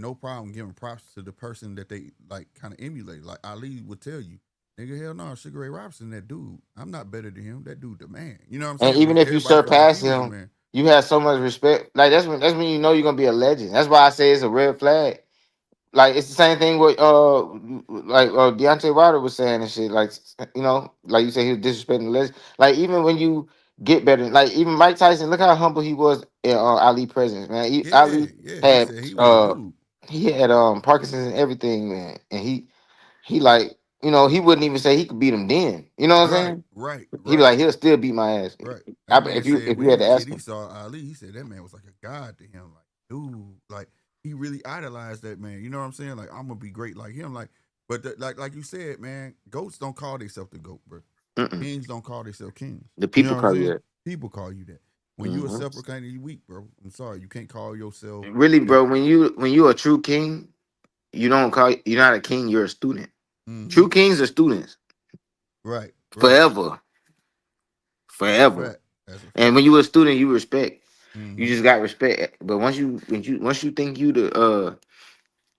no problem giving props to the person that they like kind of emulate. Like Ali would tell you, nigga, hell no, Sugar Ray Robinson, that dude. I'm not better than him. That dude, the man. You know what I'm And saying? even But if you everybody felt like surpass he was the him, man. you have so much respect. Like that's when you know you're gonna be a legend. That's why I say it's a red flag. Like it's the same thing with Deontay Wilder was saying and shit. Like like you say he was disrespecting the legend. Like even when you get better, like even Mike Tyson, look how humble he was in Ali presence, man. Yeah, Ali yeah. He had said he was a dude. Parkinson's and everything, man, and he like he wouldn't even say he could beat him then. You know what I'm Right, saying? right, He'd be right, like he'll still beat my ass. right. That man said If when you he had was to a kid, ask he him. saw Ali. He said that man was like a god to him. Like, dude, like he really idolized that man. You know what I'm saying? Like, I'm gonna be great like him. Like, but like you said, man, goats don't call themselves the goat, bro. Mm-mm. Kings don't call themselves kings. The You know people what I'm call you saying? that. People call you that. When you a Hmm. separate kind of you weak, bro. I'm sorry, you can't call yourself. Really, bro. When you a true king, you're not a king. You're a student. Mm-hmm. True kings are students Right, right. forever, That's a forever. fact. That's a And fact. when you a student, you respect. You Mm-hmm. just got respect. But once you think you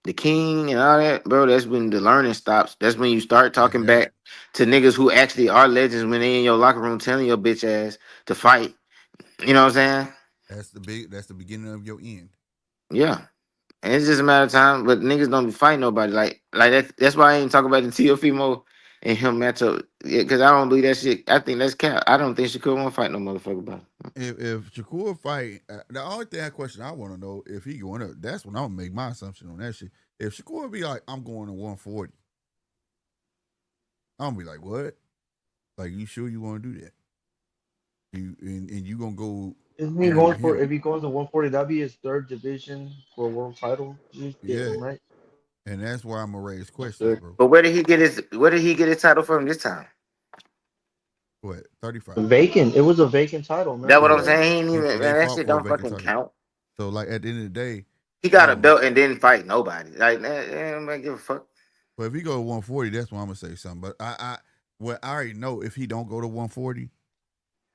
the king and all that, bro, that's when the learning stops. That's when you start And talking that's back to niggas who actually are legends when they in your locker room telling your bitch ass to fight. You know what I'm saying? that's the beginning of your end. Yeah. And it's just a matter of time, but niggas don't be fighting nobody. Like that's why I ain't talking about the TFemo and him matchup. Yeah, cause I don't believe that shit. I think that's cap. I don't think Shakur won't fight no motherfucker about it. If Shakur fight, the only thing question I want to know if he going up, that's when I'm gonna make my assumption on that shit. If Shakur be like, I'm going to 140, I'm gonna be like, what? Like, you sure you want to do that? And you gonna go Isn't he in there going with for him? if he goes to 140, that'd be his third division for a world title. Just get Yeah, him right. and that's why I'm gonna raise That's questions, good. bro. But where did he get his title from this time? What 35? Vacant. It was a vacant title. That Remember, what I'm Yeah, bro? saying. He ain't even they man. That fought shit for a don't vacant fucking title. count. So like at the end of the day, He got a belt and didn't fight nobody. Like man, man, give a fuck. but if he go to 140, that's when I'm gonna say something. But I already know if he don't go to 140,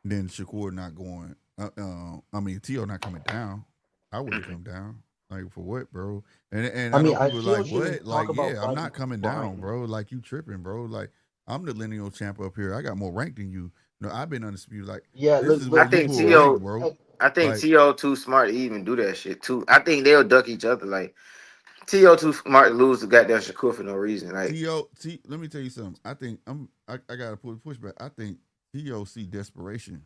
then Shakur not going. I mean, T.O. not coming down. I wouldn't come down. Like for what, bro? And I I mean, know I people are Tio like, shouldn't what? Like, talk about yeah, I'm fighting not coming down, Brian. bro. Like you tripping, bro. Like I'm the lineal champ up here. I got more rank than you. No, I've been undisputed. Like Yeah, this is I where look, you think pull rank, T.O. bro. I think Like T.O. too smart to even do that shit too. I think they'll duck each other. Like T.O. too smart to lose to goddamn Shakur for no reason. Like T.O. Let me tell you something. I think I gotta put pushback. I think T.O. see desperation.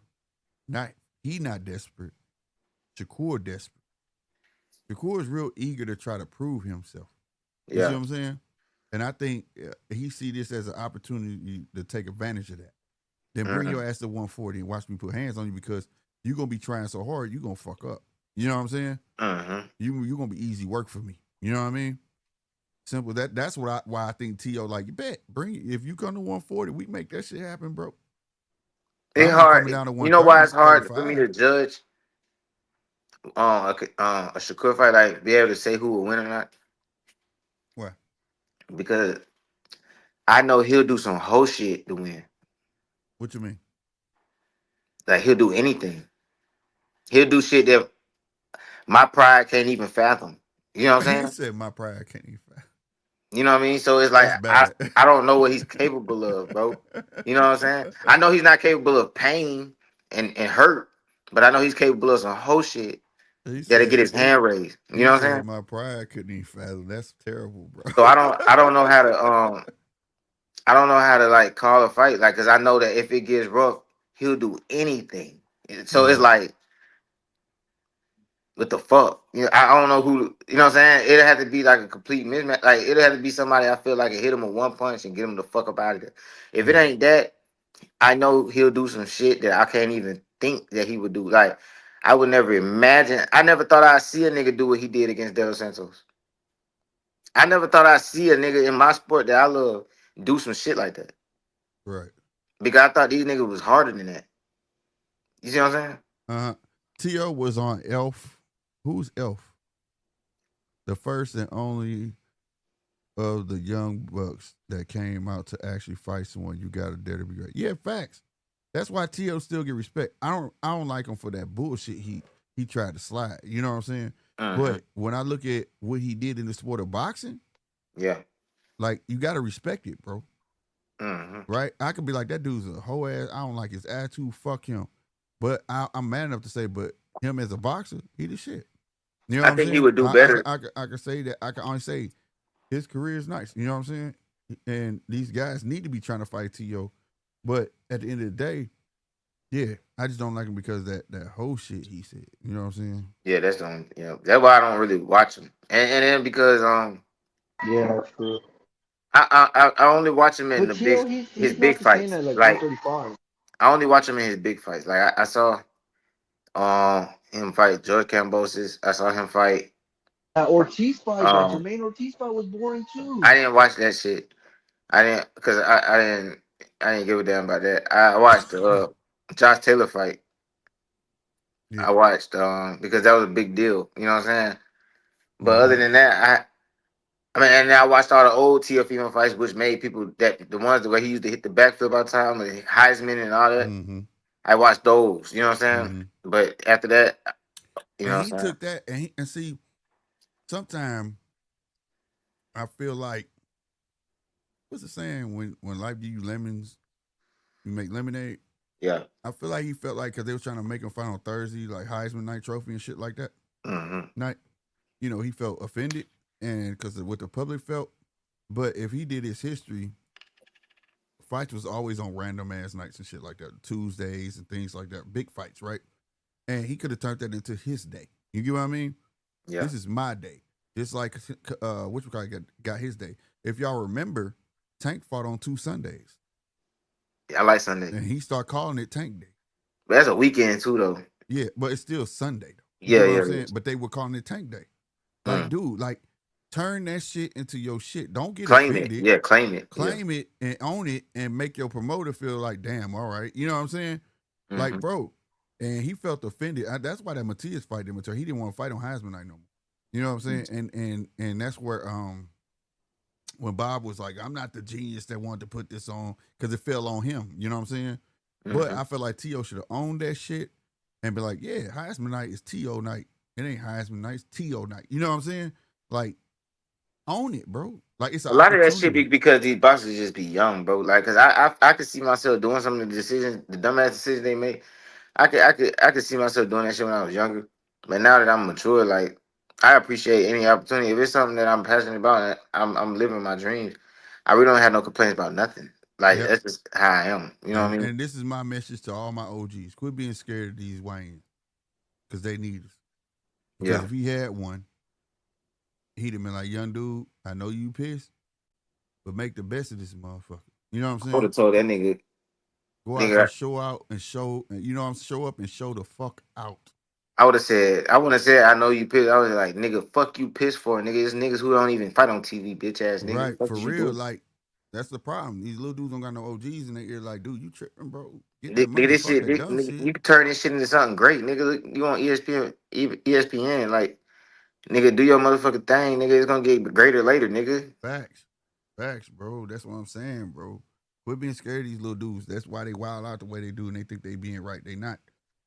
Not he not desperate. Shakur desperate. Shakur is real eager to try to prove himself. You see yeah. what I'm saying? And I think he see this as an opportunity to take advantage of that. Then bring Mm-mm. your ass to 140 and watch me put hands on you because you're gonna be trying so hard, you're gonna fuck up. You know what I'm saying? Mm-hmm. You're gonna be easy work for me. You know what I mean? Simple. That's why I think T.O. like you bet. Bring it. If you come to 140, we make that shit happen, bro. But It's I'm not coming hard. down to You know why it's 130, hard for me 35. to judge a Shakur fight, like be able to say who will win or not? What? Because I know he'll do some whole shit to win. What you mean? Like he'll do anything. He'll do shit that my pride can't even fathom. You know what I'm He saying? said my pride can't even fight. You know what I mean? So it's like That's bad. I don't know what he's capable of, bro. You know what I'm saying? I know he's not capable of pain and hurt, but I know he's capable of some whole shit He that'll get said his hand raised. You he know what I'm said saying? my pride couldn't even fathom. That's terrible, bro. So I don't know how to I don't know how to like call a fight, like, cause I know that if it gets rough, he'll do anything. So it's Mhm. like, what the fuck? You know, I don't know who. You know what I'm saying? It'll have to be like a complete mismatch. Like it'll have to be somebody I feel like can hit him with one punch and get him the fuck up out of there. If it Yeah. ain't that, I know he'll do some shit that I can't even think that he would do. Like I would never imagine. I never thought I'd see a nigga do what he did against De Los Santos. I never thought I'd see a nigga in my sport that I love do some shit like that. Right. Because I thought these niggas was harder than that. You see what I'm saying? T.O. was on Elf. Who's Elf? The first and only of the young bucks that came out to actually fight someone. You got to dare to be great. Yeah, facts. That's why T.O. still get respect. I don't like him for that bullshit he tried to slide. You know what I'm saying? Mm-hmm. But when I look at what he did in the sport of boxing, Yeah. like you got to respect it, bro. Mm-hmm. Right? I could be like, that dude's a whole ass. I don't like his attitude. Fuck him. But I'm man enough to say, but him as a boxer, he the shit. You know I what I'm think he saying? would do better. I could say that. I can only say his career is nice. You know what I'm saying? And these guys need to be trying to fight T.O. But at the end of the day, yeah, I just don't like him because that whole shit he said. You know what I'm saying? Yeah, that's the only. Yeah, that's why I don't really watch him. And then because Yeah, that's true. I only watch him in But the big Tio, he's his he's big not the same fights. at like Like 135. I only watch him in his big fights. Like I saw him fight George Cambosis. I saw him fight. That Ortiz fight, that Um, Jermaine Ortiz fight was boring too. I didn't watch that shit. I didn't because I didn't give a damn about that. I watched the Josh Taylor fight. Yeah. I watched because that was a big deal. You know what I'm saying? But other Mm-hmm. than that, I mean, and I watched all the old TFE fights, which made people that the ones the way he used to hit the backflip all the time, like Heisman and all that. Mm-hmm. I watched those. You know what I'm saying? Mm-hmm. But after that, you know And what he I'm saying? took that and see, sometimes I feel like what's the saying when life give you lemons, you make lemonade. Yeah. I feel like he felt like because they was trying to make him fight on Thursday, like Heisman night trophy and shit like that. Mm-hmm. Night, he felt offended and because of what the public felt. But if he did his history, fights was always on random ass nights and shit like that, Tuesdays and things like that, big fights, right? And he could have turned that into his day. You get what I mean? Yeah. This is my day. Just like which guy got his day. If y'all remember, Tank fought on 2 Sundays, I like Sunday. and he started calling it Tank Day. But that's a weekend too, though. Yeah, but it's still Sunday though. You Yeah, get what I'm yeah. saying? But they were calling it Tank Day. Like, Mm. dude, like turn that shit into your shit. Don't get Claim it. offended. Yeah, claim it. Yeah. Claim it and own it and make your promoter feel like, damn, all right. You know what I'm saying? Mm-hmm. Like, bro. And he felt offended. That's why that Matias fight didn't mature. He didn't want to fight on Heisman night no more. You know what I'm saying? And that's where when Bob was like, I'm not the genius that wanted to put this on because it fell on him. You know what I'm saying? Mm-hmm. But I feel like T.O. should have owned that shit and be like, yeah, Heisman night is T.O. night. It ain't Heisman night, it's T.O. night. You know what I'm saying? Like, own it, bro. Like, it's an A lot of that shit be opportunity. because these boxers just be young, bro. Like, cause I could see myself doing some of the decisions, the dumbass decisions they make. I could see myself doing that shit when I was younger. But now that I'm mature, like I appreciate any opportunity. If it's something that I'm passionate about, and I'm living my dreams. I really don't have no complaints about nothing. Like Yep. that's just how I am. You know what I mean? And this is my message to all my OGs. Quit being scared of these Waynes because they need us. Because Yeah. if he had one, he'd have been like, young dude, I know you pissed, but make the best of this motherfucker. You know what I'm I would saying? have told that nigga, Go out there, show out and show, you know what I'm saying? Show up and show the fuck out. I would have said, I wouldn't have said, I know you pissed. I was like, nigga, fuck you pissed for, nigga. It's niggas who don't even fight on TV, bitch ass nigga. Right. Fuck For is you real. doing? Like, that's the problem. These little dudes don't got no OGs in their ear. Like, dude, you tripping, bro. Get that Nigga, money. this Fuck shit, that dumb nigga, shit. you can turn this shit into something great, nigga. Look, you on ESPN, ESPN, like, nigga, do your motherfucking thing, nigga. It's gonna get greater later, nigga. Facts. Facts, bro. That's what I'm saying, bro. Quit being scared of these little dudes. That's why they wild out the way they do and they think they being right. They not.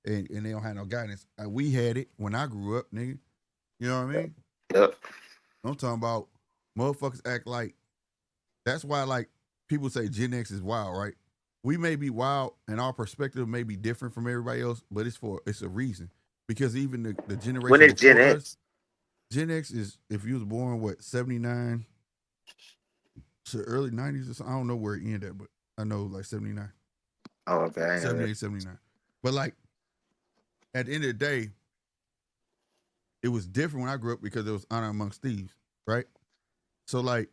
And they don't have no guidance. We had it when I grew up, nigga. You know what I mean? Yep. I'm talking about motherfuckers act like. That's why, like, people say Gen X is wild, right? We may be wild, and our perspective may be different from everybody else, but it's a reason. Because even the When generation is Gen before us, X? Gen X is if you was born 79 to early 90s or something. I don't know where it ended at, but I know like 79, Oh, okay. I know that. 78, 79. But like at the end of the day, it was different when I grew up because there was honor amongst thieves, right? So like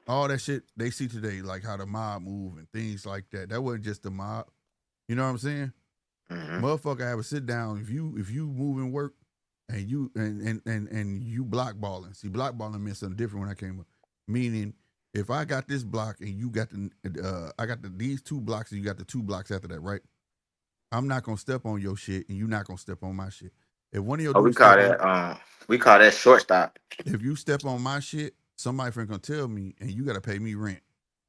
all that shit they see today, like how the mob move and things like that. That wasn't just the mob. You know what I'm saying? Mm-hmm. Motherfucker have a sit down. If you move and work and you and you blockballing. See, blockballing meant something different when I came up. Meaning if I got this block and you got these 2 blocks and you got the 2 blocks after that, right? I'm not gonna step on your shit and you're not gonna step on my shit. If one of your Oh, dudes step on, we call that shortstop. if you step on my shit, somebody friend gonna tell me and you gotta pay me rent.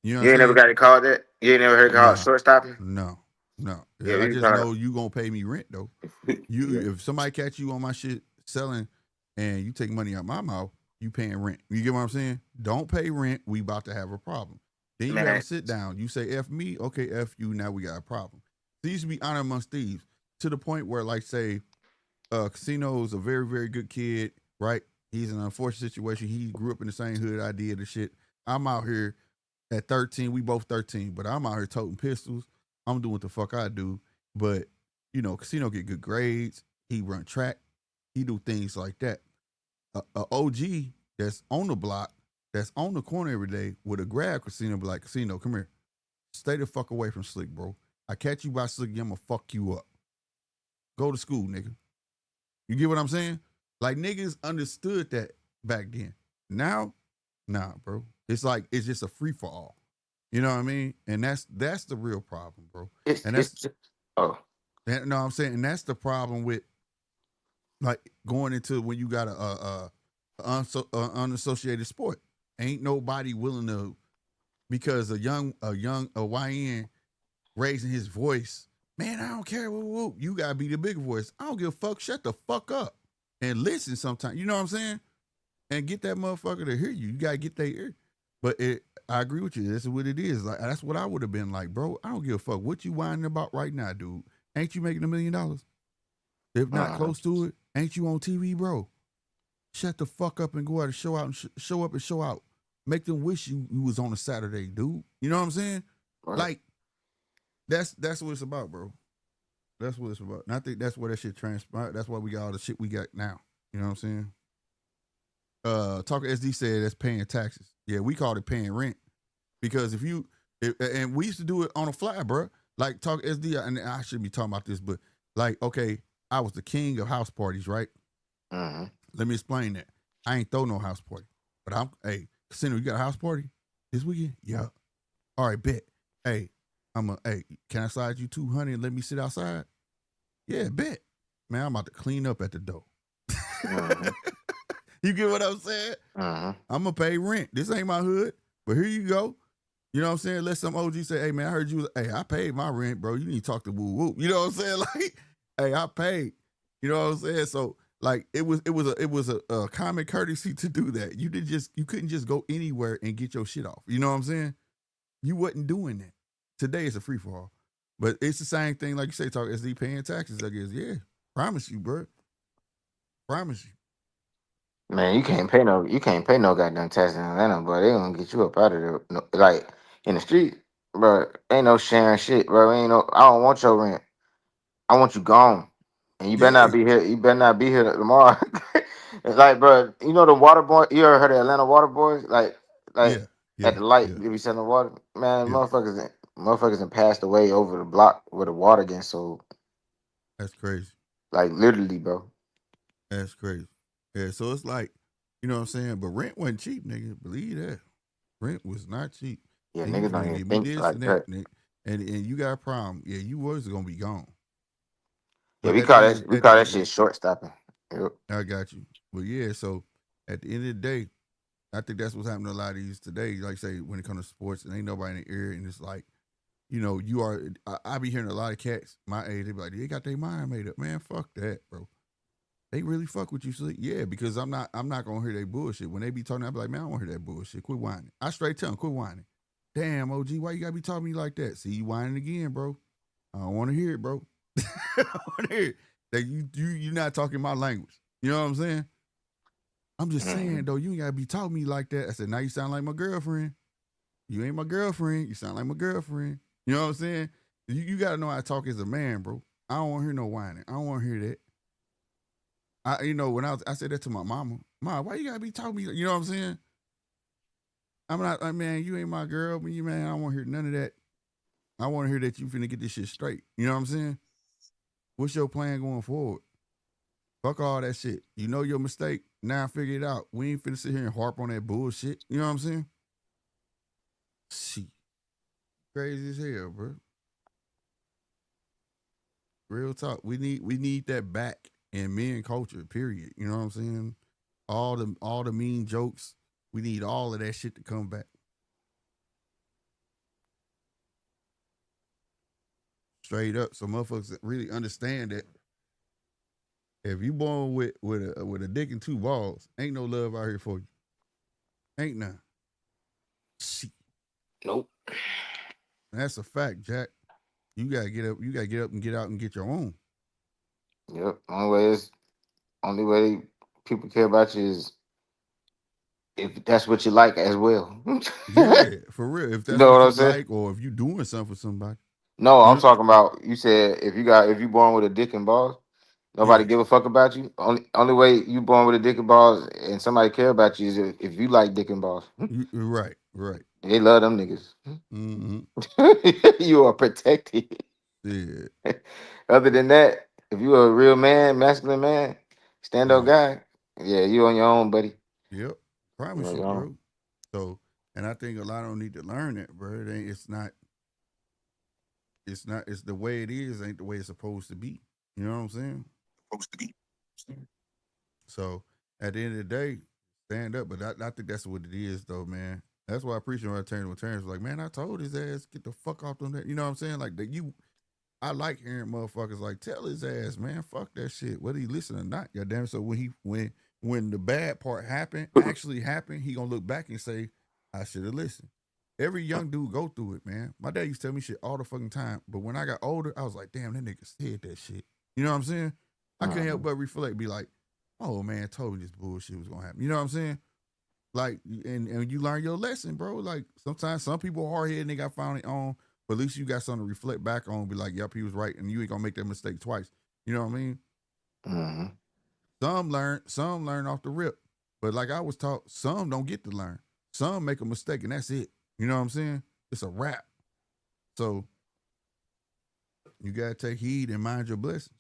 You know what You I'm ain't never saying? got it called that? You ain't never heard it called Nah, shortstop? no. Yeah, I we just call know you gonna pay me rent though. it. If somebody catch you on my shit selling and you take money out my mouth, you paying rent. You get what I'm saying? Don't pay rent. We about to have a problem. Then you have a Man, sit down. You say F me, okay, F you. Now we got a problem. There used to be honor amongst thieves to the point where, like, say, Casino is a very, very good kid, right? He's in an unfortunate situation. He grew up in the same hood I did and shit. I'm out here at 13. We both 13, but I'm out here toting pistols. I'm doing what the fuck I do. But, Casino get good grades. He run track. He do things like that. A OG that's on the block, that's on the corner every day with a grab Casino, be like, Casino, come here. Stay the fuck away from Slick, bro. I catch you by Slick, I'm gonna fuck you up. Go to school, nigga. You get what I'm saying? Like, niggas understood that back then. Now, nah, bro. It's like, it's just a free for all. You know what I mean? And that's the real problem, bro. And that's, oh. no, I'm saying, and that's the problem with, like, going into when you got a unassociated sport. Ain't nobody willing to, because a YN raising his voice, man, I don't care. Woo, woo. You gotta be the big voice. I don't give a fuck. Shut the fuck up and listen sometimes. You know what I'm saying? And get that motherfucker to hear you. You gotta get their ear. But I agree with you. That's what it is. Like, that's what I would have been like, bro. I don't give a fuck what you whining about right now, dude. Ain't you making $1 million? If not close to it, ain't you on TV, bro? Shut the fuck up and go out and show out and show up and show out. Make them wish you was on a Saturday, dude. You know what I'm saying? Right. Like, that's what it's about, bro. That's what it's about. And I think that's where that shit transpired. That's why we got all the shit we got now. You know what I'm saying? Talker SD said that's paying taxes. Yeah, we called it paying rent. Because and we used to do it on a fly, bro. Like, Talker SD, and I shouldn't be talking about this, but like, okay, I was the king of house parties, right? Mm-hmm. Let me explain that. I ain't throw no house party. But hey, Casino, you got a house party this weekend? Yeah. All right, bet. Hey, can I slide you 200 and let me sit outside? Yeah, bet. Man, I'm about to clean up at the door. Mm-hmm. You get what I'm saying? Mm-hmm. I'm going to pay rent. This ain't my hood, but here you go. You know what I'm saying? Let some OG say, hey, man, I heard you. Hey, I paid my rent, bro. You need to talk to Woo Woo. You know what I'm saying? Like, hey, I paid. You know what I'm saying? So, like, it was a common courtesy to do that. You couldn't just go anywhere and get your shit off. You know what I'm saying? You wasn't doing that. Today it's a free for all, but it's the same thing. Like you say, Talk SD paying taxes. I guess, yeah. Promise you, bro. Promise you. Man, you can't pay no goddamn taxes in Atlanta, bro. They gonna get you up out of there. No, like in the street, bro. Ain't no sharing shit, bro. Ain't no. I don't want your rent. I want you gone, and you better not Yeah, be here. You better not be here tomorrow. It's like, bro, you know the water boy. You ever heard of Atlanta water boys? Like yeah, at yeah, the light, yeah, they be selling water. Man, yeah. motherfuckers done passed away over the block where the water getting sold. That's crazy. Like literally, bro. That's crazy. Yeah, so it's like, you know what I'm saying? But rent wasn't cheap, nigga. Believe that. Rent was not cheap. Yeah, Then you was niggas don't gonna even give me think this like and that, that. nigga. And you got a problem. Yeah, you was gonna be gone. Yeah, But we at the call end that of we at the call that end, shit short stopping. Yep. I got you. But yeah, so at the end of the day, I think that's what's happening to a lot of these today. Like, say, when it comes to sports, and ain't nobody in the ear, and it's like, you are. I be hearing a lot of cats my age. They be like, they got their mind made up. Man, fuck that, bro. They really fuck with you, Slick. Yeah, because I'm not gonna hear their bullshit. When they be talking, I be like, man, I don't wanna hear that bullshit. Quit whining. I straight tell them, quit whining. Damn, OG, why you gotta be talking to me like that? See, you whining again, bro. I don't wanna hear it, bro. I don't wanna hear it. That you not talking my language. You know what I'm saying? I'm just saying though, you ain't gotta be talking to me like that. I said, now you sound like my girlfriend. You ain't my girlfriend. You sound like my girlfriend. You know what I'm saying? You gotta know how to talk as a man, bro. I don't wanna hear no whining. I don't wanna hear that. When I said that to my mama, Mom, why you gotta be talking to me? You know what I'm saying? I'm not, man, you ain't my girl, but man, I don't want to hear none of that. I want to hear that you finna get this shit straight. You know what I'm saying? What's your plan going forward? Fuck all that shit. You know your mistake. Now figure it out. We ain't finna sit here and harp on that bullshit. You know what I'm saying? Shit. Crazy as hell, bro. Real talk. We need that back in men culture, period. You know what I'm saying? All the mean jokes. We need all of that shit to come back. Straight up. So motherfuckers that really understand that if you born with a dick and two balls, ain't no love out here for you. Ain't none. Shit. Nope. That's a fact, Jack. You gotta get up. You gotta get up and get out and get your own. Yep. Only way people care about you is if that's what you like as well. Yeah, for real. If You that's know what what you I'm saying? like, or if you doing something for somebody. No, You I'm know? talking about. You said if you born with a dick and balls, nobody Yeah. give a fuck about you. Only way you born with a dick and balls and somebody care about you is if you like dick and balls. You're right. Right. They love them niggas. Mm-hmm. You are protected. Yeah. Other than that, if you a real man, masculine man, stand up Right. guy, yeah, you on your own, buddy. Yep. You Promise on you, your own. bro. So, and I think a lot of them need to learn that, bro. It ain't. It's not. It's the way it is. Ain't the way it's supposed to be. You know what I'm saying? Supposed to be. So at the end of the day, stand up. But I think that's what it is, though, man. That's why I appreciate when I turned with Terrence. Like, man, I told his ass get the fuck off them. You know what I'm saying? Like that. I like hearing motherfuckers like tell his ass, man, fuck that shit. Whether he listen or not, goddamn. So when the bad part actually happened, he gonna look back and say, I should have listened. Every young dude go through it, man. My dad used to tell me shit all the fucking time. But when I got older, I was like, damn, that nigga said that shit. You know what I'm saying? I couldn't help but reflect, be like, oh man, told me this bullshit was gonna happen. You know what I'm saying? Like, and you learn your lesson, bro. Like sometimes some people hard headed and they got found it on, but at least you got something to reflect back on. Be like, yep, he was right, and you ain't gonna make that mistake twice. You know what I mean? Mm-hmm. Some learn off the rip, but like I was taught, some don't get to learn. Some make a mistake and that's it. You know what I'm saying? It's a wrap. So you gotta take heed and mind your blessings.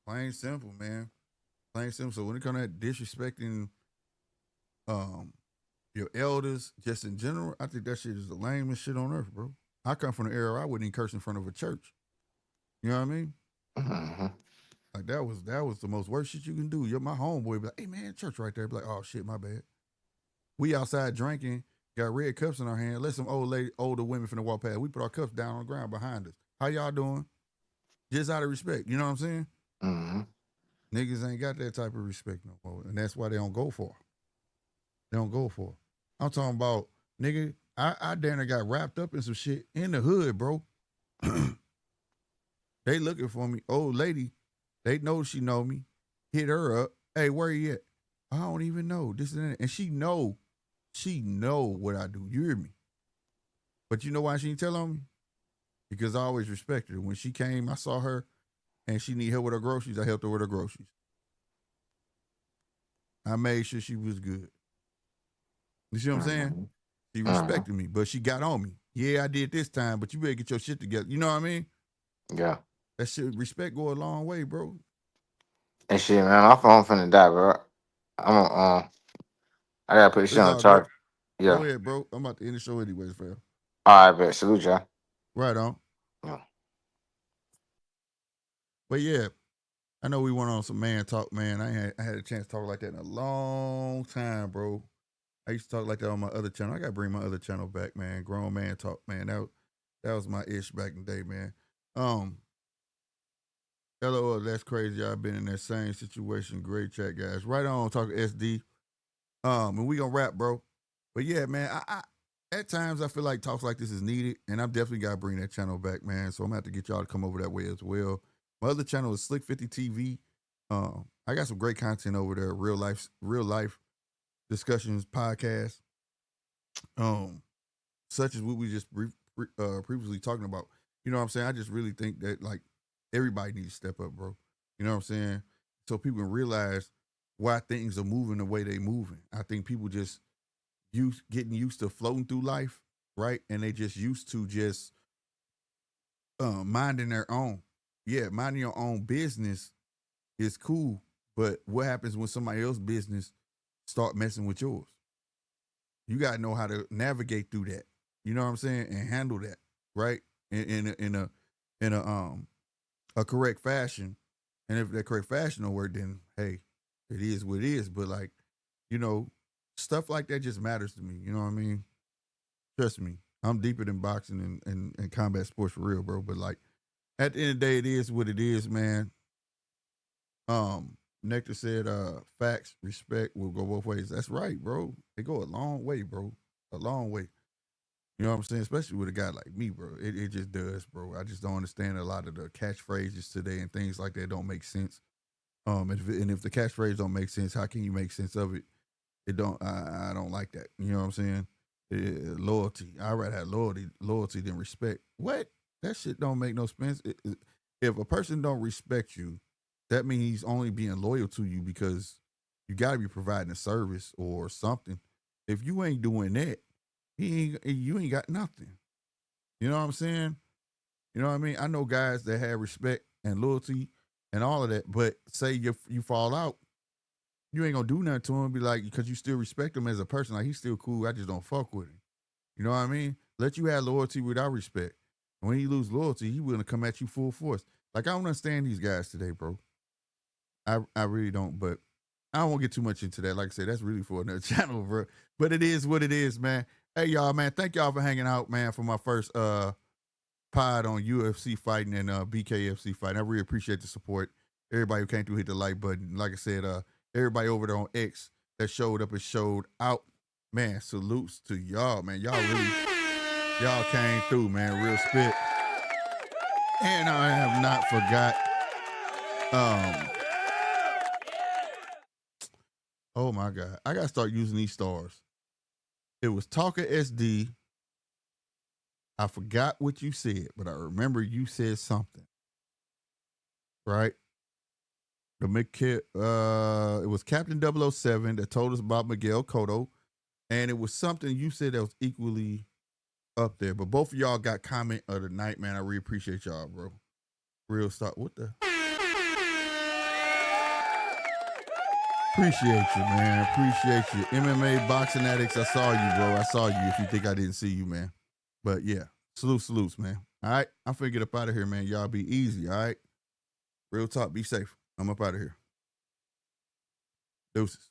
Plain simple, man. Plain simple. So when it comes to that disrespecting your elders, just in general, I think that shit is the lamest shit on earth, bro. I come from the era I wouldn't even curse in front of a church. You know what I mean? Mm-hmm. Like that was the most worst shit you can do. You're my homeboy, be like, hey man, church right there. Be like, oh shit, my bad. We outside drinking, got red cups in our hand. Let some older women finna walk past. We put our cups down on the ground behind us. How y'all doing? Just out of respect. You know what I'm saying? Mm-hmm. Niggas ain't got that type of respect no more. And that's why they don't go for it. They don't go for it. I'm talking about, nigga, I damn near got wrapped up in some shit in the hood, bro. They looking for me. Old lady, they know she know me. Hit her up. Hey, where you at? I don't even know. This and that. And she know what I do. You hear me? But you know why she ain't tell on me? Because I always respected her. When she came, I saw her and she need help with her groceries. I helped her with her groceries. I made sure she was good. You see what I'm saying? She respected me, but she got on me. Yeah, I did this time, but you better get your shit together. You know what I mean? Yeah. That shit, respect go a long way, bro. And shit, man, my phone finna die, bro. I gotta put this shit It's on all good. charge. Yeah. Go ahead, bro. I'm about to end the show anyways, fam. All right, bet. Salute y'all. Right on. Yeah. But yeah, I know we went on some man talk, man. I had a chance to talk like that in a long time, bro. I used to talk like that on my other channel. I gotta bring my other channel back, man. Grown man talk, man. That was my ish back in the day, man. LOL, that's crazy. I've been in that same situation. Great chat, guys. Right on, talking SD. And we gonna wrap, bro. But yeah, man, I at times I feel like talks like this is needed, and I'm definitely gotta bring that channel back, man. So I'm gonna have to get y'all to come over that way as well. My other channel is Slick 50 TV. I got some great content over there, real life discussions, podcasts, such as what we just previously talking about. You know what I'm saying? I just really think that like everybody needs to step up, bro. You know what I'm saying? So people can realize why things are moving the way they moving. I think people just getting used to floating through life, right? And they just used to just minding their own. Yeah, minding your own business is cool, but what happens when somebody else's business start messing with yours? You gotta know how to navigate through that. You know what I'm saying, and handle that right in a correct fashion. And if that correct fashion don't work, then hey, it is what it is. But like, you know, stuff like that just matters to me. You know what I mean? Trust me, I'm deeper than boxing and combat sports for real, bro. But like, at the end of the day, it is what it is, man. Nectar said, facts, respect will go both ways. That's right, bro. They go a long way, bro. A long way. You know what I'm saying? Especially with a guy like me, bro. It just does, bro. I just don't understand a lot of the catchphrases today and things like that don't make sense. If the catchphrase don't make sense, how can you make sense of it? It don't. I don't like that. You know what I'm saying? Loyalty. I rather have loyalty than respect. What? That shit don't make no sense. If a person don't respect you, that means he's only being loyal to you because you got to be providing a service or something. If you ain't doing that, you ain't got nothing. You know what I'm saying? You know what I mean? I know guys that have respect and loyalty and all of that, but say you fall out, you ain't gonna do nothing to him. Be like, because you still respect him as a person. Like, he's still cool. I just don't fuck with him. You know what I mean? Let you have loyalty without respect. And when he lose loyalty, he willing to come at you full force. Like, I don't understand these guys today, bro. I really don't, but I don't want to get too much into that. Like I said, that's really for another channel, bro. But it is what it is, man. Hey, y'all, man. Thank y'all for hanging out, man, for my first pod on UFC fighting and BKFC fighting. I really appreciate the support. Everybody who came through, hit the like button. Like I said, everybody over there on X that showed up and showed out, man, salutes to y'all, man. Y'all came through, man. Real spit. And I have not forgot. Oh my God. I gotta start using these stars. It was Talker SD. I forgot what you said, but I remember you said something. Right? It was Captain 007 that told us about Miguel Cotto, and it was something you said that was equally up there. But both of y'all got comment of the night, man. I really appreciate y'all, bro. Real start. What the? Appreciate you, man. Appreciate you. MMA boxing addicts, I saw you, bro. I saw you if you think I didn't see you, man. But yeah, salutes, man. All right, I'm finna get up out of here, man. Y'all be easy, all right? Real talk, be safe. I'm up out of here. Deuces.